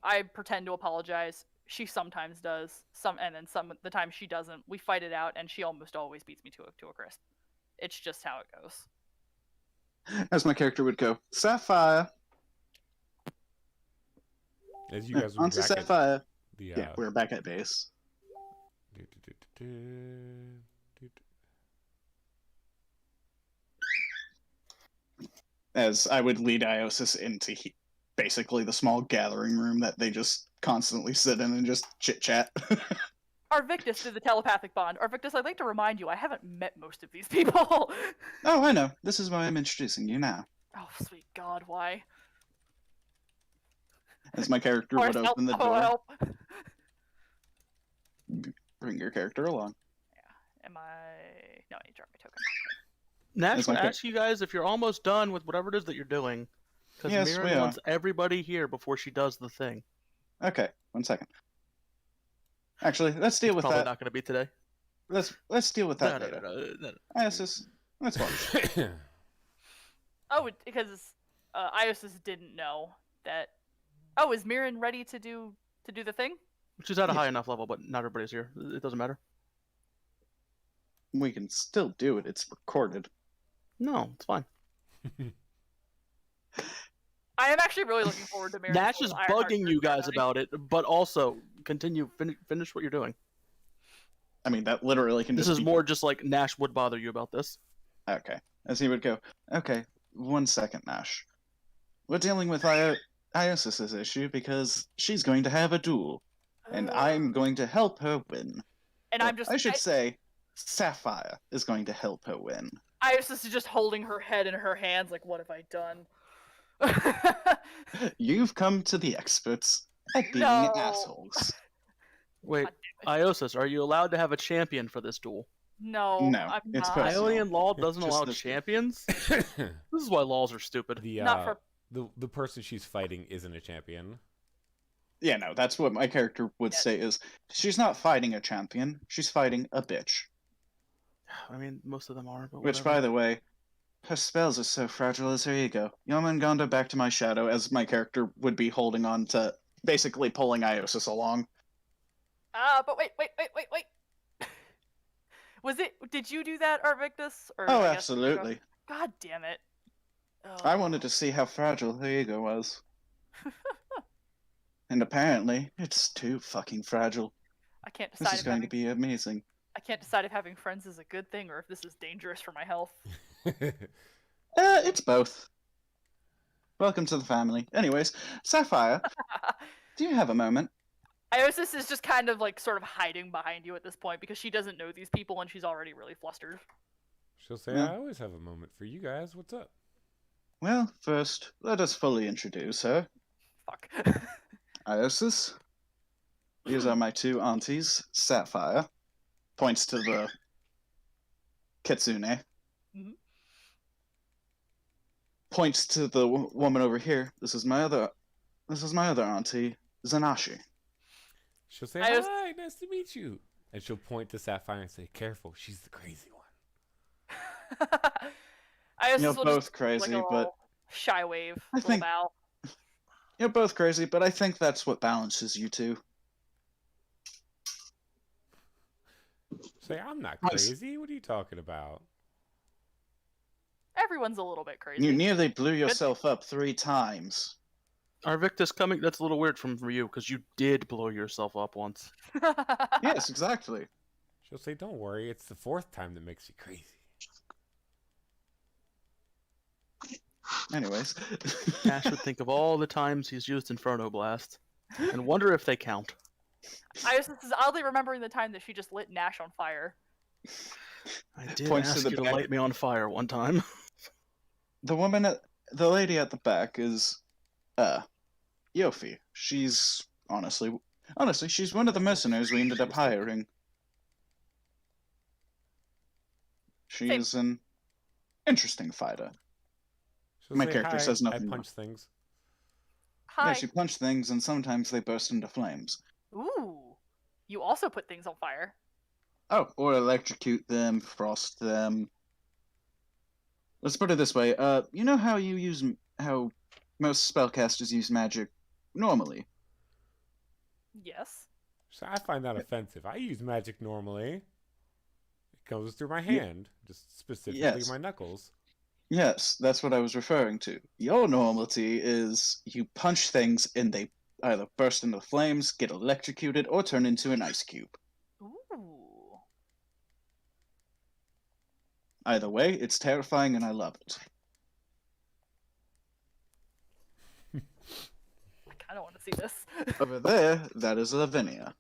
I pretend to apologize. She sometimes does. And then the time she doesn't. We fight it out, and she almost always beats me to a crisp. It's just how it goes. As my character would go, Sapphire. As you guys on to Sapphire. Yeah, we're back at base. As I would lead Iosis into basically the small gathering room that they just constantly sit in and just chit-chat. Arvictus through the telepathic bond. Arvictus, I'd like to remind you, I haven't met most of these people. Oh, I know. This is why I'm introducing you now. Oh, sweet God, why? As my character would open the door. Help. Bring your character along. Yeah. Am I... No, I need to drop my token. Nash would ask you guys if you're almost done with whatever it is that you're doing. Because yes, Mirren wants everybody here before she does the thing. Okay, 1 second. Actually, let's deal with probably that. Not going to be today. Let's deal with that later. No. Iosis, let's watch. Oh, because Iosis didn't know that. Oh, is Mirren ready to do the thing? She's at a high enough level, but not everybody's here. It doesn't matter. We can still do it. It's recorded. No, it's fine. I am actually really looking forward to Mirren. Nash is bugging you guys about it, but also continue, finish what you're doing. I mean, that literally can. This is more just like Nash would bother you about this. Okay, as he would go. Okay, 1 second, Nash. We're dealing with Iosis's issue because she's going to have a duel, and I'm going to help her win. And well, I should say, Sapphire is going to help her win. Iosis is just holding her head in her hands, like, what have I done? You've come to the experts at being assholes. Wait, Iosis, are you allowed to have a champion for this duel? No, I'm it's not. Ionian law doesn't allow champions? This is why laws are stupid. The person she's fighting isn't a champion. Yeah, no, that's what my character would say is, she's not fighting a champion, she's fighting a bitch. I mean, most of them are, but which, by the way, her spells are so fragile as her ego. Yomangonda back to my shadow, as my character would be holding on to, basically pulling Iosis along. But wait. Did you do that, Arvictus? Oh, absolutely. God damn it. I wanted to see how fragile her ego was. And apparently, it's too fucking fragile. I can't decide. This is going to be amazing. I can't decide if having friends is a good thing or if this is dangerous for my health. It's both. Welcome to the family. Anyways, Sapphire, do you have a moment? Iosis is just kind of like sort of hiding behind you at this point because she doesn't know these people and she's already really flustered. She'll say, I always have a moment for you guys. What's up? Well, first, let us fully introduce her. Fuck. Iosis. These are my two aunties, Sapphire. Points to the Kitsune. Mm-hmm. points to the woman over here. This is my other auntie, Zanashi. She'll say, "Hi, nice to meet you," and she'll point to Sapphire and say, "Careful, she's the crazy one." You're both crazy, like but shy wave. I think bow. You're both crazy, but I think that's what balances you two. Say, I'm not crazy. What are you talking about? Everyone's a little bit crazy. You nearly blew yourself up 3 times. Arvictus coming, that's a little weird from you, because you did blow yourself up once. Yes, exactly. She'll say, don't worry, it's the 4th time that makes you crazy. Anyways. Ash would think of all the times he's used Inferno Blast, and wonder if they count. I was oddly remembering the time that she just lit Nash on fire. I did ask you to light me on fire one time. The lady at the back is, Yofi. She's, honestly, she's one of the mercenaries we ended up hiring. She's an interesting fighter. My character says nothing. I punch things. Hi. Yeah, she punched things, and sometimes they burst into flames. Ooh. You also put things on fire. Oh, or electrocute them, frost them. Let's put it this way. You know how how most spellcasters use magic normally? Yes. So I find that offensive. I use magic normally. It goes through my hand, just specifically my knuckles. Yes, that's what I was referring to. Your normality is you punch things and they either burst into flames, get electrocuted, or turn into an ice cube. Ooh. Either way, it's terrifying and I love it. I kind of want to see this. Over there, that is Lavinia.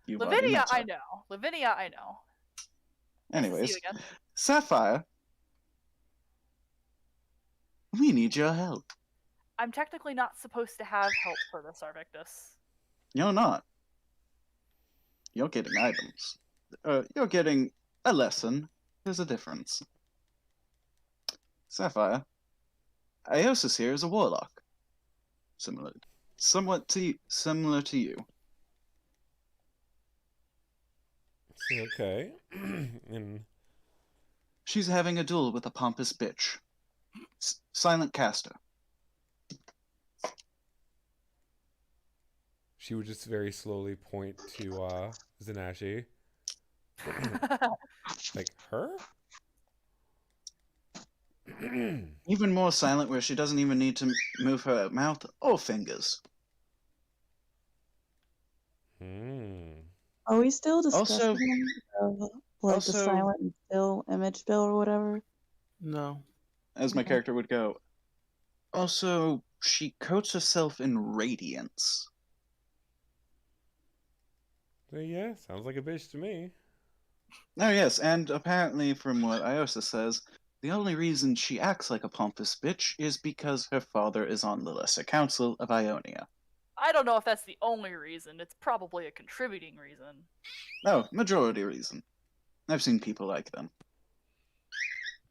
Lavinia, I know. Lavinia, I know. Anyways, nice to see you again. Sapphire, we need your help. I'm technically not supposed to have help for this, Arvictus. You're not. You're getting items. You're getting a lesson. There's a difference. Sapphire, Iosis here is a warlock. Somewhat similar to you. Okay. And she's having a duel with a pompous bitch. Silent caster. She would just very slowly point to Zanashi. Like, her? Even more silent, where she doesn't even need to move her mouth or fingers. Are we still discussing the silent and still image still or whatever? No. As my character would go. Also, she coats herself in radiance. Yeah, sounds like a bitch to me. Oh yes, and apparently from what Iosa says, the only reason she acts like a pompous bitch is because her father is on the Lesser Council of Ionia. I don't know if that's the only reason. It's probably a contributing reason. No, majority reason. I've seen people like them.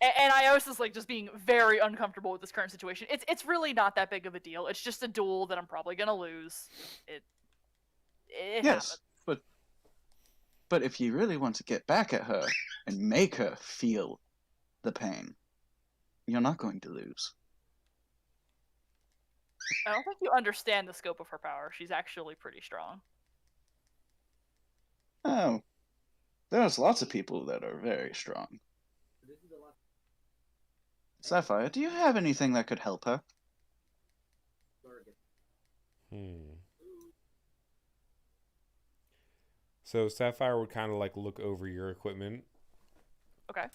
And Iosa's like just being very uncomfortable with this current situation. It's really not that big of a deal. It's just a duel that I'm probably gonna lose. It yes, happens. But if you really want to get back at her and make her feel the pain, you're not going to lose. I don't think you understand the scope of her power. She's actually pretty strong. Oh, there's lots of people that are very strong. Sapphire, do you have anything that could help her? So Sapphire would kind of like look over your equipment. Okay.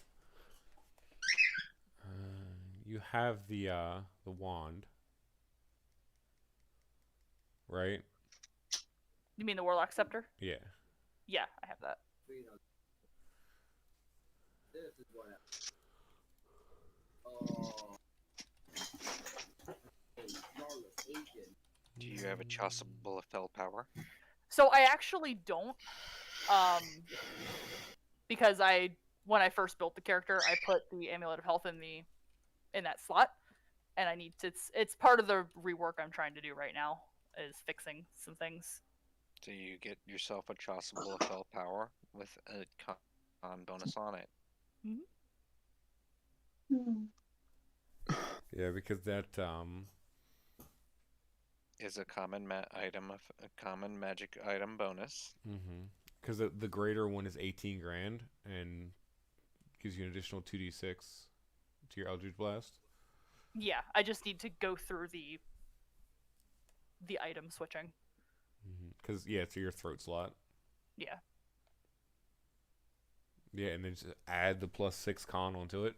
You have the wand, right? You mean the Warlock Scepter? Yeah. Yeah, I have that. Do you have a chasuble of fell power? So I actually don't, because when I first built the character, I put the Amulet of Health in that slot, and I need to. It's part of the rework I'm trying to do right now is fixing some things. So you get yourself a Chasuble of Fell Power with a con bonus on it. Yeah, because that is a common common magic item bonus. Because the greater one is 18 grand and gives you an additional 2d6 to your Eldritch Blast. Yeah, I just need to go through the item switching. Because yeah, it's your throat slot. Yeah. Yeah, and then just add the +6 con onto it.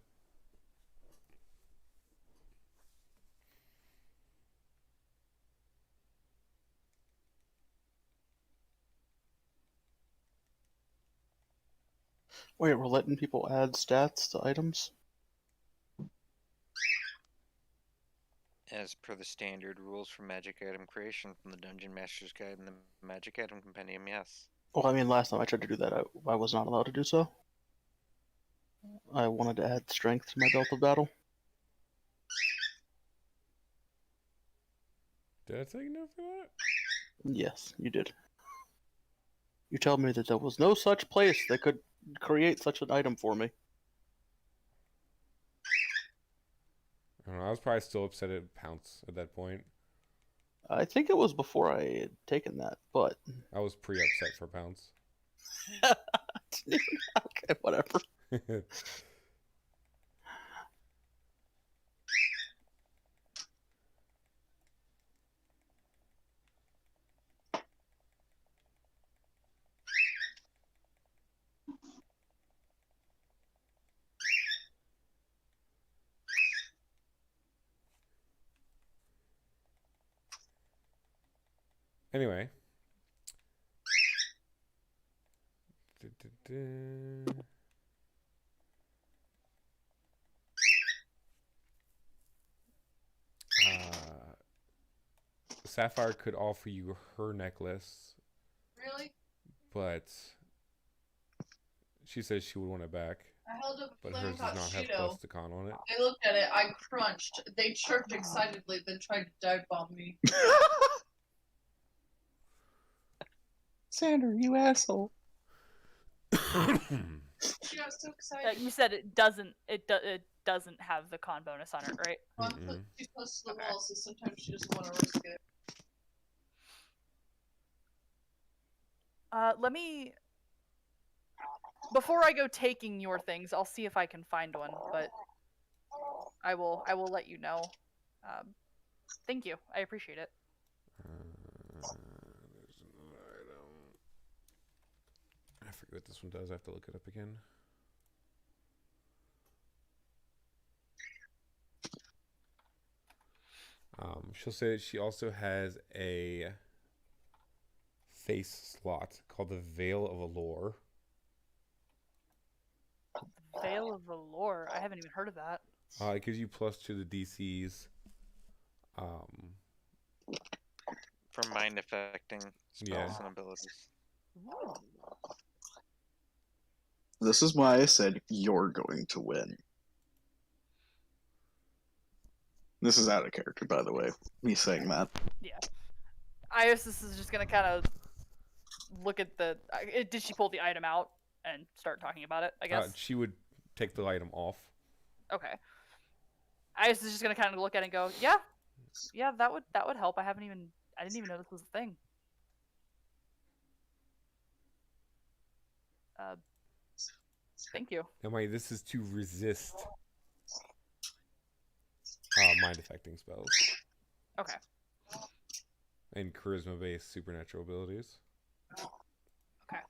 Wait, we're letting people add stats to items? As per the standard rules for magic item creation from the Dungeon Master's Guide and the Magic Item Compendium, yes. Well, I mean, last time I tried to do that, I was not allowed to do so. I wanted to add strength to my belt of battle. Did I take note for that? Yes, you did. You told me that there was no such place that could create such an item for me. I don't know, I was probably still upset at Pounce at that point. I think it was before I had taken that, but... I was pre-upset for Pounce. Okay, whatever. Anyway. Sapphire could offer you her necklace. Really? But she says she would want it back. I held up a But flaming hers does hot not have Cheeto. plus the con on it. I looked at it, I crunched. They chirped excitedly, then tried to dive bomb me. Sander, you asshole. She got so excited. You said it doesn't have the con bonus on it, right? Well, she's close to the wall, so sometimes she doesn't want to risk it. Let me. Before I go taking your things, I'll see if I can find one, but I will let you know. Thank you. I appreciate it. There's another item. I forget what this one does. I have to look it up again. She'll say that she also has a face slot called the Veil of Allure. Veil of Allure. I haven't even heard of that. It gives you +2 to the DCs. For mind affecting spells and abilities. Ooh. This is why I said you're going to win. This is out of character, by the way. Me saying that. Yeah. Isis is just gonna kind of look at the. Did she pull the item out and start talking about it? I guess She would take the item off. Okay. Isis is just gonna kind of look at it and go, "Yeah, that would help. I didn't even know this was a thing." Thank you. This is to resist mind affecting spells. Okay. And charisma based supernatural abilities. Okay.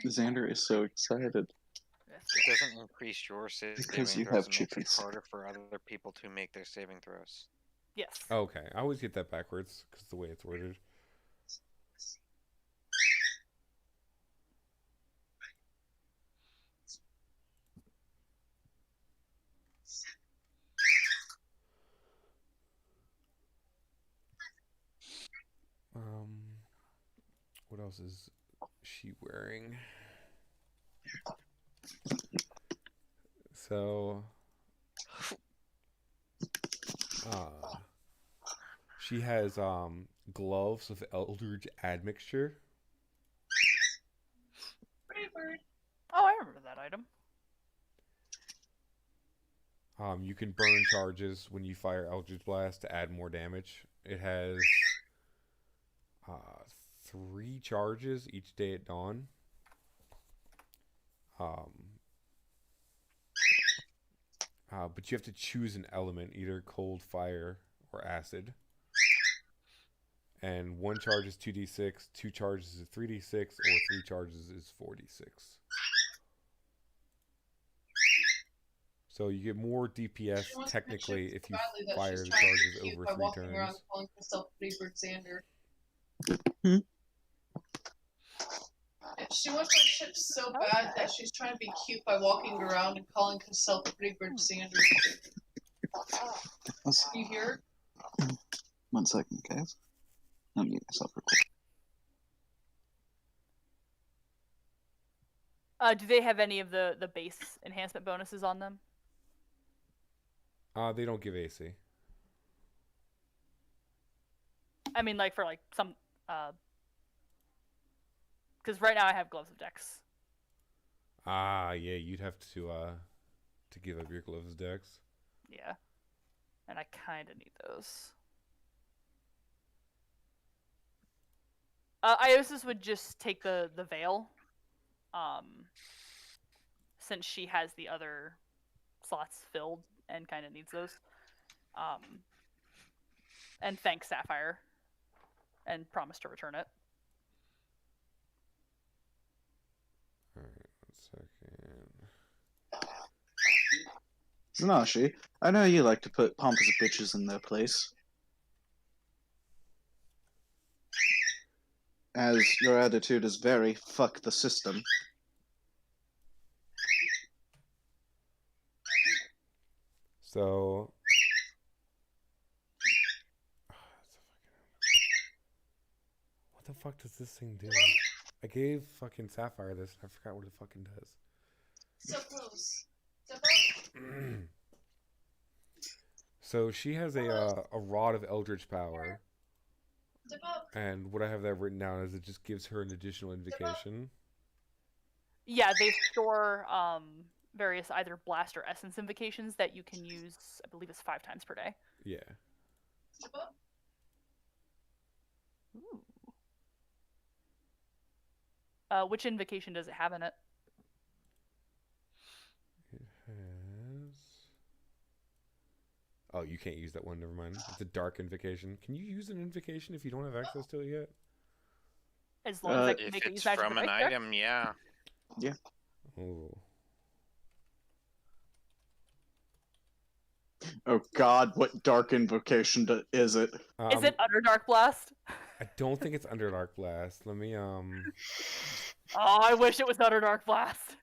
Xander is so excited. It doesn't increase your saving Because you throws, have it makes it chippies. harder for other people to make their saving throws. Yes. Okay, I always get that backwards because the way it's worded. What else is she wearing? So, she has gloves with Eldritch Admixture. Oh, I remember that item. You can burn charges when you fire Eldritch Blast to add more damage. It has 3 charges each day at dawn. But you have to choose an element, either cold, fire, or acid. And 1 charge is 2d6, 2 charges is 3d6, or 3 charges is 4d6. So you get more DPS technically if you fire the charges over 3 turns. She wants my chips so bad that she's trying to be cute by walking around and calling herself Pretty Bird Sanders. You hear her? 1 second, guys. I'm getting myself recorded. Do they have any of the base enhancement bonuses on them? They don't give AC. I mean, like for like some, because right now I have Gloves of Dex. Yeah, you'd have to give up your Gloves of Dex. Yeah, and I kind of need those. Iosis would just take the veil, since she has the other slots filled and kind of needs those. And thanks Sapphire, and promise to return it. Alright, 1 second. Zanashi, I know you like to put pompous bitches in their place. As your attitude is very fuck the system. So what the fuck does this thing do? I gave fucking Sapphire this and I forgot what it fucking does. So close. So she has a rod of Eldritch power. And what I have that written down is it just gives her an additional invocation. Yeah, they store various either blast or essence invocations that you can use, I believe it's 5 times per day. Yeah. Ooh. Which invocation does it have in it? It has... Oh, you can't use that one, never mind. It's a dark invocation. Can you use an invocation if you don't have access to it yet? As long as I can if make it it's use from an item, yeah. Yeah. Oh. Oh god, what dark invocation is it? Is it Underdark Blast? I don't think it's Underdark Blast. Let me Oh, I wish it was Underdark Blast.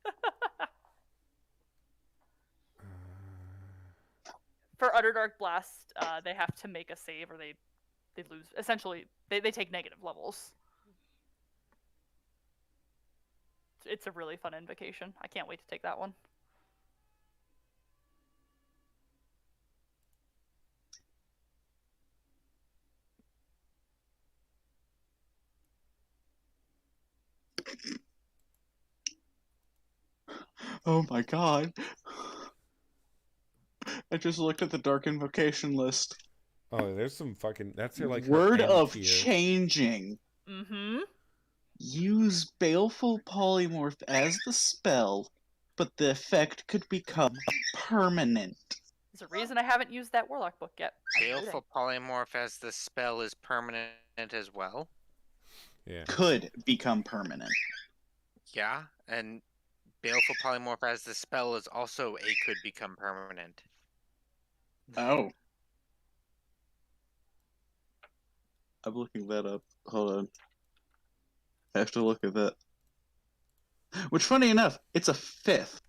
For Underdark Blast, they have to make a save or they lose. Essentially, they take negative levels. It's a really fun invocation. I can't wait to take that one. Oh my god. I just looked at the dark invocation list. Oh, there's some fucking... That's her, like, Word her of tier. changing. Mm-hmm. Use Baleful Polymorph as the spell, but the effect could become permanent. There's a reason I haven't used that Warlock book yet. Baleful Polymorph as the spell is permanent as well? Yeah. Could become permanent. Yeah, and Baleful Polymorph as the spell is also could become permanent. Oh. I'm looking that up. Hold on. I have to look at that. Which, funny enough, it's a 5th.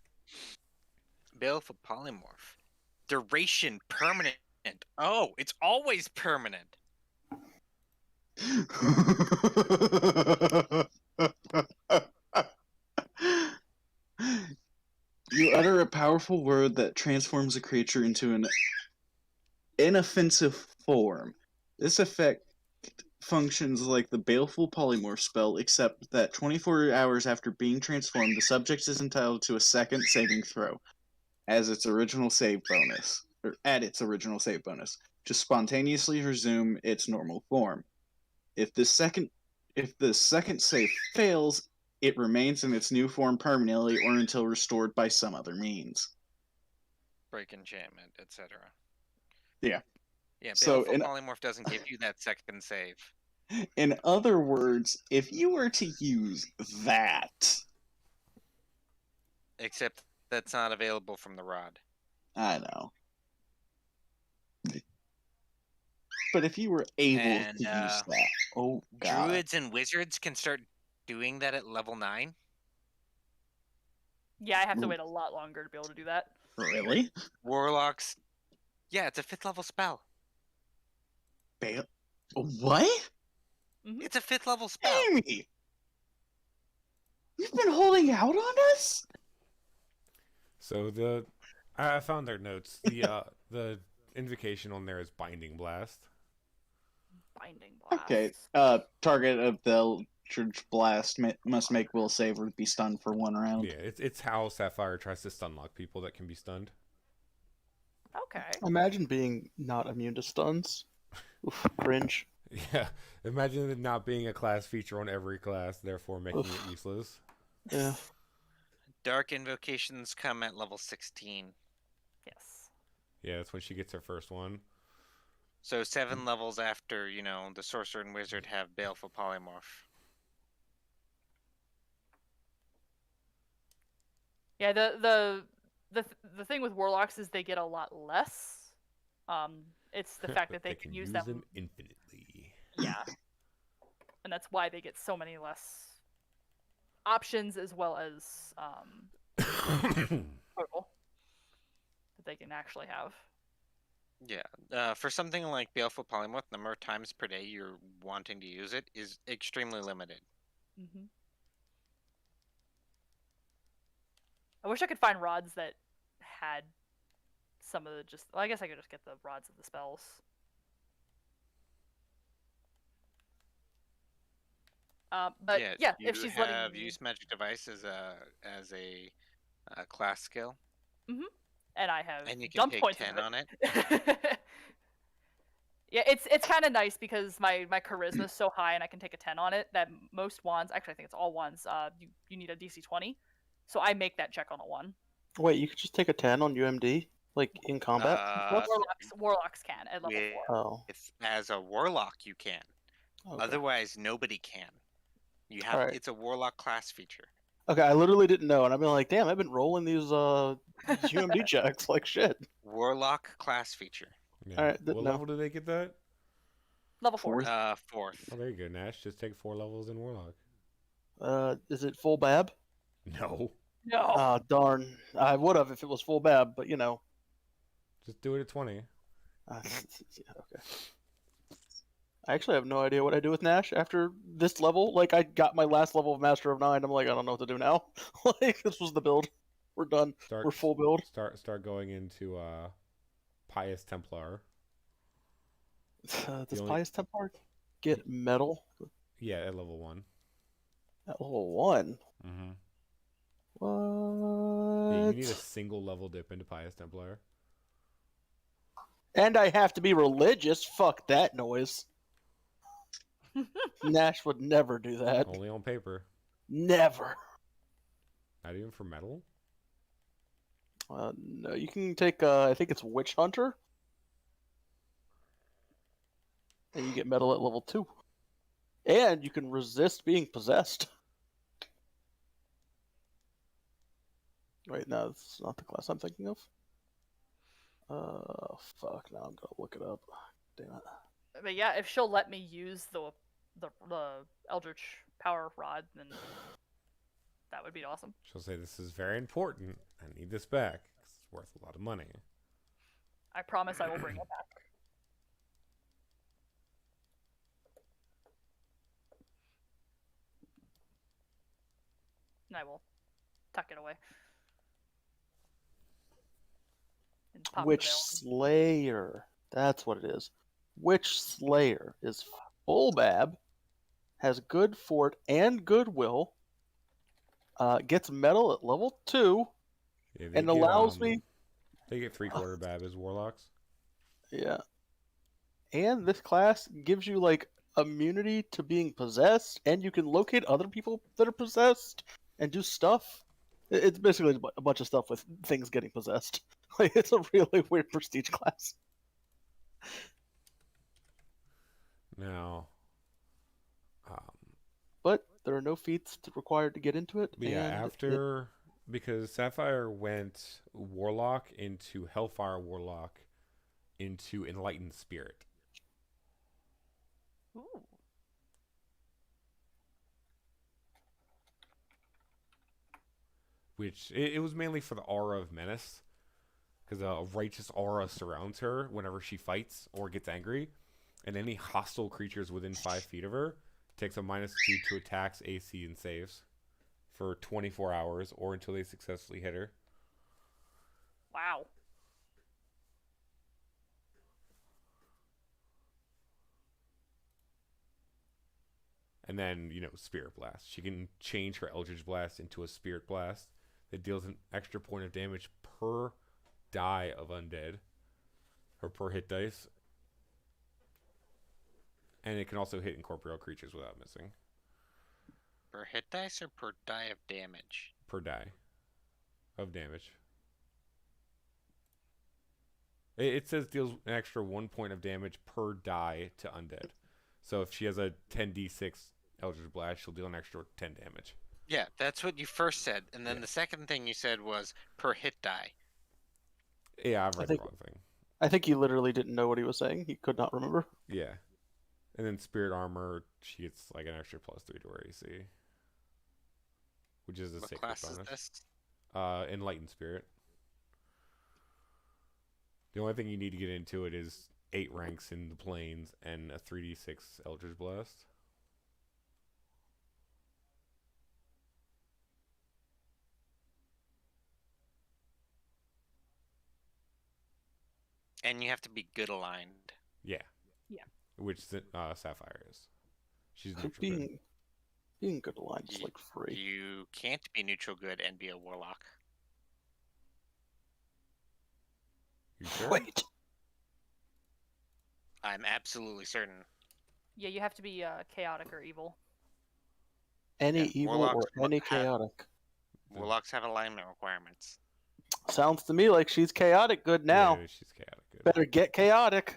Baleful Polymorph. Duration permanent. Oh, it's always permanent. You utter a powerful word that transforms a creature into an inoffensive form. This effect functions like the Baleful Polymorph spell, except that 24 hours after being transformed, the subject is entitled to a second saving throw as its original save bonus, or at its original save bonus, to spontaneously resume its normal form. If the second save fails, it remains in its new form permanently or until restored by some other means. Break enchantment, etc. Yeah. Yeah, So Baleful Polymorph doesn't give you that second save. In other words, if you were to use that... Except that's not available from the rod. I know. But if you were able to use that... Oh, God. Druids and wizards can start doing that at level 9? Yeah, I have to wait a lot longer to be able to do that. Really? Warlocks... Yeah, it's a 5th level spell. What? Mm-hmm. It's a 5th level spell. Amy! You've been holding out on us? So I found their notes. The invocation on there is Binding Blast. Binding Blast. Okay. Target of the Eldritch Blast must make will save or be stunned for 1 round. Yeah, it's how Sapphire tries to stunlock people that can be stunned. Okay. Imagine being not immune to stuns. Oof, cringe. Yeah, imagine it not being a class feature on every class, therefore making it useless. Yeah. Dark invocations come at level 16. Yes. Yeah, that's when she gets her first one. So 7 levels after, the sorcerer and wizard have Baleful Polymorph. Yeah, the thing with warlocks is they get a lot less. It's the fact that they can use them infinitely. Yeah. And that's why they get so many less options as well as total that they can actually have. Yeah. For something like Baleful Polymorph, the number of times per day you're wanting to use it is extremely limited. Mm-hmm. I wish I could find rods that had some of the I guess I could just get the rods of the spells. But yeah, if she's letting me use magic device as a class skill. Mm-hmm. And I have and you can dump take points 10 of on it. Yeah, it's kind of nice because my charisma is so high and I can take a 10 on it that most wands, actually I think it's all wands, you need a DC 20. So I make that check on a 1. Wait, you could just take a 10 on UMD? Like, in combat? Warlocks can at level 4. Oh. As a warlock, you can. Okay. Otherwise, nobody can. You have It's a warlock class feature. Okay, I literally didn't know, and I've been like, damn, I've been rolling these UMD checks like shit. Warlock class feature. Yeah. All right, what level do they get that? Level 4. 4th. Oh, there you go, Nash. Just take 4 levels in Warlock. Is it full BAB? No. No. Oh, darn. I would have if it was full BAB, but Just do it at 20. Okay. I actually have no idea what I do with Nash after this level. Like, I got my last level of Master of 9. I'm like, I don't know what to do now. Like, this was the build. We're done. We're full build. Start going into Pious Templar. Does Pious Templar get metal? Yeah, at level 1. At level 1? Mm-hmm. What? Yeah, you need a single level dip into Pious Templar. And I have to be religious. Fuck that noise. Nash would never do that. Only on paper. Never. Not even for metal? No, you can take, I think it's Witch Hunter. And you get metal at level 2. And you can resist being possessed. Wait, no, that's not the class I'm thinking of. Fuck, now I'm gonna look it up. Damn it. But yeah, if she'll let me use the Eldritch Power Rod, then that would be awesome. She'll say, this is very important. I need this back. It's worth a lot of money. I promise I will bring it back. And I will tuck it away. And pop Witch the veil. Slayer. That's what it is. Witch Slayer is full bab, has good fort and goodwill, gets metal at level 2, and allows me... They get 3/4 bab as warlocks. Yeah. And this class gives you, like, immunity to being possessed, and you can locate other people that are possessed and do stuff. It's basically a bunch of stuff with things getting possessed. Like, it's a really weird prestige class. Now, but there are no feats required to get into it. Yeah, because Sapphire went Warlock into Hellfire Warlock into Enlightened Spirit. Ooh. Which, it was mainly for the aura of menace. Because a righteous aura surrounds her whenever she fights or gets angry. And any hostile creatures within 5 feet of her takes a -2 to attacks, AC, and saves for 24 hours or until they successfully hit her. Wow. And then, Spirit Blast. She can change her Eldritch Blast into a Spirit Blast that deals an extra point of damage per die of undead. Or per hit dice. And it can also hit incorporeal creatures without missing. Per hit dice or per die of damage? Per die of damage. It says deals an extra 1 point of damage per die to undead. So if she has a 10d6 Eldritch Blast, she'll deal an extra 10 damage. Yeah, that's what you first said. And then the second thing you said was per hit die. Yeah, I've read the wrong thing. I think he literally didn't know what he was saying. He could not remember. Yeah. And then Spirit Armor, she gets like an extra +3 to her AC. Which is a What sacred class bonus. is this? Enlightened Spirit. The only thing you need to get into it is 8 ranks in the planes and a 3d6 Eldritch Blast. And you have to be good aligned. Yeah. Yeah. Which Sapphire is. She's neutral good. Being good aligned is like free. You can't be neutral good and be a warlock. You sure? Wait. I'm absolutely certain. Yeah, you have to be chaotic or evil. Any evil or any chaotic. Warlocks have alignment requirements. Sounds to me like she's chaotic good now. Yeah, she's chaotic good. Better get chaotic.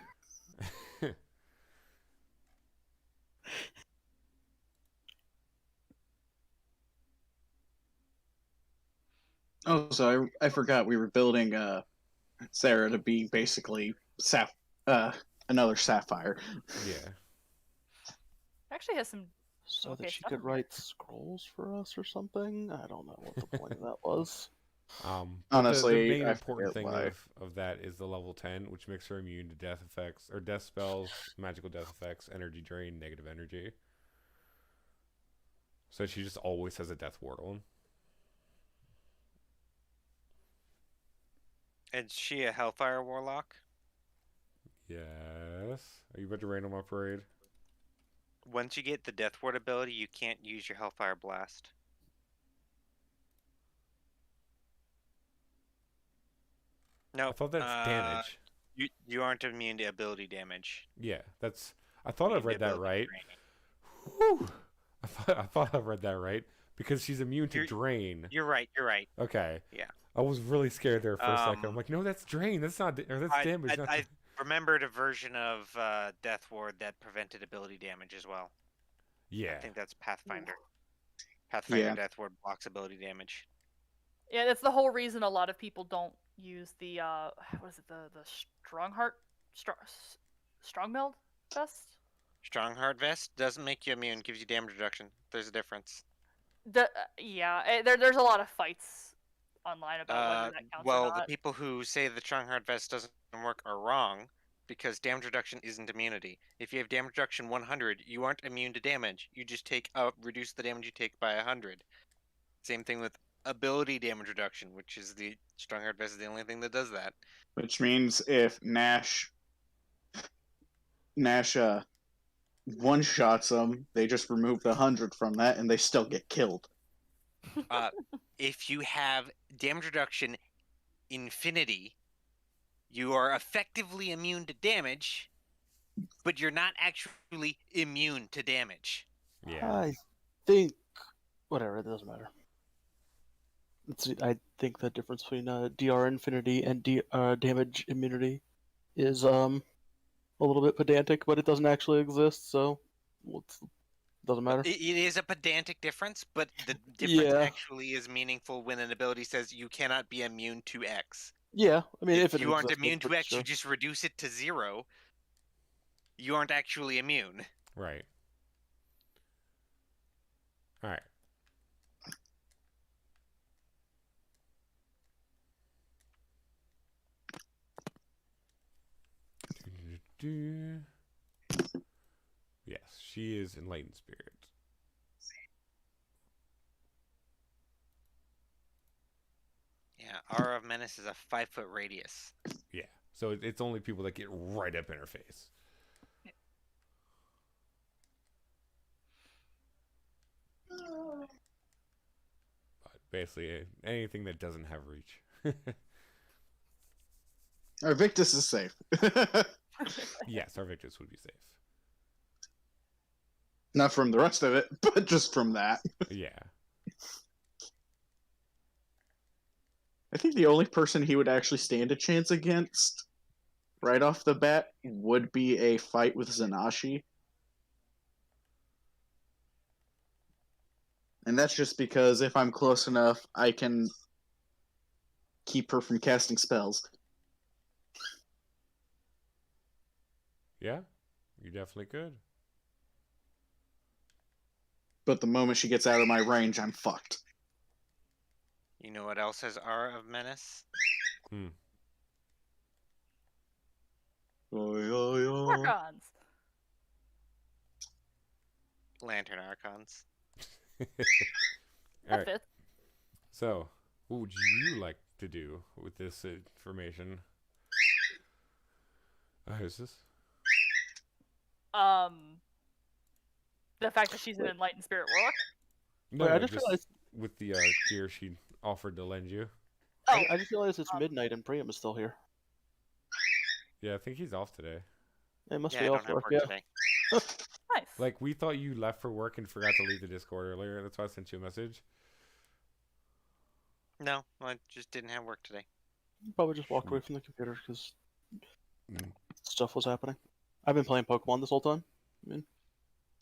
Oh, so I forgot we were building Sarah to be basically another Sapphire. Yeah. Actually has some. So that she could write scrolls for us or something? I don't know what the point of that was. Honestly, the main important thing of that is the level 10, which makes her immune to death effects, or death spells, magical death effects, energy drain, negative energy. So she just always has a death ward on. Is she a Hellfire Warlock? Yes. Are you about to rain on my parade? Once you get the Death Ward ability, you can't use your Hellfire Blast. No, I thought that's damage. You aren't immune to ability damage. Yeah, that's. I thought I've read that right. Whew. I thought I've read that right because she's immune to drain. You're right. You're right. Okay. Yeah. I was really scared there for a second. I'm like, no, that's drain. That's not. Or that's damage. I remembered a version of Death Ward that prevented ability damage as well. Yeah. I think that's Pathfinder. Pathfinder Death Ward blocks ability damage. Yeah, that's the whole reason a lot of people don't use the what is it, the Strongmeld vest? Strongheart vest doesn't make you immune, gives you damage reduction. There's a difference. There's a lot of fights online about whether that counts or not. The people who say the Strongheart vest doesn't work are wrong, because damage reduction isn't immunity. If you have damage reduction 100, you aren't immune to damage. You just reduce the damage you take by 100. Same thing with ability damage reduction, which is the Strongheart Vest is the only thing that does that. Which means if Nash one shots them, they just remove the 100 from that, and they still get killed. If you have damage reduction infinity, you are effectively immune to damage, but you're not actually immune to damage. Yeah. I think whatever, it doesn't matter. I think the difference between DR infinity and damage immunity is a little bit pedantic, but it doesn't actually exist, so it doesn't matter. It is a pedantic difference, but the difference actually is meaningful when an ability says you cannot be immune to X. Yeah, I mean, if you aren't immune to X, you just reduce it to 0. You aren't actually immune. Right. All right. Yes, she is Enlightened Spirit. Yeah, Aura of Menace is a 5-foot radius. Yeah, so it's only people that get right up in her face. But basically, anything that doesn't have reach. Arvictus is safe. Yes, Arvictus would be safe. Not from the rest of it, but just from that. Yeah. I think the only person he would actually stand a chance against right off the bat would be a fight with Zanashi. And that's just because if I'm close enough, I can keep her from casting spells. Yeah, you definitely could. But the moment she gets out of my range, I'm fucked. You know what else has Aura of Menace? Archons. Lantern Archons. All right. So, what would you like to do with this information? Who's this? The fact that she's an Enlightened Spirit Warlock? No, I just realized with the gear she offered to lend you. Oh. I just realized it's midnight and Priam is still here. Yeah, I think he's off today. It must be off work, today. Nice. Like, we thought you left for work and forgot to leave the Discord earlier. That's why I sent you a message. No, I just didn't have work today. Probably just walked away from the computer because stuff was happening. I've been playing Pokemon this whole time. I mean,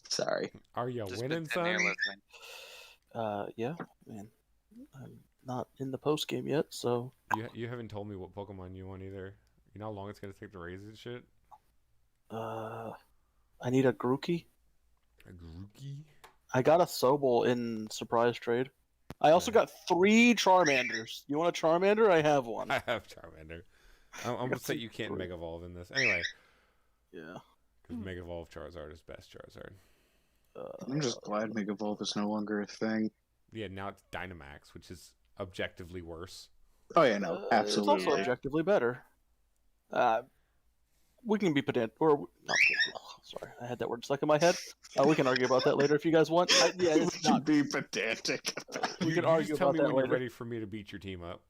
sorry. Are you Just winning, been sitting here son? Yeah, man. I'm not in the post game yet, so You haven't told me what Pokemon you want either. You know how long it's gonna take to raise and shit? I need a Grookey. A Grookey? I got a Sobol in surprise trade. I also got 3 Charmanders. You want a Charmander? I have one. I have Charmander. I'm upset you can't Mega Evolve in this. Anyway. Yeah. Because Mega Evolve Charizard is best Charizard. I'm just glad Mega Evolve is no longer a thing. Yeah, now it's Dynamax, which is objectively worse. Oh yeah, no, absolutely. It's also objectively better. We can be pedantic, or not. Sorry, I had that word stuck in my head. We can argue about that later if you guys want. Yeah, we can be pedantic. We can argue tell about me that when later. you're ready for me to beat your team up.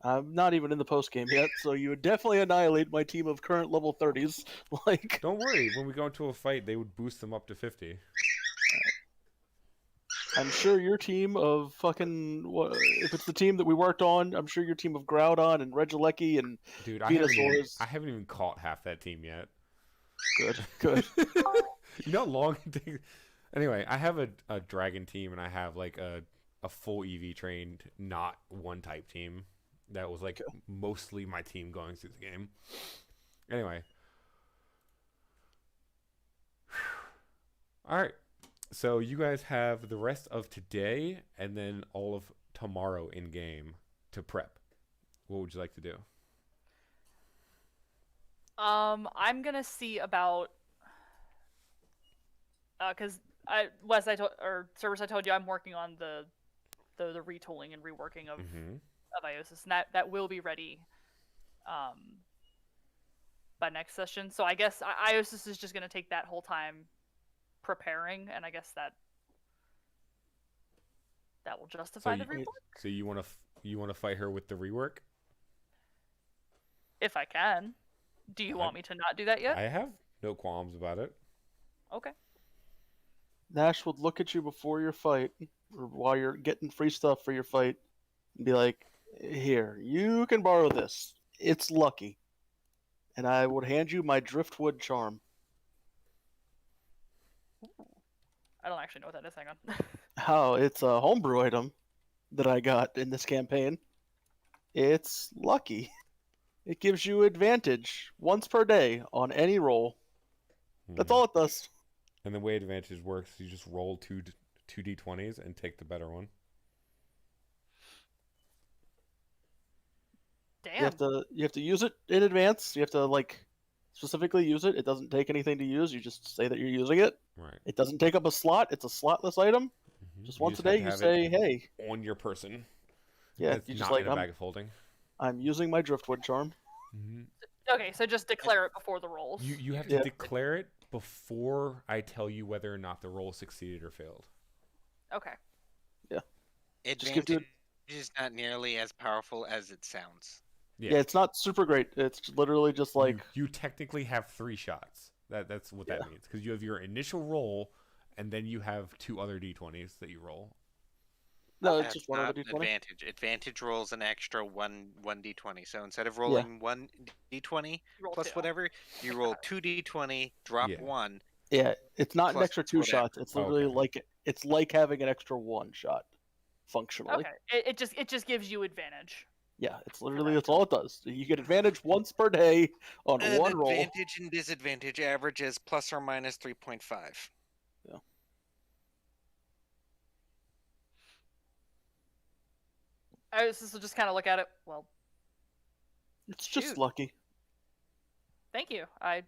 I'm not even in the post game yet, so you would definitely annihilate my team of current level 30s. Like, don't worry, when we go into a fight, they would boost them up to 50. I'm sure your team of fucking if it's the team that we worked on, I'm sure your team of Groudon and Regieleki and dude, Venusaurs. I haven't even caught half that team yet. Good. You know how long it takes? Anyway, I have a dragon team and I have like a full EV trained, not one type team. That was like mostly my team going through the game. Anyway. All right. So you guys have the rest of today and then all of tomorrow in game to prep. What would you like to do? I'm gonna see about because Cerberus, I told you I'm working on the the retooling and reworking of Mm-hmm. of Iosis, and that will be ready by next session. So I guess Iosis is just going to take that whole time preparing, and I guess that will justify the rework. So you want to fight her with the rework? If I can. Do you want me to not do that yet? I have no qualms about it. Okay. Nash would look at you before your fight, or while you're getting free stuff for your fight, and be like, "Here, you can borrow this. It's lucky." And I would hand you my driftwood charm. I don't actually know what that is. Hang on. How? It's a homebrew item that I got in this campaign. It's lucky. It gives you advantage once per day on any roll. That's all it does. And the way advantage works, you just roll two d20s and take the better one. Damn. You have to use it in advance. You have to specifically use it. It doesn't take anything to use. You just say that you're using it. Right. It doesn't take up a slot. It's a slotless item. Mm-hmm. Just once a day, you say, "Hey." On your person. Yeah, it's you just not in a bag of holding. I'm using my driftwood charm. Mm-hmm. Okay, so just declare it before the rolls. You have to declare it before I tell you whether or not the roll succeeded or failed. Okay. Yeah. Advantage is not nearly as powerful as it sounds. Yeah, it's not super great. It's literally just like you technically have 3 shots. That's what that means, because you have your initial roll, and then you have 2 other d20s that you roll. No, it's just one other d20. Advantage. Advantage rolls an extra one d20. So instead of rolling one d20 plus whatever, you roll 2 d20, drop 1. Yeah, it's not an extra 2 whatever. shots. It's literally like having an extra 1 shot, functionally. Okay, it just gives you advantage. Yeah, it's literally that's all it does. You get advantage once per day on one roll. Advantage and disadvantage averages plus or minus 3.5. Yeah. I was just kind of look at it. Well, it's just lucky. Thank you. I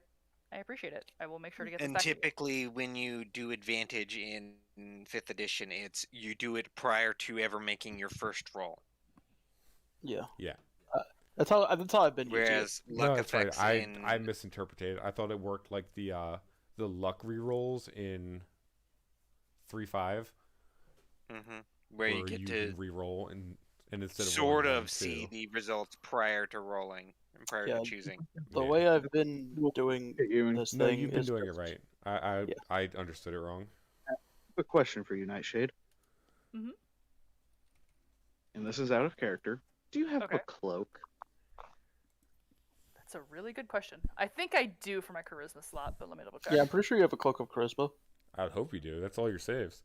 appreciate it. I will make sure to get this And back typically, when you do advantage in 5th edition, you do it prior to ever making your first roll. Yeah. Yeah. That's how I've been using it. Whereas luck effects I misinterpreted. I thought it worked like the luck rerolls in 3.5. Mm-hmm. Where you get to re-roll and instead of sort of see the results prior to rolling and prior to choosing. The way I've been doing this thing you've been doing it right. I understood it wrong. A question for you, Nightshade. Mm-hmm. And this is out of character. Do you have a cloak? That's a really good question. I think I do for my charisma slot, but let me double check. Yeah, I'm pretty sure you have a cloak of charisma. I'd hope you do. That's all your saves.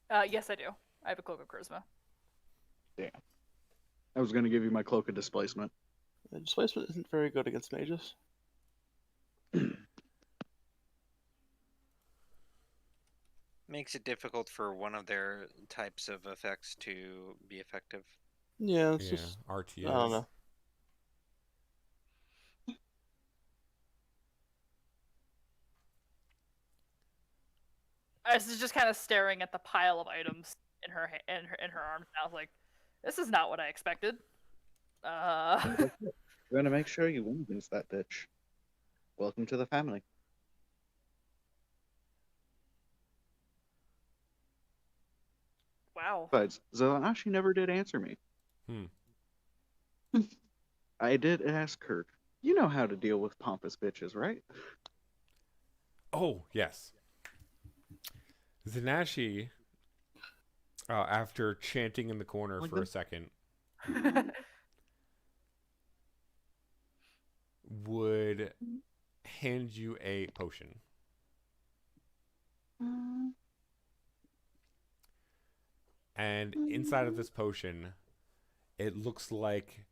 Yes, I do. I have a cloak of charisma. Damn. I was going to give you my cloak of displacement. Displacement isn't very good against mages. Makes it difficult for one of their types of effects to be effective. Yeah, it's just RTS. I don't know. I was just kind of staring at the pile of items in her arms. And I was like, "This is not what I expected." We're gonna make sure you won't lose that bitch. Welcome to the family. Wow. Besides, Zelanashi never did answer me. I did ask her. You know how to deal with pompous bitches, right? Oh, yes. Zanashi, after chanting in the corner for a second, would hand you a potion. And inside of this potion, it looks like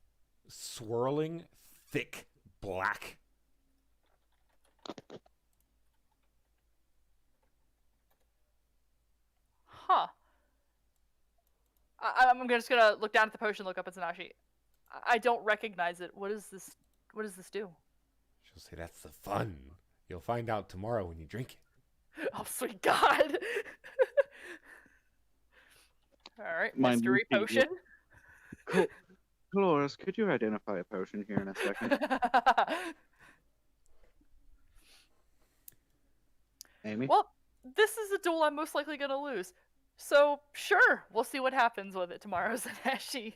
swirling, thick black. Huh. I'm just gonna look down at the potion, look up at Zanashi. I don't recognize it. What does this do? She'll say, "That's the fun. You'll find out tomorrow when you drink it." Oh, sweet God. All right, Mine mystery would be- potion. Dolores, could you identify a potion here in a second? Amy? Well, this is a duel I'm most likely gonna lose. So, sure, we'll see what happens with it tomorrow, Zanashi.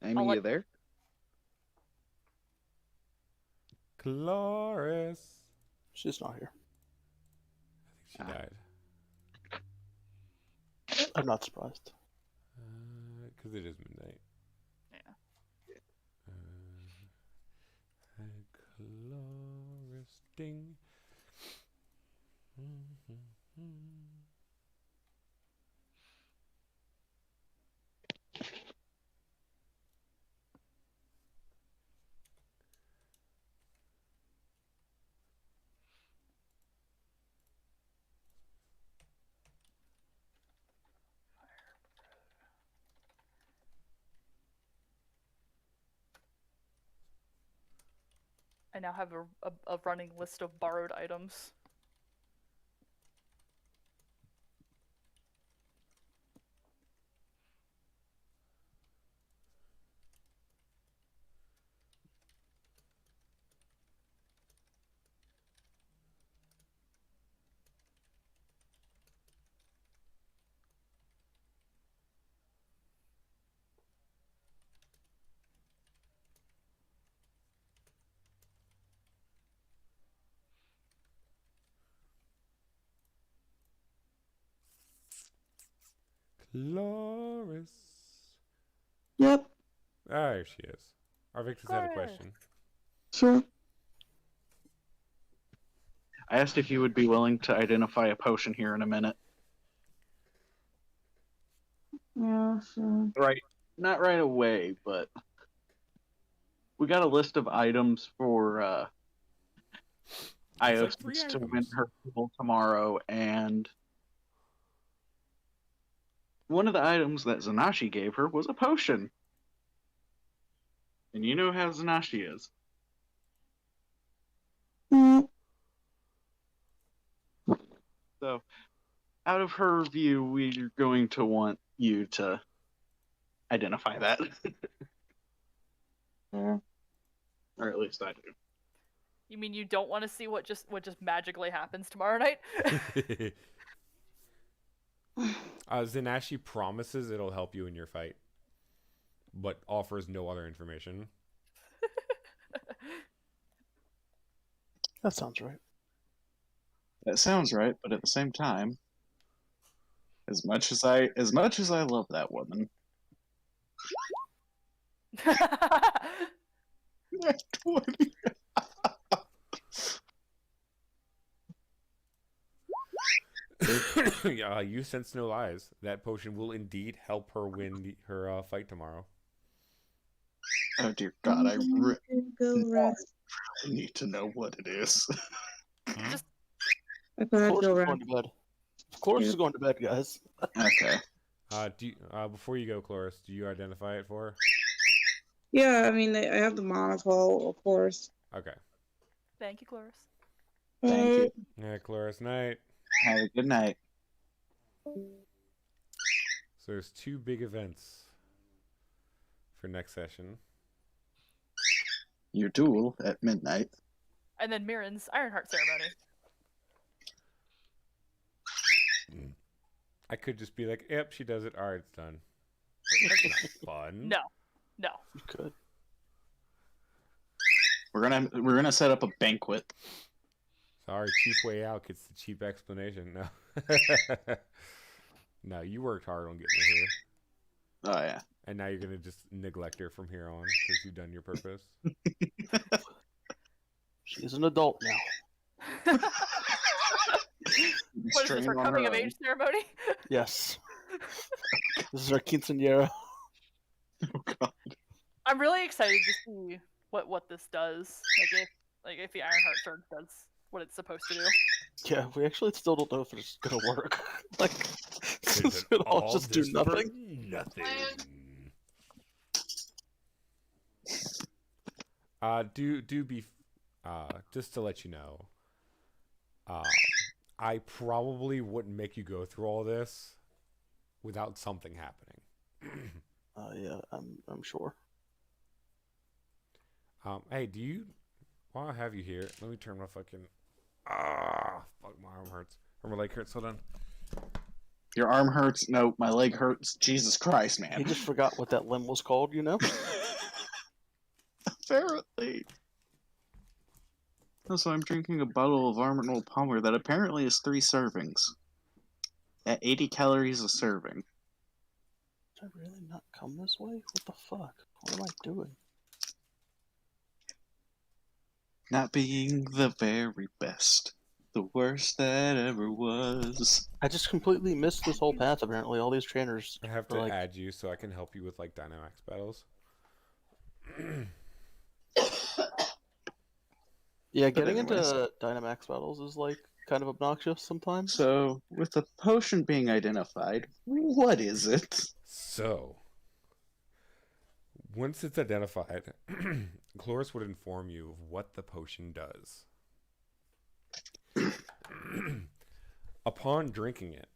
Amy, you there? Cloris. She's not here. I think she died. I'm not surprised. Because it is midnight. Yeah. Cloris ding. I now have a running list of borrowed items. Cloris. Yep. There she is. Our Victor's had a question. Sure. I asked if you would be willing to identify a potion here in a minute. Yeah, sure. Right. Not right away, but we got a list of items for Io like 3 to win items. her duel tomorrow, and one of the items that Zanashi gave her was a potion. And you know how Zanashi is. Mm. So, out of her view, we're going to want you to identify that. Yeah. Or at least I do. You mean you don't want to see what just magically happens tomorrow night? Zanashi promises it'll help you in your fight, but offers no other information. That sounds right. That sounds right, but at the same time, as much as I love that woman, 20. You sense no lies. That potion will indeed help her win her fight tomorrow. Oh dear God, I Go rest. need to know what it is. Just I thought I'd Cloris go is rest. going to bed. Cloris Yeah. is going to bed, guys. Okay. Before you go, Cloris, do you identify it for her? Yeah, I mean, I have the monocle, of course. Okay. thank you, Cloris. Thank you. Yeah, Cloris, night. Have a good night. So there's 2 big events for next session. Your duel at midnight. And then Mirren's Ironheart ceremony. I could just be like, yep, she does it. All right, it's done. That's not fun. No. You could. We're gonna set up a banquet. Sorry, cheap way out gets the cheap explanation. No. No, you worked hard on getting her here. Oh yeah. And now you're going to just neglect her from here on because you've done your purpose. She's an adult now. What is this, her coming of age ceremony? Yes. This is our quinceañera. Oh God. I'm really excited to see what this does. If the Ironheart Surge does what it's supposed to do. Yeah, we actually still don't know if it's gonna work. Like, Is it'll all just do this for nothing. Nothing. Just to let you know, I probably wouldn't make you go through all this without something happening. Yeah, I'm sure. Hey, do you? While I have you here, let me turn my fucking. Fuck, my arm hurts. Or my leg hurts. Hold on. Your arm hurts? No, my leg hurts. Jesus Christ, man. He just forgot what that limb was called, you know? Apparently. Also, I'm drinking a bottle of Arnold Palmer that apparently is 3 servings. At 80 calories a serving. Did I really not come this way? What the fuck? What am I doing? Not being the very best. The worst that ever was. I just completely missed this whole path, apparently. All these trainers I have are to like... add you so I can help you with like Dynamax battles. Yeah, getting into Dynamax battles is like kind of obnoxious sometimes. So, with the potion being identified, what is it? So, once it's identified, Chloris would inform you of what the potion does. Upon drinking it,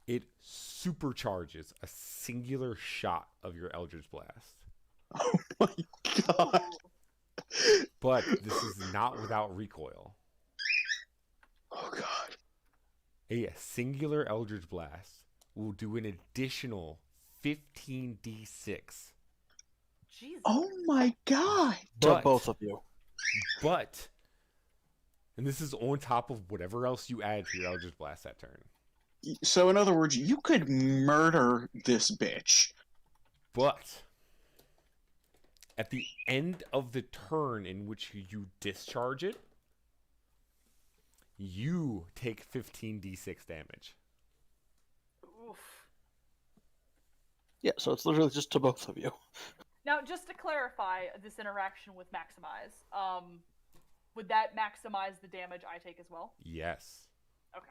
it supercharges a singular shot of your Eldritch Blast. Oh my god. But this is not without recoil. Oh god. A singular Eldritch Blast will do an additional 15d6. Jesus. Oh my god. To both of you. But, and this is on top of whatever else you add to your Eldritch Blast that turn. So, in other words, you could murder this bitch. But, at the end of the turn in which you discharge it, you take 15d6 damage. Oof. Yeah, so it's literally just to both of you. Now, just to clarify this interaction with Maximize, would that maximize the damage I take as well? Yes. Okay.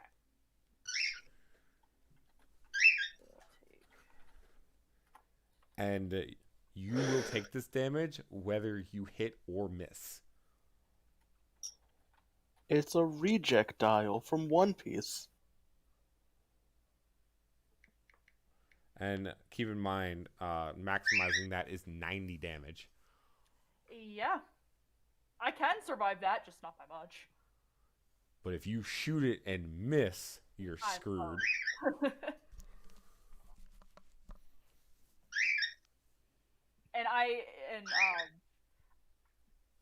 And you will take this damage whether you hit or miss. It's a reject dial from One Piece. And keep in mind, maximizing that is 90 damage. Yeah. I can survive that, just not by much. But if you shoot it and miss, you're screwed.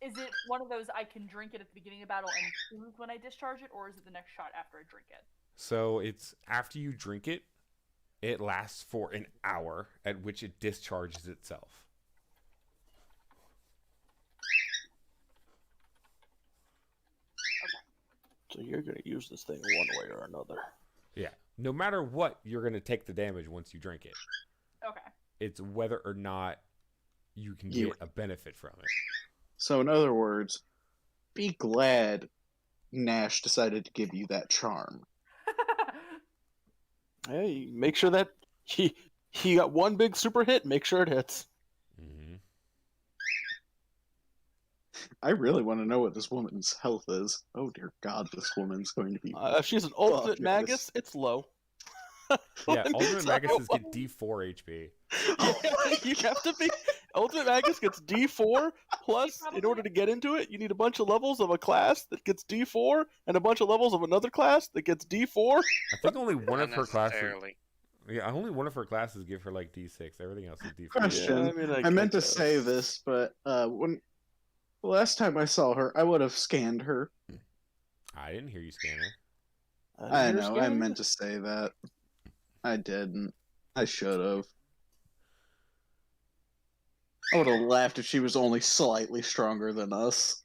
Is it one of those I can drink it at the beginning of battle and choose when I discharge it, or is it the next shot after I drink it? So it's after you drink it, it lasts for an hour, at which it discharges itself. So you're going to use this thing one way or another. Yeah. No matter what, you're going to take the damage once you drink it. Okay. It's whether or not you can get a benefit from it. So, in other words, be glad Nash decided to give you that charm. Hey, make sure that he got one big super hit. Make sure it hits. Mm-hmm. I really want to know what this woman's health is. Oh dear God, this woman's going to be. If she's an ultimate magus, it's low. Yeah, ultimate maguses get D4 HP. Yeah, you have to be. Ultimate magus gets D4 plus. In order to get into it, you need a bunch of levels of a class that gets D4 and a bunch of levels of another class that gets D4. I think only one of her classes. Yeah, only one of her classes give her like D6. Everything else is D4. Question. Yeah, I meant to say this, but when the last time I saw her, I would have scanned her. I didn't hear you scan her. I know. I meant to say that. I didn't. I should have. I would have laughed if she was only slightly stronger than us.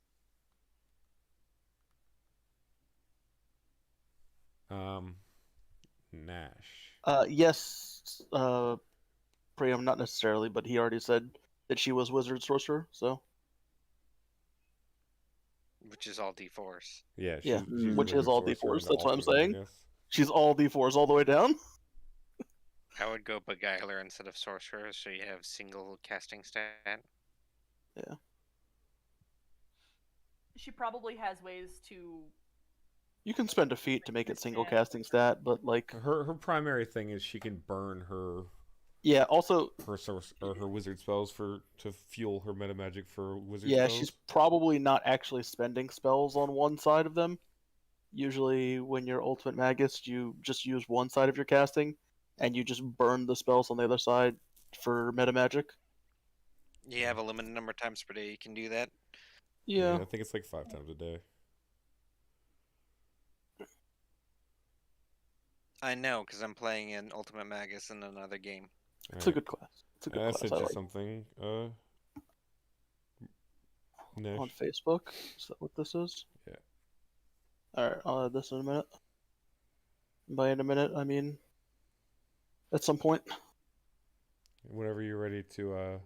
Nash. Yes, Priam, not necessarily, but he already said that she was Wizard Sorcerer, so. Which is all D4s. Yeah, yeah, she's which is all D4s. That's what I'm saying. Magus. She's all D4s all the way down. I would go Beguiler instead of Sorcerer, so you have single casting stat. Yeah. She probably has ways to You can spend a feat to make it single casting stat, but like her primary thing is she can burn her. Yeah. Also, her source or her wizard spells to fuel her meta magic for wizard yeah, spells. she's probably not actually spending spells on one side of them. Usually, when you're Ultimate Magist, you just use one side of your casting, and you just burn the spells on the other side for meta magic. You have a limited number of times per day you can do that. Yeah, I think it's like 5 times a day. I know, because I'm playing in Ultimate Magus in another game. It's a good class. It's a good I class. sent I you like. something. Nish. On Facebook. Is that what this is? Yeah. Alright, I'll add this in a minute. By in a minute, I mean at some point. Whenever you're ready to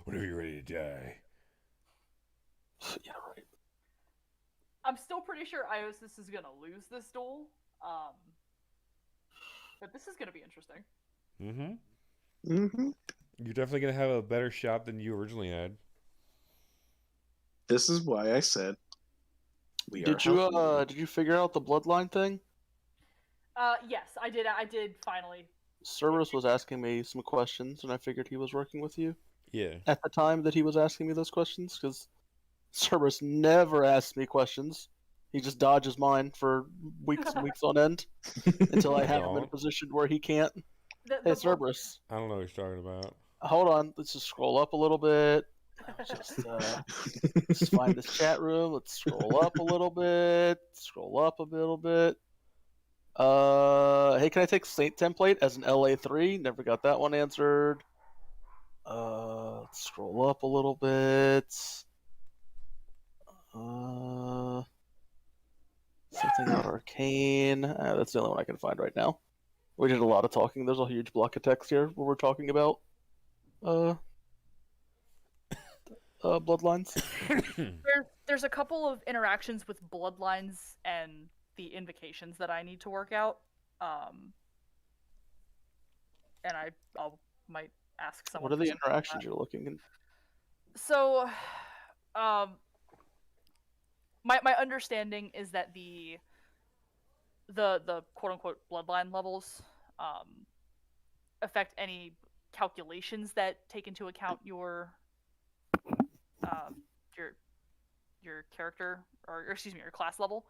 whenever you're ready to die. Yeah, right. I'm still pretty sure Iosis is gonna lose this duel. But this is gonna be interesting. You're definitely gonna have a better shot than you originally had. This is why I said we did you figure out the bloodline thing? Yes, I did. I did finally. Cerberus was asking me some questions, and I figured he was working with you. Yeah. At the time that he was asking me those questions, because Cerberus never asks me questions. He just dodges mine for weeks and weeks on end until I have him in a position where he can't. Hey, Cerberus. I don't know what you're talking about. Hold on. Let's just scroll up a little bit. Just find this chat room. Let's scroll up a little bit. Scroll up a little bit. Hey, can I take Saint template as an LA3? Never got that one answered. Let's scroll up a little bit. Something about arcane. That's the only one I can find right now. We did a lot of talking. There's a huge block of text here where we're talking about bloodlines. There's a couple of interactions with bloodlines and the invocations that I need to work out. And I might ask someone. What are the interactions you're looking in? So, my understanding is that the quote unquote bloodline levels affect any calculations that take into account your character or excuse me, your class level.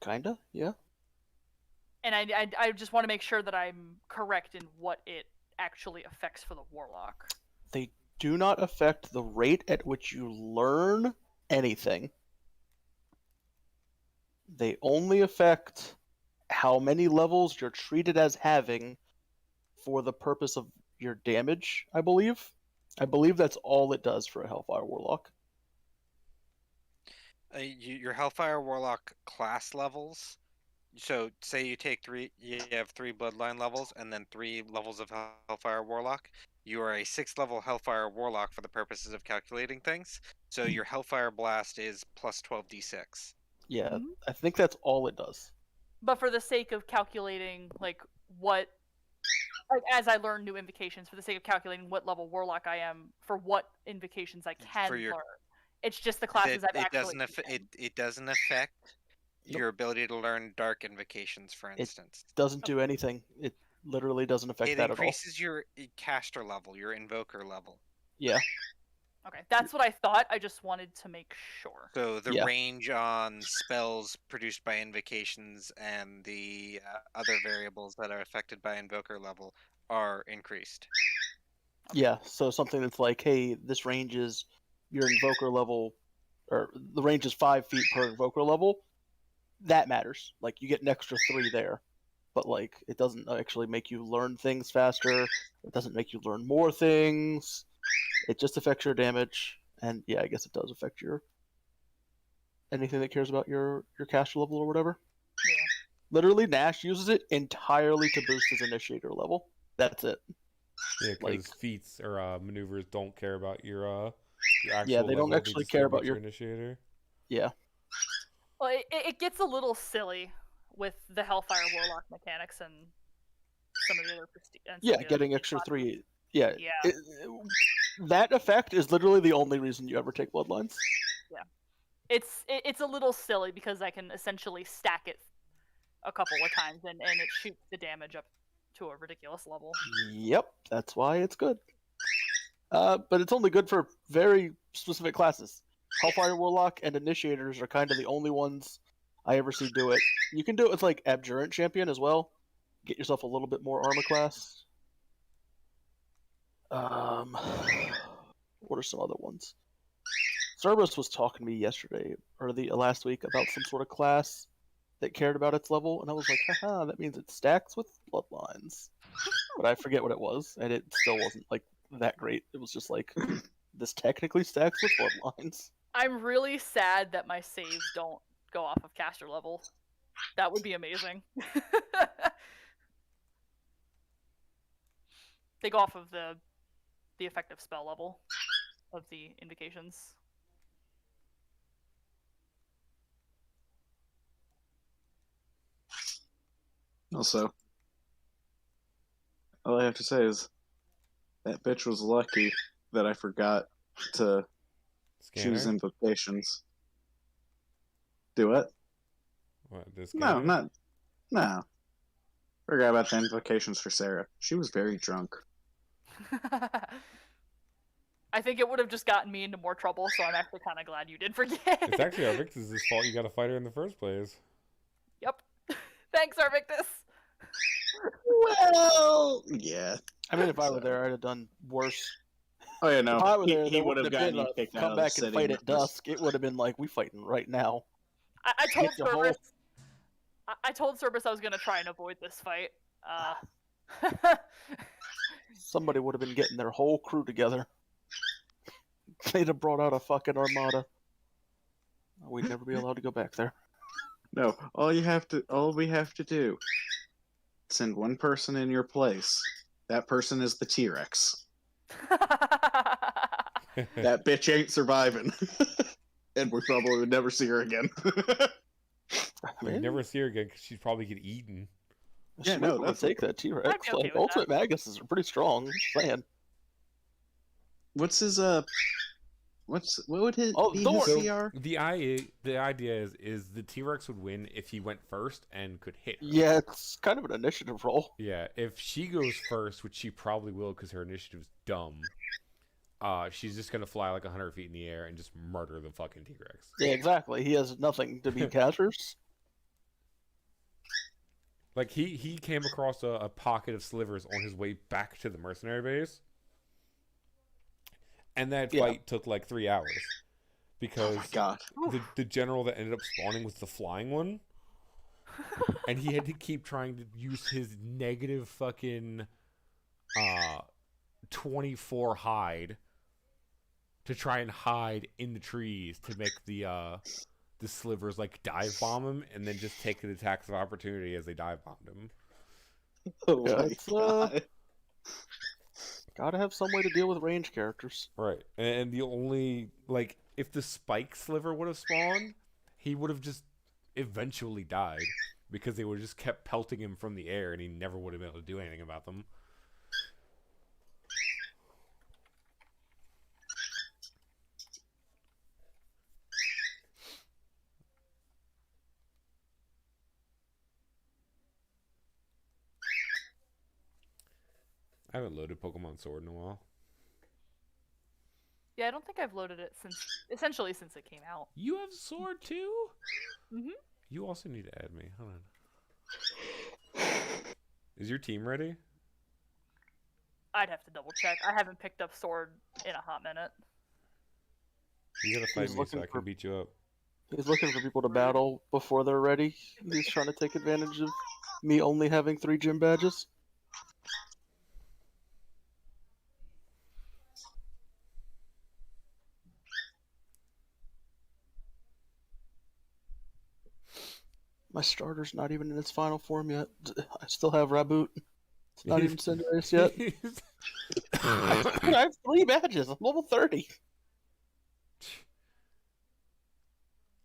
Kinda, yeah. And I just want to make sure that I'm correct in what it actually affects for the warlock. They do not affect the rate at which you learn anything. They only affect how many levels you're treated as having for the purpose of your damage, I believe. I believe that's all it does for a Hellfire Warlock. Your Hellfire Warlock class levels. So, say you have 3 Bloodline levels and then 3 levels of Hellfire Warlock. You are a 6th level Hellfire Warlock for the purposes of calculating things. So your Hellfire Blast is plus 12d6. Yeah, I think that's all it does. But for the sake of calculating, as I learn new invocations, for the sake of calculating what level Warlock I am, for what invocations I can learn, it's just the classes I've actually. It doesn't affect your ability to learn dark invocations, for instance. It doesn't do anything. It literally doesn't affect that at all. It increases your caster level, your invoker level. Yeah. Okay, that's what I thought. I just wanted to make sure. So the range on spells produced by invocations and the other variables that are affected by invoker level are increased. Yeah, so something that's like, hey, this range is your invoker level, or the range is 5 feet per invoker level. That matters. Like, you get an extra 3 there. But, like, it doesn't actually make you learn things faster. It doesn't make you learn more things. It just affects your damage. And, yeah, I guess it does affect your... anything that cares about your caster level or whatever. Yeah. Literally, Nash uses it entirely to boost his initiator level. That's it. Yeah, because feats or maneuvers don't care about your actual yeah, they level. don't actually care about your initiator. Yeah. Well, it gets a little silly with the Hellfire Warlock mechanics and some of the other prestige. Getting extra 3. Yeah. Yeah. That effect is literally the only reason you ever take Bloodlines. Yeah. it's a little silly because I can essentially stack it a couple of times and it shoots the damage up to a ridiculous level. Yep, that's why it's good. But it's only good for very specific classes. Hellfire Warlock and Initiators are kind of the only ones I ever see do it. You can do it with like Abjurant Champion as well. Get yourself a little bit more armor class. What are some other ones? Cerberus was talking to me yesterday or the last week about some sort of class that cared about its level, and I was like, haha, that means it stacks with bloodlines. But I forget what it was, and it still wasn't like that great. It was just like, this technically stacks with bloodlines. I'm really sad that my saves don't go off of caster level. That would be amazing. They go off of the effective spell level of the invocations. Also, all I have to say is that bitch was lucky that I forgot to choose invocations. Do what? What, this No, no. Forgot about the invocations for Sarah. She was very drunk. I think it would have just gotten me into more trouble, so I'm actually kind of glad you did forget. It's actually Arvictus' fault you got to fight her in the first place. Yep. Thanks, Arvictus. Well, yeah. I mean, if I were there, I'd have done worse. Oh yeah, no. If I were there, he would have gotten you kicked out of the come back city. and fight at dusk. It would have been like, we fighting right now. I told Cerberus. I told Cerberus I was gonna try and avoid this fight. Somebody would have been getting their whole crew together. They'd have brought out a fucking armada. We'd never be allowed to go back there. No, all we have to do, send one person in your place. That person is the T-Rex. That bitch ain't surviving. And we probably would never see her again. We'd never see her again because she'd probably get eaten. Yeah, no, that's take that T-Rex. Okay like, Ultimate Maguses are pretty strong. Just saying. What's his what would his be his CR? The idea is the T-Rex would win if he went first and could hit her. Yeah, it's kind of an initiative roll. Yeah, if she goes first, which she probably will because her initiative's dumb, she's just gonna fly like 100 feet in the air and just murder the fucking T-Rex. Yeah, exactly. He has nothing to beat casters. Like he came across a pocket of slivers on his way back to the mercenary base. And that fight took like 3 hours because the general that ended up spawning was the flying one, and he had to keep trying to use his negative fucking 24 hide to try and hide in the trees to make the slivers like dive bomb him and then just take the attacks of opportunity as they dive bombed him. Oh my God. Gotta have some way to deal with range characters. Right. And the only, like, if the spike sliver would have spawned, he would have just eventually died because they would have just kept pelting him from the air and he never would have been able to do anything about them. I haven't loaded Pokemon Sword in a while. Yeah, I don't think I've loaded it since it came out. You have Sword too? Mhm. You also need to add me. Hold on. Is your team ready? I'd have to double check. I haven't picked up Sword in a hot minute. You gotta fight me so I can beat you up. He's looking for people to battle before they're ready. He's trying to take advantage of me only having 3 gym badges. My starter's not even in its final form yet. I still have Raboot. It's not even Cinderace yet. I have 3 badges. I'm level 30.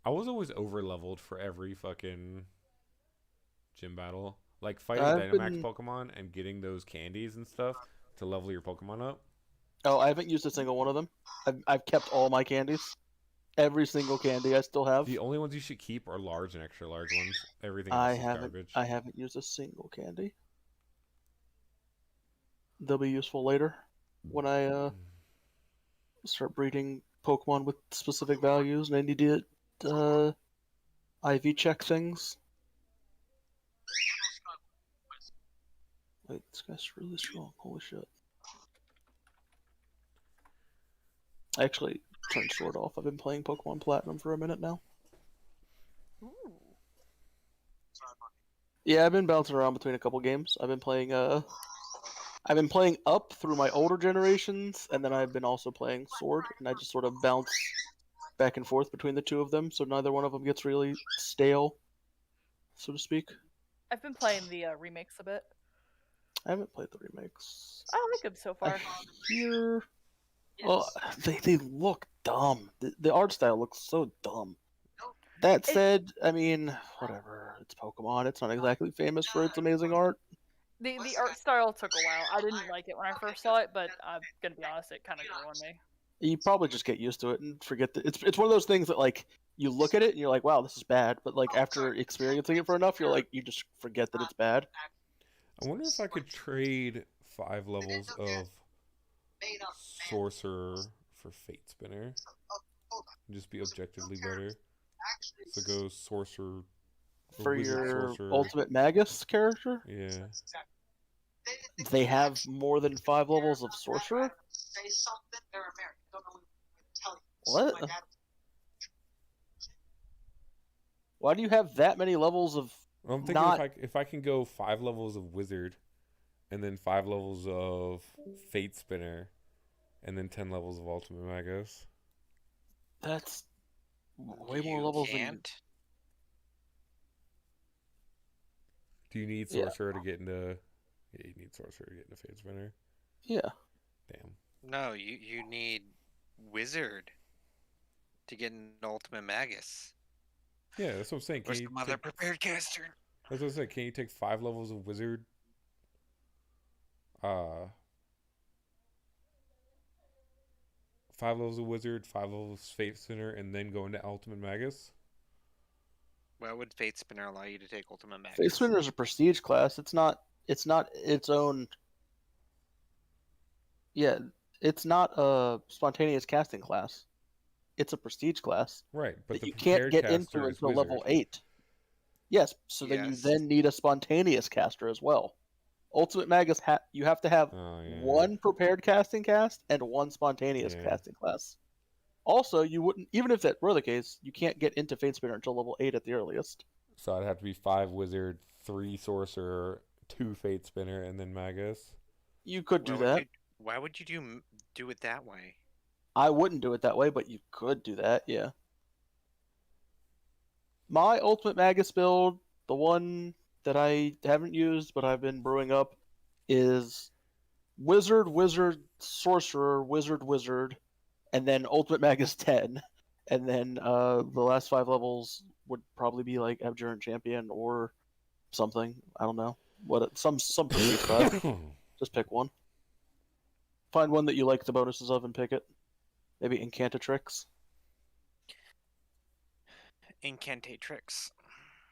I was always over leveled for every fucking gym battle. Like fighting Dynamax Pokemon and getting those candies and stuff to level your Pokemon up. Oh, I haven't used a single one of them. I've kept all my candies. every single candy I still have. The only ones you should keep are large and extra large ones. Everything else is garbage. I haven't used a single candy. They'll be useful later when I start breeding Pokemon with specific values, and I need to IV check things. Wait, this guy's really strong. Holy shit. I actually turned Sword off. I've been playing Pokemon Platinum for a minute now. Ooh. Yeah, I've been bouncing around between a couple games. I've been playing up through my older generations, and then I've been also playing Sword, and I just sort of bounce back and forth between the two of them, so neither one of them gets really stale, so to speak. I've been playing the remakes a bit. I haven't played the remakes. I like them so far. I hear... Well, they look dumb. The art style looks so dumb. That said, I mean, whatever. It's Pokemon. It's not exactly famous for its amazing art. The art style took a while. I didn't like it when I first saw it, but I'm gonna be honest, it kind of grew on me. You probably just get used to it and forget that it's one of those things that like you look at it and you're like, wow, this is bad, but like after experiencing it for enough, you're like you just forget that it's bad. I wonder if I could trade 5 levels of Sorcerer for Fate Spinner. And just be objectively better. So go Sorcerer for your Ultimate Magus character. Yeah. They have more than 5 levels of Sorcerer. What? Why do you have that many levels of? Well, I'm thinking if I can go 5 levels of Wizard, and then 5 levels of Fate Spinner, and then 10 levels of Ultimate Magus. That's way more levels than. Do you need Sorcerer to get into? Yeah, you need Sorcerer to get into Fate Spinner. Yeah. Damn. No, you need Wizard to get an Ultimate Magus. Yeah, that's what I'm saying. Or some other prepared caster. That's what I'm saying. Can you take 5 levels of Wizard? 5 levels of Wizard, 5 levels of Fate Spinner, and then go into Ultimate Magus? Why would Fate Spinner allow you to take Ultimate Magus? Fate Spinner is a prestige class. It's not its own. Yeah, it's not a spontaneous casting class. It's a prestige class. Right, but that you can't get into until level 8. Yes, so then you then need a spontaneous caster as well. Ultimate Magus, you have to have one prepared casting cast and one spontaneous casting class. Also, you wouldn't, even if that were the case, you can't get into Fate Spinner until level 8 at the earliest. So I'd have to be 5 Wizard, 3 Sorcerer, 2 Fate Spinner, and then Magus. You could do that. Why would you do it that way? I wouldn't do it that way, but you could do that, yeah. My Ultimate Magus build, the one that I haven't used but I've been brewing up, is Wizard, Wizard, Sorcerer, Wizard, Wizard, and then Ultimate Magus 10. And then the last 5 levels would probably be like Abjurant Champion or something. I don't know. Some prestige class. Just pick one. Find one that you like the bonuses of and pick it. Maybe Incantatrix. Incantatrix.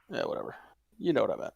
Yeah, whatever. You know what I meant.